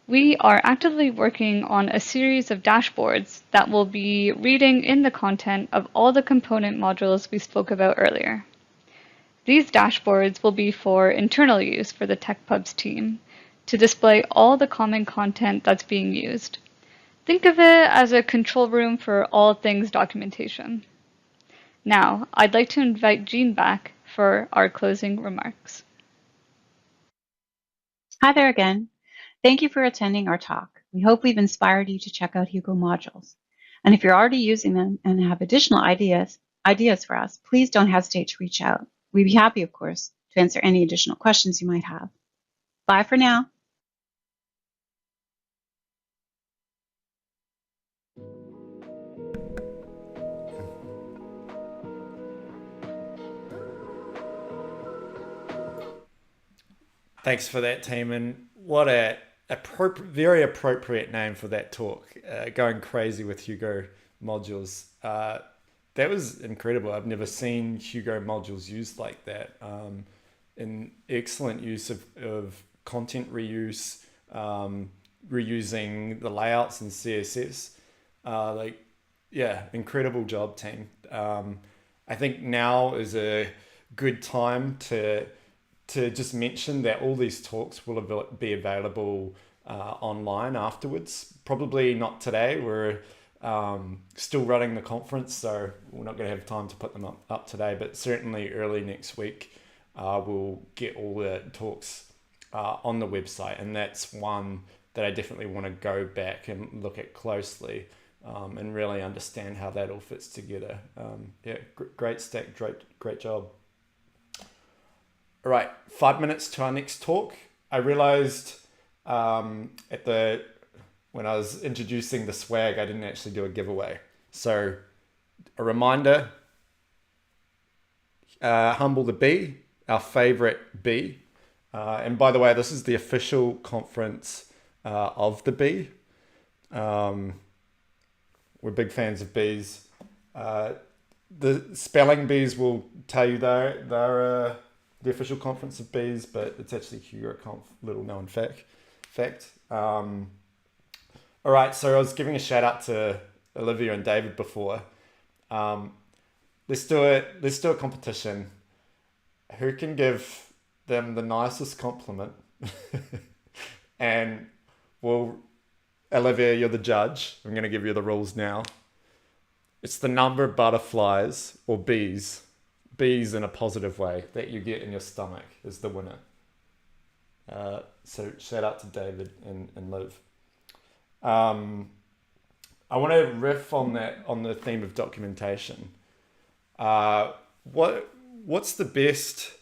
we are actively working on a series of dashboards that will be reading in the content of all the component modules we spoke about earlier. These dashboards will be for internal use for the TechPubs team to display all the common content that's being used. Think of it as a control room for all things documentation. Now, I'd like to invite Jean back for our closing remarks. Hi there again. Thank you for attending our talk. We hope we've inspired you to check out Hugo modules. And if you're already using them and have additional ideas for us, please don't hesitate to reach out. We'd be happy, of course, to answer any additional questions you might have. Bye for now. Thanks for that, team, and what a very appropriate name for that talk. Going crazy with Hugo modules. That was incredible. I've never seen Hugo modules used like that. An excellent use of content reuse, reusing the layouts in CSS. Incredible job, team. I think now is a good time to just mention that all these talks will be available online afterwards. Probably not today. We're still running the conference, so we're not going to have time to put them up today, but certainly early next week we'll get all the talks on the website, and that's one that I definitely want to go back and look at closely and really understand how that all fits together. Great stack, great job. All right, 5 minutes to our next talk. I realized when I was introducing the swag, I didn't actually do a giveaway. So a reminder, Humble the Bee, our favorite bee. And by the way, this is the official conference of the bee. We're big fans of bees. The spelling bees will tell you they're the official conference of bees, but it's actually HugoConf, little known fact. All right, so I was giving a shout out to Olivia and David before. Let's do a competition. Who can give them the nicest compliment? And Olivia, you're the judge. I'm going to give you the rules now. It's the number of butterflies or bees in a positive way that you get in your stomach is the winner. So shout out to David and Liv. I want to riff on the theme of documentation. What's the best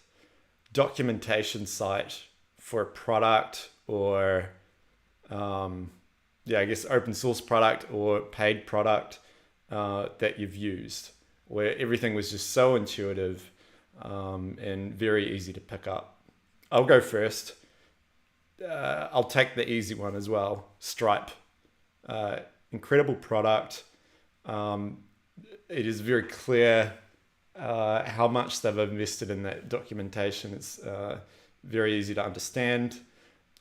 documentation site for a product or I guess open source product or paid product that you've used, where everything was just so intuitive and very easy to pick up? I'll go first. I'll take the easy one as well. Stripe. Incredible product. It is very clear how much they've invested in that documentation. It's very easy to understand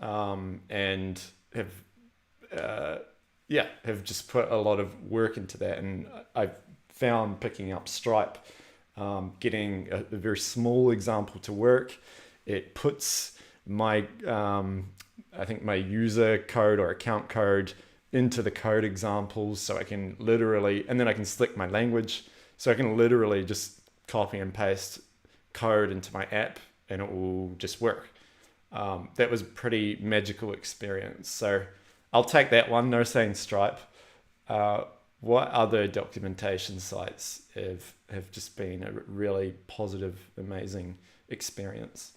and have just put a lot of work into that. And I've found picking up Stripe, getting a very small example to work, it puts my I think my user code or account code into the code examples, so I can literally, and then I can select my language, so I can literally just copy and paste code into my app and it will just work. That was a pretty magical experience. So I'll take that one. No saying Stripe. What other documentation sites have just been a really positive, amazing experience?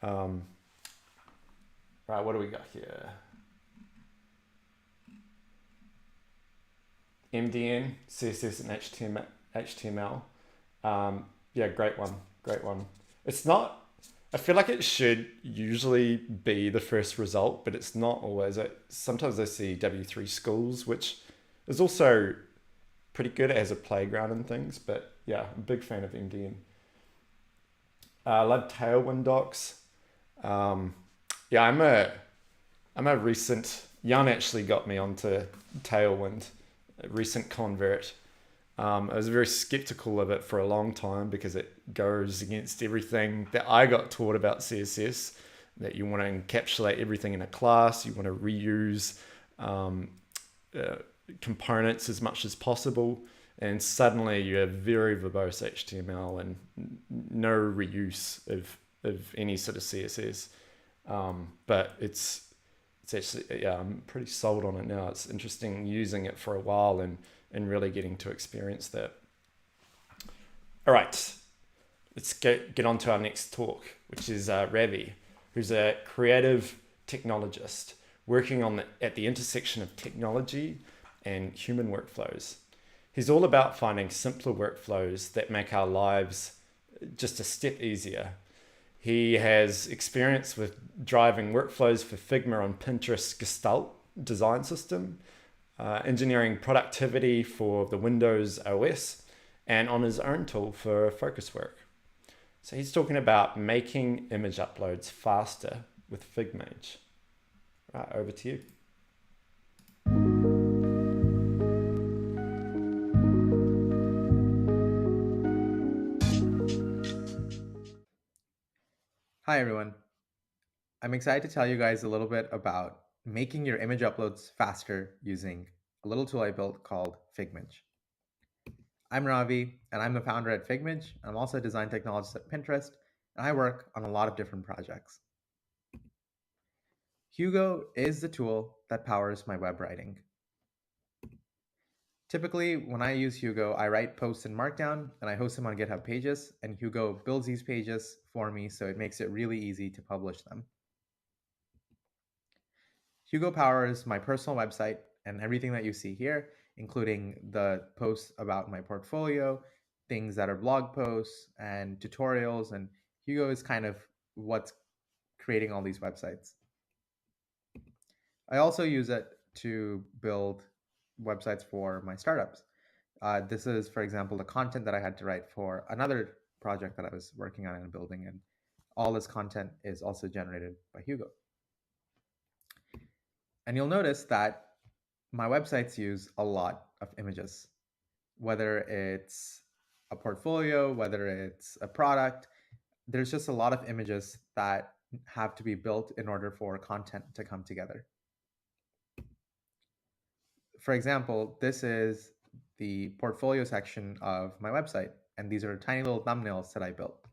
Right, what do we got here? MDN, CSS, and HTML. Great one. It's not, I feel like it should usually be the first result, but it's not always. Sometimes I see W3 Schools, which is also pretty good as a playground and things, but yeah, I'm a big fan of MDN. I love Tailwind docs. I'm a recent, Jan actually got me onto Tailwind, a recent convert. I was very skeptical of it for a long time because it goes against everything that I got taught about CSS, that you want to encapsulate everything in a class, you want to reuse components as much as possible. And suddenly you have very verbose HTML and no reuse of any sort of CSS. But it's actually, yeah, I'm pretty sold on it now. It's interesting using it for a while and really getting to experience that. All right, let's get on to our next talk, which is Ravi, who's a creative technologist working at the intersection of technology and human workflows. He's all about finding simpler workflows that make our lives just a step easier. He has experience with driving workflows for Figma on Pinterest's Gestalt design system, engineering productivity for the Windows OS, and on his own tool for focus work. So he's talking about making image uploads faster with Figma. Right, over to you. Hi everyone. I'm excited to tell you guys a little bit about making your image uploads faster using a little tool I built called Figmage. I'm Ravi, and I'm the founder at Figmage. I'm also a design technologist at Pinterest, and I work on a lot of different projects. Hugo is the tool that powers my web writing. Typically, when I use Hugo, I write posts in Markdown, and I host them on GitHub Pages, and Hugo builds these pages for me, so it makes it really easy to publish them. Hugo powers my personal website and everything that you see here, including the posts about my portfolio, things that are blog posts and tutorials, and Hugo is kind of what's creating all these websites. I also use it to build websites for my startups. This is, for example, the content that I had to write for another project that I was working on and building, and all this content is also generated by Hugo. And you'll notice that my websites use a lot of images, whether it's a portfolio, whether it's a product. There's just a lot of images that have to be built in order for content to come together. For example, this is the portfolio section of my website, and these are tiny little thumbnails that I built.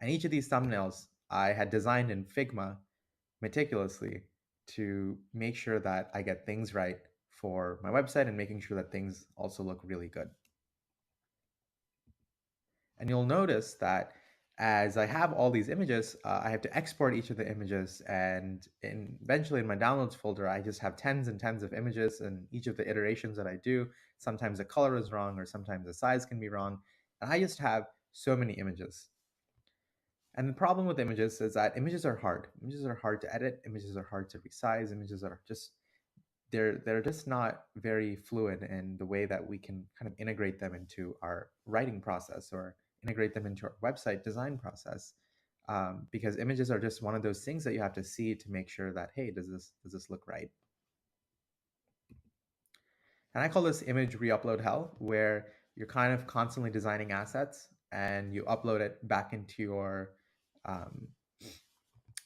And each of these thumbnails I had designed in Figma meticulously to make sure that I get things right for my website and making sure that things also look really good. And you'll notice that as I have all these images, I have to export each of the images, and eventually in my downloads folder, I just have tens and tens of images, and each of the iterations that I do, sometimes the color is wrong or sometimes the size can be wrong, and I just have so many images. And the problem with images is that images are hard. Images are hard to edit, images are hard to resize, images are just, they're just not very fluid in the way that we can kind of integrate them into our writing process or integrate them into our website design process. Because images are just one of those things that you have to see to make sure that, hey, does this look right? And I call this image re-upload hell, where you're kind of constantly designing assets and you upload it back into your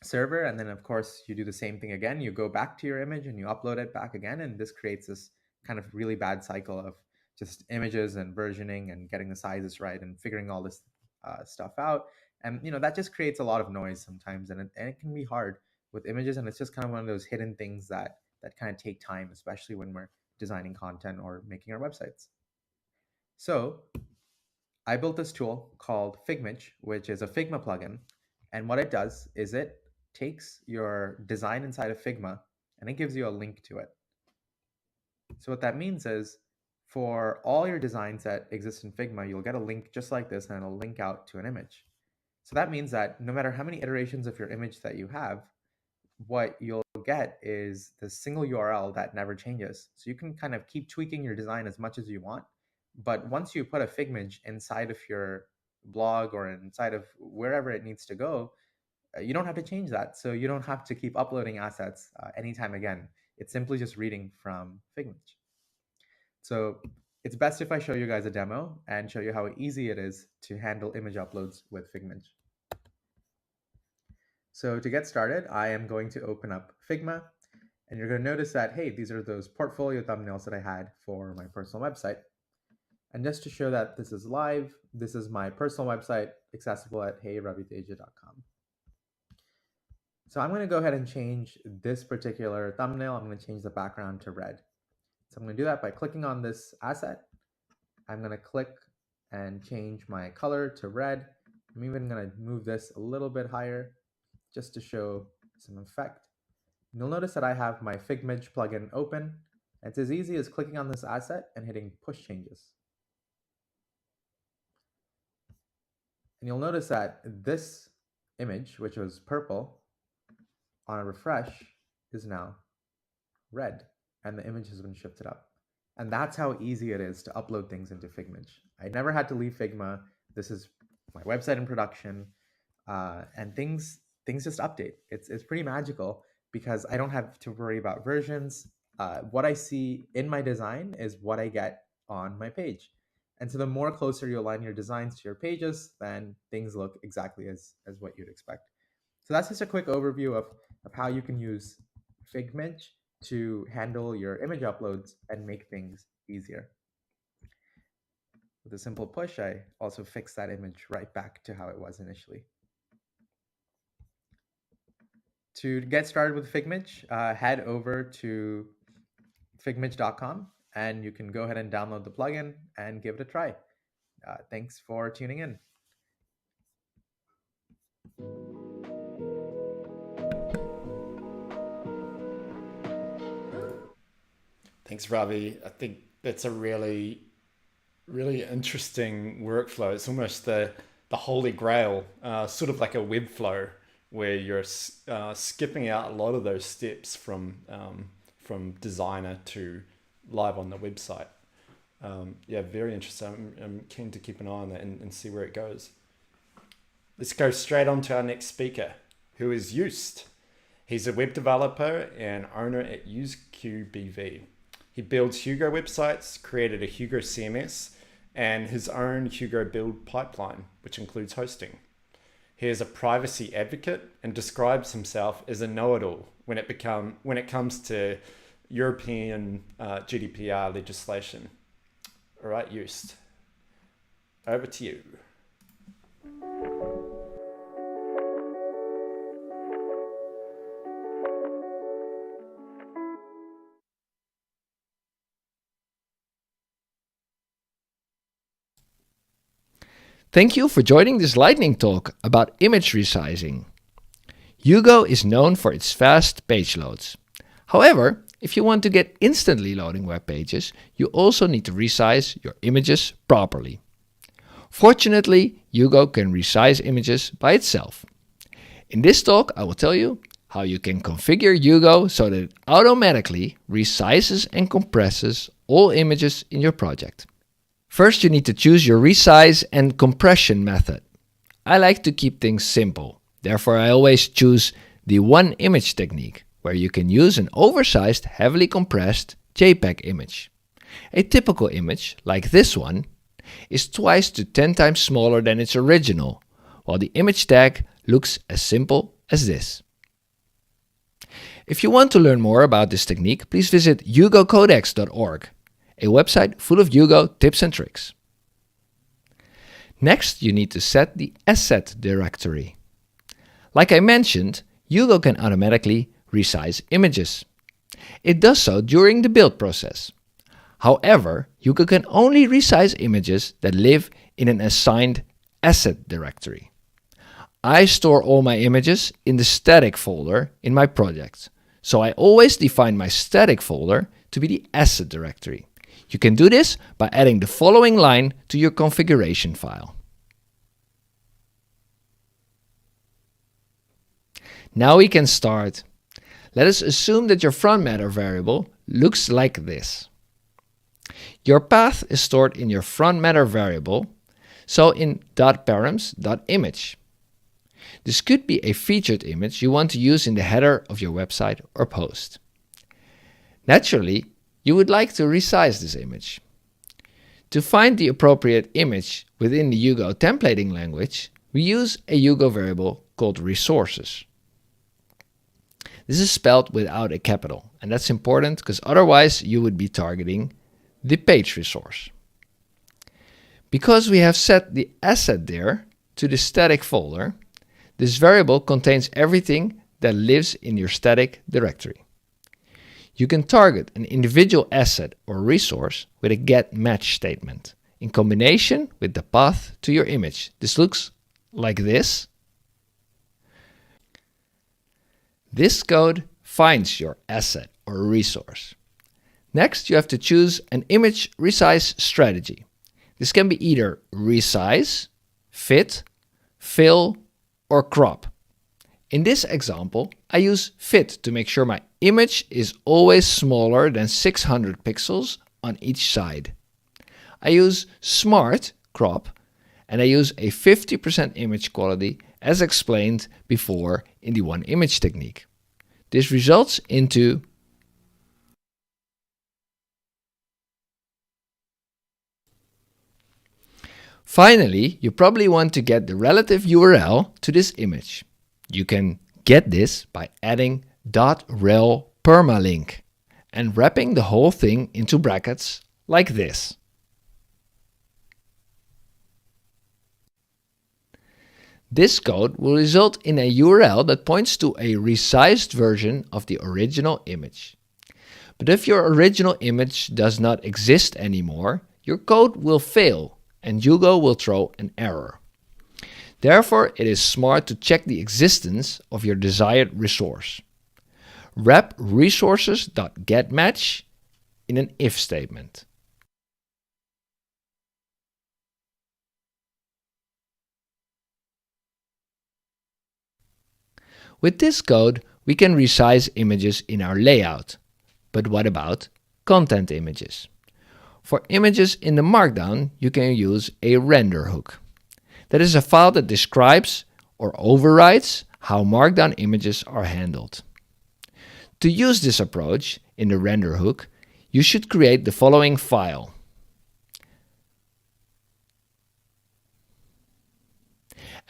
server, and then of course you do the same thing again. You go back to your image and you upload it back again, and this creates this kind of really bad cycle of just images and versioning and getting the sizes right and figuring all this stuff out. And that just creates a lot of noise sometimes, and it can be hard with images, and it's just kind of one of those hidden things that kind of take time, especially when we're designing content or making our websites. So I built this tool called Figmage, which is a Figma plugin, and what it does is it takes your design inside of Figma and it gives you a link to it. So what that means is for all your designs that exist in Figma, you'll get a link just like this, and it'll link out to an image. So that means that no matter how many iterations of your image that you have, what you'll get is the single URL that never changes. So you can kind of keep tweaking your design as much as you want. But once you put a Figmage inside of your blog or inside of wherever it needs to go, you don't have to change that. So you don't have to keep uploading assets anytime again. It's simply just reading from Figmage. So it's best if I show you guys a demo and show you how easy it is to handle image uploads with Figmage. So to get started, I am going to open up Figma, and you're going to notice that, hey, these are those portfolio thumbnails that I had for my personal website. And just to show that this is live, this is my personal website, accessible at heyraviteja.com. So I'm going to go ahead and change this particular thumbnail. I'm going to change the background to red. So I'm going to do that by clicking on this asset. I'm going to click and change my color to red. I'm even going to move this a little bit higher just to show some effect. You'll notice that I have my Figmage plugin open. It's as easy as clicking on this asset and hitting push changes. And you'll notice that this image, which was purple, on a refresh is now red, and the image has been shifted up. And that's how easy it is to upload things into Figmage. I never had to leave Figma. This is my website in production, and things just update. It's pretty magical because I don't have to worry about versions. What I see in my design is what I get on my page. And so the more closer you align your designs to your pages, then things look exactly as what you'd expect. So that's just a quick overview of how you can use Figmage to handle your image uploads and make things easier. With a simple push, I also fix that image right back to how it was initially. To get started with Figmage, head over to figmage.com and you can go ahead and download the plugin and give it a try. Thanks for tuning in. Thanks, Ravi. I think that's a really interesting workflow. It's almost the holy grail, sort of like a web flow where you're skipping out a lot of those steps from designer to live on the website. Yeah, very interesting. I'm keen to keep an eye on that and see where it goes. Let's go straight on to our next speaker, who is Joost. He's a web developer and owner at UseQBV. He builds Hugo websites, created a Hugo CMS, and his own Hugo build pipeline, which includes hosting. He is a privacy advocate and describes himself as a know-it-all when it comes to European GDPR legislation. All right, Joost, over to you. Thank you for joining this lightning talk about image resizing. Hugo is known for its fast page loads. However, if you want to get instantly loading web pages, you also need to resize your images properly. Fortunately, Hugo can resize images by itself. In this talk, I will tell you how you can configure Hugo so that it automatically resizes and compresses all images in your project. First, you need to choose your resize and compression method. I like to keep things simple. Therefore, I always choose the one image technique, where you can use an oversized, heavily compressed JPEG image. A typical image, like this one, is twice to 10 times smaller than its original, while the image tag looks as simple as this. If you want to learn more about this technique, please visit hugocodex.org. A website full of Hugo tips and tricks. Next, you need to set the asset directory. Like I mentioned, Hugo can automatically resize images. It does so during the build process. However, Hugo can only resize images that live in an assigned asset directory. I store all my images in the static folder in my project, so I always define my static folder to be the asset directory. You can do this by adding the following line to your configuration file. Now we can start. Let us assume that your front matter variable looks like this. Your path is stored in your front matter variable, so in .params.image. This could be a featured image you want to use in the header of your website or post. Naturally, you would like to resize this image. To find the appropriate image within the Hugo templating language, we use a Hugo variable called resources. This is spelled without a capital, and that's important because otherwise you would be targeting the page resource. Because we have set the asset there to the static folder, this variable contains everything that lives in your static directory. You can target an individual asset or resource with a getMatch statement in combination with the path to your image. This looks like this. This code finds your asset or resource. Next, you have to choose an image resize strategy. This can be either resize, fit, fill, or crop. In this example, I use fit to make sure my image is always smaller than 600 pixels on each side. I use smart crop, and I use a 50% image quality as explained before in the one image technique. This results into Finally, you probably want to get the relative URL to this image. You can get this by adding .rel permalink and wrapping the whole thing into brackets like this. This code will result in a URL that points to a resized version of the original image. But if your original image does not exist anymore, your code will fail and Hugo will throw an error. Therefore, it is smart to check the existence of your desired resource. Wrap resources.getMatch in an if statement. With this code, we can resize images in our layout. But what about content images? For images in the Markdown, you can use a render hook. That is a file that describes or overrides how Markdown images are handled. To use this approach in the render hook, you should create the following file.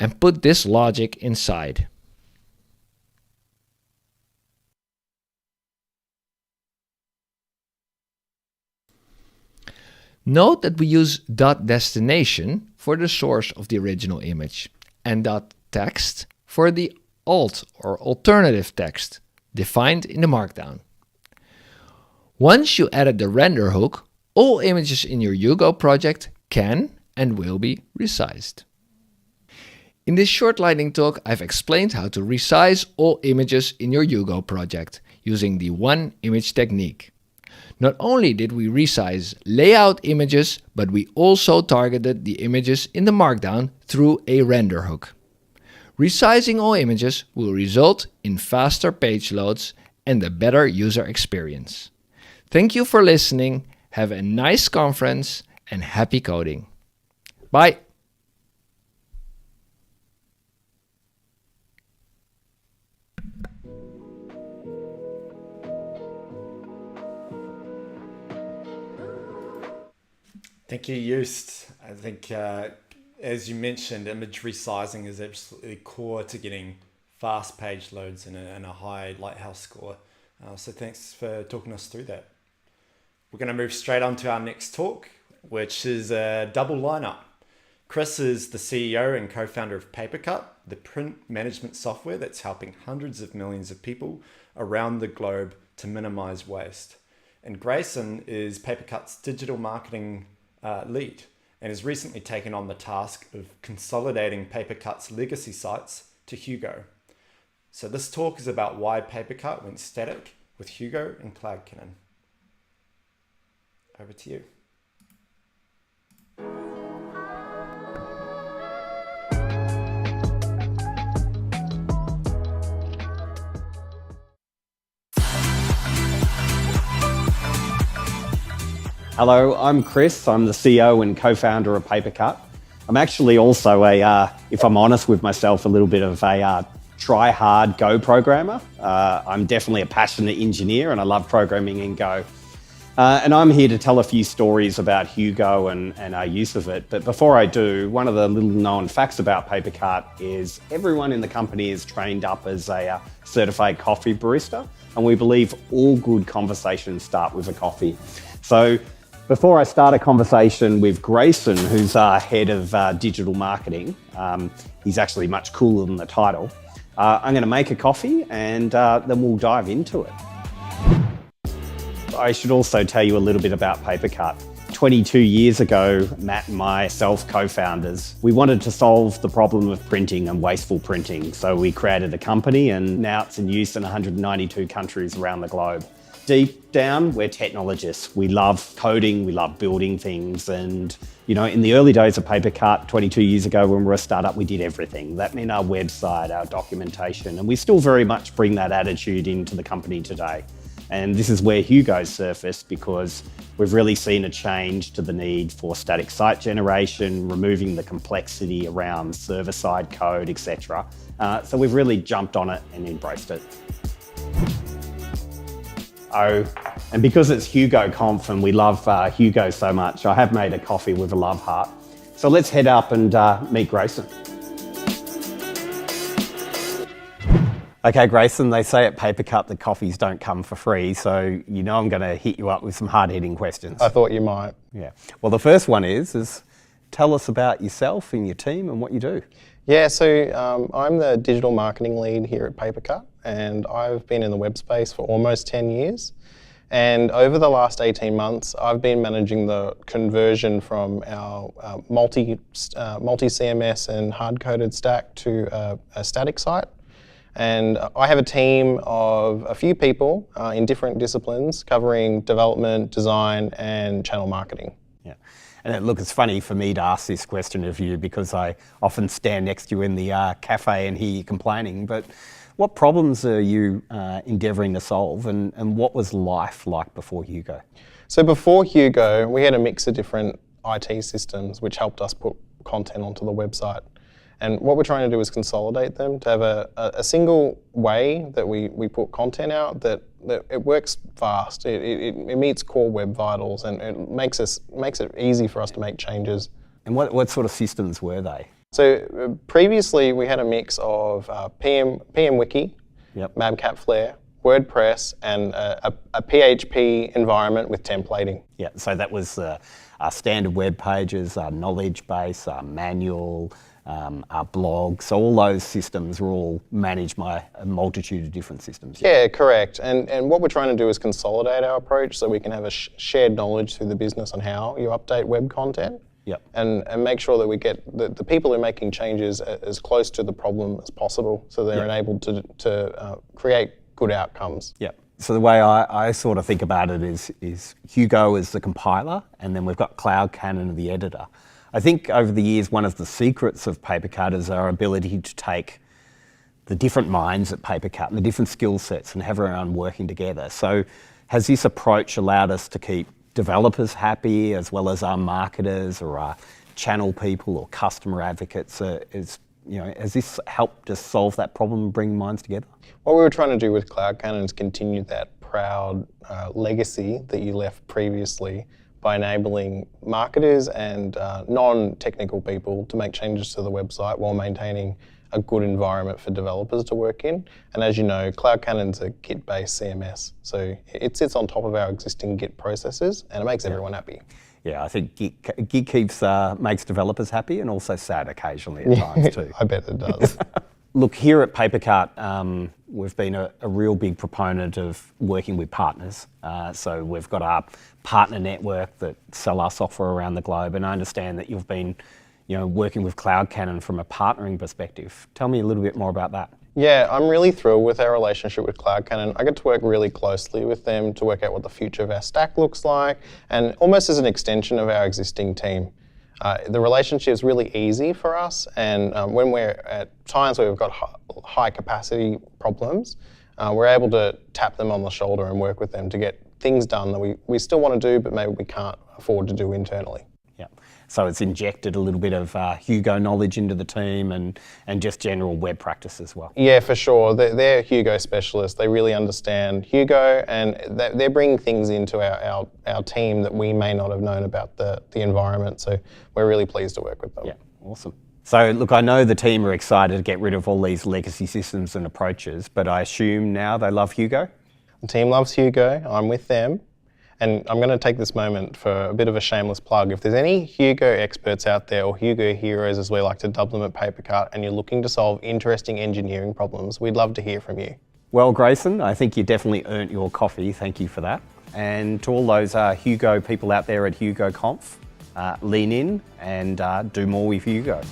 And put this logic inside. Note that we use .destination for the source of the original image and .text for the alt or alternative text defined in the Markdown. Once you added the render hook, all images in your Hugo project can and will be resized. In this short lightning talk, I've explained how to resize all images in your Hugo project using the one image technique. Not only did we resize layout images, but we also targeted the images in the Markdown through a render hook. Resizing all images will result in faster page loads and a better user experience. Thank you for listening, have a nice conference, and happy coding. Bye! Thank you, Joost. I think, as you mentioned, image resizing is absolutely core to getting fast page loads and a high Lighthouse score. So thanks for talking us through that. We're going to move straight on to our next talk, which is a double lineup. Chris is the CEO and co-founder of Papercut, the print management software that's helping hundreds of millions of people around the globe to minimize waste. And Grayson is Papercut's digital marketing lead and has recently taken on the task of consolidating Papercut's legacy sites to Hugo. So this talk is about why Papercut went static with Hugo and CloudCannon. Over to you. Hello, I'm Chris. I'm the CEO and co-founder of Papercut. I'm actually also if I'm honest with myself, a little bit of a try-hard Go programmer. I'm definitely a passionate engineer and I love programming in Go. And I'm here to tell a few stories about Hugo and our use of it. But before I do, one of the little known facts about Papercut is everyone in the company is trained up as a certified coffee barista. And we believe all good conversations start with a coffee. So Before I start a conversation with Grayson, who's our head of digital marketing, he's actually much cooler than the title, I'm going to make a coffee and then we'll dive into it. I should also tell you a little bit about Papercut. 22 years ago, Matt and myself, co-founders, we wanted to solve the problem of printing and wasteful printing. So we created a company and now it's in use in 192 countries around the globe. Deep down, we're technologists. We love coding, we love building things. And, you know, in the early days of Papercut, 22 years ago when we were a startup, we did everything. That meant our website, our documentation, and we still very much bring that attitude into the company today. And this is where Hugo surfaced because we've really seen a change to the need for static site generation, removing the complexity around server-side code, etc. So we've really jumped on it and embraced it. Oh, and because it's HugoConf and we love Hugo so much, I have made a coffee with a love heart. So let's head up and meet Grayson. Okay, Grayson, they say at Papercut that coffees don't come for free, so you know I'm going to hit you up with some hard-hitting questions. I thought you might. Yeah. Well, the first one is tell us about yourself and your team and what you do. Yeah, so I'm the digital marketing lead here at Papercut, and I've been in the web space for almost 10 years. And over the last 18 months, I've been managing the conversion from our multi-CMS and hard-coded stack to a static site. And I have a team of a few people in different disciplines covering development, design, and channel marketing. Yeah. And look, it's funny for me to ask this question of you because I often stand next to you in the cafe and hear you complaining. But what problems are you endeavouring to solve, and what was life like before Hugo? So before Hugo, we had a mix of different IT systems which helped us put content onto the website. And what we're trying to do is consolidate them to have a single way that we put content out that it works fast. It meets core web vitals and it makes it easy for us to make changes. And what sort of systems were they? So previously we had a mix of PM Wiki, yep. Cloudflare, WordPress, and a PHP environment with templating. Yeah, so that was our standard web pages, our knowledge base, our manual, our blog. So all those systems were all managed by a multitude of different systems. Yeah, correct. And what we're trying to do is consolidate our approach so we can have a shared knowledge through the business on how you update web content. Yep. And make sure that we get the people who are making changes as close to the problem as possible so they're enabled to create good outcomes. Yep. So the way I sort of think about it is Hugo is the compiler and then we've got CloudCannon, the editor. I think over the years, one of the secrets of Papercut is our ability to take the different minds at Papercut and the different skill sets and have everyone working together. So has this approach allowed us to keep developers happy as well as our marketers or our channel people or customer advocates? Has this helped us solve that problem and bring minds together? What we were trying to do with CloudCannon is continue that proud legacy that you left previously by enabling marketers and non-technical people to make changes to the website while maintaining a good environment for developers to work in. And as you know, CloudCannon's a Git-based CMS, so it sits on top of our existing Git processes and it makes everyone happy. Yeah, I think Git keeps makes developers happy and also sad occasionally at times too. I bet it does. Look, here at Papercut, we've been a real big proponent of working with partners. So we've got our partner network that sell our software around the globe, and I understand that you've been, working with CloudCannon from a partnering perspective. Tell me a little bit more about that. Yeah, I'm really thrilled with our relationship with CloudCannon. I get to work really closely with them to work out what the future of our stack looks like, and almost as an extension of our existing team. The relationship is really easy for us, and when we're at times where we've got high capacity problems, we're able to tap them on the shoulder and work with them to get things done that we still want to do, but maybe we can't afford to do internally. Yeah. So it's injected a little bit of Hugo knowledge into the team and just general web practice as well. Yeah, for sure. They're Hugo specialists. They really understand Hugo, and they're bringing things into our team that we may not have known about the environment. So we're really pleased to work with them. Yeah, awesome. So look, I know the team are excited to get rid of all these legacy systems and approaches, but I assume now they love Hugo? The team loves Hugo. I'm with them. And I'm going to take this moment for a bit of a shameless plug. If there's any Hugo experts out there, or Hugo heroes as we like to dub them at Papercut, and you're looking to solve interesting engineering problems, we'd love to hear from you. Well, Grayson, I think you definitely earned your coffee. Thank you for that. And to all those Hugo people out there at HugoConf, lean in and do more with Hugo.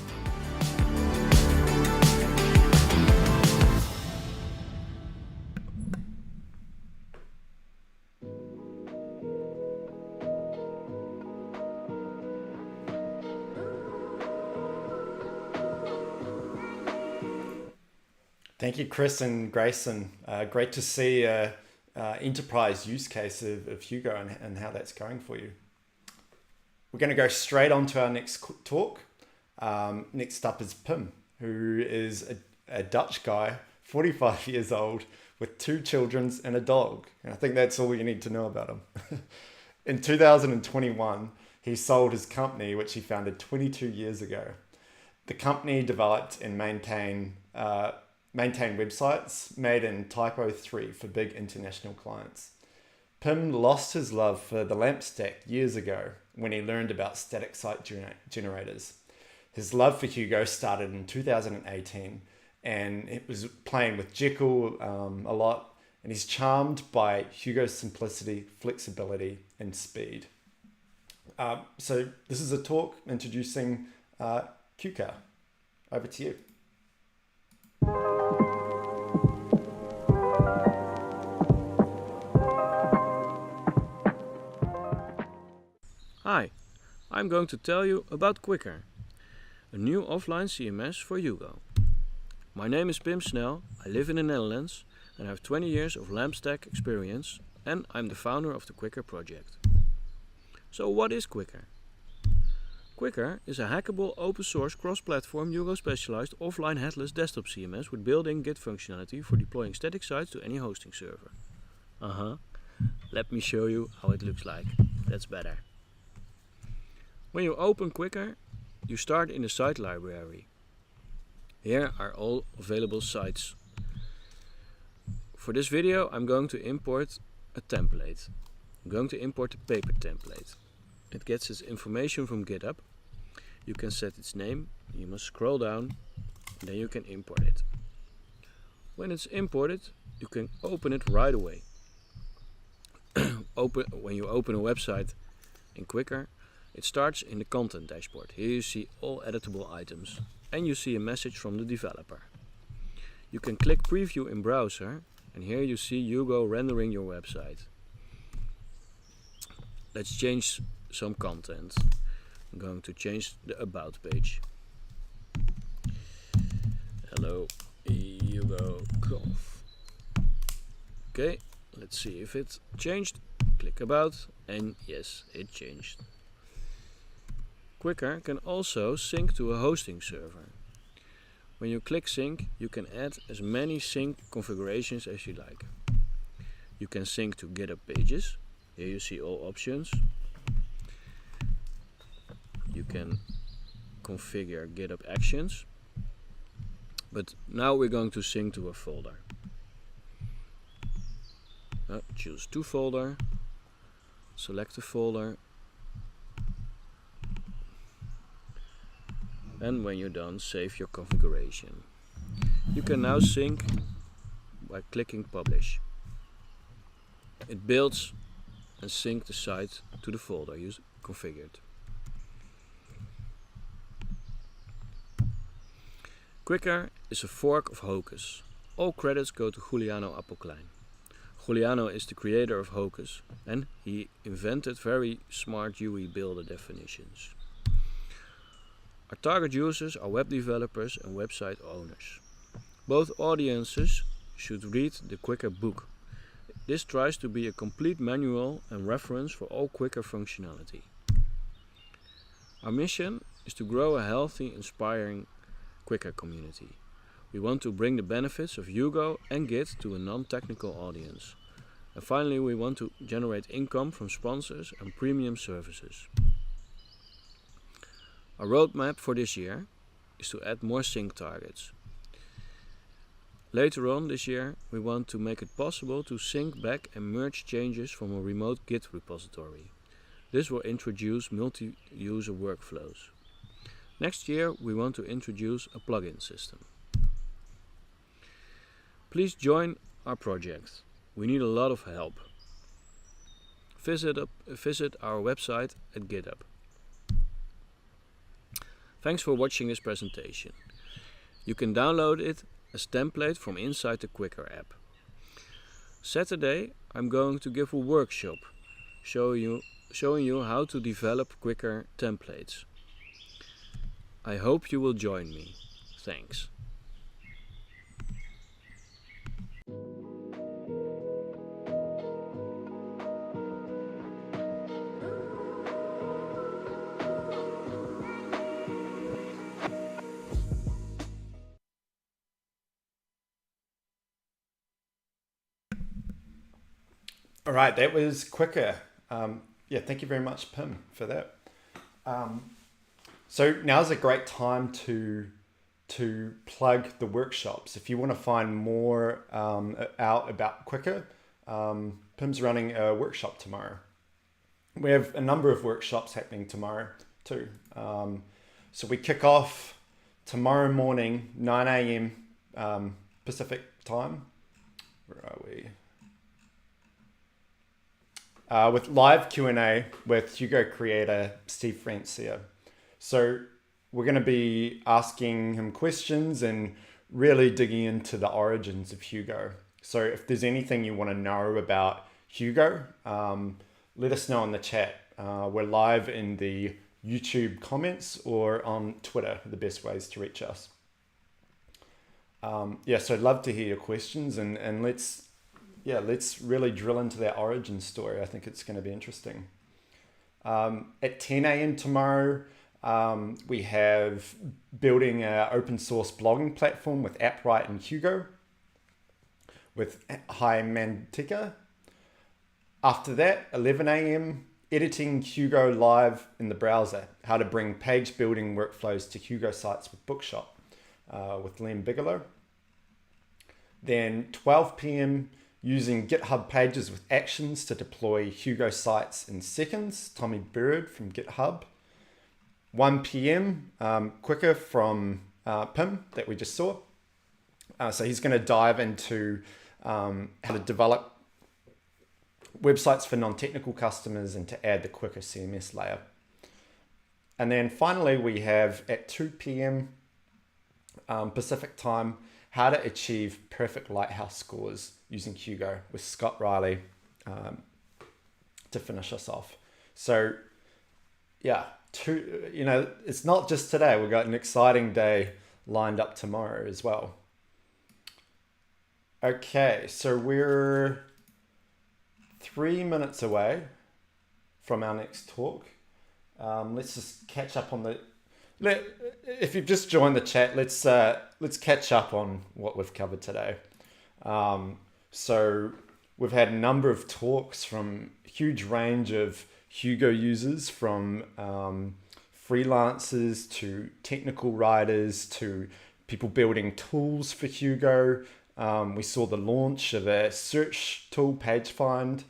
Thank you, Chris and Grayson. Great to see an enterprise use case of Hugo and how that's going for you. We're going to go straight on to our next talk. Next up is Pim, who is a Dutch guy, 45 years old, with 2 children and a dog. And I think that's all you need to know about him. In 2021, he sold his company, which he founded 22 years ago. The company developed and maintained websites made in Typo 3 for big international clients. Pim lost his love for the LAMP stack years ago when he learned about static site generators. His love for Hugo started in 2018, and it was playing with Jekyll a lot, and he's charmed by Hugo's simplicity, flexibility, and speed. So this is a talk introducing Hugo. Over to you. Hi, I'm going to tell you about Quicker, a new offline CMS for Hugo. My name is Pim Snel, I live in the Netherlands and I have 20 years of LAMP stack experience, and I'm the founder of the Quicker project. So what is Quicker? Quicker is a hackable open source cross-platform Hugo specialized offline headless desktop CMS with built-in Git functionality for deploying static sites to any hosting server. Let me show you how it looks like. That's better. When you open Quicker, you start in the site library. Here are all available sites. For this video, I'm going to import a template. I'm going to import the paper template. It gets its information from GitHub. You can set its name, you must scroll down, and then you can import it. When it's imported, you can open it right away. When you open a website in Quicker, it starts in the content dashboard. Here you see all editable items, and you see a message from the developer. You can click preview in browser, and here you see Hugo rendering your website. Let's change some content. I'm going to change the about page. Hello, HugoConf. Okay, let's see if it changed. Click about, and yes, it changed. Quicker can also sync to a hosting server. When you click sync, you can add as many sync configurations as you like. You can sync to GitHub pages. Here you see all options. You can configure GitHub actions. But now we're going to sync to a folder. Choose to folder. Select the folder. And when you're done, save your configuration. You can now sync by clicking publish. It builds and syncs the site to the folder you configured. Quicker is a fork of Hocus. All credits go to Juliano Appelklein. Juliano is the creator of Hocus, and he invented very smart UI builder definitions. Our target users are web developers and website owners. Both audiences should read the Quicker book. This tries to be a complete manual and reference for all Quicker functionality. Our mission is to grow a healthy, inspiring Quicker community. We want to bring the benefits of Hugo and Git to a non-technical audience. And finally, we want to generate income from sponsors and premium services. Our roadmap for this year is to add more sync targets. Later on this year, we want to make it possible to sync back and merge changes from a remote Git repository. This will introduce multi-user workflows. Next year, we want to introduce a plugin system. Please join our project. We need a lot of help. Visit our website at GitHub. Thanks for watching this presentation. You can download it as template from inside the Quicker app. Saturday, I'm going to give a workshop showing you how to develop Quicker templates. I hope you will join me. Thanks. All right, that was Quicker. Yeah, thank you very much, Pim, for that. So now's a great time to plug the workshops. If you want to find more out about Quicker, Pim's running a workshop tomorrow. We have a number of workshops happening tomorrow too. So we kick off tomorrow morning, 9 a.m. Pacific time. Where are we? With live Q&A with Hugo creator Steve Francia. So we're going to be asking him questions and really digging into the origins of Hugo. So if there's anything you want to know about Hugo, let us know in the chat. We're live in the YouTube comments or on Twitter, the best ways to reach us. Yeah, so I'd love to hear your questions and let's really drill into that origin story. I think it's going to be interesting. At 10 a.m. tomorrow, we have building an open source blogging platform with AppWrite and Hugo with Hi Mantika. After that, 11 a.m., editing Hugo live in the browser, how to bring page building workflows to Hugo sites with Bookshop with Liam Bigelow. Then 12 p.m., using GitHub Pages with Actions to deploy Hugo sites in seconds, Tommy Bird from GitHub. 1 p.m, Quicker from Pim that we just saw. So he's going to dive into how to develop websites for non-technical customers and to add the Quicker CMS layer. And then finally, we have at 2 p.m. Pacific time, how to achieve perfect lighthouse scores using Hugo with Scott Riley to finish us off. So yeah, it's not just today. We've got an exciting day lined up tomorrow as well. Okay, so we're 3 minutes away from our next talk. Let's just catch up on if you've just joined the chat, let's catch up on what we've covered today. So we've had a number of talks from a huge range of Hugo users, from freelancers to technical writers to people building tools for Hugo. We saw the launch of a search tool, PageFind.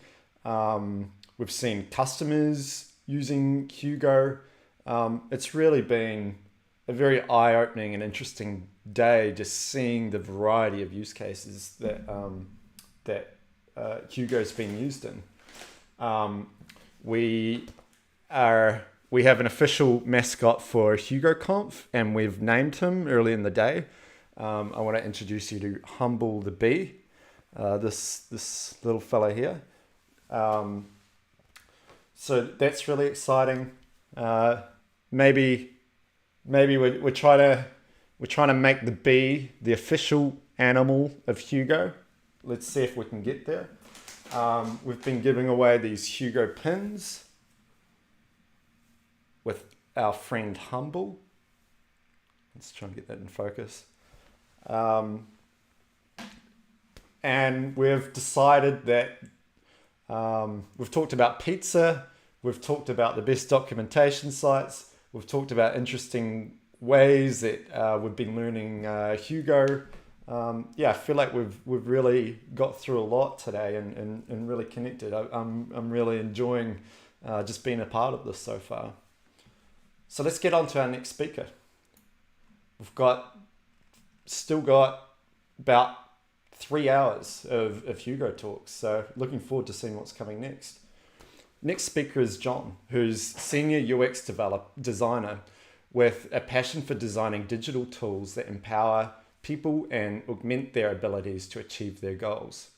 We've seen customers using Hugo. It's really been a very eye-opening and interesting day, just seeing the variety of use cases that Hugo's been used in. We have an official mascot for HugoConf, and we've named him early in the day. I want to introduce you to Humble the Bee, this little fella here. So that's really exciting. Maybe we're trying to make the bee the official animal of Hugo. Let's see if we can get there. We've been giving away these Hugo pins with our friend Humble. Let's try and get that in focus. And we've decided that we've talked about pizza, we've talked about the best documentation sites, we've talked about interesting ways that we've been learning Hugo. Yeah, I feel like we've really got through a lot today and really connected. I'm really enjoying just being a part of this so far. So let's get on to our next speaker. We've still got about 3 hours of Hugo talks, so looking forward to seeing what's coming next. Next speaker is John, who's senior UX designer with a passion for designing digital tools that empower people and augment their abilities to achieve their goals.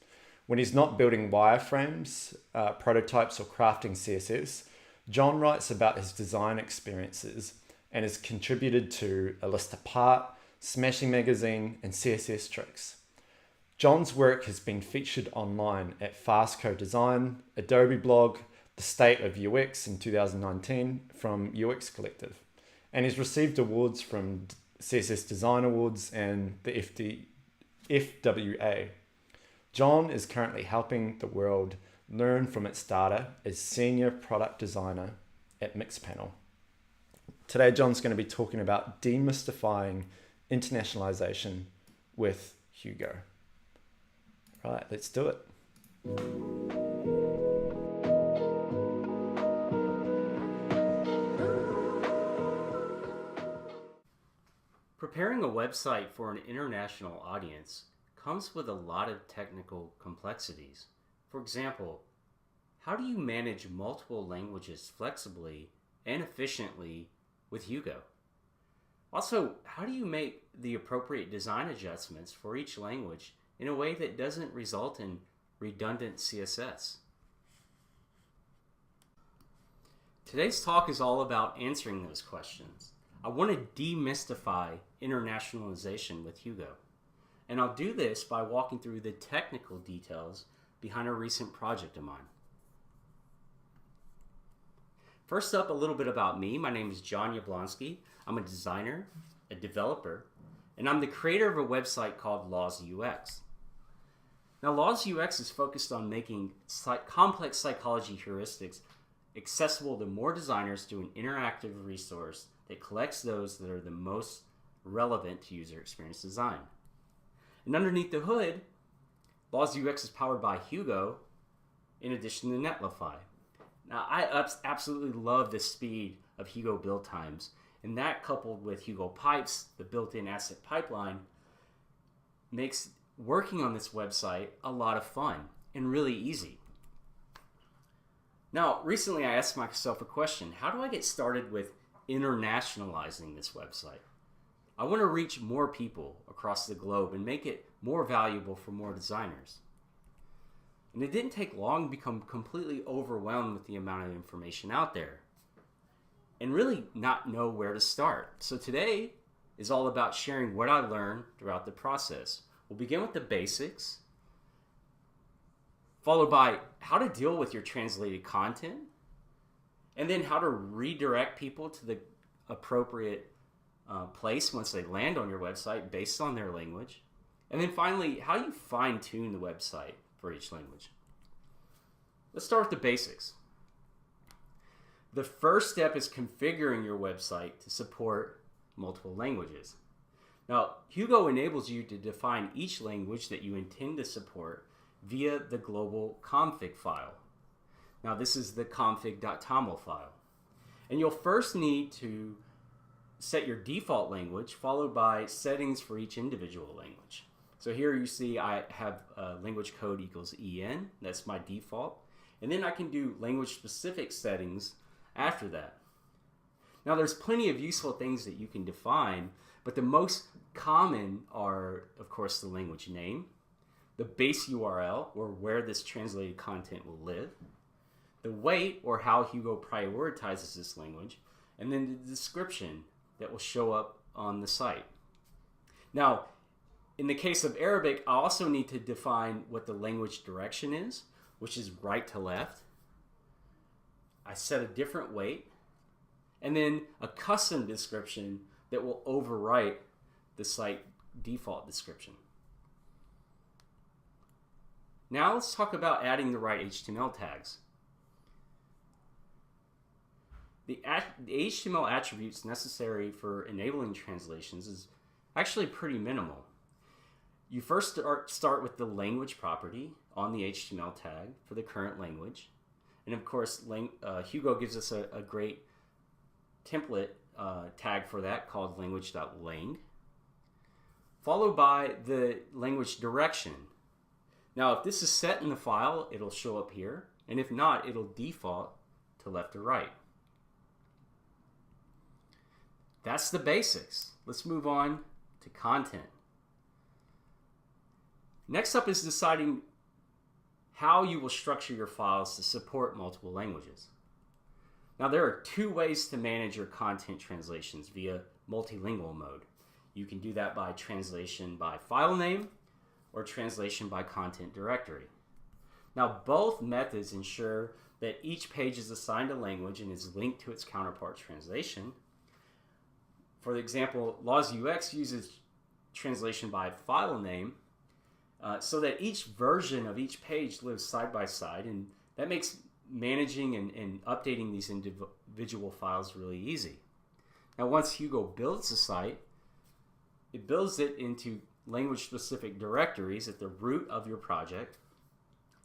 When he's not building wireframes, prototypes, or crafting CSS, John writes about his design experiences and has contributed to A List Apart, Smashing Magazine, and CSS Tricks. John's work has been featured online at Fast Code Design, Adobe Blog, The State of UX in 2019 from UX Collective, and he's received awards from CSS Design Awards and the FWA. John is currently helping the world learn from its data as Senior Product Designer at Mixpanel. Today, John's going to be talking about demystifying internationalization with Hugo. Right, let's do it. Preparing a website for an international audience comes with a lot of technical complexities. For example, how do you manage multiple languages flexibly and efficiently with Hugo? Also, how do you make the appropriate design adjustments for each language in a way that doesn't result in redundant CSS? Today's talk is all about answering those questions. I want to demystify internationalization with Hugo. And I'll do this by walking through the technical details behind a recent project of mine. First up, a little bit about me. My name is John Yablonsky. I'm a designer, a developer, and I'm the creator of a website called Laws UX. Now, Laws UX is focused on making complex psychology heuristics accessible to more designers through an interactive resource that collects those that are the most relevant to user experience design. And underneath the hood, Laws UX is powered by Hugo in addition to Netlify. Now, I absolutely love the speed of Hugo build times, and that coupled with Hugo Pipes, the built-in asset pipeline, makes working on this website a lot of fun and really easy. Now, recently I asked myself a question: how do I get started with internationalizing this website? I want to reach more people across the globe and make it more valuable for more designers. And it didn't take long to become completely overwhelmed with the amount of information out there and really not know where to start. So today is all about sharing what I learned throughout the process. We'll begin with the basics, followed by how to deal with your translated content, and then how to redirect people to the appropriate place once they land on your website based on their language. And then finally, how you fine-tune the website for each language. Let's start with the basics. The first step is configuring your website to support multiple languages. Now, Hugo enables you to define each language that you intend to support via the global config file. Now, this is the config.toml file. And you'll first need to set your default language, followed by settings for each individual language. So here you see I have language code equals EN, that's my default. And then I can do language specific settings after that. Now there's plenty of useful things that you can define, but the most common are, of course, the language name, the base URL, or where this translated content will live, the weight, or how Hugo prioritizes this language, and then the description that will show up on the site. Now, in the case of Arabic, I also need to define what the language direction is, which is right to left. I set a different weight, and then a custom description that will overwrite the site default description. Now let's talk about adding the right HTML tags. The HTML attributes necessary for enabling translations is actually pretty minimal. You first start with the language property on the HTML tag for the current language. And of course, Hugo gives us a great template tag for that called language.lang, followed by the language direction. Now, if this is set in the file, it'll show up here, and if not, it'll default to left or right. That's the basics. Let's move on to content. Next up is deciding how you will structure your files to support multiple languages. Now, there are two ways to manage your content translations via multilingual mode. You can do that by translation by file name or translation by content directory. Now, both methods ensure that each page is assigned a language and is linked to its counterpart translation. For example, Laws UX uses translation by file name so that each version of each page lives side by side, and that makes managing and updating these individual files really easy. Now, once Hugo builds a site, it builds it into language-specific directories at the root of your project,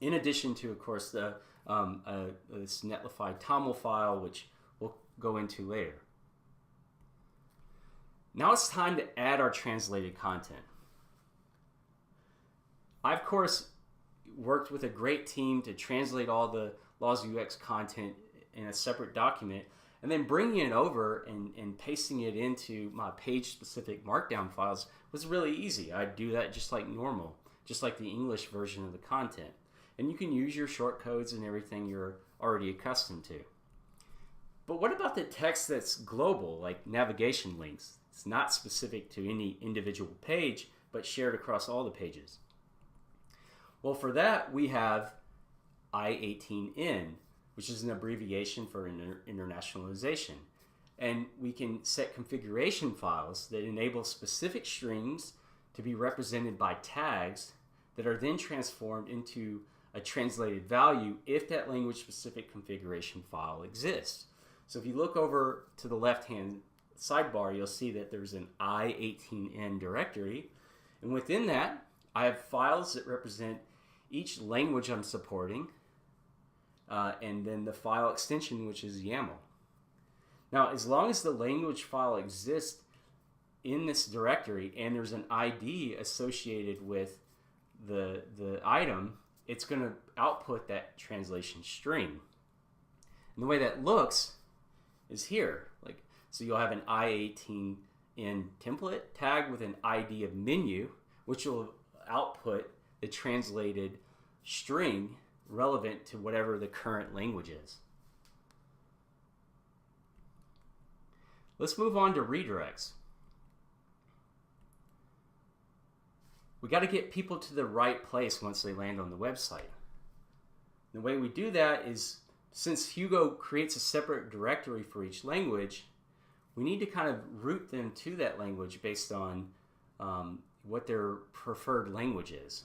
in addition to, of course, this Netlify TOML file, which we'll go into later. Now it's time to add our translated content. I, of course, worked with a great team to translate all the Laws UX content in a separate document, and then bringing it over and pasting it into my page-specific markdown files was really easy. I'd do that just like normal, just like the English version of the content. And you can use your shortcodes and everything you're already accustomed to. But what about the text that's global, like navigation links? It's not specific to any individual page, but shared across all the pages. Well, for that, we have I18N, which is an abbreviation for internationalization. And we can set configuration files that enable specific strings to be represented by tags that are then transformed into a translated value if that language-specific configuration file exists. So if you look over to the left-hand sidebar, you'll see that there's an I18N directory. And within that, I have files that represent each language I'm supporting, and then the file extension, which is YAML. Now, as long as the language file exists in this directory and there's an ID associated with the item, it's going to output that translation string. And the way that looks is here. So you'll have an I18N template tag with an ID of menu, which will output the translated string relevant to whatever the current language is. Let's move on to redirects. We got to get people to the right place once they land on the website. The way we do that is, since Hugo creates a separate directory for each language, we need to kind of route them to that language based on what their preferred language is.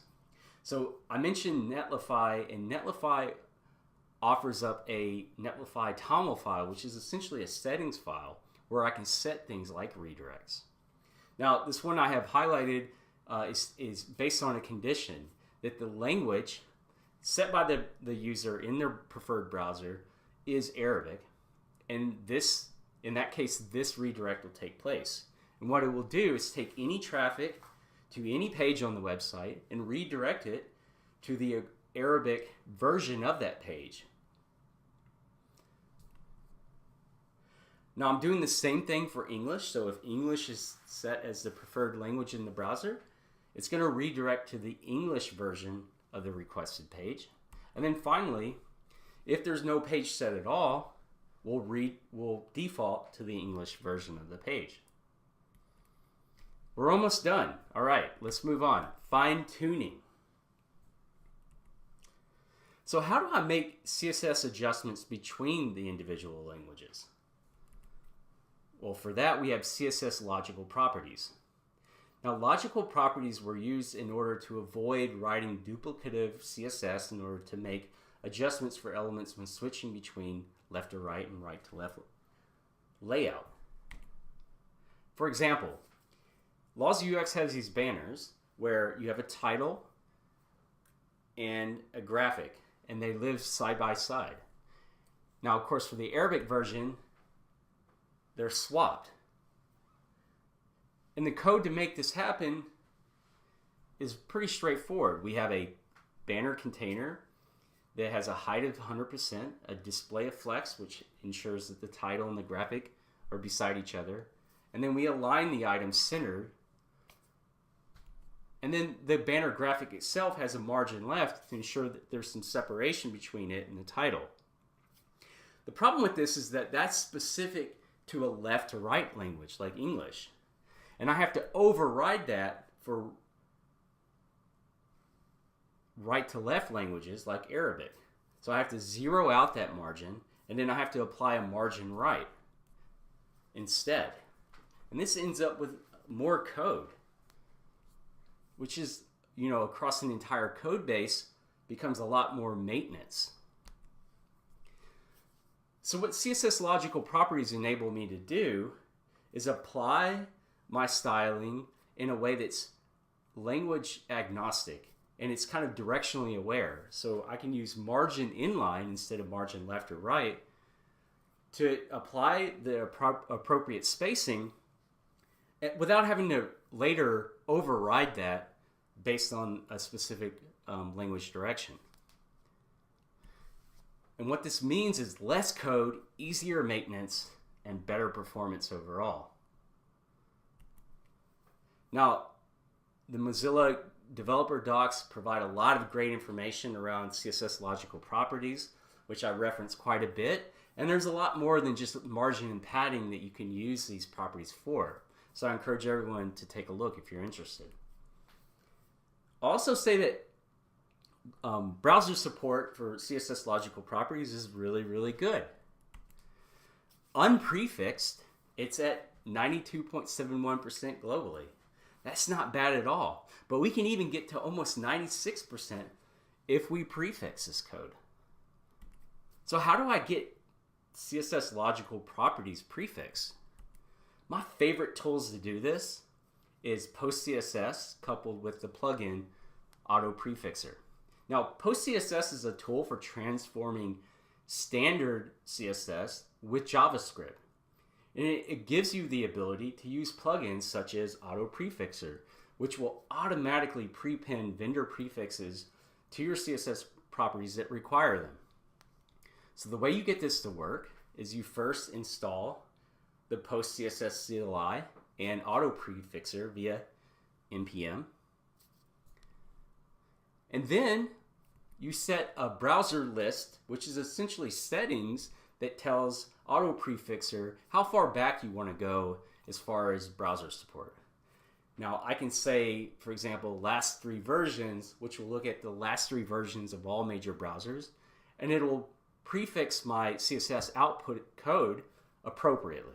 So I mentioned Netlify, and Netlify offers up a Netlify TOML file, which is essentially a settings file where I can set things like redirects. Now, this one I have highlighted is based on a condition that the language set by the user in their preferred browser is Arabic, and in that case, this redirect will take place. And what it will do is take any traffic to any page on the website and redirect it to the Arabic version of that page. Now, I'm doing the same thing for English. So if English is set as the preferred language in the browser, it's going to redirect to the English version of the requested page. And then finally, if there's no page set at all, we'll default to the English version of the page. We're almost done. All right, let's move on. Fine-tuning. So how do I make CSS adjustments between the individual languages? Well, for that, we have CSS logical properties. Now, logical properties were used in order to avoid writing duplicative CSS in order to make adjustments for elements when switching between left to right and right to left layout. For example, Laws UX has these banners where you have a title and a graphic, and they live side by side. Now, of course, for the Arabic version, they're swapped. And the code to make this happen is pretty straightforward. We have a banner container that has a height of 100%, a display of flex, which ensures that the title and the graphic are beside each other. And then we align the items centered. And then the banner graphic itself has a margin left to ensure that there's some separation between it and the title. The problem with this is that that's specific to a left to right language like English. And I have to override that for right to left languages like Arabic. So I have to zero out that margin, and then I have to apply a margin right instead. And this ends up with more code, which is, across an entire code base becomes a lot more maintenance. So what CSS logical properties enable me to do is apply my styling in a way that's language agnostic, and it's kind of directionally aware. So I can use margin inline instead of margin left or right to apply the appropriate spacing without having to later override that based on a specific language direction. And what this means is less code, easier maintenance, and better performance overall. Now, the Mozilla developer docs provide a lot of great information around CSS logical properties, which I reference quite a bit. And there's a lot more than just margin and padding that you can use these properties for. So I encourage everyone to take a look if you're interested. I'll also say that browser support for CSS logical properties is really, really good. Unprefixed, it's at 92.71% globally. That's not bad at all. But we can even get to almost 96% if we prefix this code. So how do I get CSS logical properties prefixed? My favorite tools to do this is PostCSS coupled with the plugin Auto Prefixer. Now, PostCSS is a tool for transforming standard CSS with JavaScript. And it gives you the ability to use plugins such as Auto Prefixer, which will automatically prepend vendor prefixes to your CSS properties that require them. So the way you get this to work is you first install the PostCSS CLI and Auto Prefixer via npm. And then you set a browser list, which is essentially settings that tells Auto Prefixer how far back you want to go as far as browser support. Now I can say, for example, last 3 versions, which will look at the last 3 versions of all major browsers, and it will prefix my CSS output code appropriately.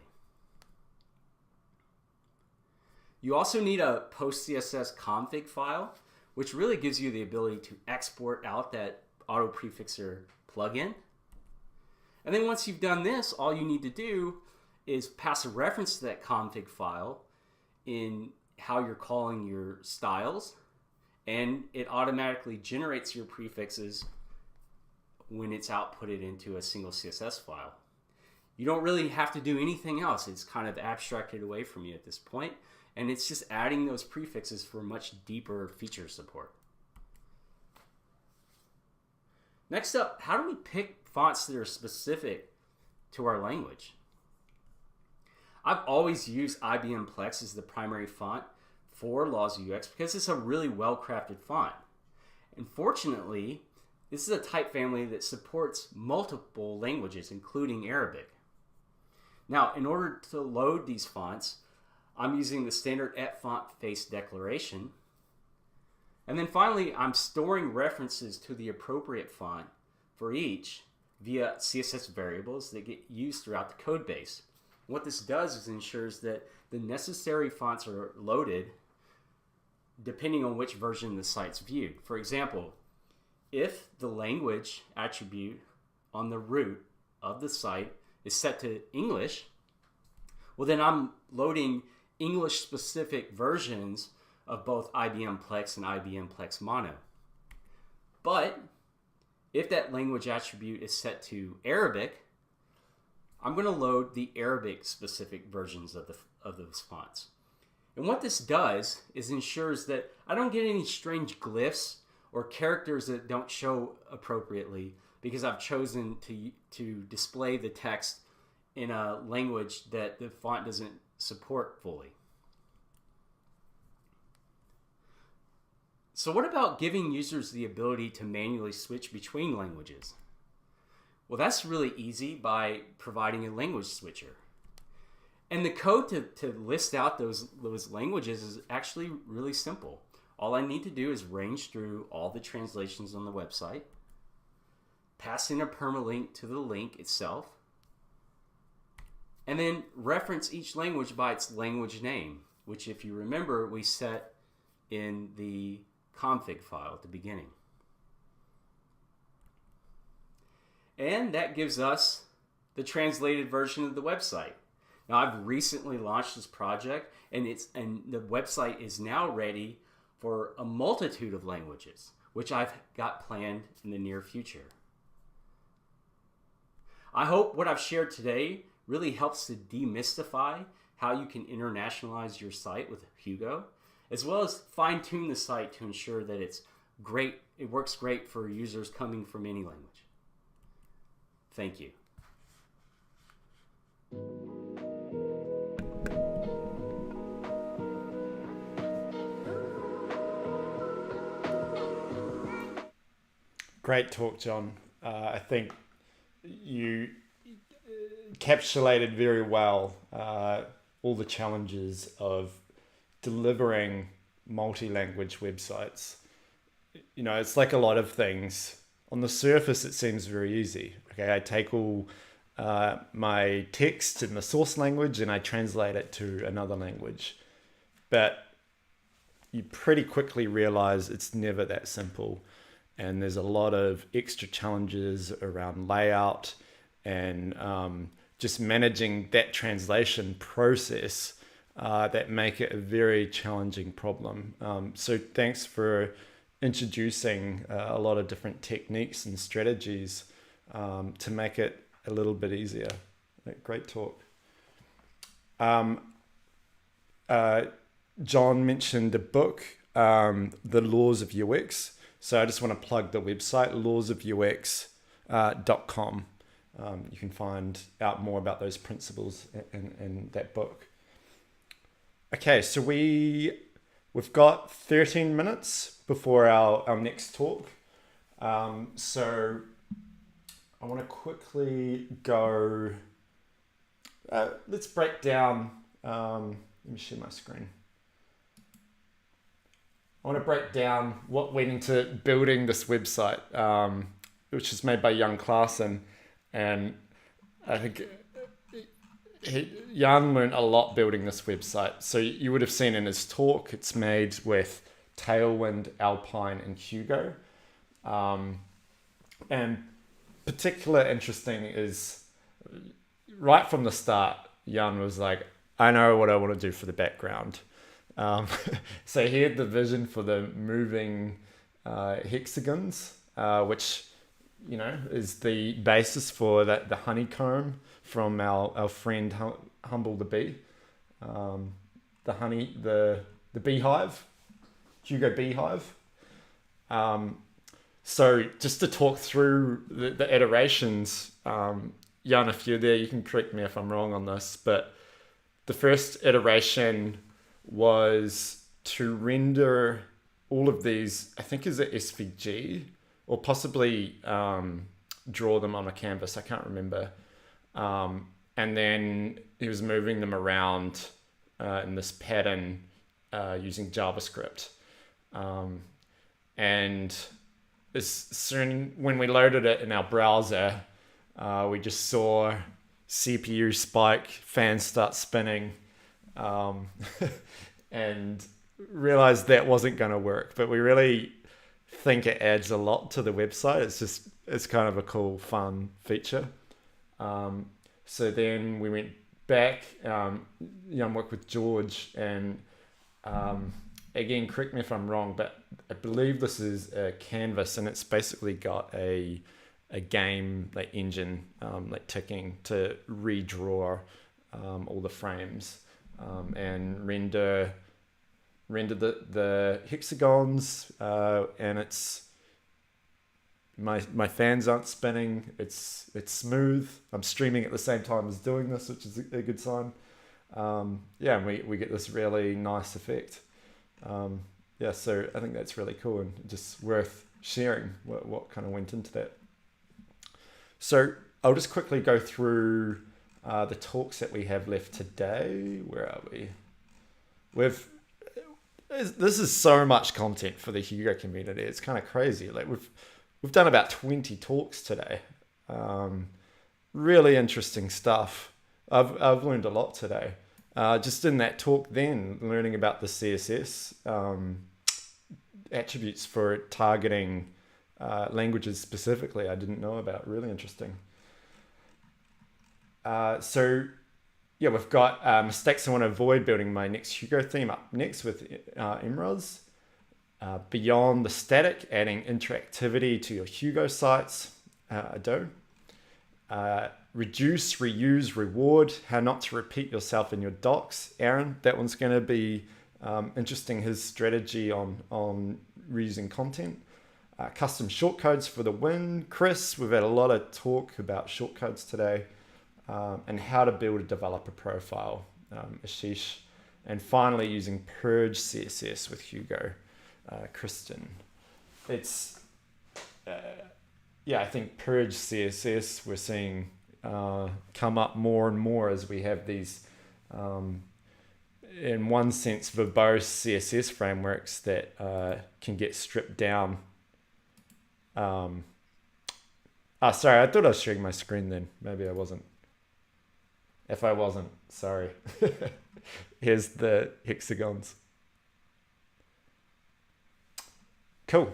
You also need a PostCSS config file, which really gives you the ability to export out that Auto Prefixer plugin. And then once you've done this, all you need to do is pass a reference to that config file in how you're calling your styles, and it automatically generates your prefixes when it's outputted into a single CSS file. You don't really have to do anything else. It's kind of abstracted away from you at this point, and it's just adding those prefixes for much deeper feature support. Next up, how do we pick fonts that are specific to our language? I've always used IBM Plex as the primary font for Laws UX because it's a really well-crafted font. And fortunately, this is a type family that supports multiple languages, including Arabic. Now, in order to load these fonts, I'm using the standard @font face declaration. And then finally, I'm storing references to the appropriate font for each via CSS variables that get used throughout the code base. What this does is ensures that the necessary fonts are loaded depending on which version the site's viewed. For example, if the language attribute on the root of the site is set to English, well then I'm loading English specific versions of both IBM Plex and IBM Plex Mono. But if that language attribute is set to Arabic, I'm going to load the Arabic specific versions of those fonts. And what this does is ensures that I don't get any strange glyphs or characters that don't show appropriately because I've chosen to display the text in a language that the font doesn't support fully. So what about giving users the ability to manually switch between languages? Well, that's really easy by providing a language switcher. And the code to list out those languages is actually really simple. All I need to do is range through all the translations on the website, pass in a permalink to the link itself, and then reference each language by its language name, which, if you remember, we set in the config file at the beginning. And that gives us the translated version of the website. Now, I've recently launched this project, and the website is now ready for a multitude of languages, which I've got planned in the near future. I hope what I've shared today really helps to demystify how you can internationalize your site with Hugo, as well as fine-tune the site to ensure that it works great for users coming from any language. Thank you. Great talk, John. I think you encapsulated very well all the challenges of delivering multi-language websites. You know, it's like a lot of things. On the surface, it seems very easy. Okay, I take all my text in the source language and I translate it to another language. But you pretty quickly realize it's never that simple. And there's a lot of extra challenges around layout and just managing that translation process that make it a very challenging problem. So thanks for introducing a lot of different techniques and strategies to make it a little bit easier. Great talk. John mentioned the book, The Laws of UX. So I just want to plug the website, lawsofux.com. You can find out more about those principles in that book. Okay, so we've got 13 minutes before our next talk. So I want to quickly go, let's break down, let me share my screen. I want to break down what went into building this website, which is made by Jan Klaassen. And I think Jan learned a lot building this website. So you would have seen in his talk, it's made with Tailwind, Alpine, and Hugo. And particularly interesting is right from the start, Jan was like, I know what I want to do for the background. So he had the vision for the moving hexagons, which, you know, is the basis for the honeycomb from our friend Humble the Bee. The beehive, Hugo beehive. So just to talk through the iterations, Jan, if you're there, you can correct me if I'm wrong on this, but the first iteration was to render all of these, I think is a SVG, or possibly draw them on a canvas, I can't remember. And then he was moving them around in this pattern using JavaScript. And as soon when we loaded it in our browser, we just saw CPU spike, fans start spinning, and realized that wasn't going to work. But we really think it adds a lot to the website. It's kind of a cool, fun feature. So then we went back, worked with George, and again, correct me if I'm wrong, but I believe this is a canvas, and it's basically got a game like engine like ticking to redraw all the frames and render the hexagons, and it's my fans aren't spinning. It's smooth. I'm streaming at the same time as doing this, which is a good sign. Yeah, and we get this really nice effect. Yeah, so I think that's really cool and just worth sharing what kind of went into that. So I'll just quickly go through the talks that we have left today. Where are we? This is so much content for the Hugo community. It's kind of crazy. Like we've done about 20 talks today. Really interesting stuff. I've learned a lot today. Just in that talk then, learning about the CSS attributes for targeting languages specifically I didn't know about. Really interesting. So yeah, we've got mistakes I want to avoid building my next Hugo theme up next with Emroz. Beyond the static, adding interactivity to your Hugo sites, Ado. Reduce, reuse, reward, how not to repeat yourself in your docs. Aaron, that one's going to be interesting, his strategy on reusing content. Custom shortcodes for the win. Chris, we've had a lot of talk about shortcodes today. And how to build a developer profile, Ashish. And finally, using Purge CSS with Hugo, Kristen. It's, yeah, I think Purge CSS we're seeing come up more and more as we have these, in one sense, verbose CSS frameworks that can get stripped down. Sorry, I thought I was sharing my screen then. Maybe I wasn't. If I wasn't, sorry. Here's the hexagons. Cool.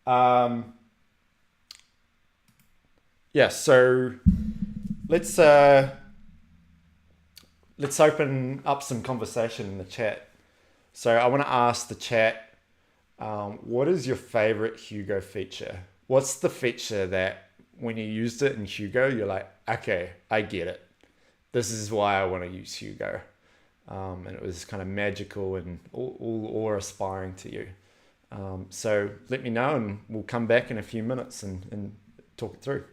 Yeah, so let's open up some conversation in the chat. So I want to ask the chat, what is your favorite Hugo feature? What's the feature that when you used it in Hugo, you're like, okay, I get it. This is why I want to use Hugo. And it was kind of magical and all awe-inspiring to you. So let me know and we'll come back in a few minutes and talk it through.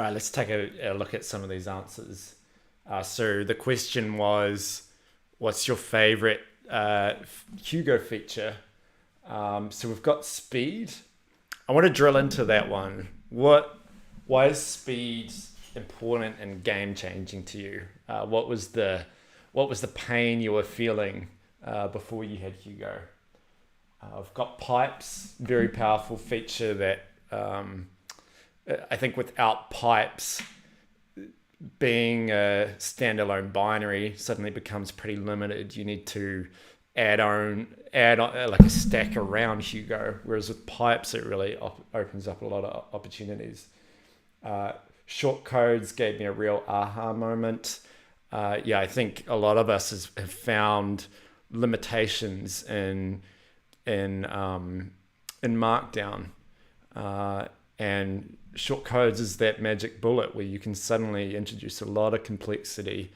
All right, let's take a look at some of these answers. So the question was, what's your favorite Hugo feature? So we've got speed. I want to drill into that one. Why is speed important and game changing to you? What was the pain you were feeling before you had Hugo? I've got pipes, very powerful feature that I think without pipes, being a standalone binary suddenly becomes pretty limited. You need to add on like a stack around Hugo, whereas with pipes it really opens up a lot of opportunities. Shortcodes gave me a real aha moment. I think a lot of us have found limitations in Markdown, and shortcodes is that magic bullet where you can suddenly introduce a lot of complexity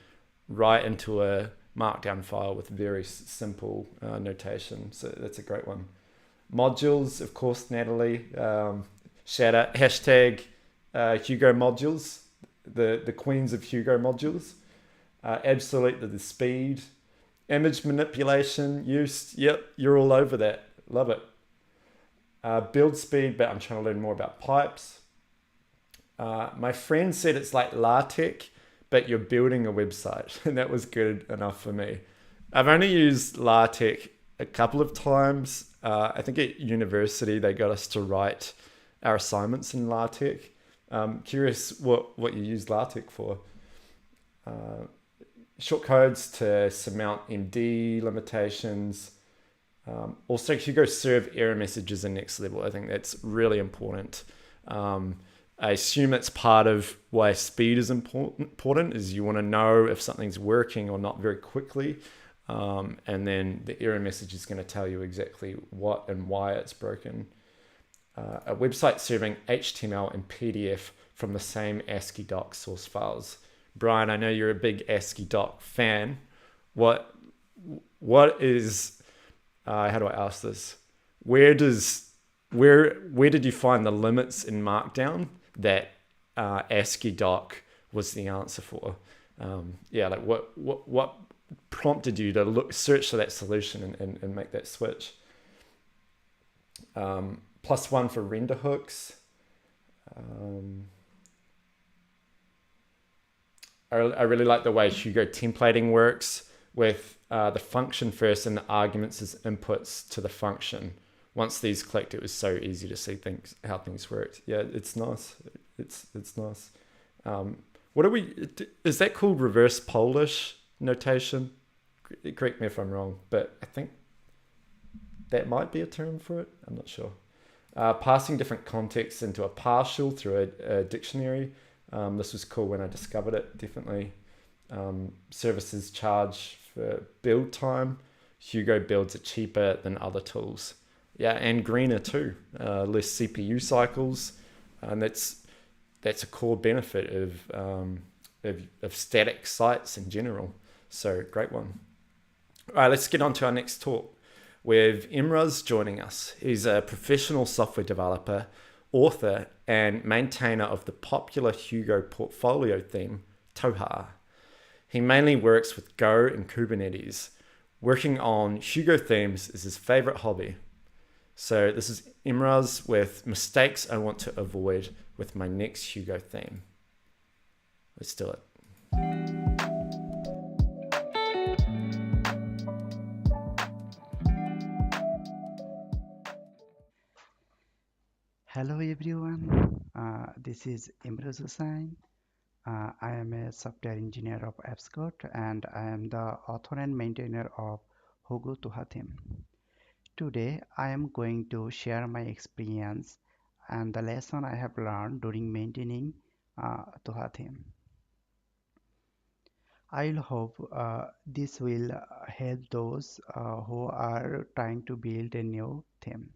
right into a Markdown file with very simple notation. So that's a great one. Modules, of course, Natalie. Shout out, hashtag Hugo modules, the queens of Hugo modules. Absolutely the speed. Image manipulation use, yep, you're all over that. Love it. Build speed, but I'm trying to learn more about pipes. My friend said it's like LaTeX, but you're building a website, and that was good enough for me. I've only used LaTeX a couple of times. I think at university they got us to write our assignments in LaTeX. Curious what you use LaTeX for. Shortcodes to surmount MD limitations. Also, Hugo serve error messages in next level. I think that's really important. I assume that's part of why speed is important, is you want to know if something's working or not very quickly. And then the error message is going to tell you exactly what and why it's broken. A website serving HTML and PDF from the same ASCII doc source files. Brian, I know you're a big ASCII doc fan. What is, how do I ask this? Where did you find the limits in Markdown that ASCII doc was the answer for? Like what prompted you to search for that solution and make that switch? +1 for render hooks. I really like the way Hugo templating works with the function first and the arguments as inputs to the function. Once these clicked, it was so easy to see how things worked. Yeah, it's nice. It's nice. Is that called reverse Polish notation? Correct me if I'm wrong, but I think that might be a term for it. I'm not sure. Passing different contexts into a partial through a dictionary. This was cool when I discovered it, definitely. Services charge for build time. Hugo builds it cheaper than other tools. Yeah, and greener too. Less CPU cycles. And that's a core benefit of static sites in general. So great one. All right, let's get on to our next talk. With Imraz joining us. He's a professional software developer, author, and maintainer of the popular Hugo portfolio theme, Toha. He mainly works with Go and Kubernetes. Working on Hugo themes is his favorite hobby. So this is Imraz with mistakes I want to avoid with my next Hugo theme. Let's do it. Hello everyone, this is Imraz Hussain. I am a software engineer of AppScott and I am the author and maintainer of Hugo theme. Today I am going to share my experience and the lesson I have learned during maintaining theme. I hope this will help those who are trying to build a new theme.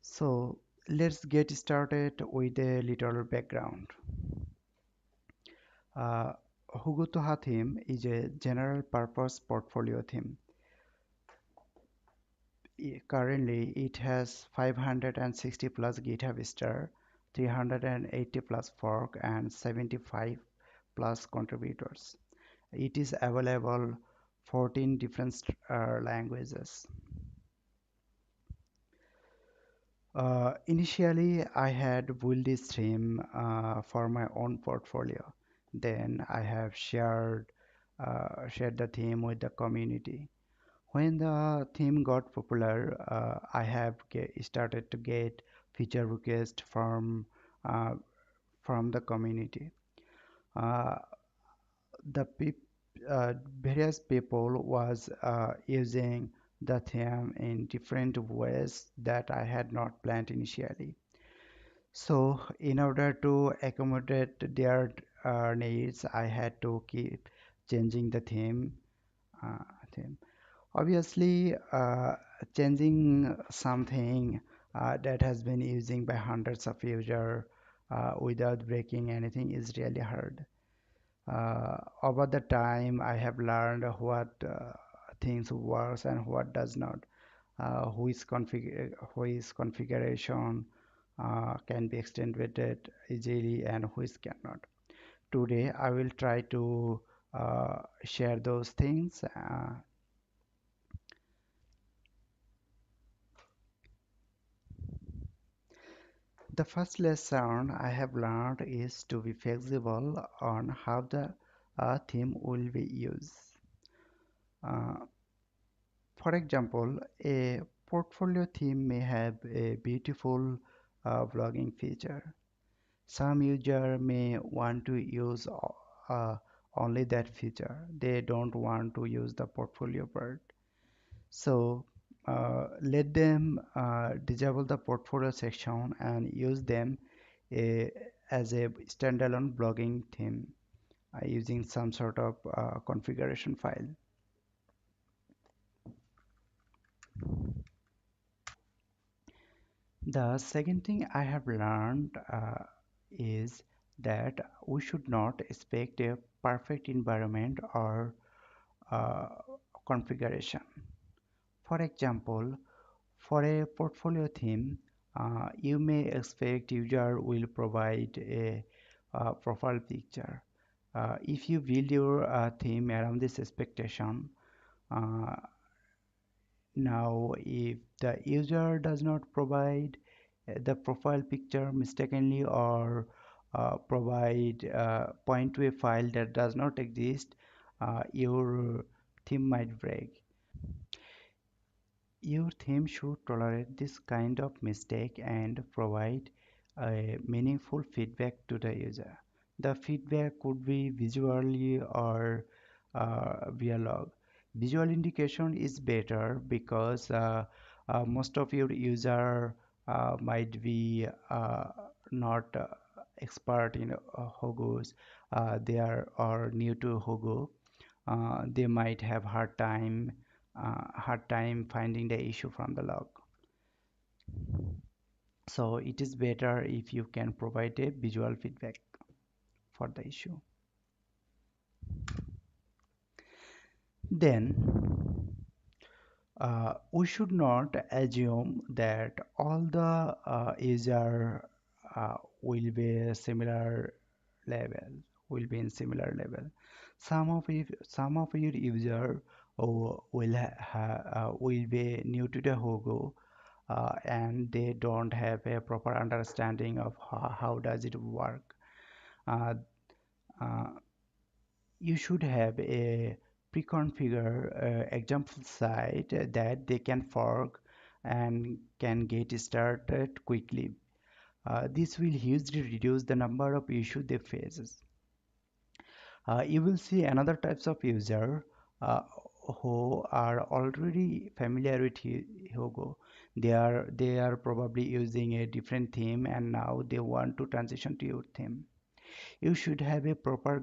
So let's get started with a little background. Hugo theme is a general purpose portfolio theme. Currently, it has 560 plus GitHub star, 380 plus fork, and 75 plus contributors. It is available 14 different languages. Initially, I had built this theme for my own portfolio. Then I have shared the theme with the community. When the theme got popular, I have started to get feature requests uh, from the community. Uh, the various people was using the theme in different ways that I had not planned initially. So in order to accommodate their needs, I had to keep changing the uh, theme. Obviously, changing something that has been using by hundreds of users without breaking anything is really hard. Over the time, I have learned what things works and what does not. Which configuration can be extended easily and which cannot. Today, I will try to share those things. The first lesson I have learned is to be flexible on how the theme will be used. Uh, for example, a portfolio theme may have a beautiful blogging feature. Some user may want to use only that feature. They don't want to use the portfolio part. So let them disable the portfolio section and use them a, as a standalone blogging theme using some sort of configuration file. The second thing I have learned is that we should not expect a perfect environment or uh, configuration. For example, for a portfolio theme, you may expect user will provide a profile picture. If you build your theme around this expectation, uh, now if the user does not provide the profile picture mistakenly or provide point to a file that does not exist, your theme might break. Your theme should tolerate this kind of mistake and provide a meaningful feedback to the user. The feedback could be visually or via log. Visual indication is better because most of your user might be not expert in Hugos. They are new to Hugo. They might have hard time finding the issue from the log. So it is better if you can provide a visual feedback for the issue. Then we should not assume that all the user will be similar level, will be in similar level. Some of your user will be new to the Hugo and they don't have a proper understanding of how does it work. Uh, uh, you should have a pre-configured example site that they can fork and can get started quickly. This will hugely reduce the number of issues they face. You will see another types of user uh, who are already familiar with Hugo. They are probably using a different theme and now they want to transition to your theme. You should have a proper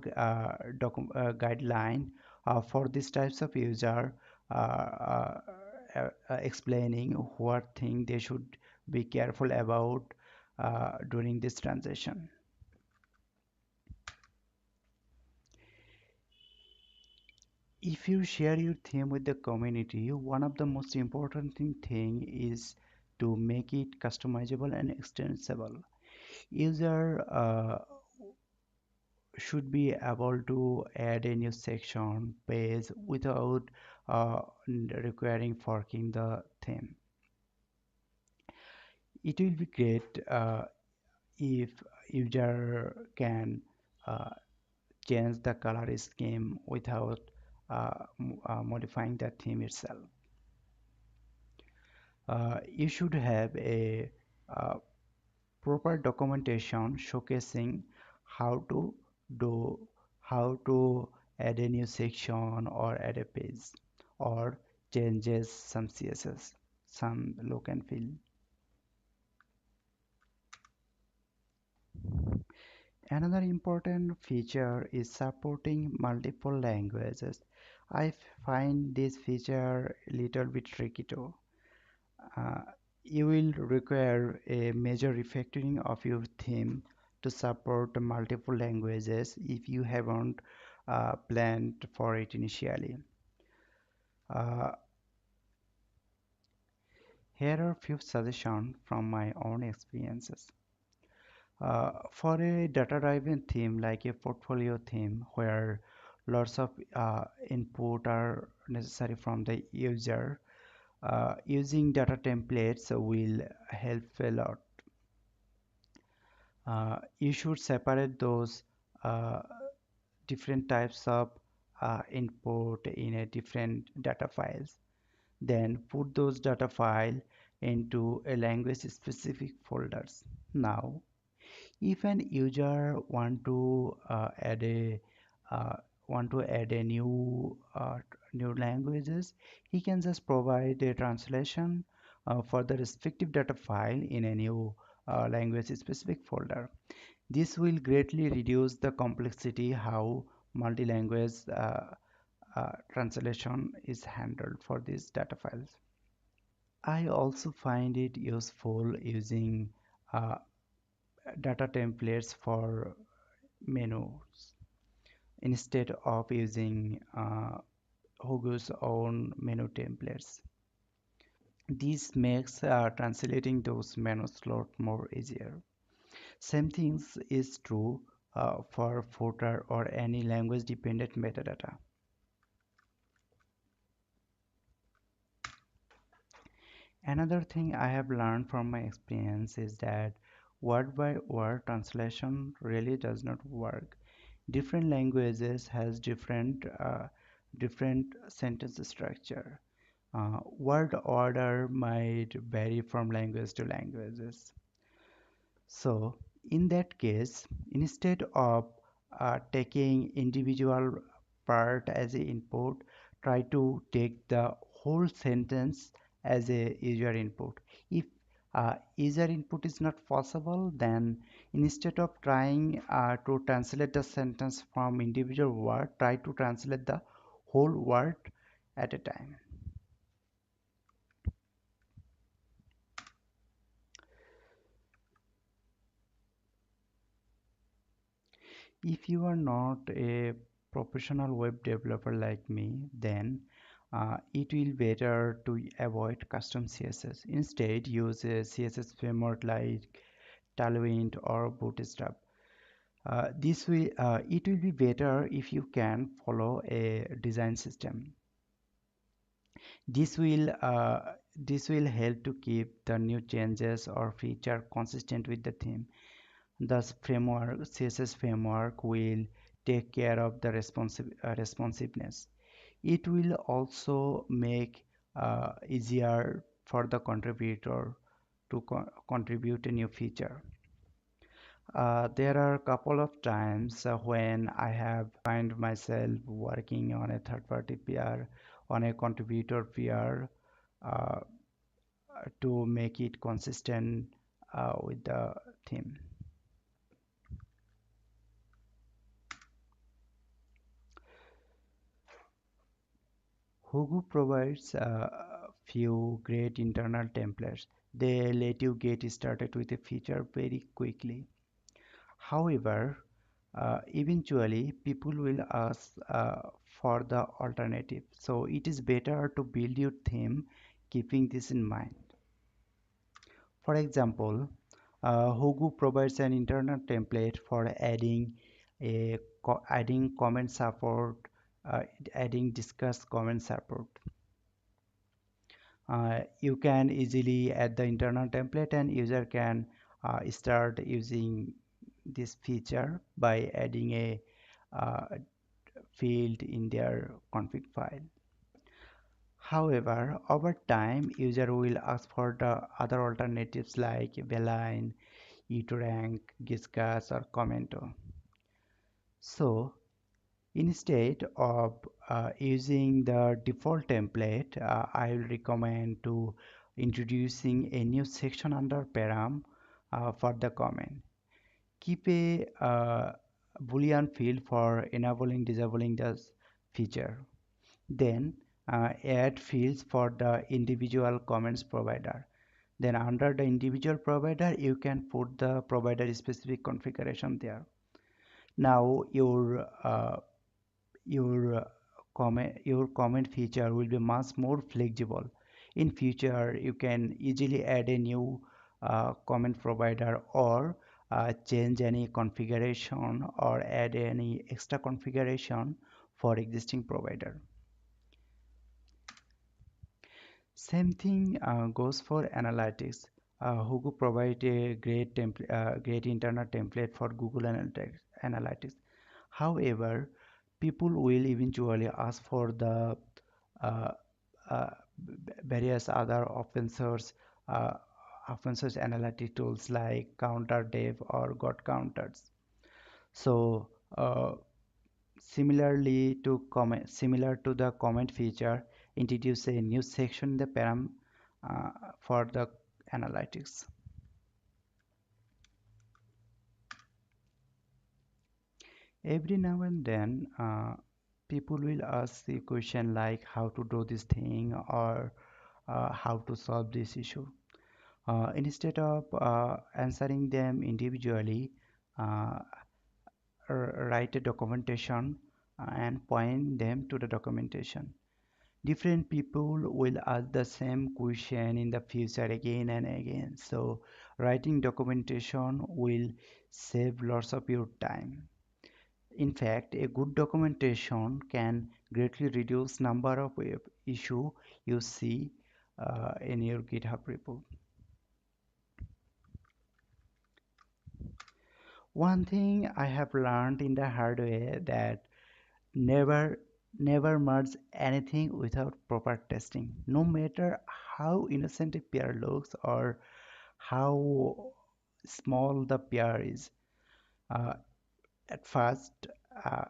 guideline for these types of user explaining what thing they should be careful about during this transition. If you share your theme with the community, one of the most important thing is to make it customizable and extensible. User should be able to add a new section page without requiring forking the theme. It will be great if user can uh, change the color scheme without modifying the theme itself. You should have a proper documentation showcasing how to do how to add a new section or add a page or changes some css, some look and feel. Another important feature is supporting multiple languages. I find this feature a little bit tricky too. Uh, you will require a major refactoring of your theme to support multiple languages if you haven't planned for it initially. Uh, Here are a few suggestions from my own experiences. For a data-driven theme like a portfolio theme where lots of input are necessary from the user, using data templates will help a lot. You should separate those uh, different types of input in a different data files. Then put those data file into a language specific folders. Now, if an user uh, want to add a new languages, he can just provide a translation for the respective data file in a new language specific folder. This will greatly reduce the complexity how multi-language translation is handled for these data files. I also find it useful using uh, data templates for menus instead of using Hugo's own menu templates. This makes translating those menus a lot more easier. Same things is true for footer or any language dependent metadata. Another thing I have learned from my experience is that word by word translation really does not work. Different languages has different sentence structure. Word order might vary from language to languages. So in that case, instead of taking individual part as a input, try to take the whole sentence as a user input. If user input is not possible, then instead of trying to translate the sentence from individual word, try to translate the whole word at a time. If you are not a professional web developer like me, then it will better to avoid custom CSS. Instead, use a CSS framework like Tailwind or Bootstrap. It will be better if you can follow a design system. This will help to keep the new changes or feature consistent with the theme. Thus, CSS framework will take care of the responsiveness. It will also make easier for the contributor to contribute a new feature. There are a couple of times when I have find myself working on a third-party PR, on a contributor PR, uh, to make it consistent with the theme. Hugo provides a few great internal templates. They let you get started with a feature very quickly. However, eventually people will ask for the alternative. So it is better to build your theme keeping this in mind. For example, Hugo provides an internal template for adding comment support, adding discuss comment support. You can easily add the internal template and user can start using this feature by adding a field in their config file. However, over time, user will ask for the other alternatives like Beeline, uTrank, Discuss, or Commento. So instead of using the default template, I will recommend to introducing a new section under param for the comment. Keep a boolean field for enabling disabling this feature. Then add fields for the individual comments provider. Then under the individual provider, you can put the provider specific configuration there. Now your comment feature will be much more flexible. In future, you can easily add a new comment provider or change any configuration or add any extra configuration for existing provider. Same thing goes for analytics. Hugo provide a great internal template for Google Analytics. However, people will eventually ask for the uh, uh, various other open source analytic tools like CounterDev or got counters. So similar to the comment feature, introduce a new section in the param for the analytics. Every now and then people will ask the question like how to do this thing or how to solve this issue. Instead of answering them individually, uh, write a documentation and point them to the documentation. Different people will ask the same question in the future again and again. So writing documentation will save lots of your time. In fact, a good documentation can greatly reduce number of issue you see in your GitHub repo. One thing I have learned in the hard way that never merge anything without proper testing. No matter how innocent a pair looks or how small the pair is. At first, uh,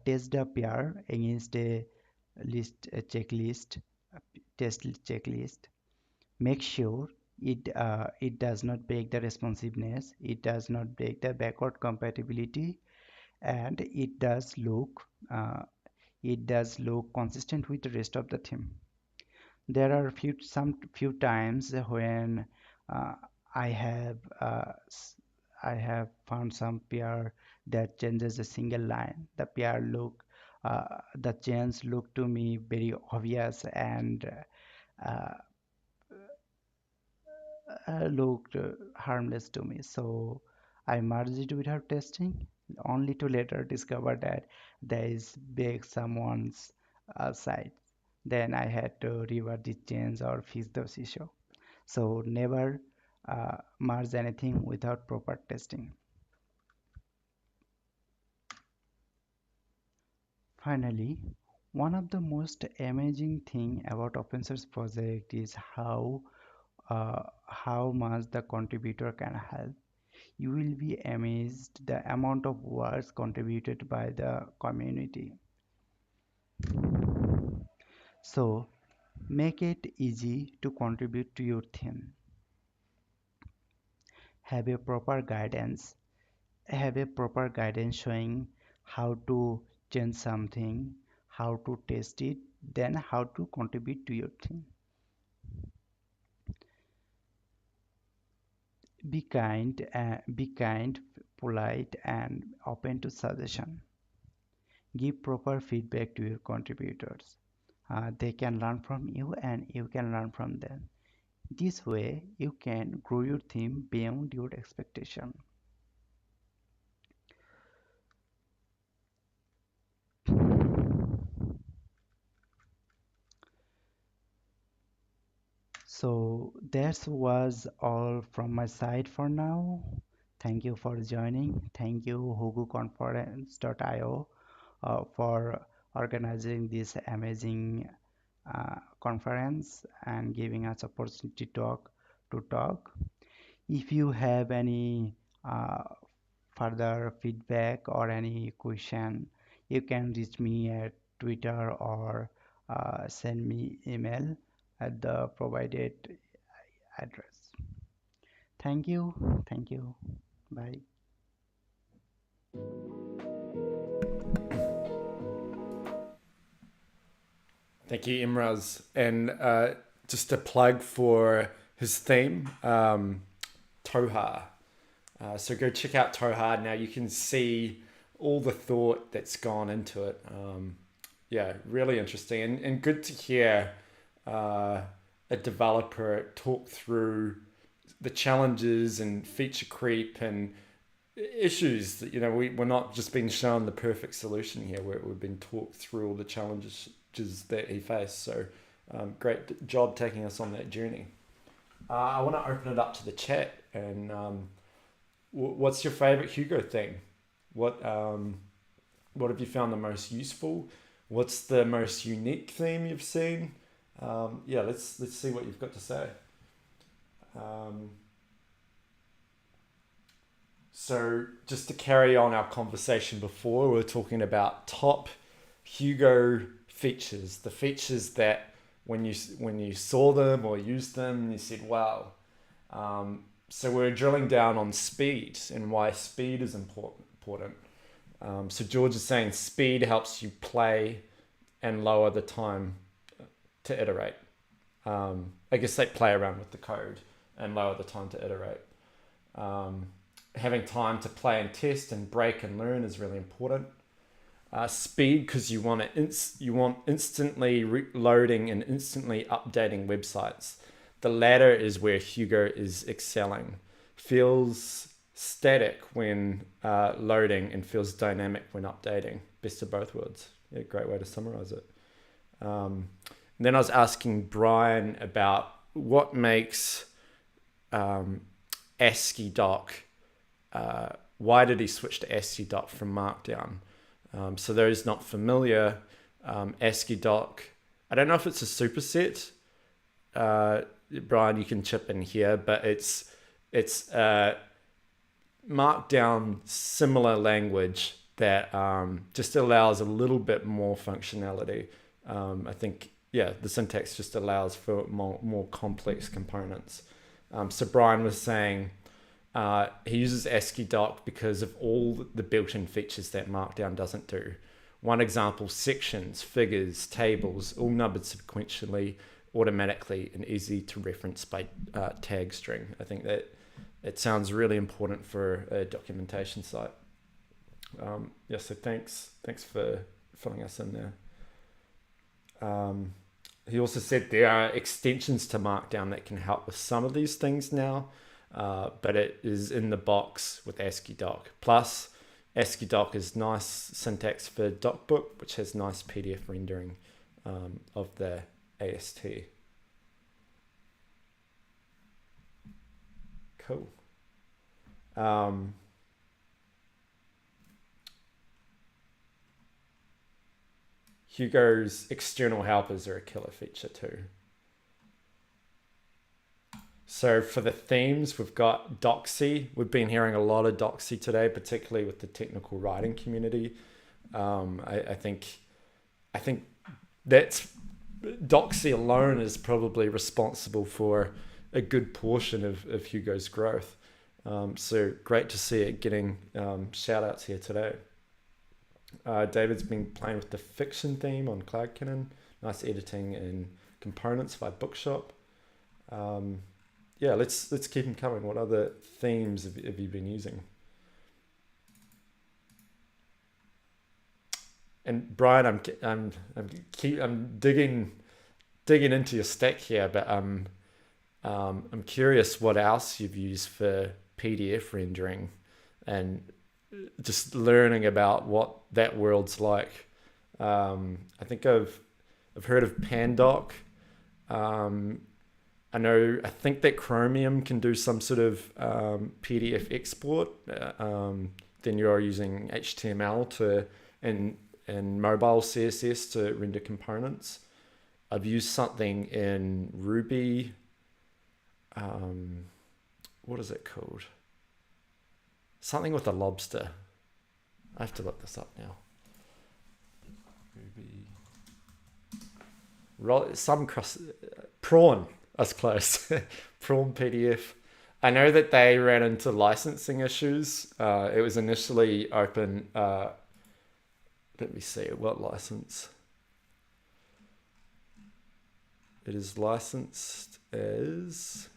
test the pair against a test checklist. Make sure it does not break the responsiveness, it does not break the backward compatibility, and uh, it does look consistent with the rest of the theme. There are few times when uh, I have uh, I have found some pair that changes a single line. The change look to me very obvious and uh, looked harmless to me. So I merged it without testing, only to later discover that there is big someone's side. Then I had to revert the change or fix those issue. So never merge anything without proper testing. Finally, one of the most amazing thing about open source project is how much the contributor can help. You will be amazed the amount of work contributed by the community. So make it easy to contribute to your theme. Have a proper guidance. Have a proper guidance showing how to change something, how to test it, then how to contribute to your theme. Be kind, polite, and open to suggestion. Give proper feedback to your contributors. They can learn from you and you can learn from them. This way, you can grow your theme beyond your expectation. So that was all from my side for now. Thank you for joining. Thank you HugoConference.io for organizing this amazing conference and giving us opportunity to talk. If you have any further feedback or any question, you can reach me at Twitter or send me email at the provided address. Thank you. Thank you. Bye. Thank you, Imraz. And just a plug for his theme, Toha. So go check out Toha. Now you can see all the thought that's gone into it. Yeah, really interesting and good to hear a developer talk through the challenges and feature creep and issues that, we're not just being shown the perfect solution here. We've been talked through all the challenges that he faced. So great job taking us on that journey. I want to open it up to the chat. And what's your favorite Hugo thing? What have you found the most useful? What's the most unique theme you've seen? Yeah, let's see what you've got to say. So just to carry on our conversation before, we were talking about top Hugo features, the features that when you saw them or used them, you said, wow. So we're drilling down on speed and why speed is important. So George is saying speed helps you play and lower the time to iterate. I guess they play around with the code and lower the time to iterate. Having time to play and test and break and learn is really important. Speed, because you want instantly loading and instantly updating websites. The latter is where Hugo is excelling. Feels static when loading and feels dynamic when updating. Best of both worlds. Yeah, great way to summarize it. Then I was asking Brian about what makes ASCII doc. Why did he switch to ASCII doc from Markdown? So those not familiar, ASCII doc, I don't know if it's a superset. Brian, you can chip in here, but it's Markdown similar language that just allows a little bit more functionality. I think, yeah, the syntax just allows for more complex components. So Brian was saying he uses ASCII doc because of all the built-in features that Markdown doesn't do. One example, sections, figures, tables, all numbered sequentially, automatically, and easy to reference by tag string. I think that it sounds really important for a documentation site. Yeah, so thanks for filling us in there. He also said there are extensions to Markdown that can help with some of these things now, but it is in the box with ASCII doc. Plus, ASCII doc is nice syntax for DocBook, which has nice PDF rendering of the AST. Cool. Hugo's external helpers are a killer feature too. So for the themes, we've got Doxy. We've been hearing a lot of Doxy today, particularly with the technical writing community. I think that's Doxy alone is probably responsible for a good portion of Hugo's growth. So great to see it getting shout outs here today. David's been playing with the fiction theme on CloudCannon. Nice editing and components by Bookshop. Yeah, let's keep them coming. What other themes have you been using? And Brian, I'm digging into your stack here, but I'm curious what else you've used for PDF rendering, and just learning about what that world's like. I think I've heard of Pandoc. I think that Chromium can do some sort of PDF export. Then you're using HTML and mobile CSS to render components. I've used something in Ruby. What is it called? Something with a lobster. I have to look this up now. Ruby. Prawn. That's close. Prawn PDF. I know that they ran into licensing issues. It was initially open. Let me see, what license? It is licensed as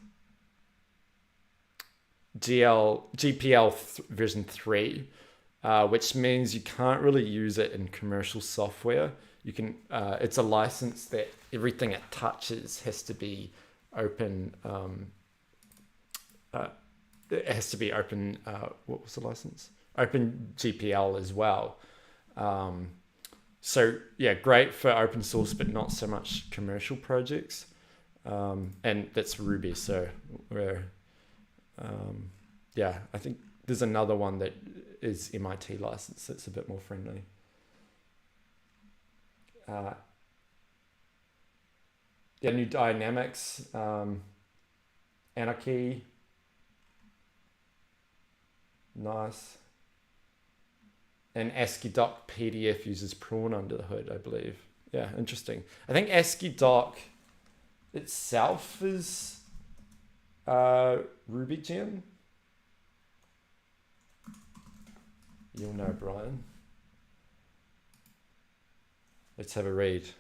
GPL version 3, which means you can't really use it in commercial software. You can. It's a license that everything it touches has to be open. It has to be open. What was the license? Open GPL as well. So yeah, great for open source, but not so much commercial projects. And that's Ruby. So we're, yeah, I think there's another one that is MIT licensed that's a bit more friendly. Yeah, new dynamics, Anarchy. Nice. And ASCII-Doc PDF uses prawn under the hood, I believe. Yeah, interesting. I think ASCII-Doc itself is RubyGem. You'll know, Brian. Let's have a read.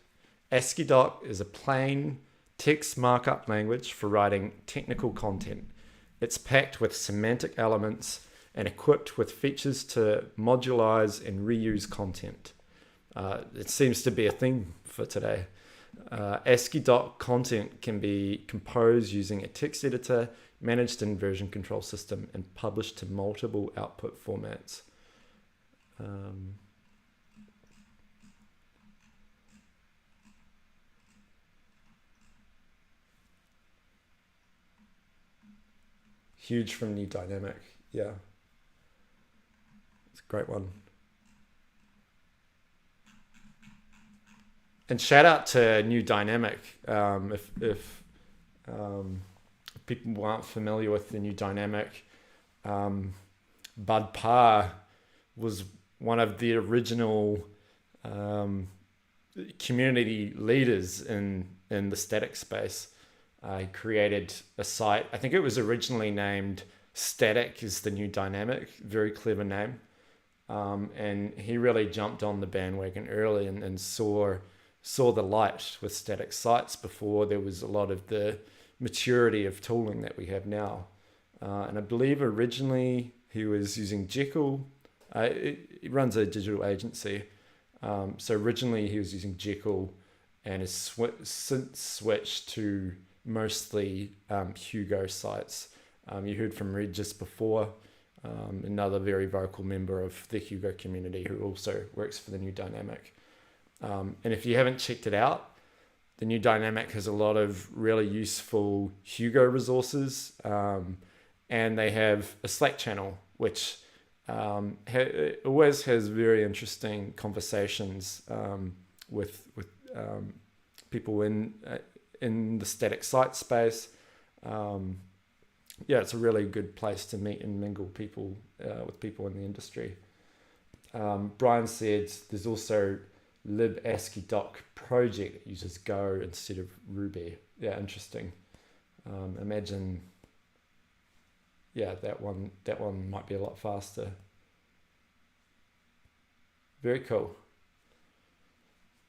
ASCII-Doc is a plain text markup language for writing technical content. It's packed with semantic elements and equipped with features to modularize and reuse content. It seems to be a theme for today. ASCII-Doc content can be composed using a text editor, managed in version control system, and published to multiple output formats. Huge from New Dynamic, yeah. It's a great one. And shout out to New Dynamic. If people aren't familiar with the New Dynamic, Bud Parr was one of the original community leaders in the static space. He created a site. I think it was originally named Static is the New Dynamic. Very clever name. And he really jumped on the bandwagon early and saw the light with static sites before there was a lot of the maturity of tooling that we have now. And I believe originally he was using Jekyll. He runs a digital agency. So originally he was using Jekyll and has since switched to mostly Hugo sites. You heard from Red just before, another very vocal member of the Hugo community who also works for the New Dynamic. And if you haven't checked it out, the New Dynamic has a lot of really useful Hugo resources, and they have a Slack channel which always has very interesting conversations with people in the static site space. Yeah, it's a really good place to meet and mingle people with people in the industry. Brian said there's also libascidoc project that uses Go instead of Ruby. Yeah, interesting. Imagine, yeah, that one might be a lot faster. Very cool.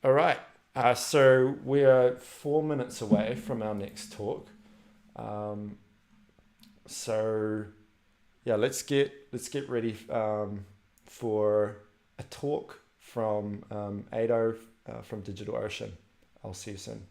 All right. So we are 4 minutes away from our next talk. So yeah, let's get ready for a talk from Ado from DigitalOcean. I'll see you soon.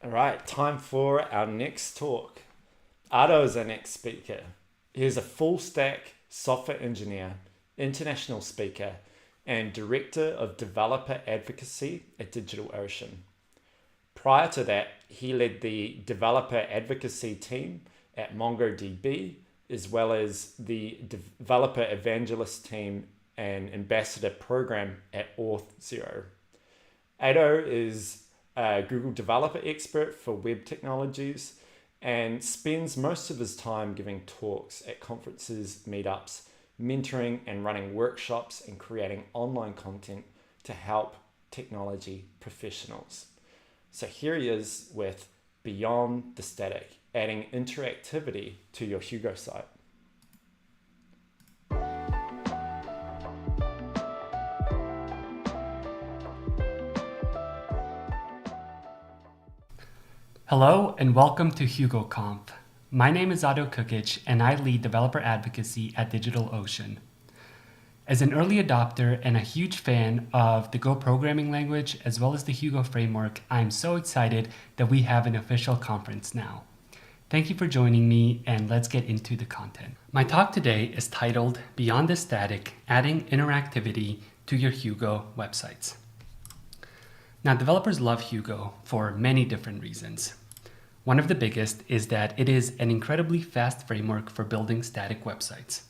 All right, time for our next talk. Ado is our next speaker. He is a full stack software engineer, international speaker, and director of developer advocacy at DigitalOcean. Prior to that, he led the developer advocacy team at MongoDB, as well as the developer evangelist team and ambassador program at Auth0. Ado is a Google developer expert for web technologies and spends most of his time giving talks at conferences, meetups, mentoring and running workshops and creating online content to help technology professionals. So here he is with Beyond the Static, adding interactivity to your Hugo site. Hello and welcome to HugoConf. My name is Ado Kukic and I lead developer advocacy at DigitalOcean. As an early adopter and a huge fan of the Go programming language as well as the Hugo framework, I'm so excited that we have an official conference now. Thank you for joining me and let's get into the content. My talk today is titled Beyond the Static, Adding Interactivity to Your Hugo Websites. Now, developers love Hugo for many different reasons. One of the biggest is that it is an incredibly fast framework for building static websites.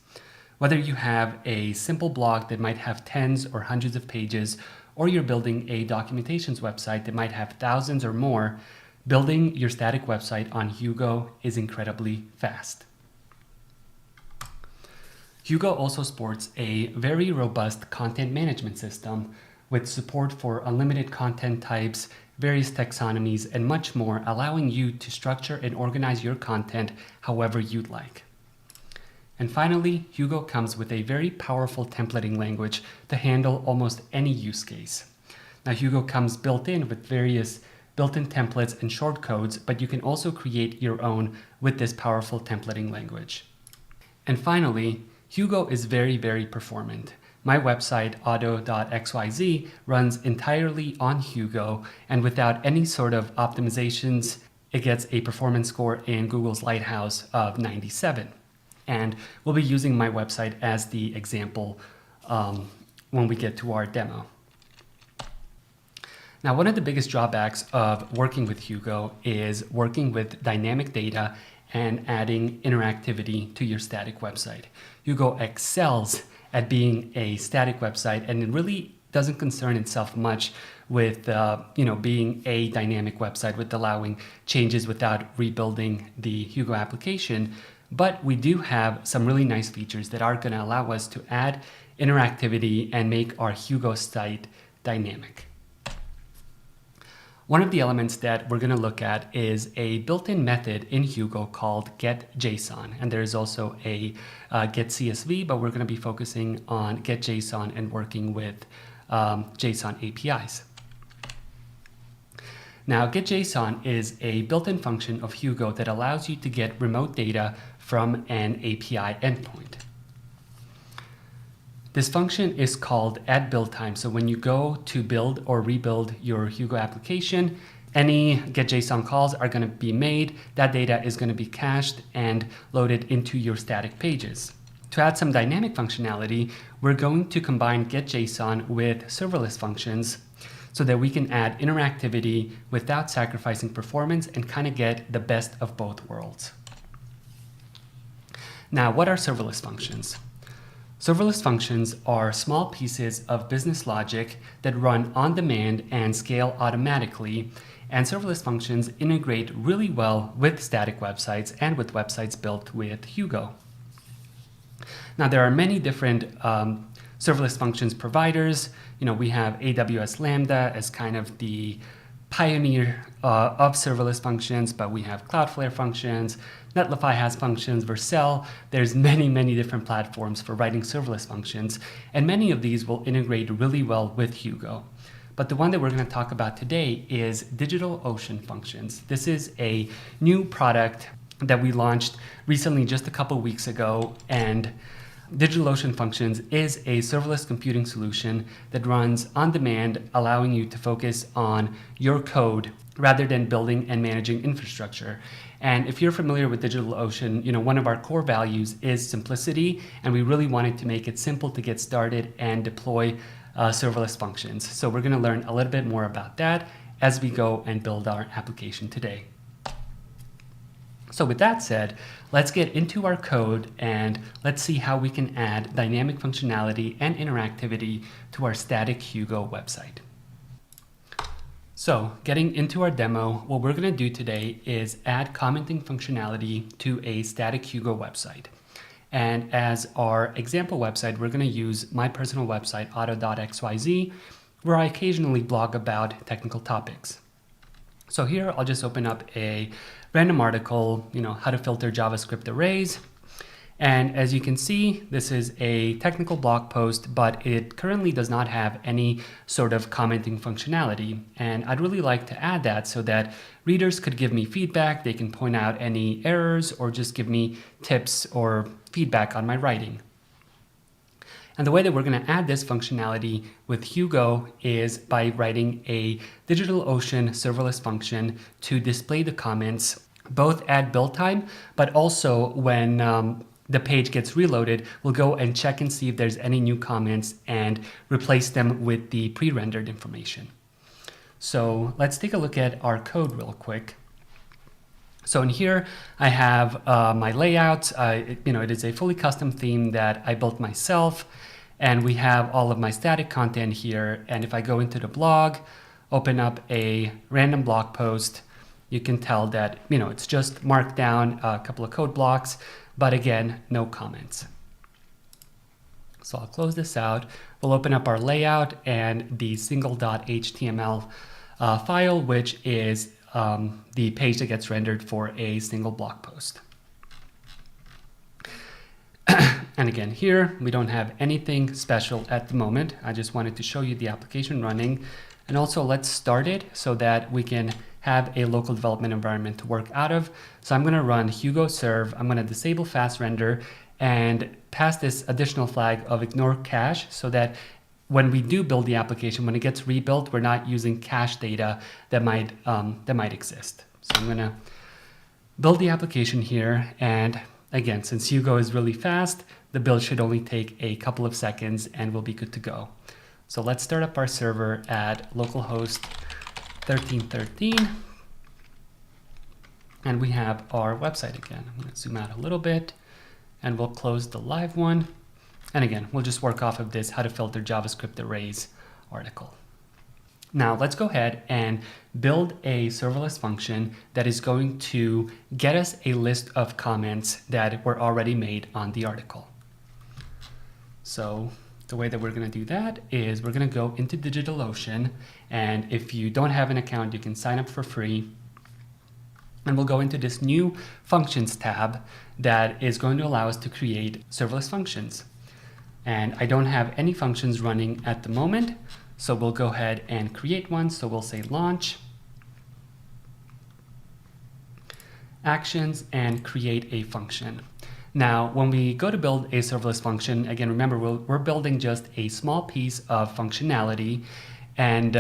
Whether you have a simple blog that might have tens or hundreds of pages, or you're building a documentations website that might have thousands or more, building your static website on Hugo is incredibly fast. Hugo also sports a very robust content management system with support for unlimited content types, various taxonomies, and much more, allowing you to structure and organize your content however you'd like. And finally, Hugo comes with a very powerful templating language to handle almost any use case. Now, Hugo comes built in with various built-in templates and shortcodes, but you can also create your own with this powerful templating language. And finally, Hugo is very, very performant. My website, auto.xyz, runs entirely on Hugo, and without any sort of optimizations, it gets a performance score in Google's Lighthouse of 97. And we'll be using my website as the example when we get to our demo. Now, one of the biggest drawbacks of working with Hugo is working with dynamic data and adding interactivity to your static website. Hugo excels at being a static website, and it really doesn't concern itself much with being a dynamic website with allowing changes without rebuilding the Hugo application. But we do have some really nice features that are going to allow us to add interactivity and make our Hugo site dynamic. One of the elements that we're going to look at is a built-in method in Hugo called getJSON, and there is also a getCSV, but we're going to be focusing on getJSON and working with JSON APIs. Now, getJSON is a built-in function of Hugo that allows you to get remote data from an API endpoint. This function is called @buildTime. So when you go to build or rebuild your Hugo application, any getJSON calls are going to be made. That data is going to be cached and loaded into your static pages. To add some dynamic functionality, we're going to combine getJSON with serverless functions so that we can add interactivity without sacrificing performance and kind of get the best of both worlds. Now, what are serverless functions? Serverless functions are small pieces of business logic that run on demand and scale automatically, and serverless functions integrate really well with static websites and with websites built with Hugo. Now, there are many different serverless functions providers. We have AWS Lambda as kind of the pioneer of serverless functions, but we have Cloudflare functions, Netlify has functions, Vercel. There's many different platforms for writing serverless functions, and many of these will integrate really well with Hugo. But the one that we're going to talk about today is DigitalOcean functions. This is a new product that we launched recently, just a couple weeks ago, and DigitalOcean Functions is a serverless computing solution that runs on demand, allowing you to focus on your code rather than building and managing infrastructure. And if you're familiar with DigitalOcean, one of our core values is simplicity, and we really wanted to make it simple to get started and deploy serverless functions. So we're going to learn a little bit more about that as we go and build our application today. So with that said, let's get into our code and let's see how we can add dynamic functionality and interactivity to our static Hugo website. So getting into our demo, what we're going to do today is add commenting functionality to a static Hugo website. And as our example website, we're going to use my personal website, auto.xyz, where I occasionally blog about technical topics. So here I'll just open up a random article, how to filter JavaScript arrays. And as you can see, this is a technical blog post, but it currently does not have any sort of commenting functionality. And I'd really like to add that so that readers could give me feedback, they can point out any errors, or just give me tips or feedback on my writing. And the way that we're going to add this functionality with Hugo is by writing a DigitalOcean serverless function to display the comments, both at build time, but also when the page gets reloaded, we'll go and check and see if there's any new comments and replace them with the pre-rendered information. So let's take a look at our code real quick. So in here, I have my layout. It is a fully custom theme that I built myself. And we have all of my static content here. And if I go into the blog, open up a random blog post, you can tell that it's just marked down a couple of code blocks, but again, no comments. So I'll close this out. We'll open up our layout and the single.html file, which is the page that gets rendered for a single blog post. And again, here we don't have anything special at the moment. I just wanted to show you the application running. And also let's start it so that we can have a local development environment to work out of. So I'm going to run Hugo serve. I'm going to disable fast render and pass this additional flag of ignore cache so that when we do build the application, when it gets rebuilt, we're not using cache data that might exist. So I'm going to build the application here. And again, since Hugo is really fast, the build should only take a couple of seconds and we'll be good to go. So let's start up our server at localhost 1313. And we have our website again. I'm going to zoom out a little bit and we'll close the live one. And again, we'll just work off of this how to filter JavaScript arrays article. Now let's go ahead and build a serverless function that is going to get us a list of comments that were already made on the article. So the way that we're going to do that is we're going to go into DigitalOcean, and if you don't have an account, you can sign up for free. And we'll go into this new functions tab that is going to allow us to create serverless functions. And I don't have any functions running at the moment, so we'll go ahead and create one. So we'll say launch actions and create a function. Now, when we go to build a serverless function, again, remember, we're building just a small piece of functionality. And,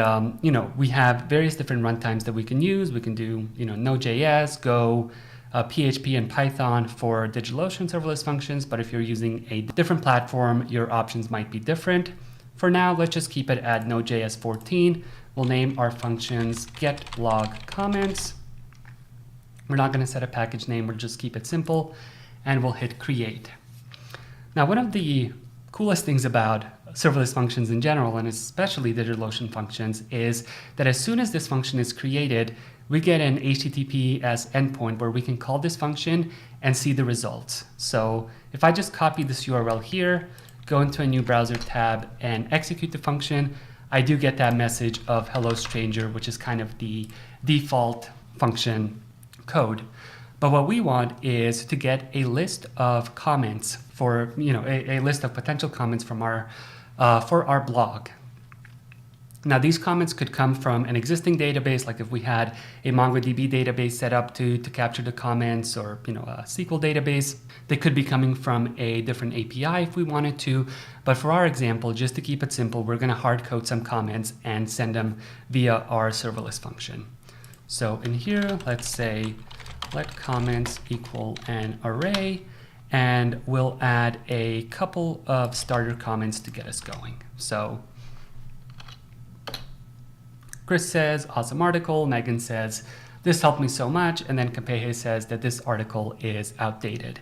we have various different runtimes that we can use. We can do, Node.js, Go, PHP, and Python for DigitalOcean serverless functions. But if you're using a different platform, your options might be different. For now, let's just keep it at Node.js 14. We'll name our functions getLogComments. We're not going to set a package name. We'll just keep it simple. And we'll hit create. Now, one of the coolest things about serverless functions in general, and especially DigitalOcean functions, is that as soon as this function is created, we get an HTTPS endpoint where we can call this function and see the results. So if I just copy this URL here, go into a new browser tab and execute the function, I do get that message of hello stranger, which is kind of the default function code. But what we want is to get a list of comments for, a list of potential comments from our for our blog. Now, these comments could come from an existing database, like if we had a MongoDB database set up to capture the comments, or a SQL database. They could be coming from a different API if we wanted to. But for our example, just to keep it simple, we're going to hard code some comments and send them via our serverless function. So in here, let's say let comments equal an array, and we'll add a couple of starter comments to get us going. So Chris says, awesome article. Megan says, this helped me so much. And then Kapehe says that this article is outdated.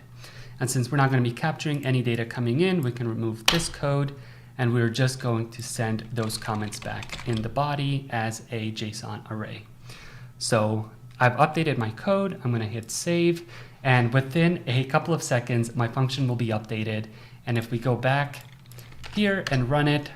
And since we're not going to be capturing any data coming in, we can remove this code, and we're just going to send those comments back in the body as a JSON array. So I've updated my code. I'm going to hit save, and within a couple of seconds, my function will be updated. And if we go back here and run it,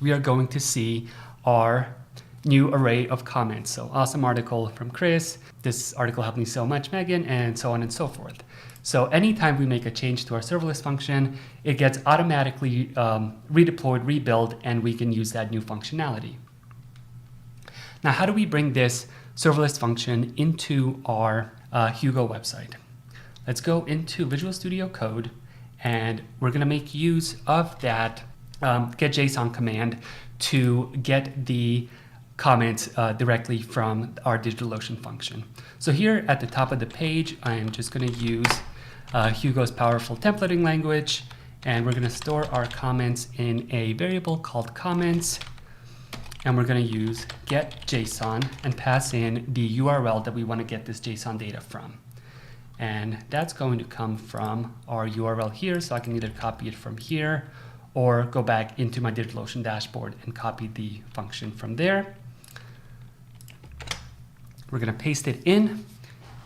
we are going to see our new array of comments. So awesome article from Chris. This article helped me so much, Megan, and so on and so forth. So anytime we make a change to our serverless function, it gets automatically redeployed, rebuilt, and we can use that new functionality. Now, how do we bring this serverless function into our Hugo website? Let's go into Visual Studio Code, and we're going to make use of that get JSON command to get the comments directly from our DigitalOcean function. So here at the top of the page, I am just going to use Hugo's powerful templating language, and we're going to store our comments in a variable called comments, and we're going to use get JSON and pass in the URL that we want to get this JSON data from. And that's going to come from our URL here, so I can either copy it from here or go back into my DigitalOcean dashboard and copy the function from there. We're going to paste it in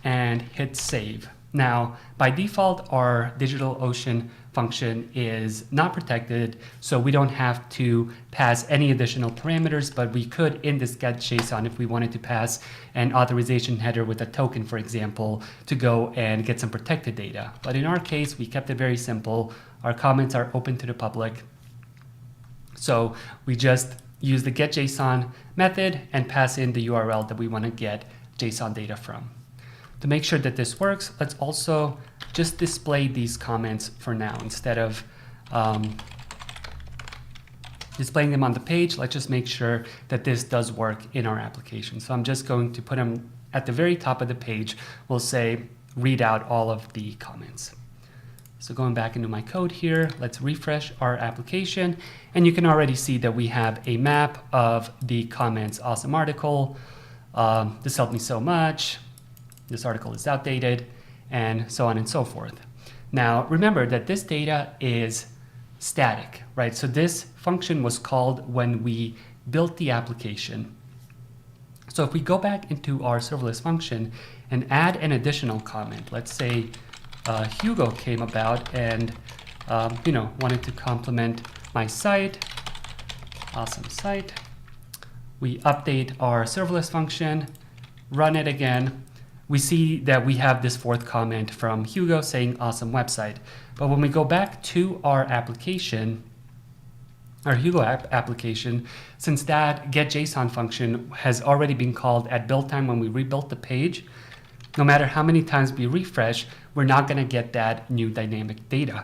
and hit save. Now, by default, our DigitalOcean function is not protected, so we don't have to pass any additional parameters, but we could in this get.json if we wanted to pass an authorization header with a token, for example, to go and get some protected data. But in our case, we kept it very simple. Our comments are open to the public. So we just use the get.json method and pass in the URL that we want to get JSON data from. To make sure that this works, let's also just display these comments for now. Instead of displaying them on the page, let's just make sure that this does work in our application. So I'm just going to put them at the very top of the page. We'll say, read out all of the comments. So going back into my code here, let's refresh our application. And you can already see that we have a map of the comments. Awesome article. This helped me so much. This article is outdated, and so on and so forth. Now, remember that this data is static, right? So this function was called when we built the application. So if we go back into our serverless function and add an additional comment, let's say Hugo came about and wanted to compliment my site, awesome site. We update our serverless function, run it again. We see that we have this fourth comment from Hugo saying awesome website. But when we go back to our application, our Hugo application, since that get.json function has already been called at build time when we rebuilt the page, no matter how many times we refresh, we're not going to get that new dynamic data.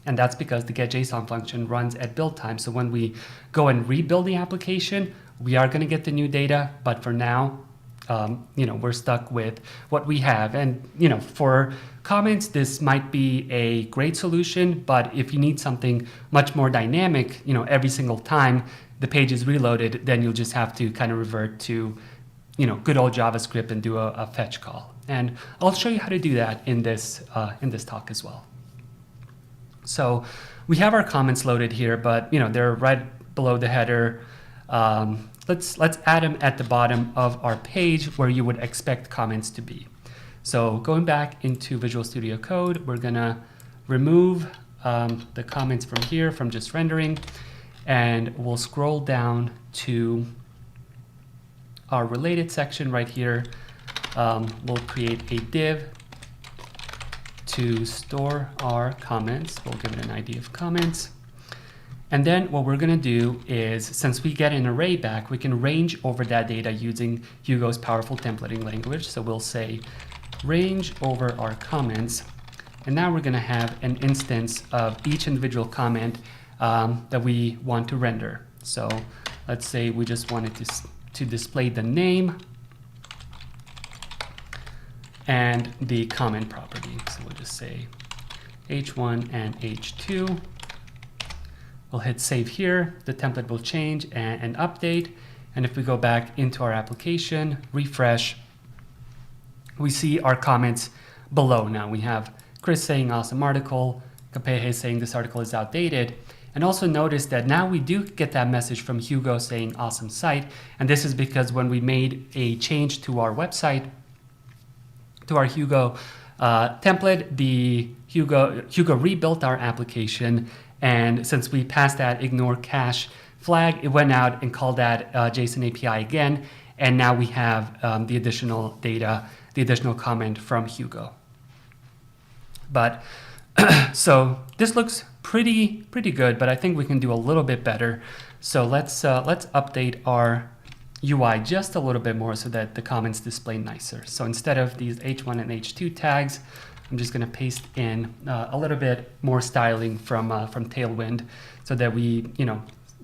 And that's because the get.json function runs at build time. So when we go and rebuild the application, we are going to get the new data. But for now, we're stuck with what we have. And, for comments, this might be a great solution. But if you need something much more dynamic, every single time the page is reloaded, then you'll just have to kind of revert to, good old JavaScript and do a fetch call. And I'll show you how to do that in this talk as well. So we have our comments loaded here, but they're right below the header. Let's add them at the bottom of our page where you would expect comments to be. So going back into Visual Studio Code, we're gonna remove the comments from here from just rendering, and we'll scroll down to our related section right here. We'll create a div to store our comments. We'll give it an ID of comments. And then what we're going to do is, since we get an array back, we can range over that data using Hugo's powerful templating language. So we'll say range over our comments. And now we're going to have an instance of each individual comment that we want to render. So let's say we just wanted to display the name and the comment property. So we'll just say h1 and h2. We'll hit save here. The template will change and update. And if we go back into our application, refresh, we see our comments below. Now we have Chris saying awesome article, Kapehe saying this article is outdated. And also notice that now we do get that message from Hugo saying awesome site. And this is because when we made a change to our website, to our Hugo template, the Hugo rebuilt our application, and since we passed that ignore cache flag, it went out and called that JSON API again, and now we have the additional data, the additional comment from Hugo. But so this looks pretty good, but I think we can do a little bit better. So let's update our UI just a little bit more so that the comments display nicer. So instead of these h1 and h2 tags, I'm just going to paste in a little bit more styling from Tailwind so that we,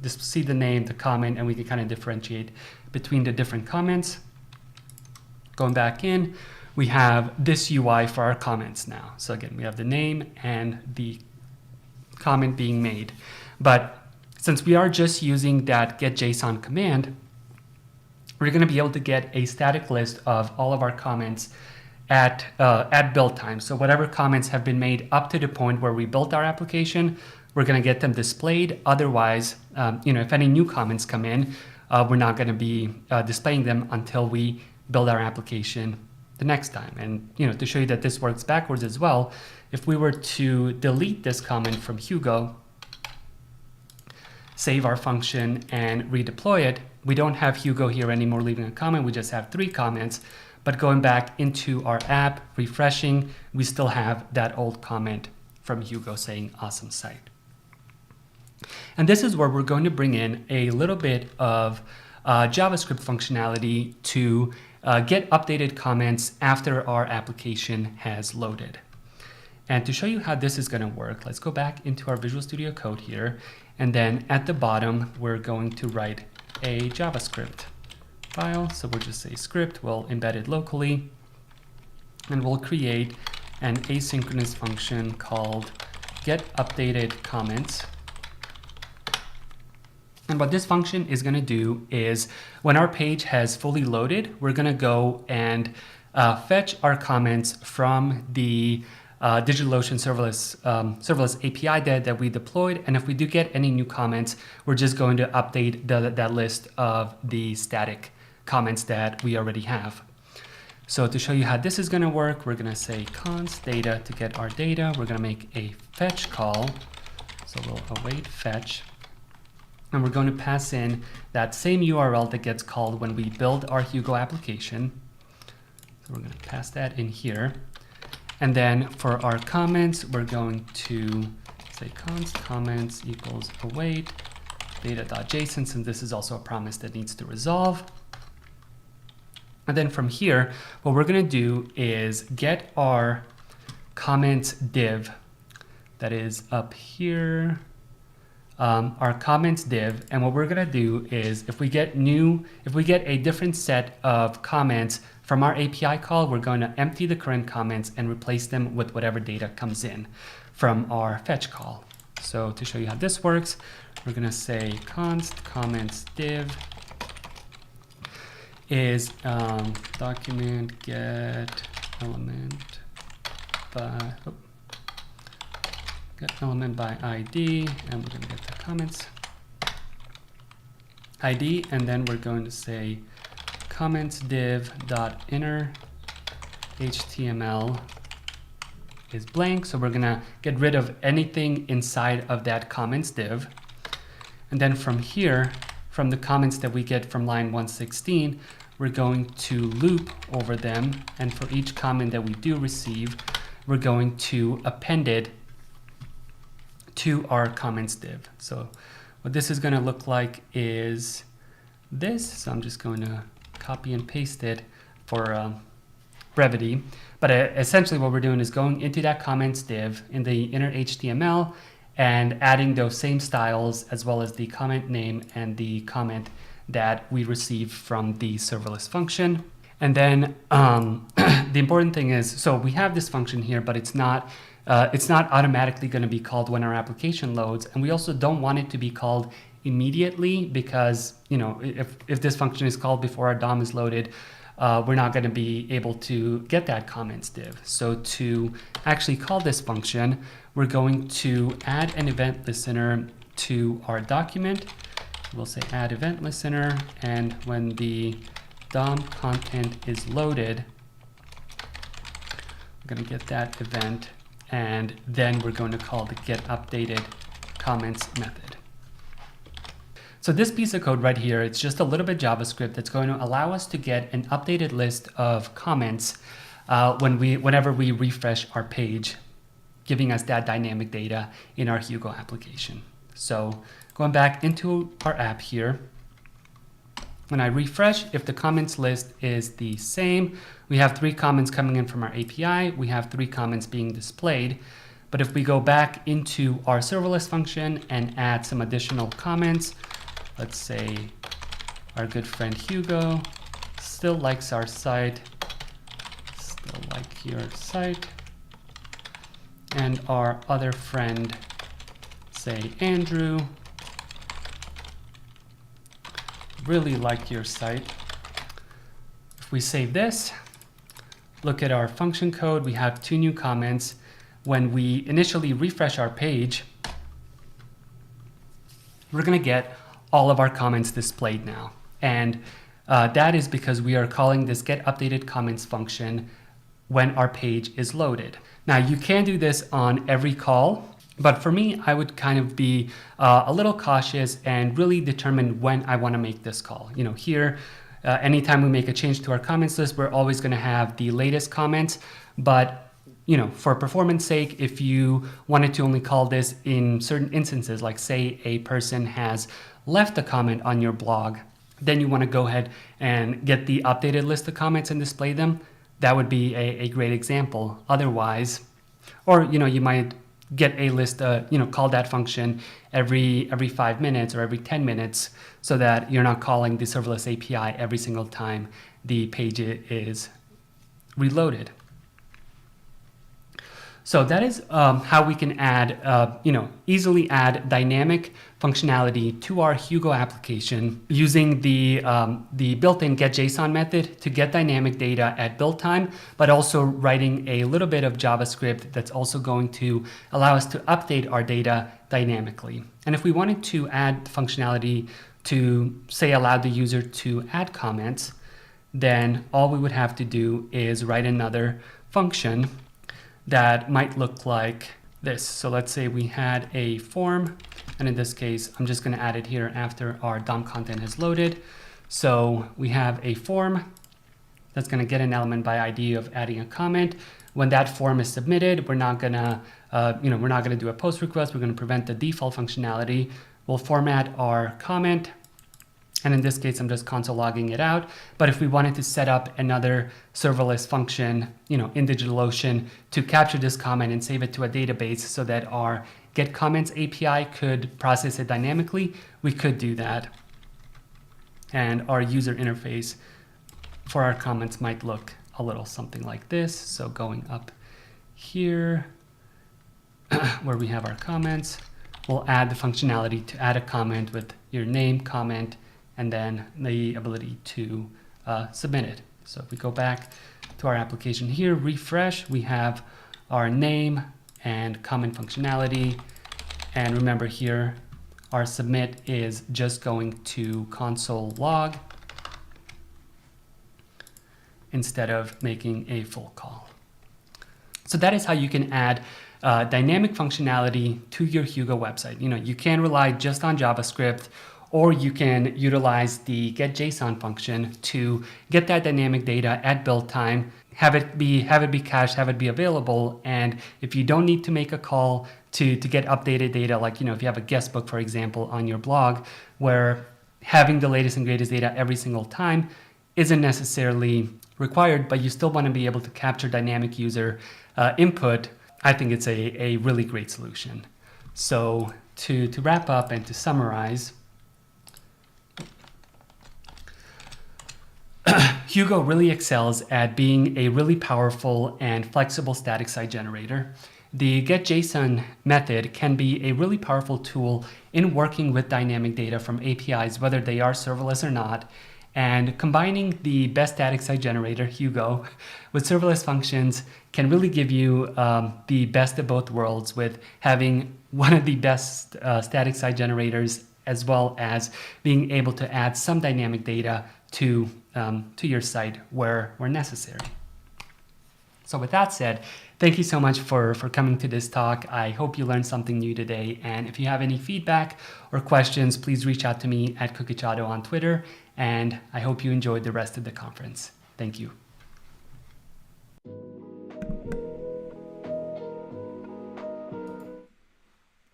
just see the name, the comment, and we can kind of differentiate between the different comments. Going back in, we have this UI for our comments now. So again, we have the name and the comment being made. But since we are just using that get.json command, we're going to be able to get a static list of all of our comments at build time. So whatever comments have been made up to the point where we built our application, we're going to get them displayed. Otherwise, if any new comments come in, we're not going to be displaying them until we build our application the next time. And to show you that this works backwards as well, if we were to delete this comment from Hugo, save our function and redeploy it, we don't have Hugo here anymore leaving a comment, we just have 3 comments. But going back into our app, refreshing, we still have that old comment from Hugo saying awesome site. And this is where we're going to bring in a little bit of JavaScript functionality to get updated comments after our application has loaded. And to show you how this is going to work, let's go back into our Visual Studio Code here. And then at the bottom, we're going to write a JavaScript file. So we'll just say script, we'll embed it locally, and we'll create an asynchronous function called getUpdatedComments. And what this function is going to do is when our page has fully loaded, we're going to go and fetch our comments from the DigitalOcean serverless API that we deployed. And if we do get any new comments, we're just going to update that list of the static comments that we already have. So to show you how this is going to work, we're going to say const data to get our data. We're going to make a fetch call. So we'll await fetch. And we're going to pass in that same URL that gets called when we build our Hugo application. So we're going to pass that in here. And then for our comments, we're going to say const comments equals await data.json, since this is also a promise that needs to resolve. And then from here, what we're going to do is get our comments div that is up here, our comments div. And what we're going to do is if we get a different set of comments from our API call, we're going to empty the current comments and replace them with whatever data comes in from our fetch call. So to show you how this works, we're going to say const comments div is document get element by ID, and we're going to get the comments ID, and then we're going to say comments div dot inner HTML is blank. So we're going to get rid of anything inside of that comments div. And then from here, from the comments that we get from line 116, we're going to loop over them. And for each comment that we do receive, we're going to append it to our comments div. So what this is going to look like is this. So I'm just going to copy and paste it for brevity. But essentially what we're doing is going into that comments div in the inner HTML and adding those same styles as well as the comment name and the comment that we received from the serverless function. And then the important thing is, so we have this function here, but it's not automatically going to be called when our application loads. And we also don't want it to be called immediately because, if this function is called before our DOM is loaded, we're not going to be able to get that comments div. So to actually call this function, we're going to add an event listener to our document. We'll say add event listener, and when the DOM content is loaded, we're going to get that event, and then we're going to call the get updated comments method. So this piece of code right here, it's just a little bit JavaScript that's going to allow us to get an updated list of comments whenever we refresh our page, giving us that dynamic data in our Hugo application. So going back into our app here, when I refresh, if the comments list is the same, we have 3 comments coming in from our API, we have 3 comments being displayed. But if we go back into our serverless function and add some additional comments, let's say our good friend Hugo still likes our site, still like your site, and our other friend, say Andrew, really like your site. If we save this, look at our function code, we have 2 new comments. When we initially refresh our page, we're going to get all of our comments displayed now. And That is because we are calling this get updated comments function when our page is loaded. Now you can do this on every call, but for me, I would kind of be a little cautious and really determine when I want to make this call. Here, anytime we make a change to our comments list, we're always going to have the latest comments. But for performance sake, if you wanted to only call this in certain instances, like say a person has left a comment on your blog, then you want to go ahead and get the updated list of comments and display them. That would be a great example. Otherwise, or you might get a list, call that function every 5 minutes or every 10 minutes so that you're not calling the serverless API every single time the page is reloaded. So that is how we can add, easily add dynamic functionality to our Hugo application using the built-in getJSON method to get dynamic data at build time, but also writing a little bit of JavaScript that's also going to allow us to update our data dynamically. And if we wanted to add functionality to, say, allow the user to add comments, then all we would have to do is write another function that might look like this. So let's say we had a form, and in this case, I'm just going to add it here after our DOM content is loaded. So we have a form that's going to get an element by ID of adding a comment. When that form is submitted, we're not going to, we're not going to do a post request. We're going to prevent the default functionality. We'll format our comment. And in this case, I'm just console logging it out. But if we wanted to set up another serverless function, in DigitalOcean to capture this comment and save it to a database so that our getComments API could process it dynamically, we could do that. And our user interface for our comments might look a little something like this. So going up here, where we have our comments, we'll add the functionality to add a comment with your name, comment, and then the ability to submit it. So if we go back to our application here, refresh, we have our name and comment functionality. And remember here, our submit is just going to console log instead of making a full call. So that is how you can add dynamic functionality to your Hugo website. You can rely just on JavaScript, or you can utilize the getJSON function to get that dynamic data at build time, have it be cached, have it be available. And if you don't need to make a call to get updated data, like if you have a guest book, for example, on your blog, where having the latest and greatest data every single time isn't necessarily required, but you still want to be able to capture dynamic user input, I think it's a really great solution. So to wrap up and to summarize, Hugo really excels at being a really powerful and flexible static site generator. The getJSON method can be a really powerful tool in working with dynamic data from APIs, whether they are serverless or not. And combining the best static site generator, Hugo, with serverless functions can really give you the best of both worlds, with having one of the best static site generators, as well as being able to add some dynamic data to your site where necessary. So with that said, thank you so much for coming to this talk. I hope you learned something new today. And if you have any feedback or questions, please reach out to me at Cookitchado on Twitter. And I hope you enjoyed the rest of the conference. Thank you.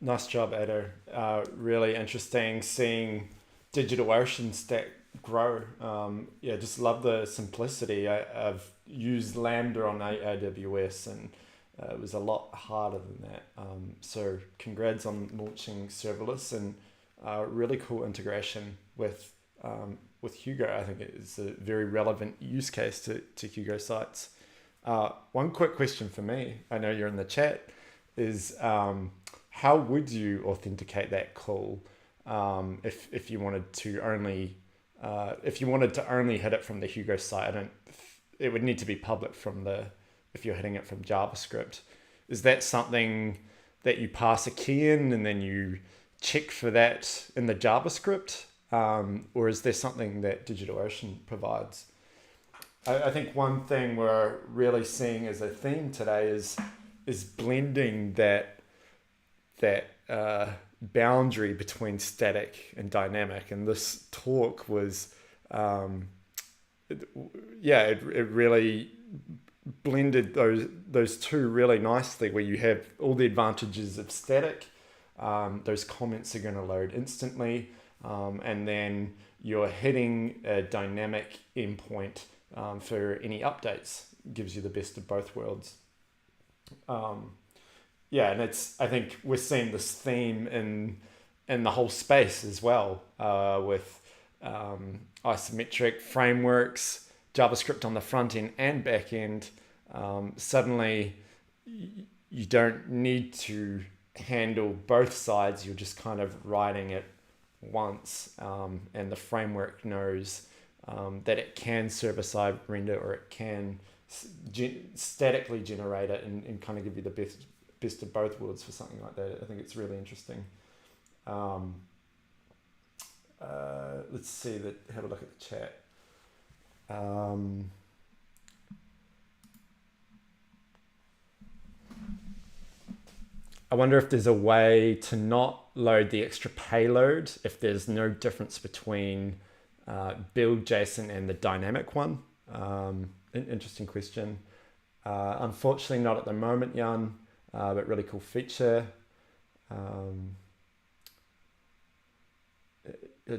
Nice job, Ado. Really interesting seeing DigitalOcean stack grow. Just love the simplicity. I've used Lambda on AWS, and it was a lot harder than that. So congrats on launching serverless, and really cool integration with Hugo. I think it is a very relevant use case to Hugo sites. One quick question for me, I know you're in the chat, is how would you authenticate that call if you wanted to only hit it from the Hugo site? It would need to be public if you're hitting it from JavaScript. Is that something that you pass a key in and then you check for that in the JavaScript Or is there something that DigitalOcean provides? I think one thing we're really seeing as a theme today is blending that boundary between static and dynamic. And this talk was, it really blended those two really nicely, where you have all the advantages of static. Those comments are going to load instantly, and then you're hitting a dynamic endpoint for any updates. Gives you the best of both worlds. And I think we're seeing this theme in the whole space as well, with isometric frameworks, JavaScript on the front end and back end. Suddenly you don't need to handle both sides. You're just kind of writing it once, and the framework knows that it can server-side render, or it can statically generate it and kind of give you the best of both worlds for something like that. I think it's really interesting. Let's see, have a look at the chat. I wonder if there's a way to not load the extra payload if there's no difference between build JSON and the dynamic one. An interesting question. Unfortunately, not at the moment, Jan, but really cool feature.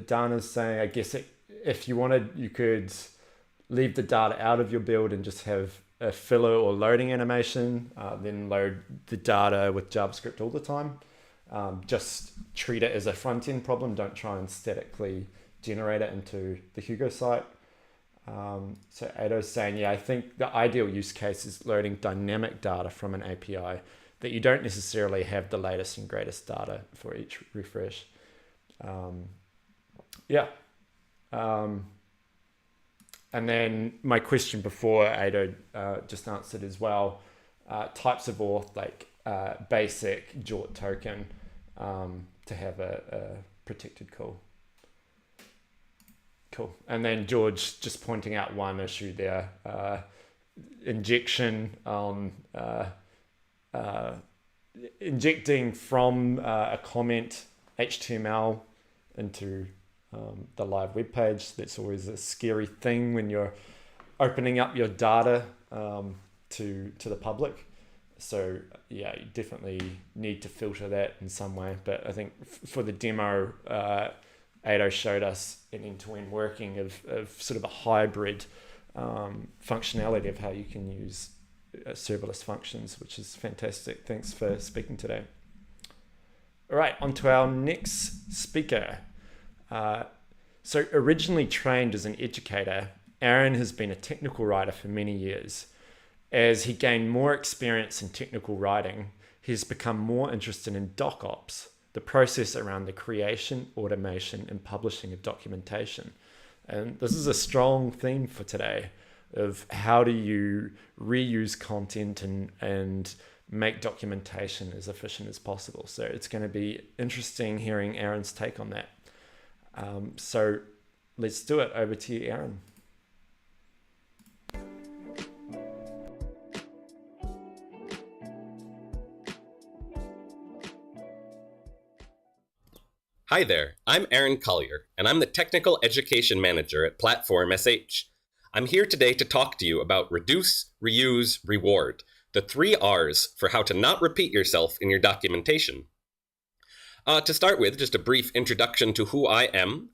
Dana's saying, I guess if you wanted, you could leave the data out of your build and just have a filler or loading animation, then load the data with JavaScript all the time. Just treat it as a front-end problem. Don't try and statically generate it into the Hugo site. So Ado's saying, I think the ideal use case is loading dynamic data from an API, that you don't necessarily have the latest and greatest data for each refresh. And then my question before, Ado just answered as well, types of auth, like basic JORT token, to have a protected call. Cool. And then George just pointing out one issue there, injection on injecting from a comment HTML into the live web page. That's always a scary thing when you're opening up your data to the public. So yeah, you definitely need to filter that in some way. But I think for the demo, Ado showed us an end-to-end working of sort of a hybrid functionality of how you can use serverless functions, which is fantastic. Thanks for speaking today. All right, on to our next speaker. So originally trained as an educator, Aaron has been a technical writer for many years. As he gained more experience in technical writing, he's become more interested in DocOps, the process around the creation, automation, and publishing of documentation. And this is a strong theme for today of how do you reuse content and make documentation as efficient as possible. So it's going to be interesting hearing Aaron's take on that. So let's do it. Over to you, Aaron. Hi there, I'm Aaron Collier, and I'm the Technical Education Manager at Platform SH. I'm here today to talk to you about reduce, reuse, reward, the 3 R's for how to not repeat yourself in your documentation. To start with, just a brief introduction to who I am.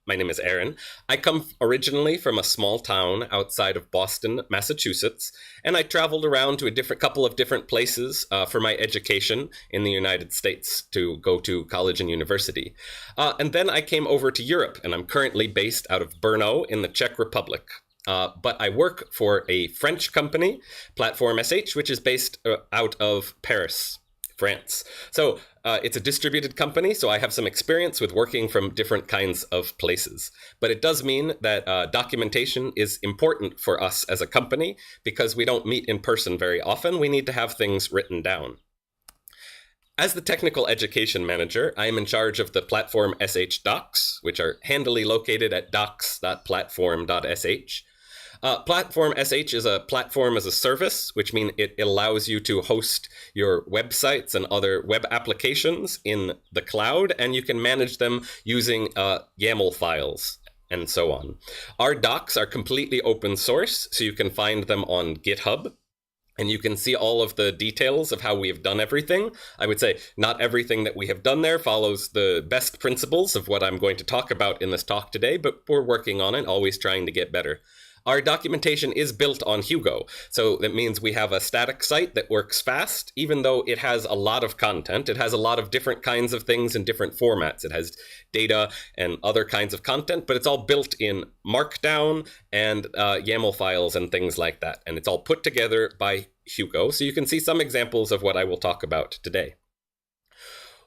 My name is Aaron. I come originally from a small town outside of Boston, Massachusetts, and I traveled around to a couple of different places for my education in the United States to go to college and university. And then I came over to Europe, and I'm currently based out of Brno in the Czech Republic. But I work for a French company, Platform SH, which is based out of Paris, France. So it's a distributed company, so I have some experience with working from different kinds of places. But it does mean that documentation is important for us as a company because we don't meet in person very often. We need to have things written down. As the technical education manager, I am in charge of the platform SH docs, which are handily located at docs.platform.sh. Platform SH is a platform as a service, which means it allows you to host your websites and other web applications in the cloud, and you can manage them using YAML files and so on. Our docs are completely open source, so you can find them on GitHub. And you can see all of the details of how we have done everything. I would say not everything that we have done there follows the best principles of what I'm going to talk about in this talk today, but we're working on it, always trying to get better. Our documentation is built on Hugo, so that means we have a static site that works fast, even though it has a lot of content. It has a lot of different kinds of things in different formats. It has data and other kinds of content, but it's all built in Markdown and YAML files and things like that. And it's all put together by Hugo, so you can see some examples of what I will talk about today.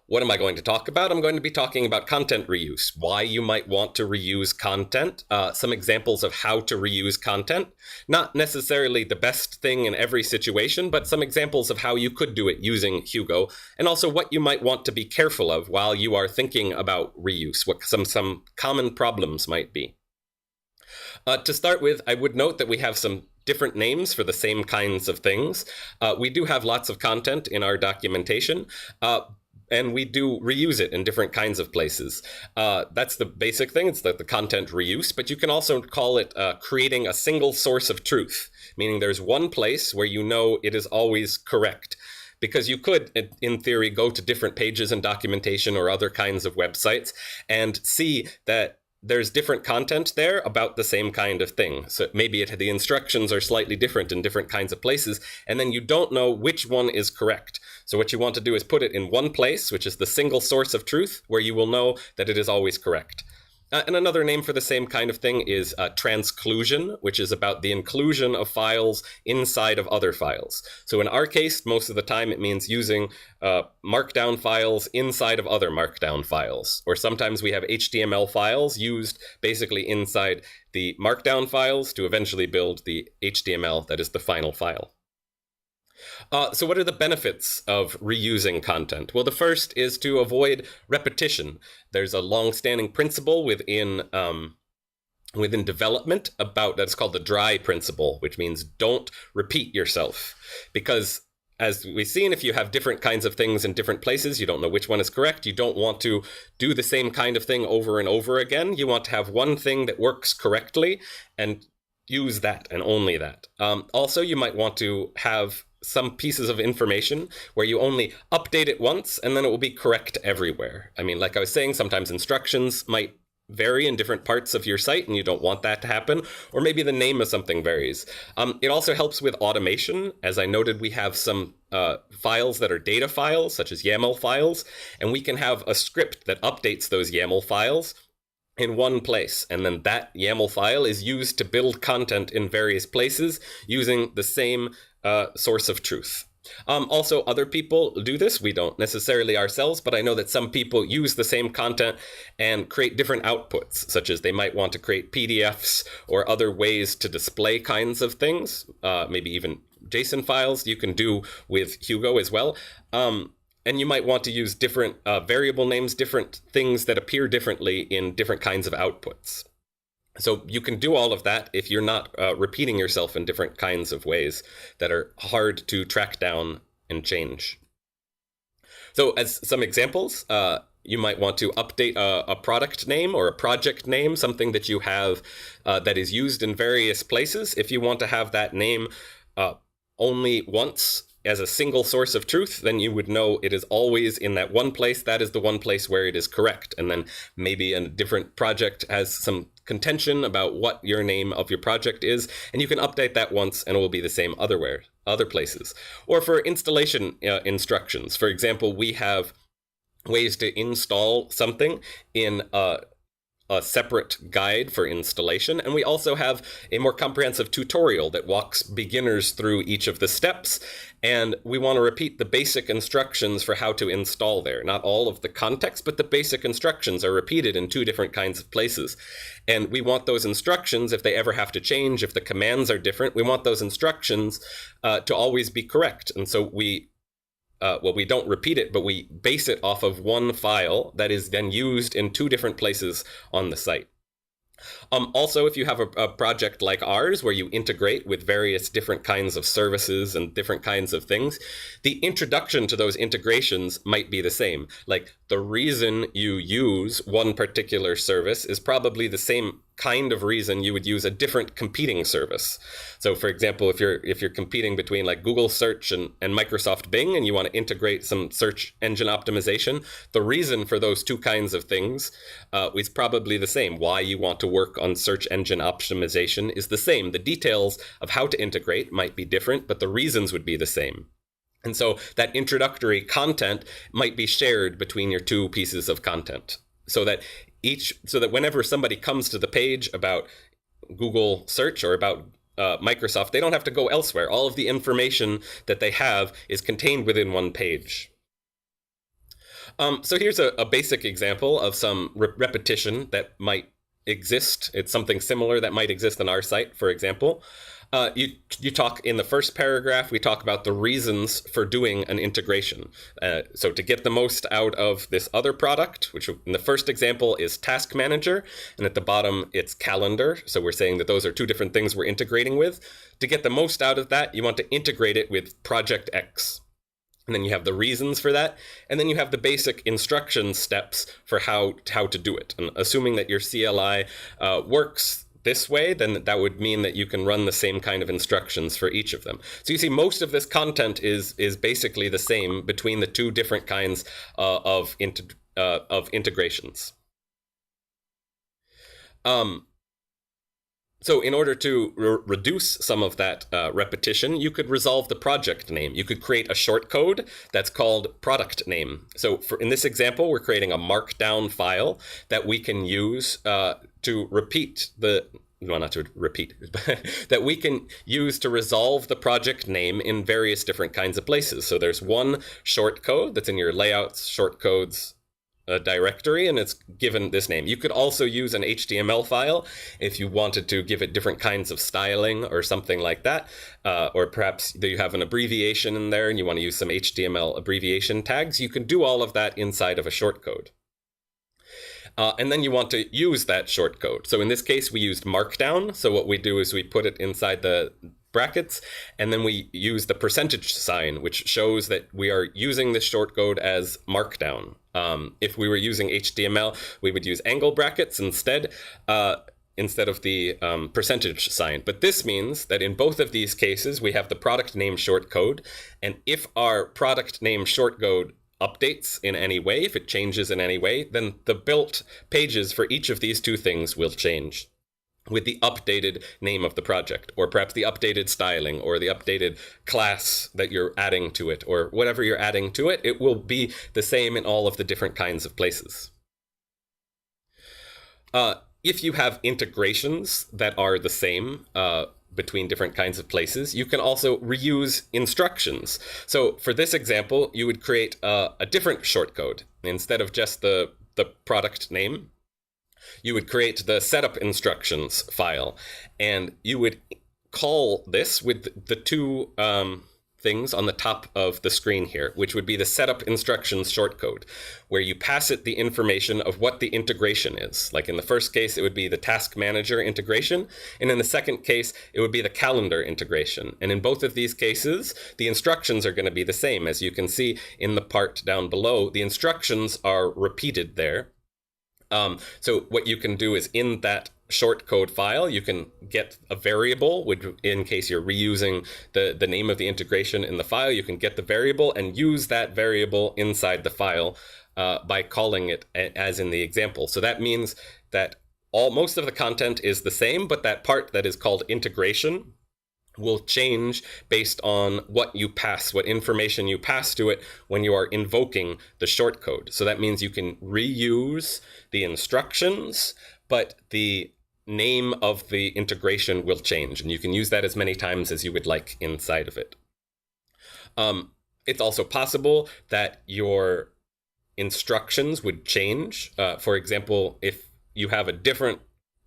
What am I going to talk about? I'm going to be talking about content reuse, why you might want to reuse content, some examples of how to reuse content, not necessarily the best thing in every situation, but some examples of how you could do it using Hugo, and also what you might want to be careful of while you are thinking about reuse, what some common problems might be. To start with, I would note that we have some different names for the same kinds of things. We do have lots of content in our documentation, and we do reuse it in different kinds of places. That's the basic thing. It's the content reuse, but you can also call it creating a single source of truth, meaning there's one place where you know it is always correct. Because you could, in theory, go to different pages in documentation or other kinds of websites and see that there's different content there about the same kind of thing. So maybe the instructions are slightly different in different kinds of places, and then you don't know which one is correct. So what you want to do is put it in one place, which is the single source of truth, where you will know that it is always correct. And another name for the same kind of thing is transclusion, which is about the inclusion of files inside of other files. So in our case, most of the time it means using Markdown files inside of other Markdown files. Or sometimes we have HTML files used basically inside the Markdown files to eventually build the HTML that is the final file. So what are the benefits of reusing content? Well, the first is to avoid repetition. There's a long-standing principle within development about that's called the dry principle, which means don't repeat yourself. Because as we've seen, if you have different kinds of things in different places, you don't know which one is correct. You don't want to do the same kind of thing over and over again. You want to have one thing that works correctly and use that and only that. Also, you might want to have some pieces of information where you only update it once and then it will be correct everywhere. I mean, like I was saying, sometimes instructions might vary in different parts of your site and you don't want that to happen, or maybe the name of something varies. It also helps with automation. As I noted, we have some files that are data files, such as YAML files, and we can have a script that updates those YAML files in one place, and then that YAML file is used to build content in various places using the same source of truth. Also, other people do this. We don't necessarily ourselves, but I know that some people use the same content and create different outputs, such as they might want to create PDFs or other ways to display kinds of things, maybe even JSON files you can do with Hugo as well. And you might want to use different variable names, different things that appear differently in different kinds of outputs. So you can do all of that if you're not repeating yourself in different kinds of ways that are hard to track down and change. So as some examples, you might want to update a product name or a project name, something that you have that is used in various places. If you want to have that name only once as a single source of truth, then you would know it is always in that one place. That is the one place where it is correct. And then maybe a different project has some contention about what your name of your project is, and you can update that once and it will be the same other places. Or for installation instructions, for example, we have ways to install something in a separate guide for installation, and we also have a more comprehensive tutorial that walks beginners through each of the steps, and we want to repeat the basic instructions for how to install there. Not all of the context, but the basic instructions are repeated in 2 different kinds of places. And we want those instructions, if they ever have to change, if the commands are different, we want those instructions to always be correct. And so we we don't repeat it, but we base it off of one file that is then used in two different places on the site. Also, if you have a project like ours where you integrate with various different kinds of services and different kinds of things, the introduction to those integrations might be the same. Like the reason you use one particular service is probably the same kind of reason you would use a different competing service. So for example, if you're competing between like Google Search and Microsoft Bing, and you want to integrate some search engine optimization, the reason for those two kinds of things is probably the same. Why you want to work on search engine optimization is the same. The details of how to integrate might be different, but the reasons would be the same. And so that introductory content might be shared between your two pieces of content, so that whenever somebody comes to the page about Google Search or about Microsoft, they don't have to go elsewhere. All of the information that they have is contained within one page. So here's a basic example of some repetition that might exist. It's something similar that might exist on our site, for example. You talk in the first paragraph, we talk about the reasons for doing an integration. So to get the most out of this other product, which in the first example is Task Manager, and at the bottom it's Calendar. So we're saying that those are two different things we're integrating with. To get the most out of that, you want to integrate it with Project X. And then you have the reasons for that. And then you have the basic instruction steps for how to do it. And assuming that your CLI works this way, then that would mean that you can run the same kind of instructions for each of them. So you see, most of this content is basically the same between the two different kinds of integrations. So in order to reduce some of that repetition, you could resolve the project name. You could create a shortcode that's called product name. So in this example, we're creating a markdown file that we can use to repeat that we can use to resolve the project name in various different kinds of places. So there's one shortcode that's in your layouts, shortcodes directory, and it's given this name. You could also use an HTML file if you wanted to give it different kinds of styling or something like that. Or perhaps you have an abbreviation in there and you want to use some HTML abbreviation tags. You can do all of that inside of a shortcode. And then you want to use that shortcode. So in this case, we used Markdown. So what we do is we put it inside the brackets, and then we use the percentage sign, which shows that we are using this shortcode as Markdown. If we were using HTML, we would use angle brackets instead of the percentage sign. But this means that in both of these cases, we have the product name shortcode. And if our product name shortcode updates in any way, if it changes in any way, then the built pages for each of these two things will change with the updated name of the project, or perhaps the updated styling, or the updated class that you're adding to it, or whatever you're adding to it. It will be the same in all of the different kinds of places. If you have integrations that are the same between different kinds of places, you can also reuse instructions. So for this example, you would create a different shortcode. Instead of just the product name, you would create the setup instructions file, and you would call this with the two things on the top of the screen here, which would be the setup instructions shortcode, where you pass it the information of what the integration is. Like in the first case, it would be the task manager integration. And in the second case, it would be the calendar integration. And in both of these cases, the instructions are going to be the same. As you can see in the part down below, the instructions are repeated there. So what you can do is in that shortcode file, you can get a variable, which in case you're reusing the name of the integration in the file, you can get the variable and use that variable inside the file by calling it as in the example. So that means that most of the content is the same, but that part that is called integration will change based on what information you pass to it when you are invoking the shortcode. So that means you can reuse the instructions, but the name of the integration will change, and you can use that as many times as you would like inside of it. It's also possible that your instructions would change. For example, if you have a different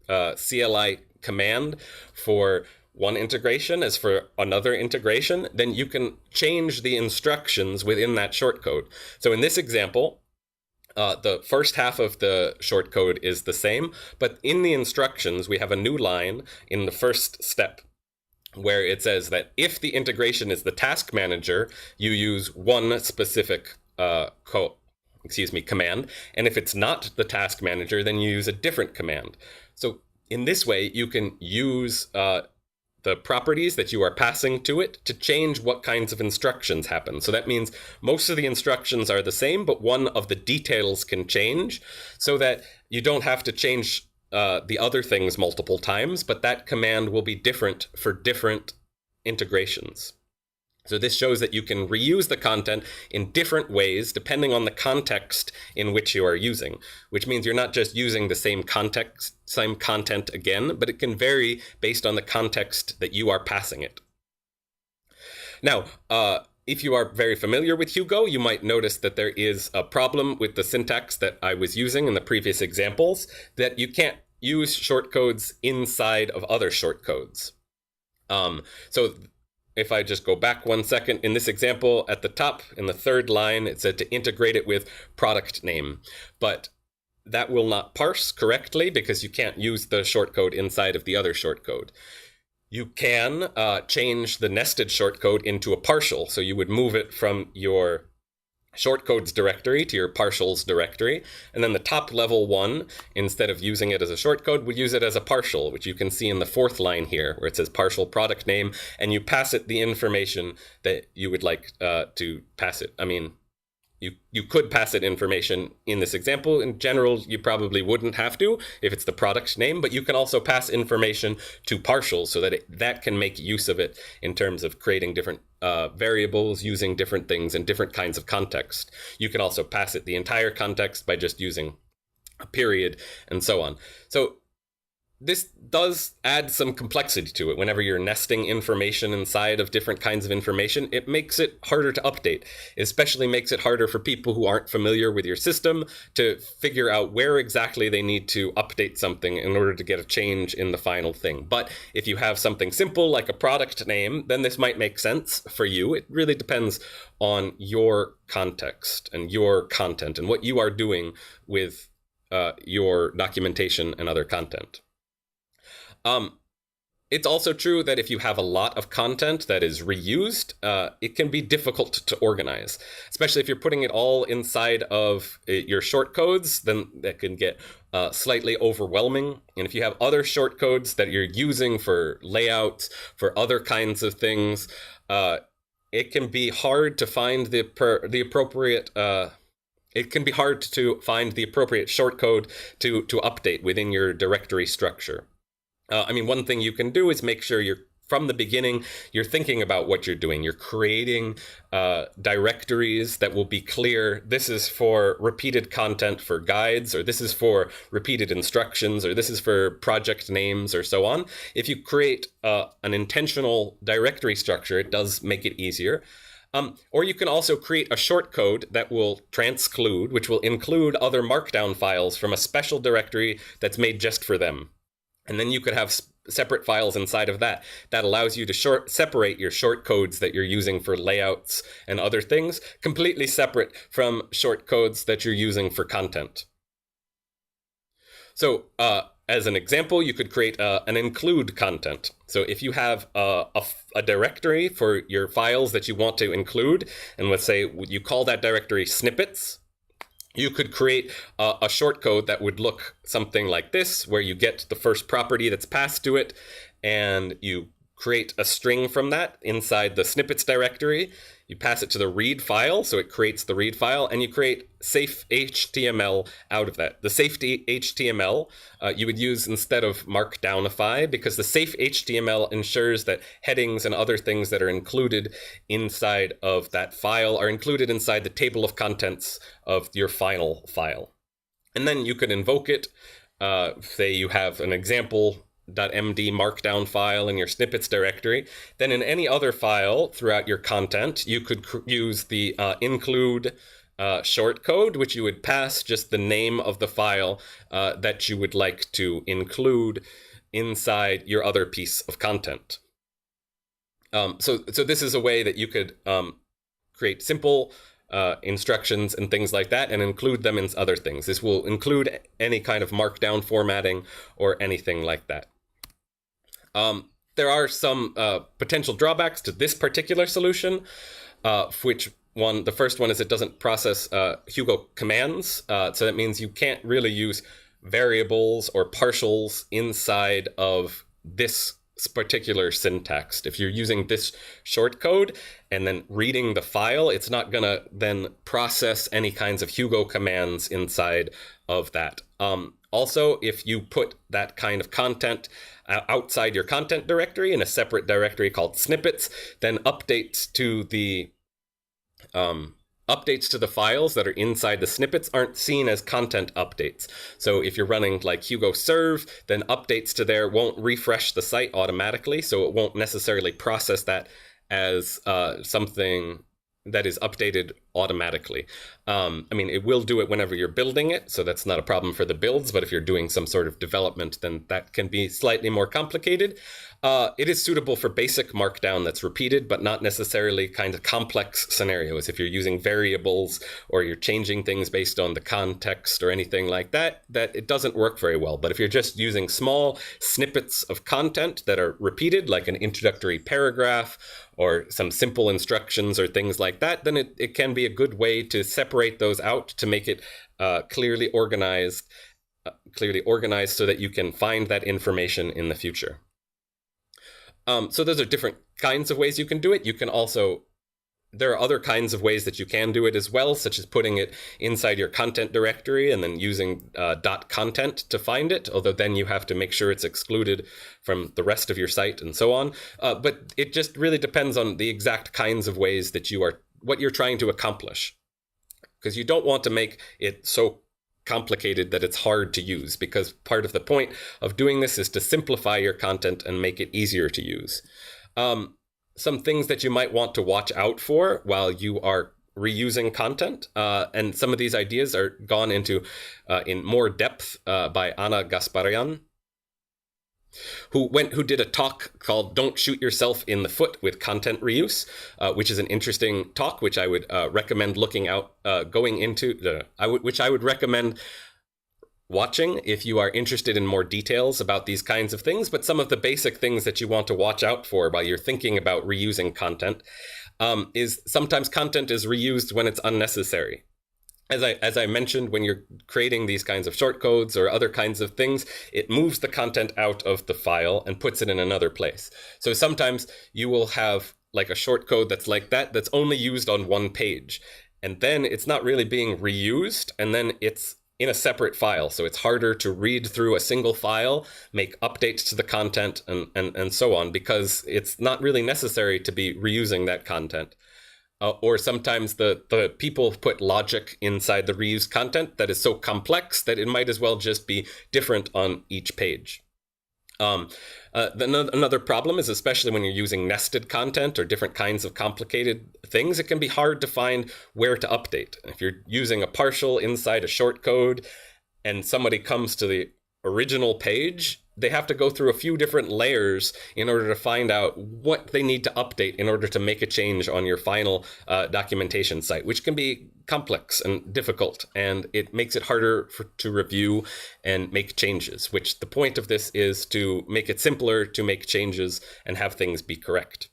CLI command for one integration as for another integration, then you can change the instructions within that shortcode. So in this example, the first half of the shortcode is the same, but in the instructions, we have a new line in the first step where it says that if the integration is the task manager, you use one specific command, and if it's not the task manager, then you use a different command. So in this way, you can use the properties that you are passing to it to change what kinds of instructions happen. So that means most of the instructions are the same, but one of the details can change so that you don't have to change the other things multiple times, but that command will be different for different integrations. So this shows that you can reuse the content in different ways depending on the context in which you are using, which means you're not just using the same content again, but it can vary based on the context that you are passing it. Now, if you are very familiar with Hugo, you might notice that there is a problem with the syntax that I was using in the previous examples, that you can't use shortcodes inside of other shortcodes. So if I just go back 1 second, in this example at the top, in the third line, it said to integrate it with product name. But that will not parse correctly because you can't use the shortcode inside of the other shortcode. You can change the nested shortcode into a partial. So you would move it from your shortcodes directory to your partials directory. And then the top level one, instead of using it as a shortcode, would use it as a partial, which you can see in the fourth line here, where it says partial product name, and you pass it the information that you would like to pass it. I mean, you could pass it information in this example. In general, you probably wouldn't have to if it's the product name, but you can also pass information to partials so that that can make use of it in terms of creating different variables, using different things in different kinds of context. You can also pass it the entire context by just using a period and so on. So this does add some complexity to it. Whenever you're nesting information inside of different kinds of information, it makes it harder to update. It especially makes it harder for people who aren't familiar with your system to figure out where exactly they need to update something in order to get a change in the final thing. But if you have something simple like a product name, then this might make sense for you. It really depends on your context and your content and what you are doing with your documentation and other content. It's also true that if you have a lot of content that is reused, it can be difficult to organize, especially if you're putting it all inside of your shortcodes, then that can get slightly overwhelming. And if you have other shortcodes that you're using for layouts, for other kinds of things, it can be hard to find the appropriate it can be hard to find the appropriate shortcode to update within your directory structure. I mean, one thing you can do is make sure from the beginning, you're thinking about what you're doing. You're creating directories that will be clear. This is for repeated content for guides, or this is for repeated instructions, or this is for project names, or so on. If you create an intentional directory structure, it does make it easier. Or you can also create a shortcode that will transclude, which will include other markdown files from a special directory that's made just for them. And then you could have separate files inside of that. That allows you to separate your shortcodes that you're using for layouts and other things, completely separate from shortcodes that you're using for content. So as an example, you could create an include content. So if you have a directory for your files that you want to include, and let's say you call that directory snippets, you could create a shortcode that would look something like this, where you get the first property that's passed to it, and you create a string from that inside the snippets directory. You pass it to the read file, so it creates the read file, and you create safe HTML out of that. The safe HTML you would use instead of markdownify, because the safe HTML ensures that headings and other things that are included inside of that file are included inside the table of contents of your final file. And then you could invoke it. Say you have an example .md markdown file in your snippets directory, then in any other file throughout your content, you could use the include shortcode, which you would pass just the name of the file that you would like to include inside your other piece of content. So this is a way that you could create simple instructions and things like that and include them in other things. This will include any kind of markdown formatting or anything like that. There are some potential drawbacks to this particular solution, the first one is it doesn't process Hugo commands. So that means you can't really use variables or partials inside of this particular syntax. If you're using this shortcode and then reading the file, it's not going to then process any kinds of Hugo commands inside of that. Also, if you put that kind of content outside your content directory in a separate directory called snippets, then updates to the files that are inside the snippets aren't seen as content updates. So if you're running like Hugo serve, then updates to there won't refresh the site automatically, so it won't necessarily process that as something that is updated automatically. It will do it whenever you're building it, so that's not a problem for the builds, but if you're doing some sort of development, then that can be slightly more complicated. It is suitable for basic markdown that's repeated, but not necessarily kind of complex scenarios. If you're using variables or you're changing things based on the context or anything like that, it doesn't work very well. But if you're just using small snippets of content that are repeated, like an introductory paragraph or some simple instructions or things like that, then it can be a good way to separate those out to make it clearly organized so that you can find that information in the future. So those are different kinds of ways you can do it. There are other kinds of ways that you can do it as well, such as putting it inside your content directory and then using .content to find it, although then you have to make sure it's excluded from the rest of your site and so on. But it just really depends on the exact kinds of ways that what you're trying to accomplish. Because you don't want to make it so complicated that it's hard to use, because part of the point of doing this is to simplify your content and make it easier to use. Some things that you might want to watch out for while you are reusing content, and some of these ideas are gone into in more depth by Anna Gasparyan, who did a talk called "Don't Shoot Yourself in the Foot with Content Reuse," which is an interesting talk, which I would recommend which I would recommend watching if you are interested in more details about these kinds of things. But some of the basic things that you want to watch out for while you're thinking about reusing content is sometimes content is reused when it's unnecessary. As I mentioned, when you're creating these kinds of shortcodes or other kinds of things, it moves the content out of the file and puts it in another place. So sometimes you will have like a shortcode that's like that's only used on one page. And then it's not really being reused, and then it's in a separate file. So it's harder to read through a single file, make updates to the content, and so on, because it's not really necessary to be reusing that content. Or sometimes the people put logic inside the reused content that is so complex that it might as well just be different on each page. Another problem is, especially when you're using nested content or different kinds of complicated things, it can be hard to find where to update. If you're using a partial inside a shortcode and somebody comes to the original page, they have to go through a few different layers in order to find out what they need to update in order to make a change on your final documentation site, which can be complex and difficult, and it makes it harder to review and make changes, which the point of this is to make it simpler to make changes and have things be correct.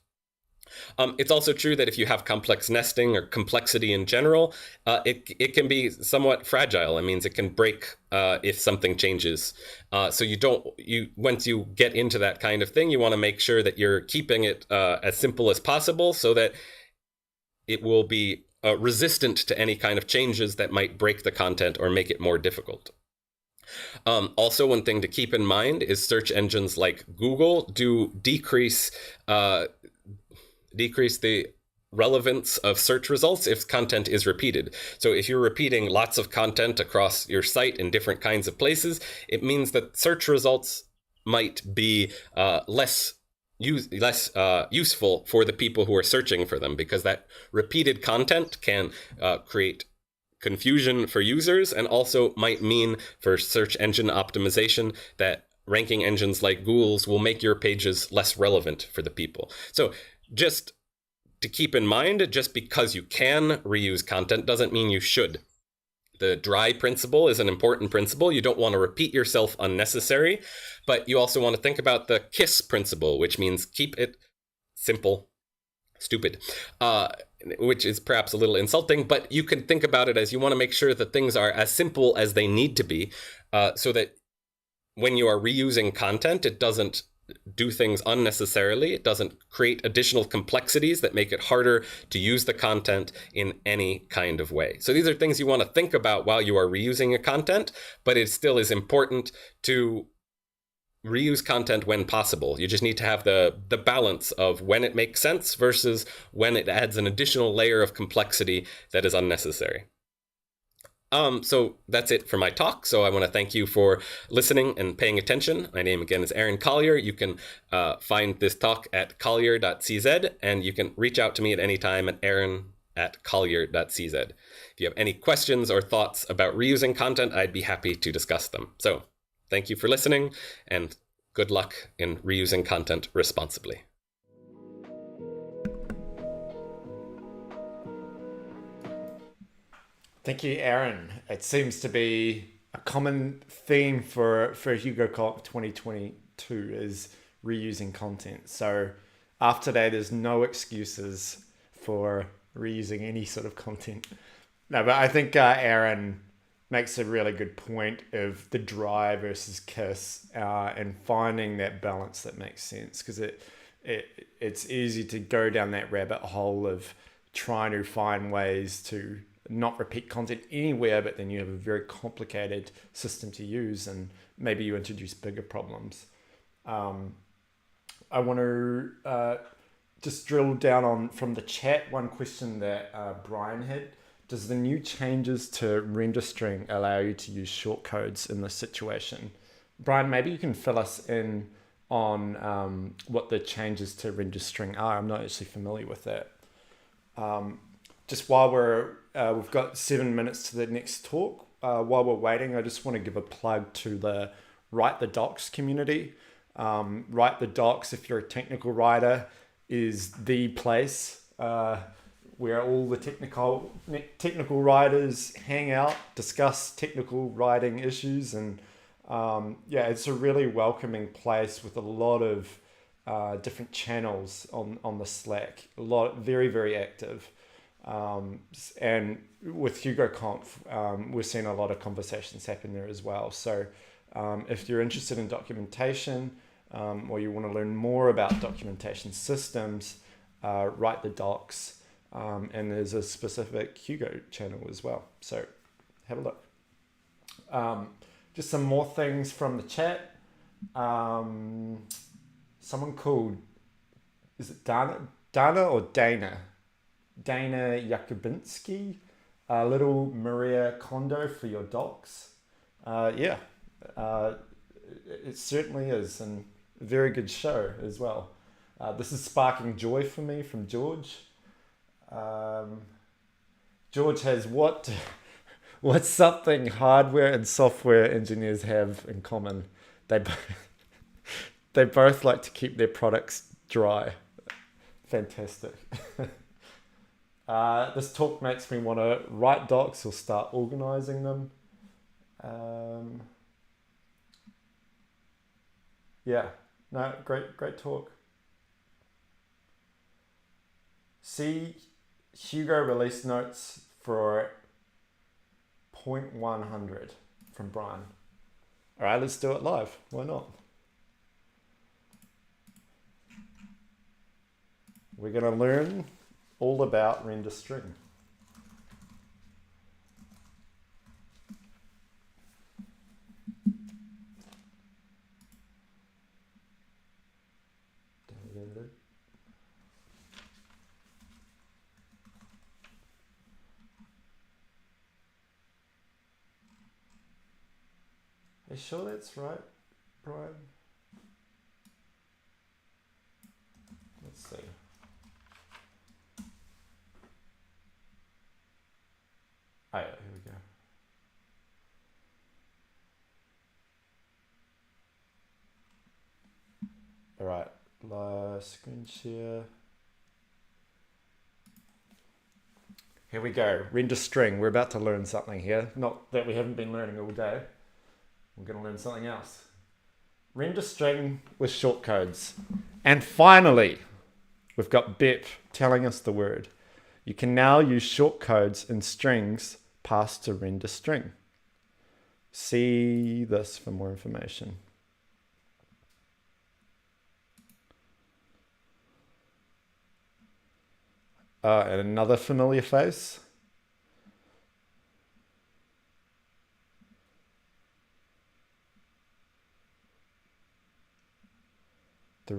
It's also true that if you have complex nesting or complexity in general, it can be somewhat fragile. It means it can break if something changes. So once you get into that kind of thing, you want to make sure that you're keeping it as simple as possible so that it will be resistant to any kind of changes that might break the content or make it more difficult. Also, one thing to keep in mind is search engines like Google do decrease the relevance of search results if content is repeated. So if you're repeating lots of content across your site in different kinds of places, it means that search results might be less useful for the people who are searching for them, because that repeated content can create confusion for users, and also might mean for search engine optimization that ranking engines like Google's will make your pages less relevant for the people. So just to keep in mind, just because you can reuse content doesn't mean you should. The dry principle is an important principle. You don't want to repeat yourself unnecessary, but you also want to think about the KISS principle, which means keep it simple, stupid, which is perhaps a little insulting, but you can think about it as you want to make sure that things are as simple as they need to be, so that when you are reusing content, it doesn't do things unnecessarily. It doesn't create additional complexities that make it harder to use the content in any kind of way. So these are things you want to think about while you are reusing a content, but it still is important to reuse content when possible. You just need to have the balance of when it makes sense versus when it adds an additional layer of complexity that is unnecessary. So that's it for my talk. So I want to thank you for listening and paying attention. My name again is Aaron Collier. You can find this talk at collier.cz, and you can reach out to me at any time at aaron@collier.cz. If you have any questions or thoughts about reusing content, I'd be happy to discuss them. So thank you for listening, and good luck in reusing content responsibly. Thank you, Aaron. It seems to be a common theme for HugoConf 2022 is reusing content. So after today, there's no excuses for reusing any sort of content. No, but I think Aaron makes a really good point of the dry versus KISS and finding that balance that makes sense, because it's easy to go down that rabbit hole of trying to find ways to not repeat content anywhere, but then you have a very complicated system to use and maybe you introduce bigger problems. I want to just drill down on from the chat one question that Brian had. Does the new changes to render string allow you to use shortcodes in this situation? Brian, maybe you can fill us in on what the changes to render string are. I'm not actually familiar with that. Just while we've got 7 minutes to the next talk, while we're waiting, I just want to give a plug to the Write the Docs community. Write the Docs, if you're a technical writer, is the place where all the technical writers hang out, discuss technical writing issues, and yeah, it's a really welcoming place with a lot of different channels on the Slack. Very, very active. And with HugoConf, we're seeing a lot of conversations happen there as well. So if you're interested in documentation or you want to learn more about documentation systems, Write the Docs, and there's a specific Hugo channel as well. So have a look. Just some more things from the chat. Someone called, is it Dana or Dana? Dana Yakubinski, a little Maria Kondo for your docs. Yeah, it certainly is, and a very good show as well. This is sparking joy for me from George. George has what's something hardware and software engineers have in common? They both like to keep their products dry. Fantastic. This talk makes me want to write docs or start organizing them. Yeah, no, great talk. See Hugo release notes for 0.100 from Brian. All right, let's do it live. Why not? We're going to learn all about render string. Are you sure that's right, Brian? Let's see. Oh, yeah, here we go. All right, screen share. Here we go. Render string. We're about to learn something here. Not that we haven't been learning all day. We're going to learn something else. Render string with shortcodes. And finally, we've got Bep telling us the word. You can now use shortcodes in strings passed to render string. See this for more information. And another familiar face. The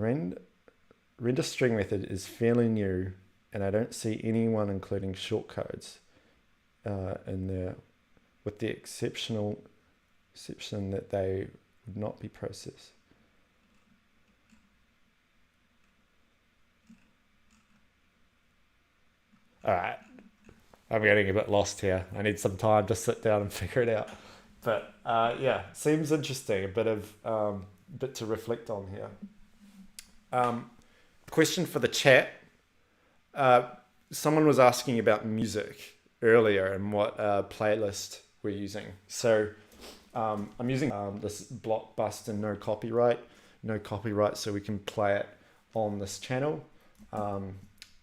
render string method is fairly new, and I don't see anyone including shortcodes in there, with the exception that they would not be processed. All right, I'm getting a bit lost here. I need some time to sit down and figure it out. But yeah, seems interesting. A bit to reflect on here. Question for the chat. Someone was asking about music earlier and what playlist we're using. So I'm using this Blockbuster no copyright, so we can play it on this channel.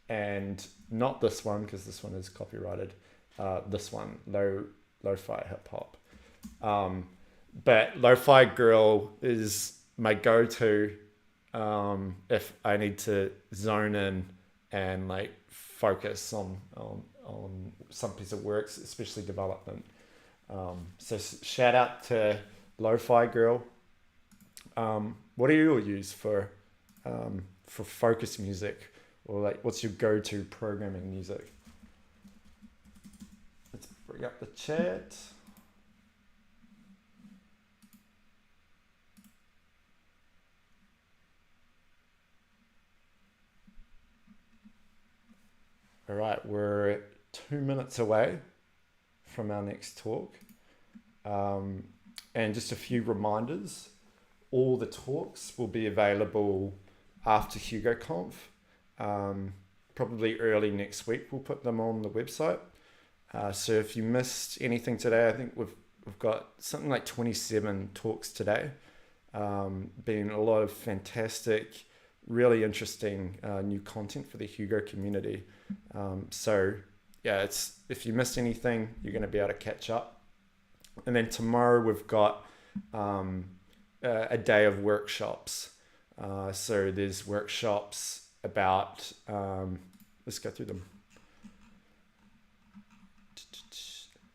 And not this one, because this one is copyrighted. This one, lo-fi hip hop. But Lo-Fi Girl is my go-to if I need to zone in and like focus on some piece of work, especially development. So shout out to Lo-Fi Girl. What do you use for focus music? Or like, what's your go-to programming music? Let's bring up the chat. All right, we're 2 minutes away from our next talk. And just a few reminders. All the talks will be available after HugoConf. Probably early next week, we'll put them on the website. So if you missed anything today, I think we've got something like 27 talks today. Been a lot of fantastic, really interesting new content for the Hugo community. So yeah, if you missed anything, you're going to be able to catch up. And then tomorrow we've got a day of workshops. So there's workshops about, let's go through them.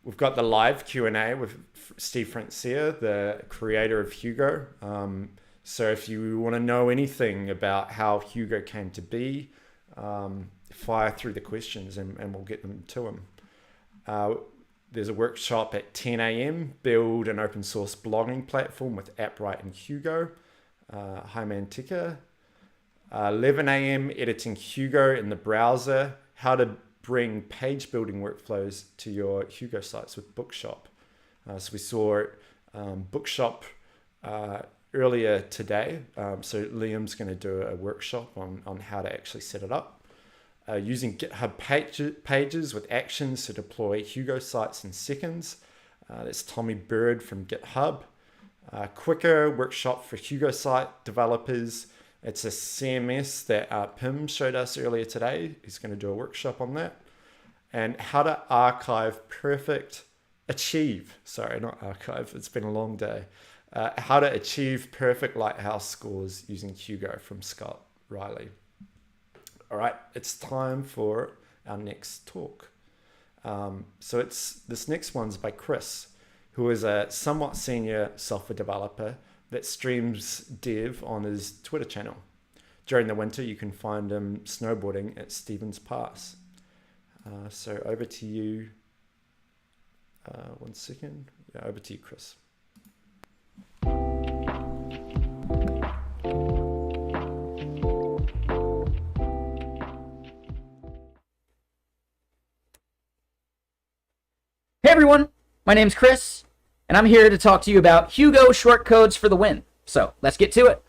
We've got the live Q&A with Steve Francia, the creator of Hugo. So if you want to know anything about how Hugo came to be, fire through the questions and we'll get them to him. There's a workshop at 10 a.m. Build an open source blogging platform with AppWrite and Hugo. Hi Mantika. 11 a.m. editing Hugo in the browser. How to bring page building workflows to your Hugo sites with Bookshop. So we saw Bookshop earlier today. So Liam's going to do a workshop on how to actually set it up. Using GitHub pages with actions to deploy Hugo sites in seconds. That's Tommy Bird from GitHub. Quicker workshop for Hugo site developers. It's a CMS that Pim showed us earlier today. He's going to do a workshop on that. And how to it's been a long day. How to achieve perfect Lighthouse scores using Hugo from Scott Riley. All right, it's time for our next talk. So this next one's by Chris, who is a somewhat senior software developer that streams dev on his Twitter channel. During the winter, you can find him snowboarding at Stevens Pass. So over to you. 1 second. Yeah, over to you, Chris. Hey everyone, my name's Chris, and I'm here to talk to you about Hugo shortcodes for the win. So let's get to it.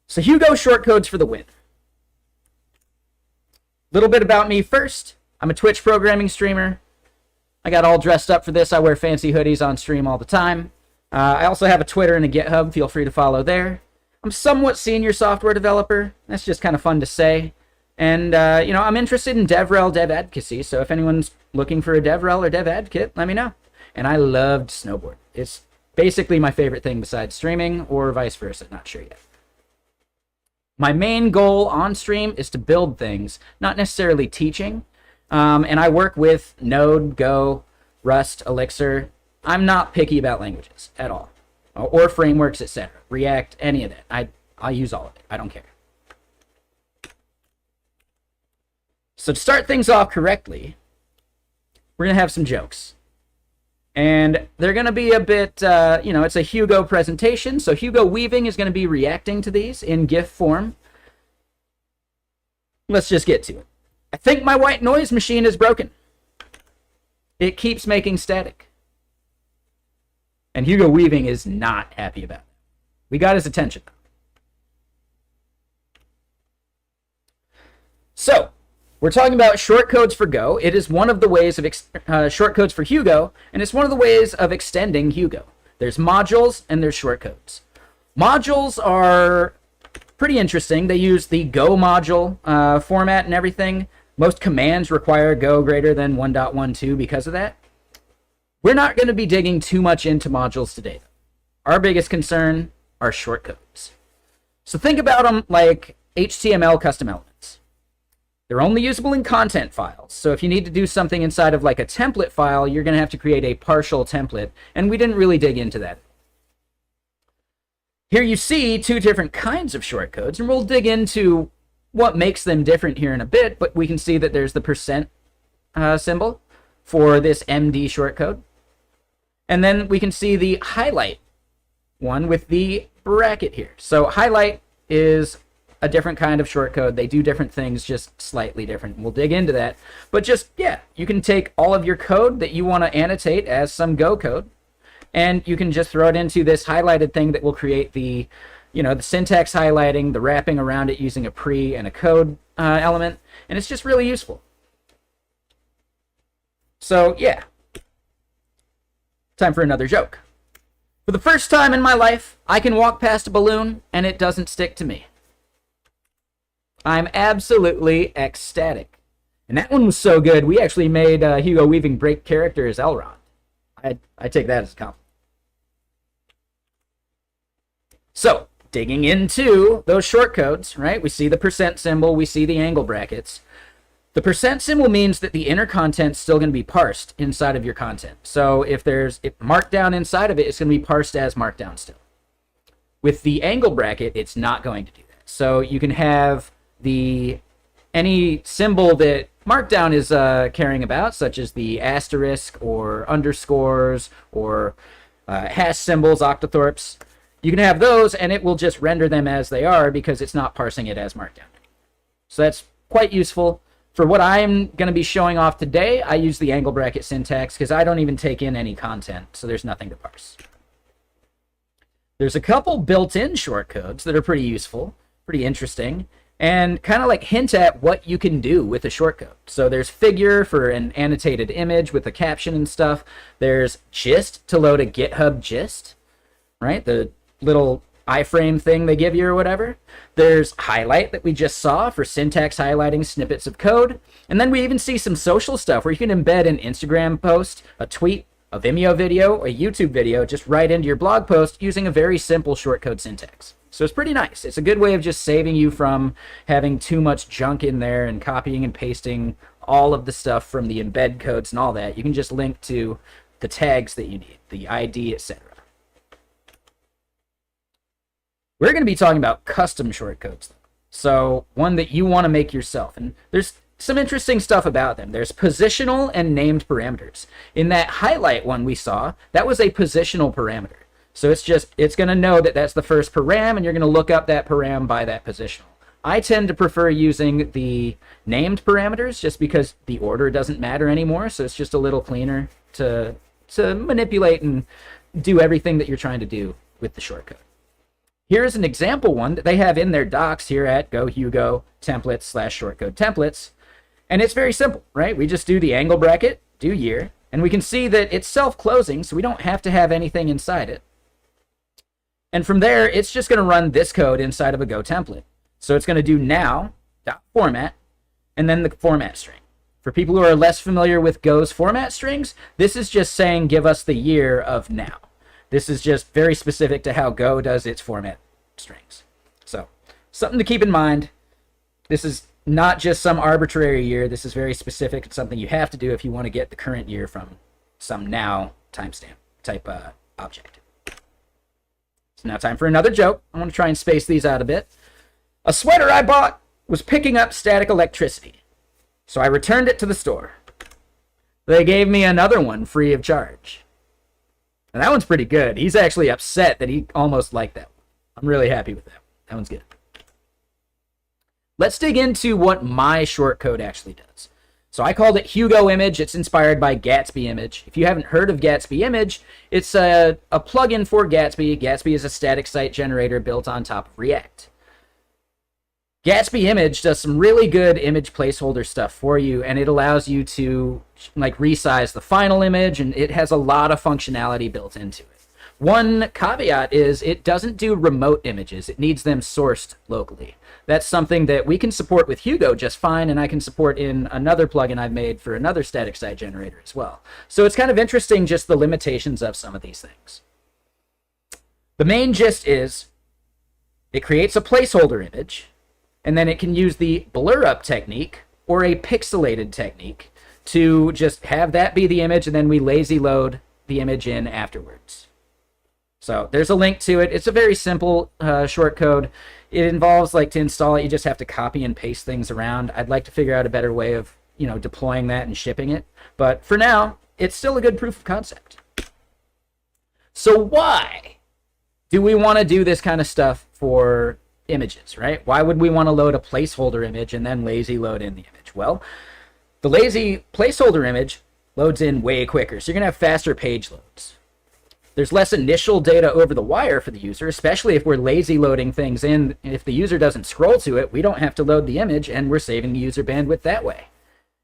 So Hugo shortcodes for the win. little bit about me first. I'm a Twitch programming streamer. I got all dressed up for this. I wear fancy hoodies on stream all the time. I also have a Twitter and a GitHub. Feel free to follow there. I'm somewhat senior software developer. That's just kind of fun to say. And, I'm interested in DevRel, dev advocacy. So if anyone's looking for a DevRel or dev advocate, let me know. And I loved snowboard. It's basically my favorite thing besides streaming, or vice versa. Not sure yet. My main goal on stream is to build things, not necessarily teaching. And I work with Node, Go, Rust, Elixir. I'm not picky about languages at all, or frameworks, etc. React, any of that. I use all of it. I don't care. So to start things off correctly, we're going to have some jokes. And they're going to be a bit, it's a Hugo presentation. So Hugo Weaving is going to be reacting to these in GIF form. Let's just get to it. I think my white noise machine is broken. It keeps making static. And Hugo Weaving is not happy about it. We got his attention. So, we're talking about shortcodes for Go. It is one of the ways of shortcodes for Hugo, and it's one of the ways of extending Hugo. There's modules and there's shortcodes. Modules are pretty interesting. They use the Go module format and everything. Most commands require Go greater than 1.12 because of that. We're not going to be digging too much into modules today. Our biggest concern are shortcodes. So think about them like HTML custom elements. They're only usable in content files. So if you need to do something inside of like a template file, you're going to have to create a partial template. And we didn't really dig into that. Here you see two different kinds of shortcodes, and we'll dig into what makes them different here in a bit, but we can see that there's the percent symbol for this MD shortcode. And then we can see the highlight one with the bracket here. So highlight is a different kind of shortcode. They do different things, just slightly different. We'll dig into that. But just, you can take all of your code that you want to annotate as some Go code, and you can just throw it into this highlighted thing that will create the, the syntax highlighting, the wrapping around it using a pre and a code element, and it's just really useful. So, time for another joke. For the first time in my life, I can walk past a balloon and it doesn't stick to me. I'm absolutely ecstatic. And that one was so good, we actually made Hugo Weaving break character as Elrond. I take that as a compliment. So, digging into those shortcodes, right? We see the percent symbol, we see the angle brackets. The percent symbol means that the inner content's still going to be parsed inside of your content. So if there's markdown inside of it, it's going to be parsed as markdown still. With the angle bracket, it's not going to do that. So you can have any symbol that markdown is caring about, such as the asterisk or underscores or hash symbols, octothorpes. You can have those, and it will just render them as they are because it's not parsing it as markdown. So that's quite useful. For what I'm going to be showing off today, I use the angle bracket syntax because I don't even take in any content, so there's nothing to parse. There's a couple built-in shortcodes that are pretty useful, pretty interesting, and kind of like hint at what you can do with a shortcode. So there's figure for an annotated image with a caption and stuff. There's gist to load a GitHub gist, right? The little iframe thing they give you or whatever. There's highlight that we just saw for syntax highlighting snippets of code. And then we even see some social stuff where you can embed an Instagram post, a tweet, a Vimeo video, a YouTube video just right into your blog post using a very simple shortcode syntax. So it's pretty nice. It's a good way of just saving you from having too much junk in there and copying and pasting all of the stuff from the embed codes and all that. You can just link to the tags that you need, the ID, etc. We're going to be talking about custom shortcodes. So one that you want to make yourself. And there's some interesting stuff about them. There's positional and named parameters. In that highlight one we saw, that was a positional parameter. So it's going to know that that's the first param, and you're going to look up that param by that positional. I tend to prefer using the named parameters just because the order doesn't matter anymore. So it's just a little cleaner to manipulate and do everything that you're trying to do with the shortcode. Here's an example one that they have in their docs here at Go Hugo templates /shortcode templates. And it's very simple, right? We just do the angle bracket, do year, and we can see that it's self-closing, so we don't have to have anything inside it. And from there, it's just going to run this code inside of a Go template. So it's going to do now.format, and then the format string. For people who are less familiar with Go's format strings, this is just saying give us the year of now. This is just very specific to how Go does its format strings. So something to keep in mind. This is not just some arbitrary year. This is very specific. It's something you have to do if you want to get the current year from some now timestamp type object. So now time for another joke. I want to try and space these out a bit. A sweater I bought was picking up static electricity, so I returned it to the store. They gave me another one free of charge. And that one's pretty good. He's actually upset that he almost liked that one. I'm really happy with that one. That one's good. Let's dig into what my shortcode actually does. So I called it Hugo Image. It's inspired by Gatsby Image. If you haven't heard of Gatsby Image, it's a plugin for Gatsby. Gatsby is a static site generator built on top of React. Gatsby Image does some really good image placeholder stuff for you, and it allows you to like resize the final image, and it has a lot of functionality built into it. One caveat is it doesn't do remote images. It needs them sourced locally. That's something that we can support with Hugo just fine, and I can support in another plugin I've made for another static site generator as well. So it's kind of interesting just the limitations of some of these things. The main gist is it creates a placeholder image, and then it can use the blur up technique or a pixelated technique to just have that be the image, and then we lazy load the image in afterwards. So there's a link to it. It's a very simple shortcode. It involves, like, to install it, you just have to copy and paste things around. I'd like to figure out a better way of, deploying that and shipping it. But for now, it's still a good proof of concept. So why do we want to do this kind of stuff for images, right? Why would we want to load a placeholder image and then lazy load in the image? Well, the lazy placeholder image loads in way quicker, so you're going to have faster page loads. There's less initial data over the wire for the user, especially if we're lazy loading things in. If the user doesn't scroll to it, we don't have to load the image, and we're saving the user bandwidth that way.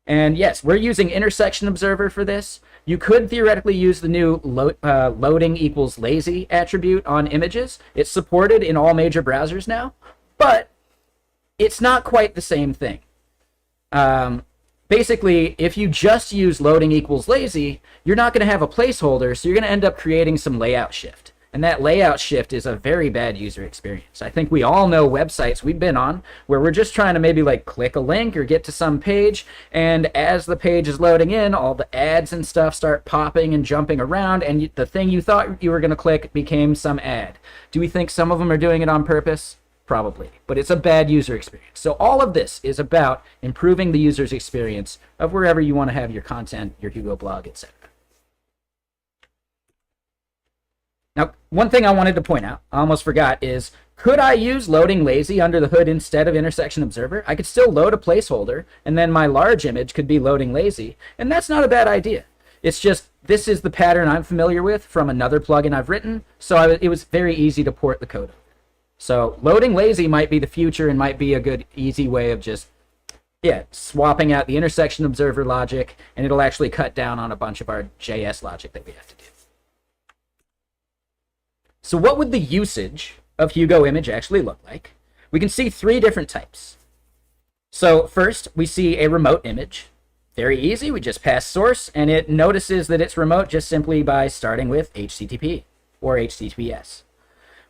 And yes, we're using intersection observer for this. You could theoretically use the new loading equals lazy attribute on images. It's supported in all major browsers now, but it's not quite the same thing. Basically, if you just use loading equals lazy, you're not going to have a placeholder, so you're going to end up creating some layout shift. And that layout shift is a very bad user experience. I think we all know websites we've been on where we're just trying to maybe like click a link or get to some page, and as the page is loading in, all the ads and stuff start popping and jumping around, and the thing you thought you were going to click became some ad. Do we think some of them are doing it on purpose? Probably, but it's a bad user experience. So all of this is about improving the user's experience of wherever you want to have your content, your Hugo blog, etc. Now, one thing I wanted to point out, I almost forgot, is could I use loading lazy under the hood instead of intersection observer? I could still load a placeholder, and then my large image could be loading lazy, and that's not a bad idea. It's just, this is the pattern I'm familiar with from another plugin I've written, so it was very easy to port the code over. So loading lazy might be the future and might be a good, easy way of just, swapping out the intersection observer logic, and it'll actually cut down on a bunch of our JS logic that we have to do. So what would the usage of Hugo Image actually look like? We can see 3 different types. So first, we see a remote image. Very easy, we just pass source, and it notices that it's remote just simply by starting with HTTP or HTTPS.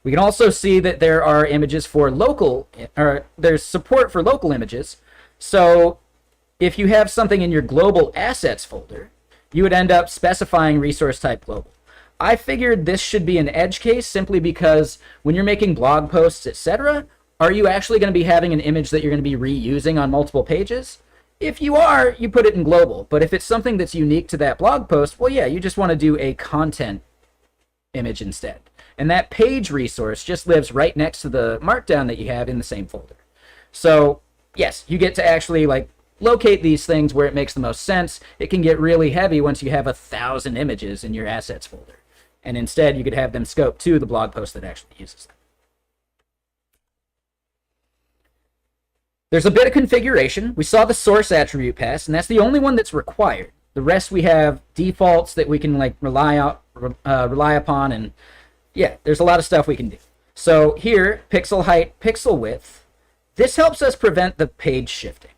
We can also see that there are images for local, or there's support for local images. So if you have something in your global assets folder, you would end up specifying resource type global. I figured this should be an edge case simply because when you're making blog posts, etc., are you actually going to be having an image that you're going to be reusing on multiple pages? If you are, you put it in global. But if it's something that's unique to that blog post, well, yeah, you just want to do a content image instead. And that page resource just lives right next to the markdown that you have in the same folder. So yes, you get to actually locate these things where it makes the most sense. It can get really heavy once you have 1,000 images in your assets folder. And instead, you could have them scope to the blog post that actually uses them. There's a bit of configuration. We saw the source attribute pass, and that's the only one that's required. The rest we have defaults that we can like rely upon, and yeah, there's a lot of stuff we can do. So here, pixel height, pixel width, this helps us prevent the page shifting.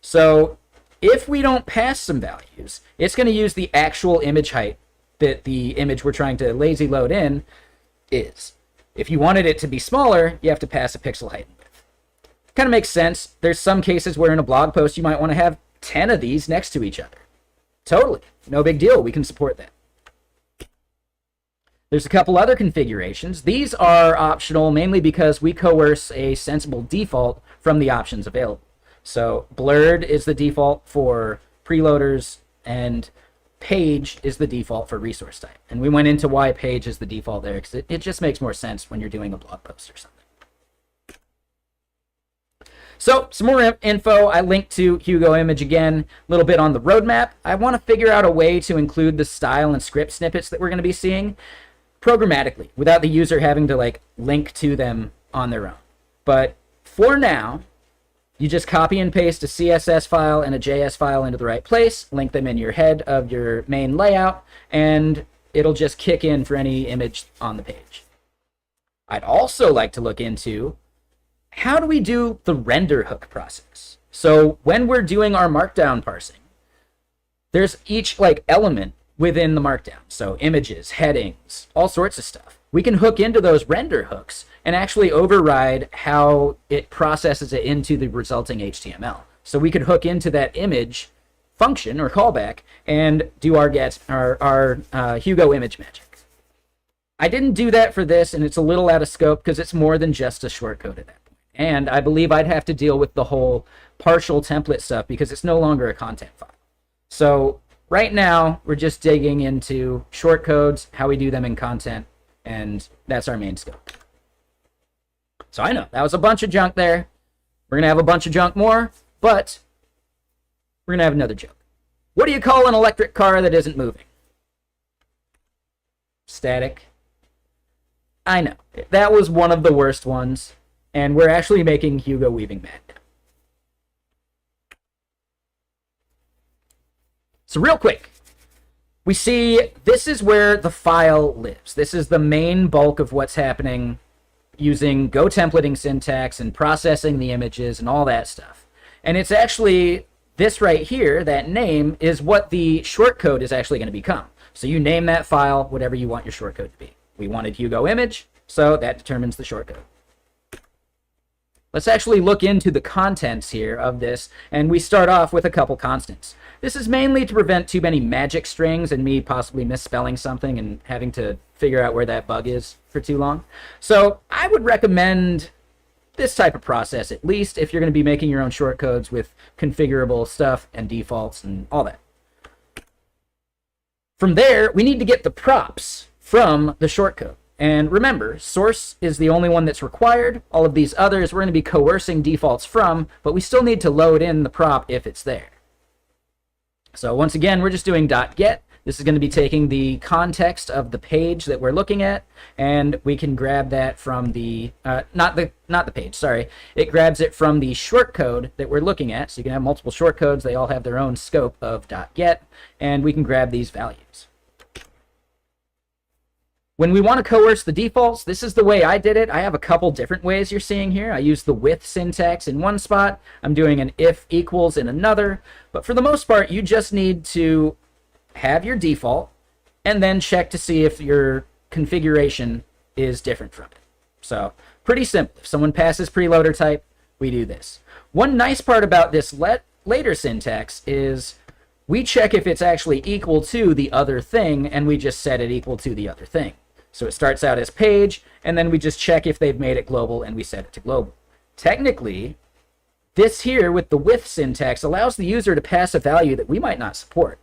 So if we don't pass some values, it's going to use the actual image height that the image we're trying to lazy load in is. If you wanted it to be smaller, you have to pass a pixel height and width. Kind of makes sense. There's some cases where in a blog post you might want to have 10 of these next to each other. Totally. No big deal. We can support that. There's a couple other configurations. These are optional mainly because we coerce a sensible default from the options available. So blurred is the default for preloaders, and page is the default for resource type. And we went into why page is the default there because it just makes more sense when you're doing a blog post or something. So some more info. I linked to Hugo image again, a little bit on the roadmap. I want to figure out a way to include the style and script snippets that we're going to be seeing programmatically without the user having to like link to them on their own. But for now, you just copy and paste a CSS file and a JS file into the right place, link them in your head of your main layout, and it'll just kick in for any image on the page. I'd also like to look into how do we do the render hook process. So when we're doing our markdown parsing, there's each like element within the markdown. So images, headings, all sorts of stuff. We can hook into those render hooks and actually override how it processes it into the resulting HTML. So we could hook into that image function or callback and do our Hugo image magic. I didn't do that for this, and it's a little out of scope because it's more than just a shortcode at that point. And I believe I'd have to deal with the whole partial template stuff because it's no longer a content file. So right now, we're just digging into shortcodes, how we do them in content, and that's our main scope. So I know, that was a bunch of junk there. We're going to have a bunch of junk more, but we're going to have another joke. What do you call an electric car that isn't moving? Static. I know, that was one of the worst ones, and we're actually making Hugo Weaving mad now. So real quick, we see this is where the file lives. This is the main bulk of what's happening using Go templating syntax and processing the images and all that stuff. And it's actually this right here, that name, is what the shortcode is actually going to become. So you name that file whatever you want your shortcode to be. We wanted Hugo image, so that determines the shortcode. Let's actually look into the contents here of this, and we start off with a couple constants. This is mainly to prevent too many magic strings and me possibly misspelling something and having to figure out where that bug is for too long. So I would recommend this type of process, at least if you're going to be making your own shortcodes with configurable stuff and defaults and all that. From there, we need to get the props from the shortcode. And remember, source is the only one that's required. All of these others we're going to be coercing defaults from, but we still need to load in the prop if it's there. So once again, we're just doing .get. This is going to be taking the context of the page that we're looking at, and we can grab that from the, not the page, sorry. It grabs it from the shortcode that we're looking at. So you can have multiple shortcodes. They all have their own scope of .get, and we can grab these values. When we want to coerce the defaults, this is the way I did it. I have a couple different ways you're seeing here. I use the with syntax in one spot. I'm doing an if equals in another. But for the most part, you just need to have your default and then check to see if your configuration is different from it. So pretty simple. If someone passes preloader type, we do this. One nice part about this later syntax is we check if it's actually equal to the other thing, and we just set it equal to the other thing. So it starts out as page, and then we just check if they've made it global, and we set it to global. Technically, this here with the with syntax allows the user to pass a value that we might not support.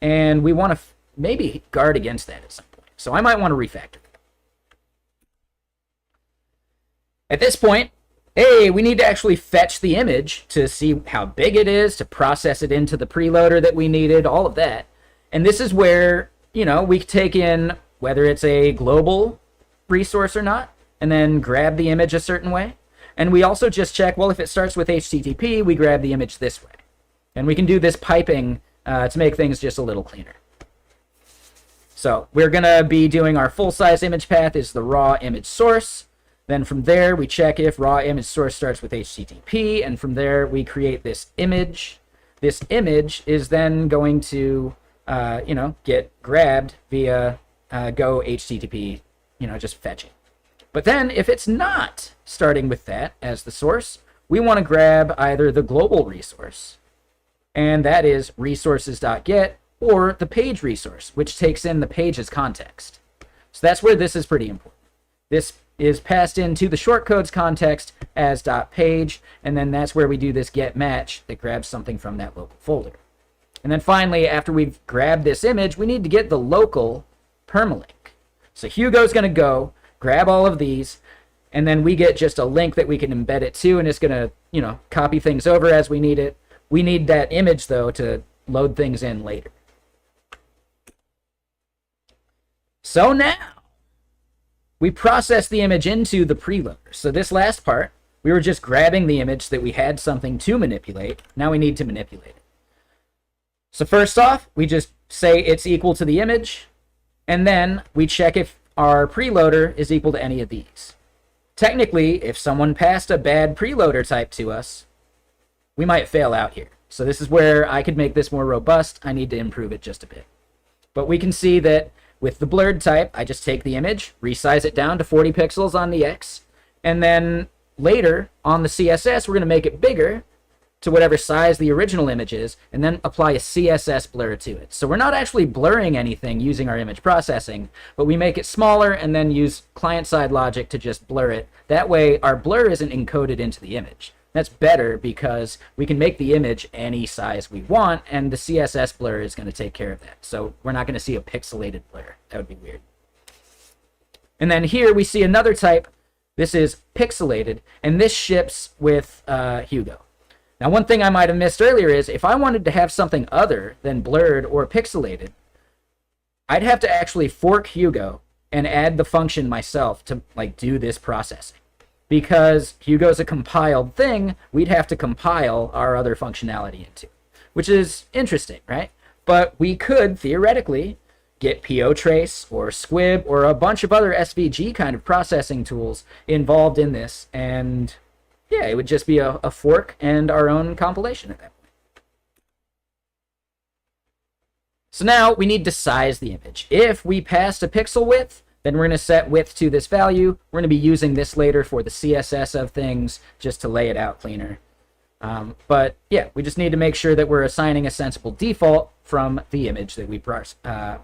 And we want to maybe guard against that at some point. So I might want to refactor that. At this point, hey, we need to actually fetch the image to see how big it is, to process it into the preloader that we needed, all of that. And this is where, we take in whether it's a global resource or not, and then grab the image a certain way. And we also just check, well, if it starts with HTTP, we grab the image this way. And we can do this piping to make things just a little cleaner. So we're going to be doing our full-size image path is the raw image source. Then from there, we check if raw image source starts with HTTP. And from there, we create this image. This image is then going to, get grabbed via go HTTP, just fetching. But then if it's not starting with that as the source, we want to grab either the global resource, and that is resources.get, or the page resource, which takes in the page's context. So that's where this is pretty important. This is passed into the shortcodes context as .page, and then that's where we do this get match that grabs something from that local folder. And then finally, after we've grabbed this image, we need to get the local permalink. So Hugo's going to go grab all of these, and then we get just a link that we can embed it to, and it's going to, copy things over as we need it. We need that image, though, to load things in later. So now, we process the image into the preloader. So this last part, we were just grabbing the image that we had something to manipulate. Now we need to manipulate it. So first off, we just say it's equal to the image, and then we check if our preloader is equal to any of these. Technically, if someone passed a bad preloader type to us, we might fail out here. So this is where I could make this more robust. I need to improve it just a bit. But we can see that with the blurred type, I just take the image, resize it down to 40 pixels on the X, and then later on the CSS, we're going to make it bigger to whatever size the original image is, and then apply a CSS blur to it. So we're not actually blurring anything using our image processing, but we make it smaller and then use client-side logic to just blur it. That way, our blur isn't encoded into the image. That's better because we can make the image any size we want, and the CSS blur is going to take care of that. So we're not going to see a pixelated blur. That would be weird. And then here we see another type. This is pixelated, and this ships with Hugo. Now, one thing I might have missed earlier is if I wanted to have something other than blurred or pixelated, I'd have to actually fork Hugo and add the function myself to do this processing. Because Hugo's a compiled thing, we'd have to compile our other functionality into, which is interesting, right? But we could theoretically get POTrace or Squib or a bunch of other SVG kind of processing tools involved in this, and yeah, it would just be a fork and our own compilation at that point. So now we need to size the image. If we passed a pixel width, then we're going to set width to this value. We're going to be using this later for the CSS of things, just to lay it out cleaner. But yeah, we just need to make sure that we're assigning a sensible default from the image that we parsed. And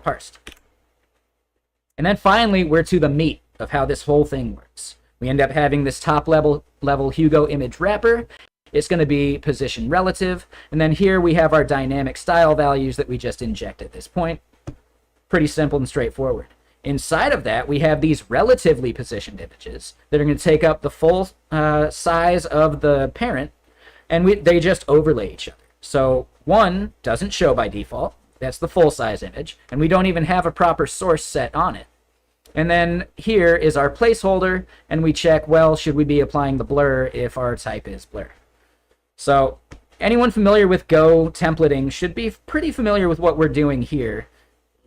then finally, we're to the meat of how this whole thing works. We end up having this top level Hugo image wrapper. It's going to be position relative. And then here we have our dynamic style values that we just inject at this point. Pretty simple and straightforward. Inside of that, we have these relatively positioned images that are going to take up the full size of the parent, and they just overlay each other. So one doesn't show by default. That's the full size image, and we don't even have a proper source set on it. And then here is our placeholder, and we check, well, should we be applying the blur if our type is blur? So anyone familiar with Go templating should be pretty familiar with what we're doing here.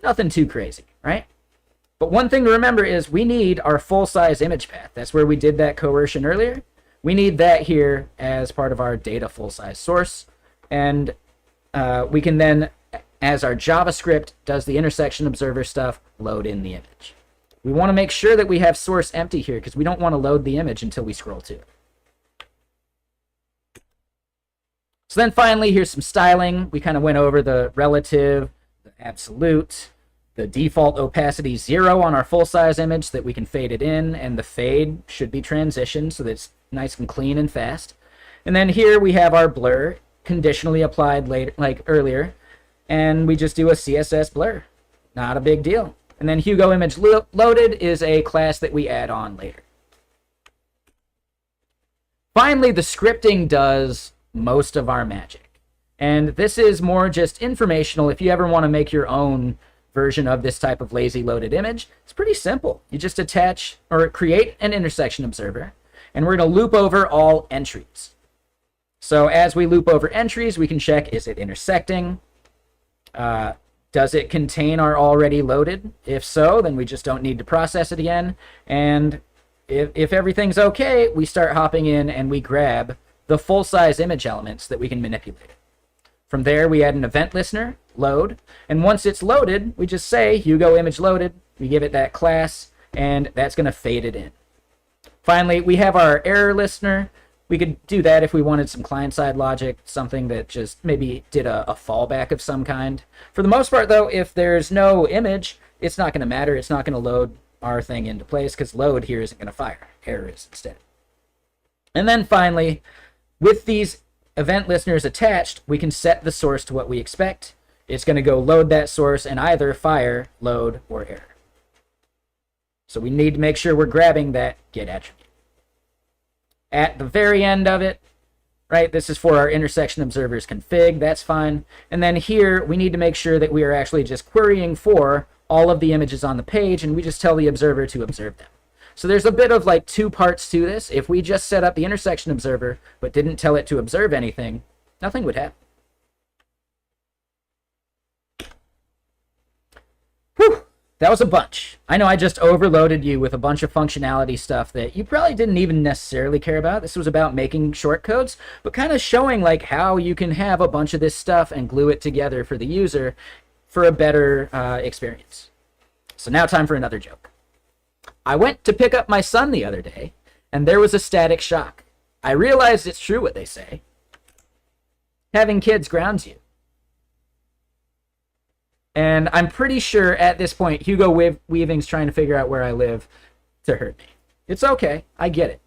Nothing too crazy, right? But one thing to remember is we need our full-size image path. That's where we did that coercion earlier. We need that here as part of our data full-size source. And we can then, as our JavaScript does the intersection observer stuff, load in the image. We want to make sure that we have source empty here because we don't want to load the image until we scroll to it. So then finally, here's some styling. We kind of went over the relative, the absolute, the default opacity 0 on our full-size image so that we can fade it in, and the fade should be transitioned so that it's nice and clean and fast. And then here we have our blur conditionally applied later, like earlier, and we just do a CSS blur. Not a big deal. And then Hugo image loaded is a class that we add on later. Finally, the scripting does most of our magic. And this is more just informational. If you ever want to make your own version of this type of lazy loaded image, it's pretty simple. You just attach or create an intersection observer, and we're going to loop over all entries. So as we loop over entries, we can check, is it intersecting? Does it contain our already loaded? If so, then we just don't need to process it again. And if everything's okay, we start hopping in and we grab the full-size image elements that we can manipulate. From there, we add an event listener, load, and once it's loaded, we just say Hugo image loaded, we give it that class, and that's going to fade it in. Finally, we have our error listener. We could do that if we wanted some client-side logic, something that just maybe did a fallback of some kind. For the most part, though, if there's no image, it's not going to matter. It's not going to load our thing into place because load here isn't going to fire. Error is instead. And then finally, with these event listeners attached, we can set the source to what we expect. It's going to go load that source and either fire, load, or error. So we need to make sure we're grabbing that get attribute. At the very end of it, right, this is for our intersection observers config, that's fine. And then here, we need to make sure that we are actually just querying for all of the images on the page, and we just tell the observer to observe them. So there's a bit of like two parts to this. If we just set up the intersection observer, but didn't tell it to observe anything, nothing would happen. Whew, that was a bunch. I know I just overloaded you with a bunch of functionality stuff that you probably didn't even necessarily care about. This was about making shortcodes, but kind of showing like how you can have a bunch of this stuff and glue it together for the user for a better experience. So now time for another joke. I went to pick up my son the other day, and there was a static shock. I realized it's true what they say. Having kids grounds you. And I'm pretty sure at this point, Hugo Weaving's trying to figure out where I live to hurt me. It's okay. I get it.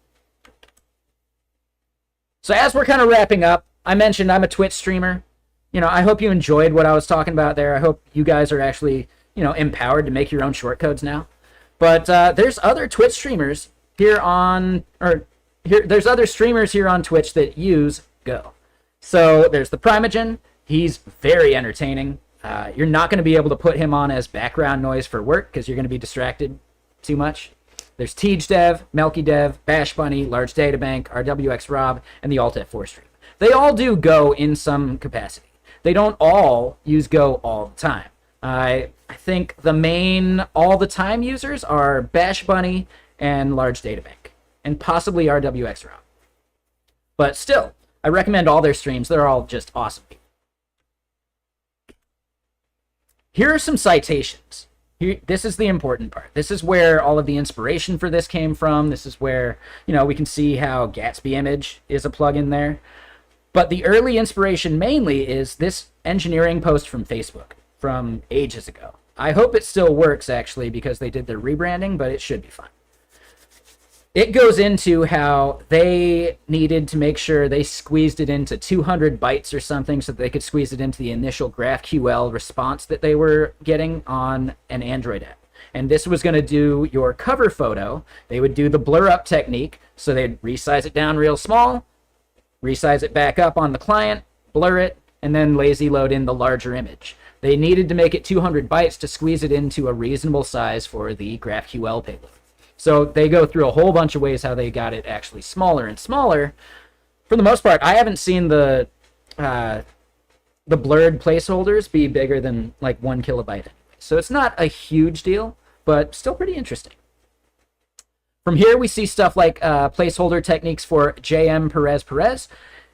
So as we're kind of wrapping up, I mentioned I'm a Twitch streamer. You know, I hope you enjoyed what I was talking about there. I hope you guys are actually, you know, empowered to make your own shortcodes now. But there's other Twitch streamers here on, there's other streamers here on Twitch that use Go. So there's the Primogen. He's very entertaining. You're not going to be able to put him on as background noise for work because you're going to be distracted too much. There's TeejDev, MelkyDev, Bash Bunny, Large Databank, RWX Rob, and the Alt-F4 stream. They all do Go in some capacity. They don't all use Go all the time. I think the main all-the-time users are Bash Bunny and Large Databank, and possibly RWX Rob. But still, I recommend all their streams. They're all just awesome. Here are some citations. This is the important part. This is where all of the inspiration for this came from. This is where, you know, we can see how Gatsby image is a plugin there. But the early inspiration mainly is this engineering post from Facebook from ages ago. I hope it still works, actually, because they did their rebranding, but it should be fine. It goes into how they needed to make sure they squeezed it into 200 bytes or something so that they could squeeze it into the initial GraphQL response that they were getting on an Android app. And this was going to do your cover photo. They would do the blur up technique, so they'd resize it down real small, resize it back up on the client, blur it, and then lazy load in the larger image. They needed to make it 200 bytes to squeeze it into a reasonable size for the GraphQL payload. So they go through a whole bunch of ways how they got it actually smaller and smaller. For the most part, I haven't seen the blurred placeholders be bigger than like 1 kilobyte. So it's not a huge deal, but still pretty interesting. From here, we see stuff like placeholder techniques for JM Perez.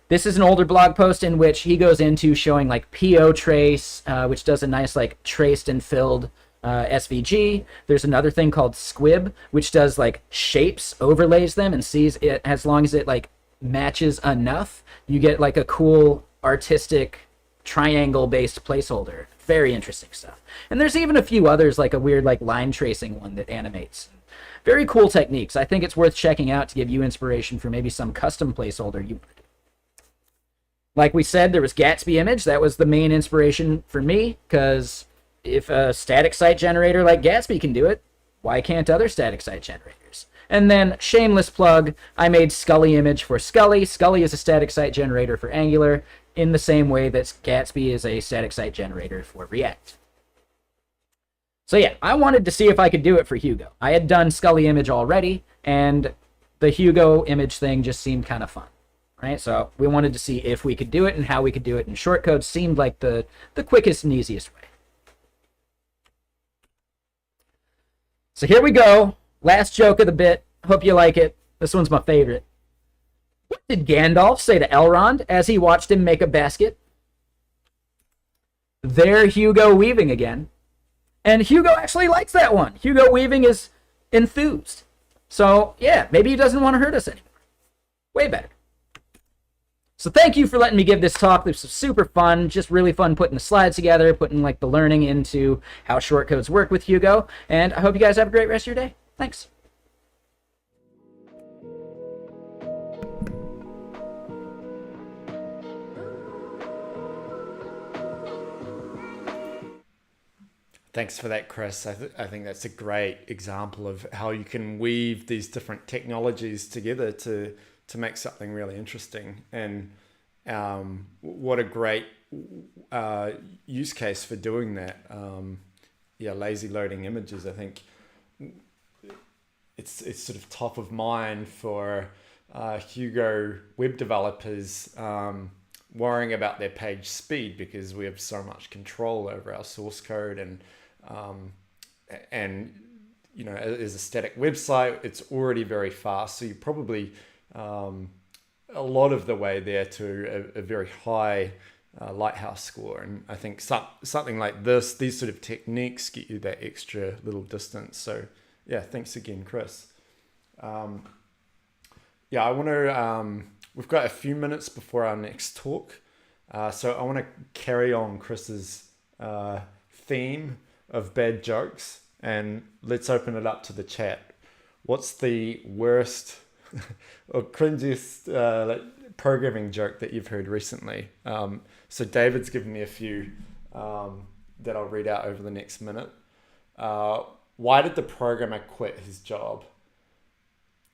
This is an older blog post in which he goes into showing like PO trace, which does a nice like traced and filled SVG. There's another thing called Squib, which does like shapes, overlays them, and sees it as long as it like matches enough, you get like a cool artistic triangle-based placeholder. Very interesting stuff. And there's even a few others, like a weird like line tracing one that animates. Very cool techniques. I think it's worth checking out to give you inspiration for maybe some custom placeholder you want to do. Like we said, there was Gatsby image. That was the main inspiration for me, because if a static site generator like Gatsby can do it, why can't other static site generators? And then, shameless plug, I made Scully image for Scully. Scully is a static site generator for Angular in the same way that Gatsby is a static site generator for React. So yeah, I wanted to see if I could do it for Hugo. I had done Scully image already, and the Hugo image thing just seemed kind of fun, right? So we wanted to see if we could do it and how we could do it, and shortcode seemed like the quickest and easiest way. So here we go. Last joke of the bit. Hope you like it. This one's my favorite. What did Gandalf say to Elrond as he watched him make a basket? There Hugo weaving again. And Hugo actually likes that one. Hugo weaving is enthused. So yeah, maybe he doesn't want to hurt us anymore. Way better. So thank you for letting me give this talk. This was super fun. Just really fun putting the slides together, putting like the learning into how shortcodes work with Hugo. And I hope you guys have a great rest of your day. Thanks. Thanks for that, Chris. I think that's a great example of how you can weave these different technologies together to make something really interesting. And what a great use case for doing that. Yeah, lazy loading images. I think it's sort of top of mind for Hugo web developers worrying about their page speed, because we have so much control over our source code, and you know, as a static website, it's already very fast. So you're probably a lot of the way there to a very high lighthouse score. And I think something like this, these sort of techniques get you that extra little distance. So yeah, thanks again, Chris. Yeah, I want to, we've got a few minutes before our next talk. So I want to carry on Chris's theme of bad jokes, and let's open it up to the chat. What's the worst or cringiest programming joke that you've heard recently? So David's given me a few that I'll read out over the next minute. Why did the programmer quit his job?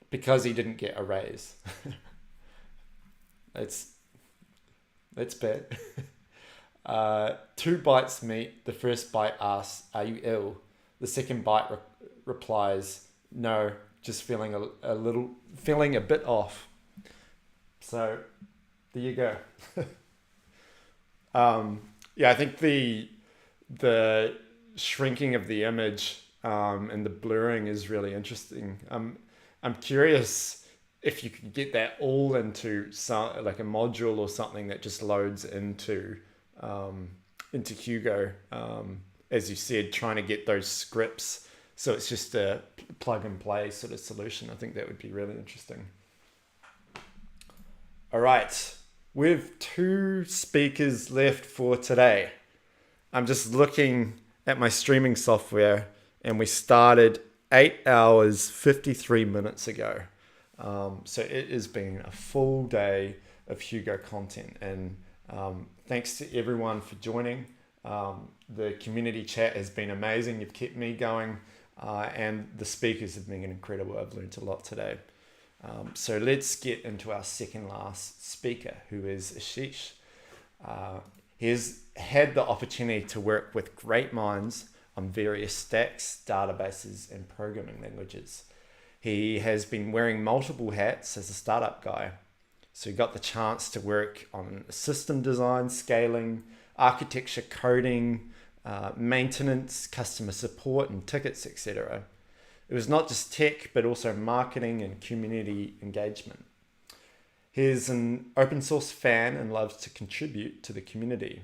Because he didn't get a raise. That's bad. 2 bites meet. The first bite asks, "Are you ill?" The second bite replies, "No, just feeling feeling a bit off." So there you go. Yeah, I think the shrinking of the image and the blurring is really interesting. I'm curious if you could get that all into like a module or something that just loads into Hugo. As you said, trying to get those scripts so it's just a plug and play sort of solution. I think that would be really interesting. All right, we have 2 speakers left for today. I'm just looking at my streaming software, and we started 8 hours, 53 minutes ago. So it has been a full day of Hugo content, and thanks to everyone for joining. The community chat has been amazing. You've kept me going, and the speakers have been incredible. I've learned a lot today. So let's get into our second last speaker, who is Ashish. He's had the opportunity to work with great minds on various stacks, databases, and programming languages. He has been wearing multiple hats as a startup guy. So he got the chance to work on system design, scaling, architecture, coding, maintenance, customer support, and tickets, etc. It was not just tech, but also marketing and community engagement. He's an open source fan and loves to contribute to the community.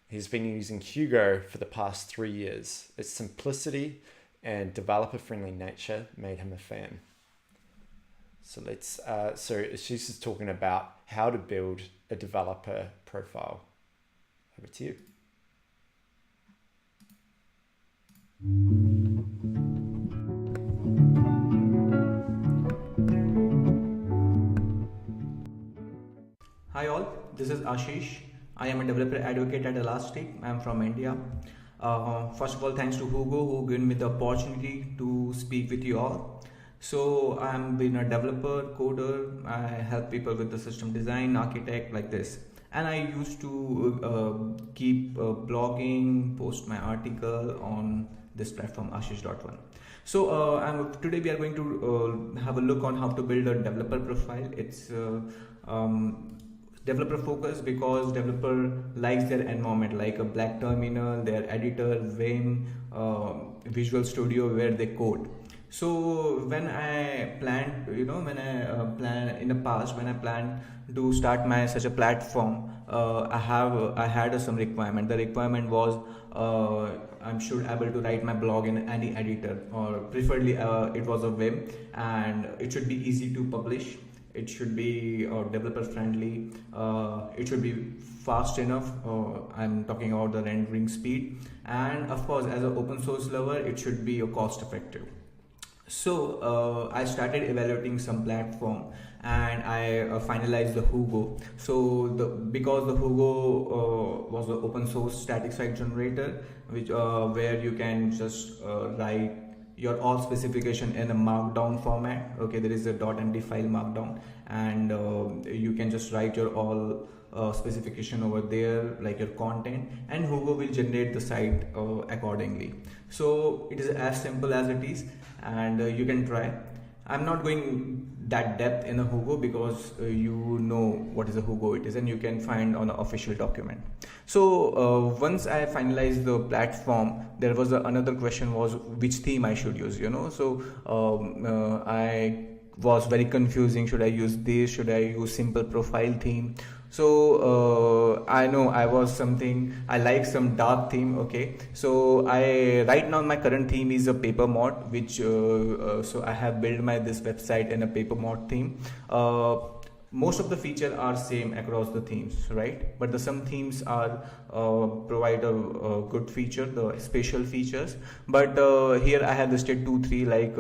He's been using Hugo for the past 3 years. Its simplicity and developer-friendly nature made him a fan. So she's just talking about how to build a developer profile. Over to you. Hi all, this is Ashish. I am a developer advocate at Elastic. I am from India. First of all, thanks to Hugo who gave me the opportunity to speak with you all. So I'm been a developer, coder. I help people with the system design, architect, like this. And I used to keep blogging, post my article on this platform ashish.1. So today we are going to have a look on how to build a developer profile. It's developer focused because developer likes their environment, like a black terminal, their editor, Vim, Visual Studio, where they code. So when I planned, plan in the past, when I planned to start my such a platform, I had some requirement. The requirement was I'm should able to write my blog in any editor, or preferably it was a Vim, and it should be easy to publish. It should be developer friendly. It should be fast enough. I'm talking about the rendering speed, and of course, as an open source lover, it should be cost effective. So I started evaluating some platform, and I finalized the Hugo. So because the Hugo was an open source static site generator, which where you can just write your all specification in a markdown format. Okay, there is a .md file markdown, and you can just write your all specification over there, like your content, and Hugo will generate the site accordingly. So it is as simple as it is, and you can try. I'm not going that depth in a Hugo because you know what is a Hugo it is, and you can find on an official document. So once I finalized the platform, there was another question was which theme I should use, so I was very confusing. Should I use this? Should I use simple profile theme? So I know I like some dark theme. Okay, so right now my current theme is a paper mod, which so I have built this website in a paper mod theme. Most of the features are same across the themes, right? But some themes are provide a good feature, the special features. But here I have listed 2-3, like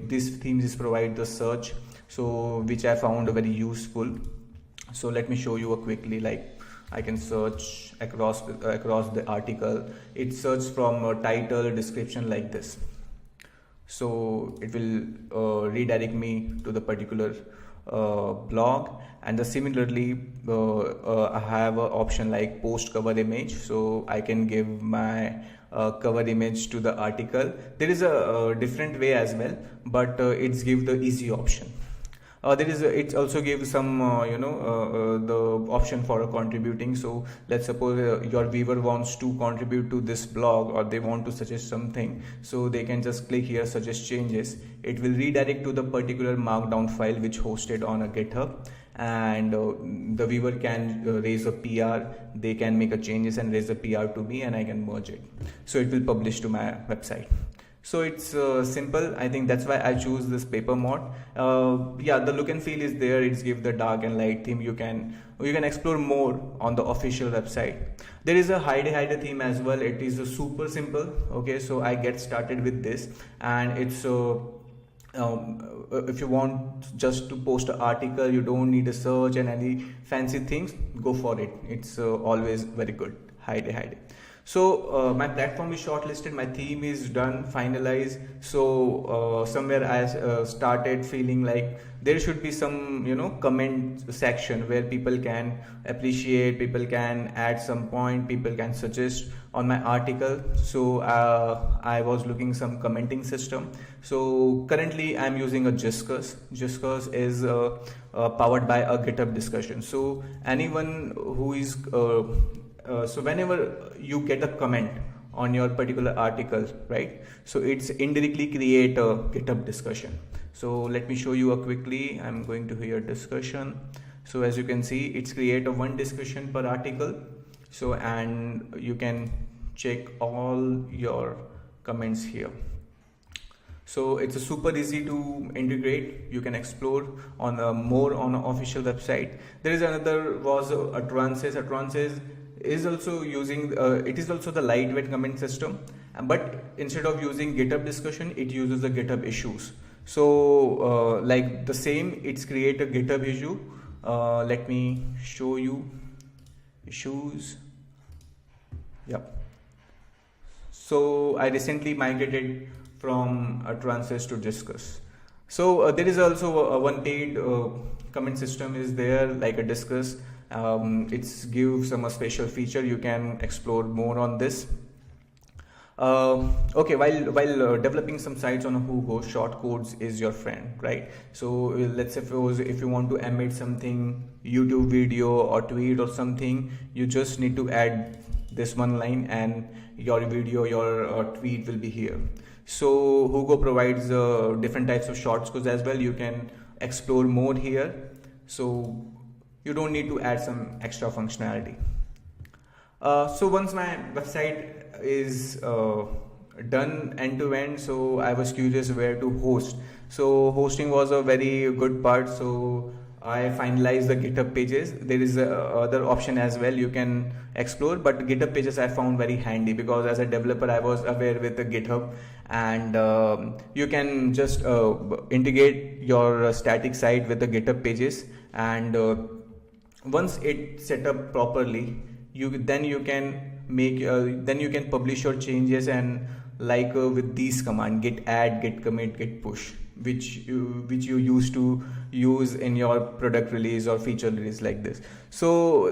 this themes is provide the search, so which I found very useful. So let me show you quickly, like I can search across the article. It searches from a title, description, like this. So it will redirect me to the particular blog. And similarly I have an option like post cover image, so I can give my cover image to the article. There is a different way as well, but it's give the easy option. It also gives some the option for contributing. So let's suppose your viewer wants to contribute to this blog, or they want to suggest something, so they can just click here, suggest changes. It will redirect to the particular markdown file which hosted on a GitHub, and the viewer can raise a PR. They can make a changes and raise a PR to me, and I can merge it, so it will publish to my website. So it's simple. I think that's why I choose this paper mod. Yeah, the look and feel is there. It's give the dark and light theme. You can explore more on the official website. There is a hide theme as well. It is super simple. Okay, so I get started with this, and it's if you want just to post an article, you don't need a search and any fancy things, go for it. It's always very good. Hide. So my platform is shortlisted, my theme is done, finalized. So somewhere I started feeling like there should be some comment section where people can appreciate, people can add some point, people can suggest on my article. So I was looking some commenting system. So currently I'm using a Discuss. Discuss is powered by a GitHub discussion. So anyone who is so whenever you get a comment on your particular article, right, so it's indirectly create a GitHub discussion. So let me show you quickly. I'm going to here discussion. So as you can see, it's create a one discussion per article. So and you can check all your comments here. So it's super easy to integrate. You can explore on more on an official website. There is another was Utterances. Utterances is also using it is also the lightweight comment system, but instead of using GitHub discussion, it uses the GitHub issues. So like the same, it's create a GitHub issue. Let me show you issues. Yep. So I recently migrated from Utterances to Discuss. So there is also one paid comment system is there, like a Discuss. It's give some special feature. You can explore more on this. Okay, while developing some sites on a Hugo, shortcodes is your friend, right? So let's suppose if you want to embed something, YouTube video or tweet or something, you just need to add this one line and your video, your tweet will be here. So Hugo provides different types of shortcodes as well. You can explore more here, so you don't need to add some extra functionality. So once my website is done end to end, so I was curious where to host. So hosting was a very good part, so I finalized the GitHub pages. There is other option as well you can explore, but GitHub pages I found very handy because as a developer I was aware with the GitHub, and you can just integrate your static site with the GitHub pages, and once it's set up properly, then you can publish your changes, and like with these command git add, git commit, git push, which you used to use in your product release or feature release like this. So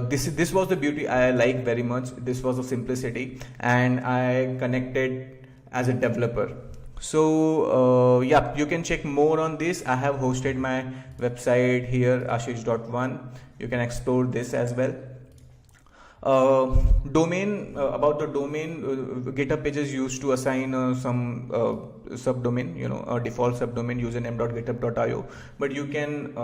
this was the beauty I like very much. This was the simplicity, and I connected as a developer. So yeah, you can check more on this. I have hosted my website here, ashish.one. You can explore this as well. Domain, about the domain, GitHub pages used to assign some subdomain, a default subdomain, username.github.io, but you can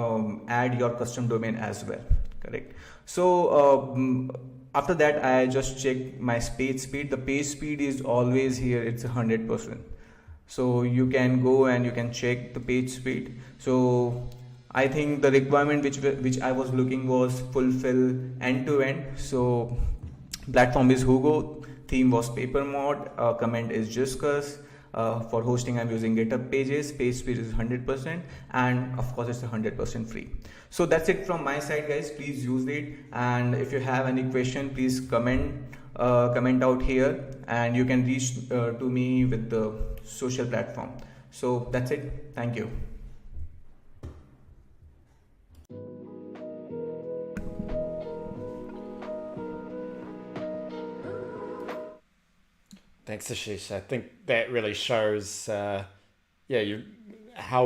add your custom domain as well, correct? So after that I just check my page speed. The page speed is always here, it's 100%. So you can go and you can check the page speed. So I think the requirement which I was looking was fulfill end to end. So platform is Hugo, theme was Papermod, comment is Discuss. For hosting I'm using GitHub pages, page speed is 100%, and of course it's 100% free. So that's it from my side, guys. Please use it, and if you have any question, please comment out here, and you can reach to me with the social platform. So that's it. Thank you. Thanks, Ashish. I think that really shows, how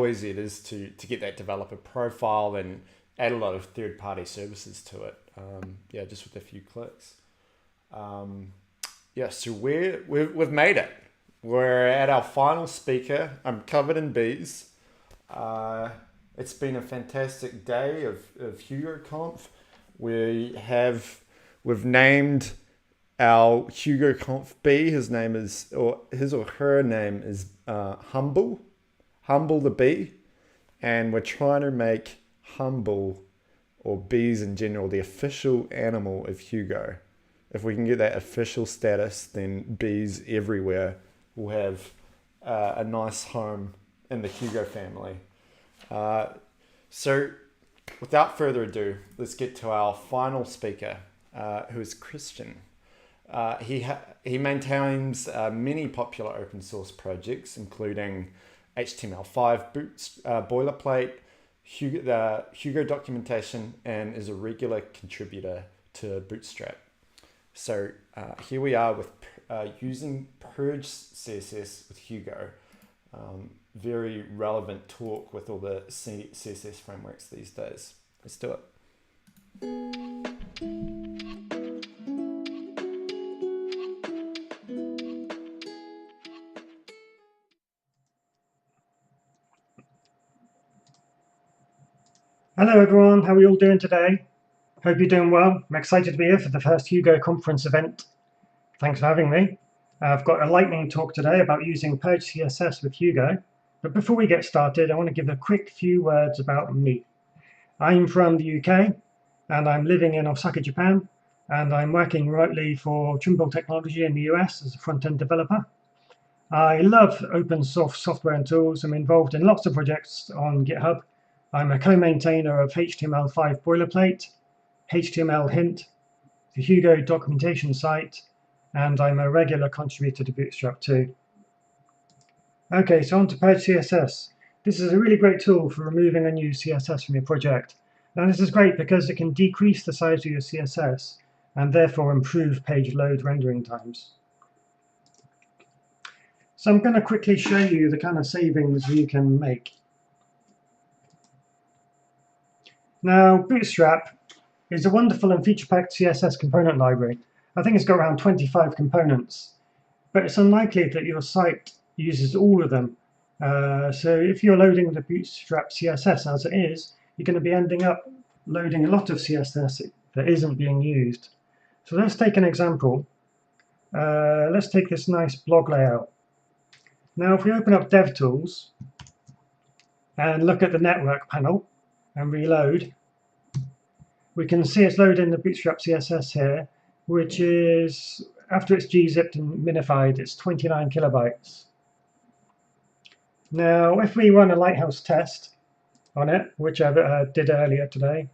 easy it is to get that developer profile and add a lot of third-party services to it. Just with a few clicks. So we've made it. We're at our final speaker. I'm covered in bees. It's been a fantastic day of HugoConf. We've named our HugoConf bee. His or her name is Humble the bee, and we're trying to make Humble, or bees in general, the official animal of Hugo. If we can get that official status, then bees everywhere will have a nice home in the Hugo family. So without further ado, let's get to our final speaker, who is Christian. He maintains many popular open source projects, including HTML5 boilerplate, the Hugo documentation, and is a regular contributor to Bootstrap. So here we are with using Purge CSS with Hugo. Very relevant talk with all the CSS frameworks these days. Let's do it. Hello everyone, how are you all doing today? Hope you're doing well. I'm excited to be here for the first Hugo conference event. Thanks for having me. I've got a lightning talk today about using Purge CSS with Hugo. But before we get started, I want to give a quick few words about me. I'm from the UK, and I'm living in Osaka, Japan, and I'm working remotely for Trimble Technology in the US as a front-end developer. I love open source software and tools. I'm involved in lots of projects on GitHub. I'm a co-maintainer of HTML5 boilerplate, HTML hint, the Hugo documentation site, and I'm a regular contributor to Bootstrap too. Okay, so on to Purge CSS. This is a really great tool for removing unused CSS from your project. Now this is great because it can decrease the size of your CSS and therefore improve page load rendering times. So I'm going to quickly show you the kind of savings you can make. Now, Bootstrap is a wonderful and feature-packed CSS component library. I think it's got around 25 components, but it's unlikely that your site uses all of them. So if you're loading the Bootstrap CSS as it is, you're going to be ending up loading a lot of CSS that isn't being used. So let's take an example. Let's take this nice blog layout. Now, if we open up DevTools and look at the network panel and reload, we can see it's loading the Bootstrap CSS here, which is, after it's gzipped and minified, it's 29 kilobytes. Now, if we run a Lighthouse test on it, which I did earlier today,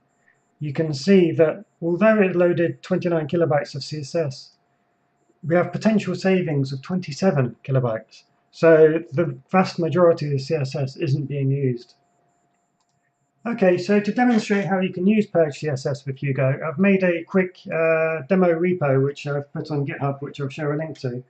you can see that although it loaded 29 kilobytes of CSS, we have potential savings of 27 kilobytes. So the vast majority of the CSS isn't being used. Okay, so to demonstrate how you can use Purge CSS with Hugo, I've made a quick demo repo which I've put on GitHub, which I'll share a link to.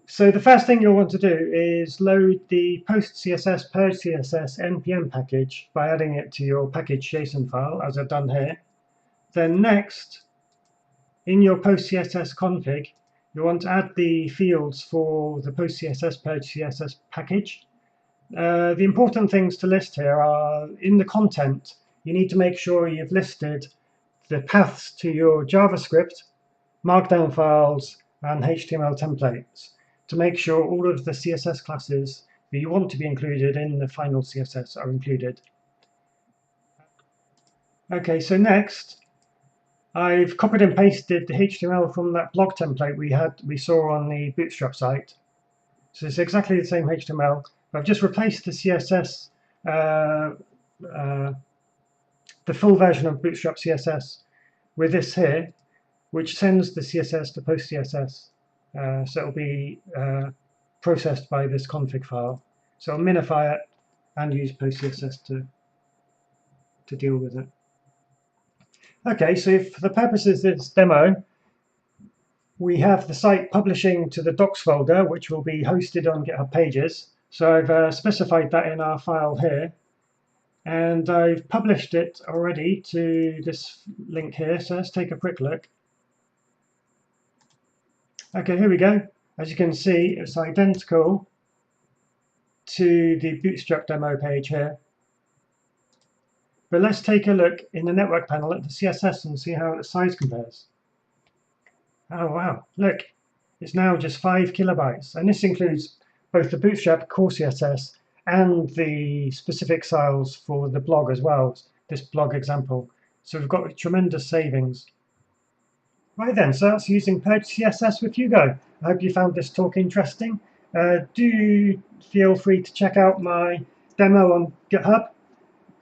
So the first thing you'll want to do is load the post CSS purge CSS npm package by adding it to your package JSON file, as I've done here. Then next, in your post CSS config, you want to add the fields for the post CSS purge CSS package. The important things to list here are, in the content, you need to make sure you've listed the paths to your JavaScript, Markdown files, and HTML templates to make sure all of the CSS classes that you want to be included in the final CSS are included. Okay, so next, I've copied and pasted the HTML from that blog template we saw on the Bootstrap site. So it's exactly the same HTML. I've just replaced the CSS, the full version of Bootstrap CSS with this here, which sends the CSS to post CSS. So it'll be processed by this config file. So I'll minify it and use post CSS to deal with it. Okay, so for the purposes of this demo, we have the site publishing to the docs folder, which will be hosted on GitHub Pages. So I've specified that in our file here, and I've published it already to this link here. So let's take a quick look. Okay, here we go. As you can see, it's identical to the Bootstrap demo page here. But let's take a look in the network panel at the CSS and see how the size compares. Oh wow, look, it's now just 5 kilobytes. And this includes both the Bootstrap core CSS and the specific styles for the blog as well, this blog example. So we've got tremendous savings. Right then, so that's using Purge CSS with Hugo. I hope you found this talk interesting. Do feel free to check out my demo on GitHub.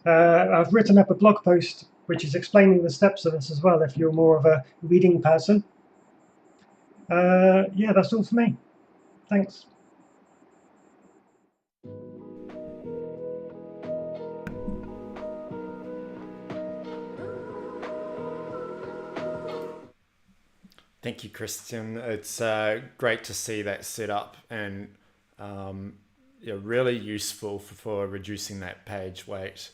I've written up a blog post which is explaining the steps of this as well if you're more of a reading person. Yeah, that's all for me. Thanks. Thank you, Christian. It's great to see that set up and yeah, really useful for reducing that page weight.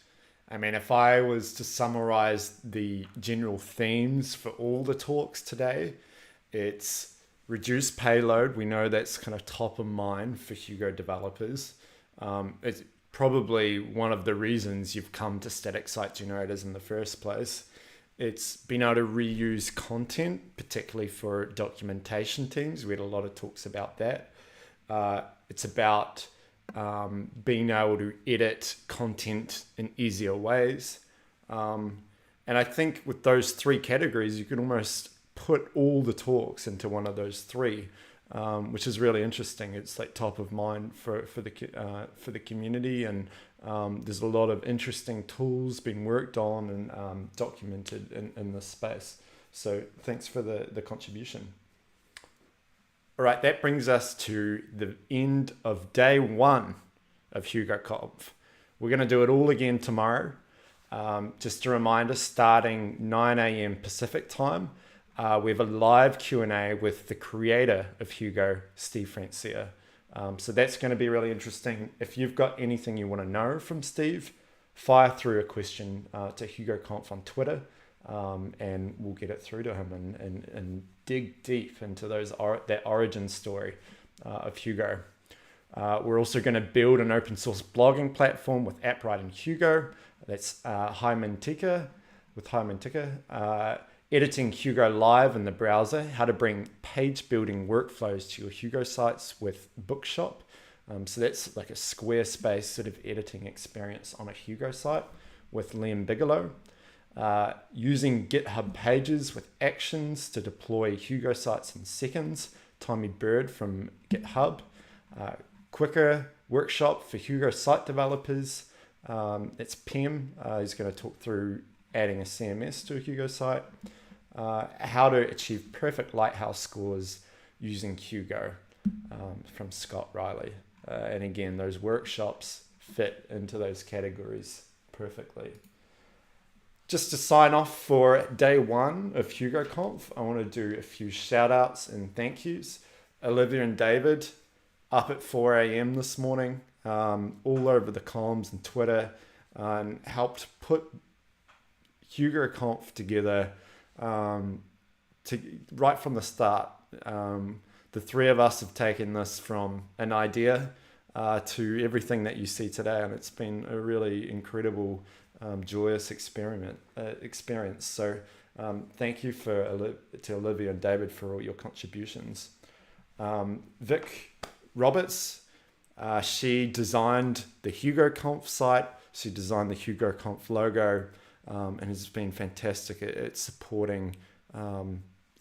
I mean, if I was to summarize the general themes for all the talks today, it's reduce payload. We know that's kind of top of mind for Hugo developers. It's probably one of the reasons you've come to static site generators in the first place. It's been able to reuse content, particularly for documentation teams. We had a lot of talks about that. It's about being able to edit content in easier ways. And I think with those three categories, you can almost put all the talks into one of those three, which is really interesting. It's like top of mind for the community, and there's a lot of interesting tools being worked on and documented in this space. So thanks for the contribution. All right, that brings us to the end of day one of HugoConf. We're going to do it all again tomorrow. Just a reminder, starting 9 a.m. Pacific time, we have a live Q&A with the creator of Hugo, Steve Francia. So that's going to be really interesting. If you've got anything you want to know from Steve, fire through a question to HugoConf on Twitter, and we'll get it through to him and dig deep into that origin story of Hugo. We're also going to build an open source blogging platform with AppWrite and Hugo. That's Hymantica, editing Hugo live in the browser, how to bring page building workflows to your Hugo sites with Bookshop. So that's like a Squarespace sort of editing experience on a Hugo site with Liam Bigelow. Using GitHub Pages with actions to deploy Hugo sites in seconds. Tommy Bird from GitHub. Quicker workshop for Hugo site developers. It's Pim. He's going to talk through adding a CMS to a Hugo site. How to achieve perfect lighthouse scores using Hugo from Scott Riley. And again, those workshops fit into those categories perfectly. Just to sign off for day one of HugoConf, I want to do a few shout outs and thank yous. Olivia and David, up at 4 a.m. this morning, all over the comms and Twitter, and helped put HugoConf together right from the start. The three of us have taken this from an idea to everything that you see today, and it's been a really incredible, joyous experience. So thank you to Olivia and David for all your contributions. Vic Roberts, she designed the HugoConf site. She designed the HugoConf logo, and has been fantastic at supporting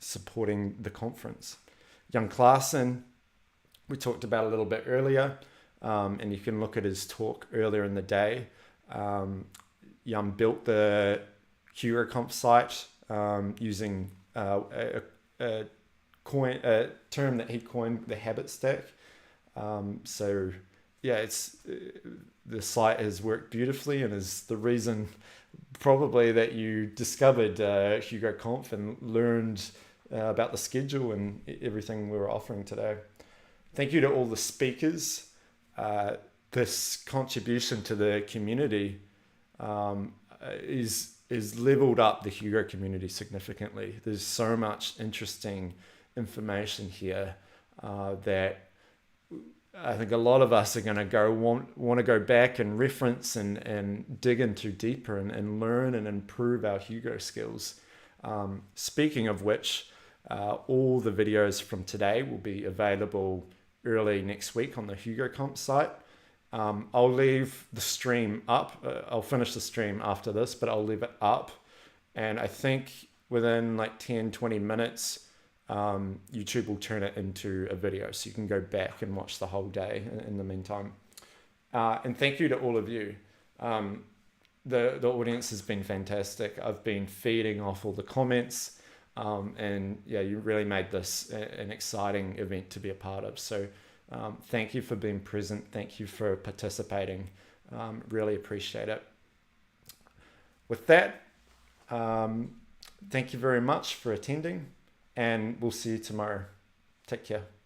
the conference. Young Clarkson, we talked about a little bit earlier, and you can look at his talk earlier in the day. Young built the HugoConf site using a term that he coined, the habit stack. So yeah, the site has worked beautifully and is the reason probably that you discovered HugoConf and learned about the schedule and everything we were offering today. Thank you to all the speakers. This contribution to the community is leveled up the Hugo community significantly. There's so much interesting information here that I think a lot of us are going to want to go back and reference and dig into deeper and learn and improve our Hugo skills. Speaking of which, all the videos from today will be available early next week on the HugoConf site. I'll leave the stream up. I'll finish the stream after this, but I'll leave it up. And I think within like 10-20 minutes, YouTube will turn it into a video, so you can go back and watch the whole day in the meantime. And thank you to all of you. The audience has been fantastic. I've been feeding off all the comments, and yeah, you really made this an exciting event to be a part of. So thank you for being present. Thank you for participating. Really appreciate it. With that, thank you very much for attending, and we'll see you tomorrow. Take care.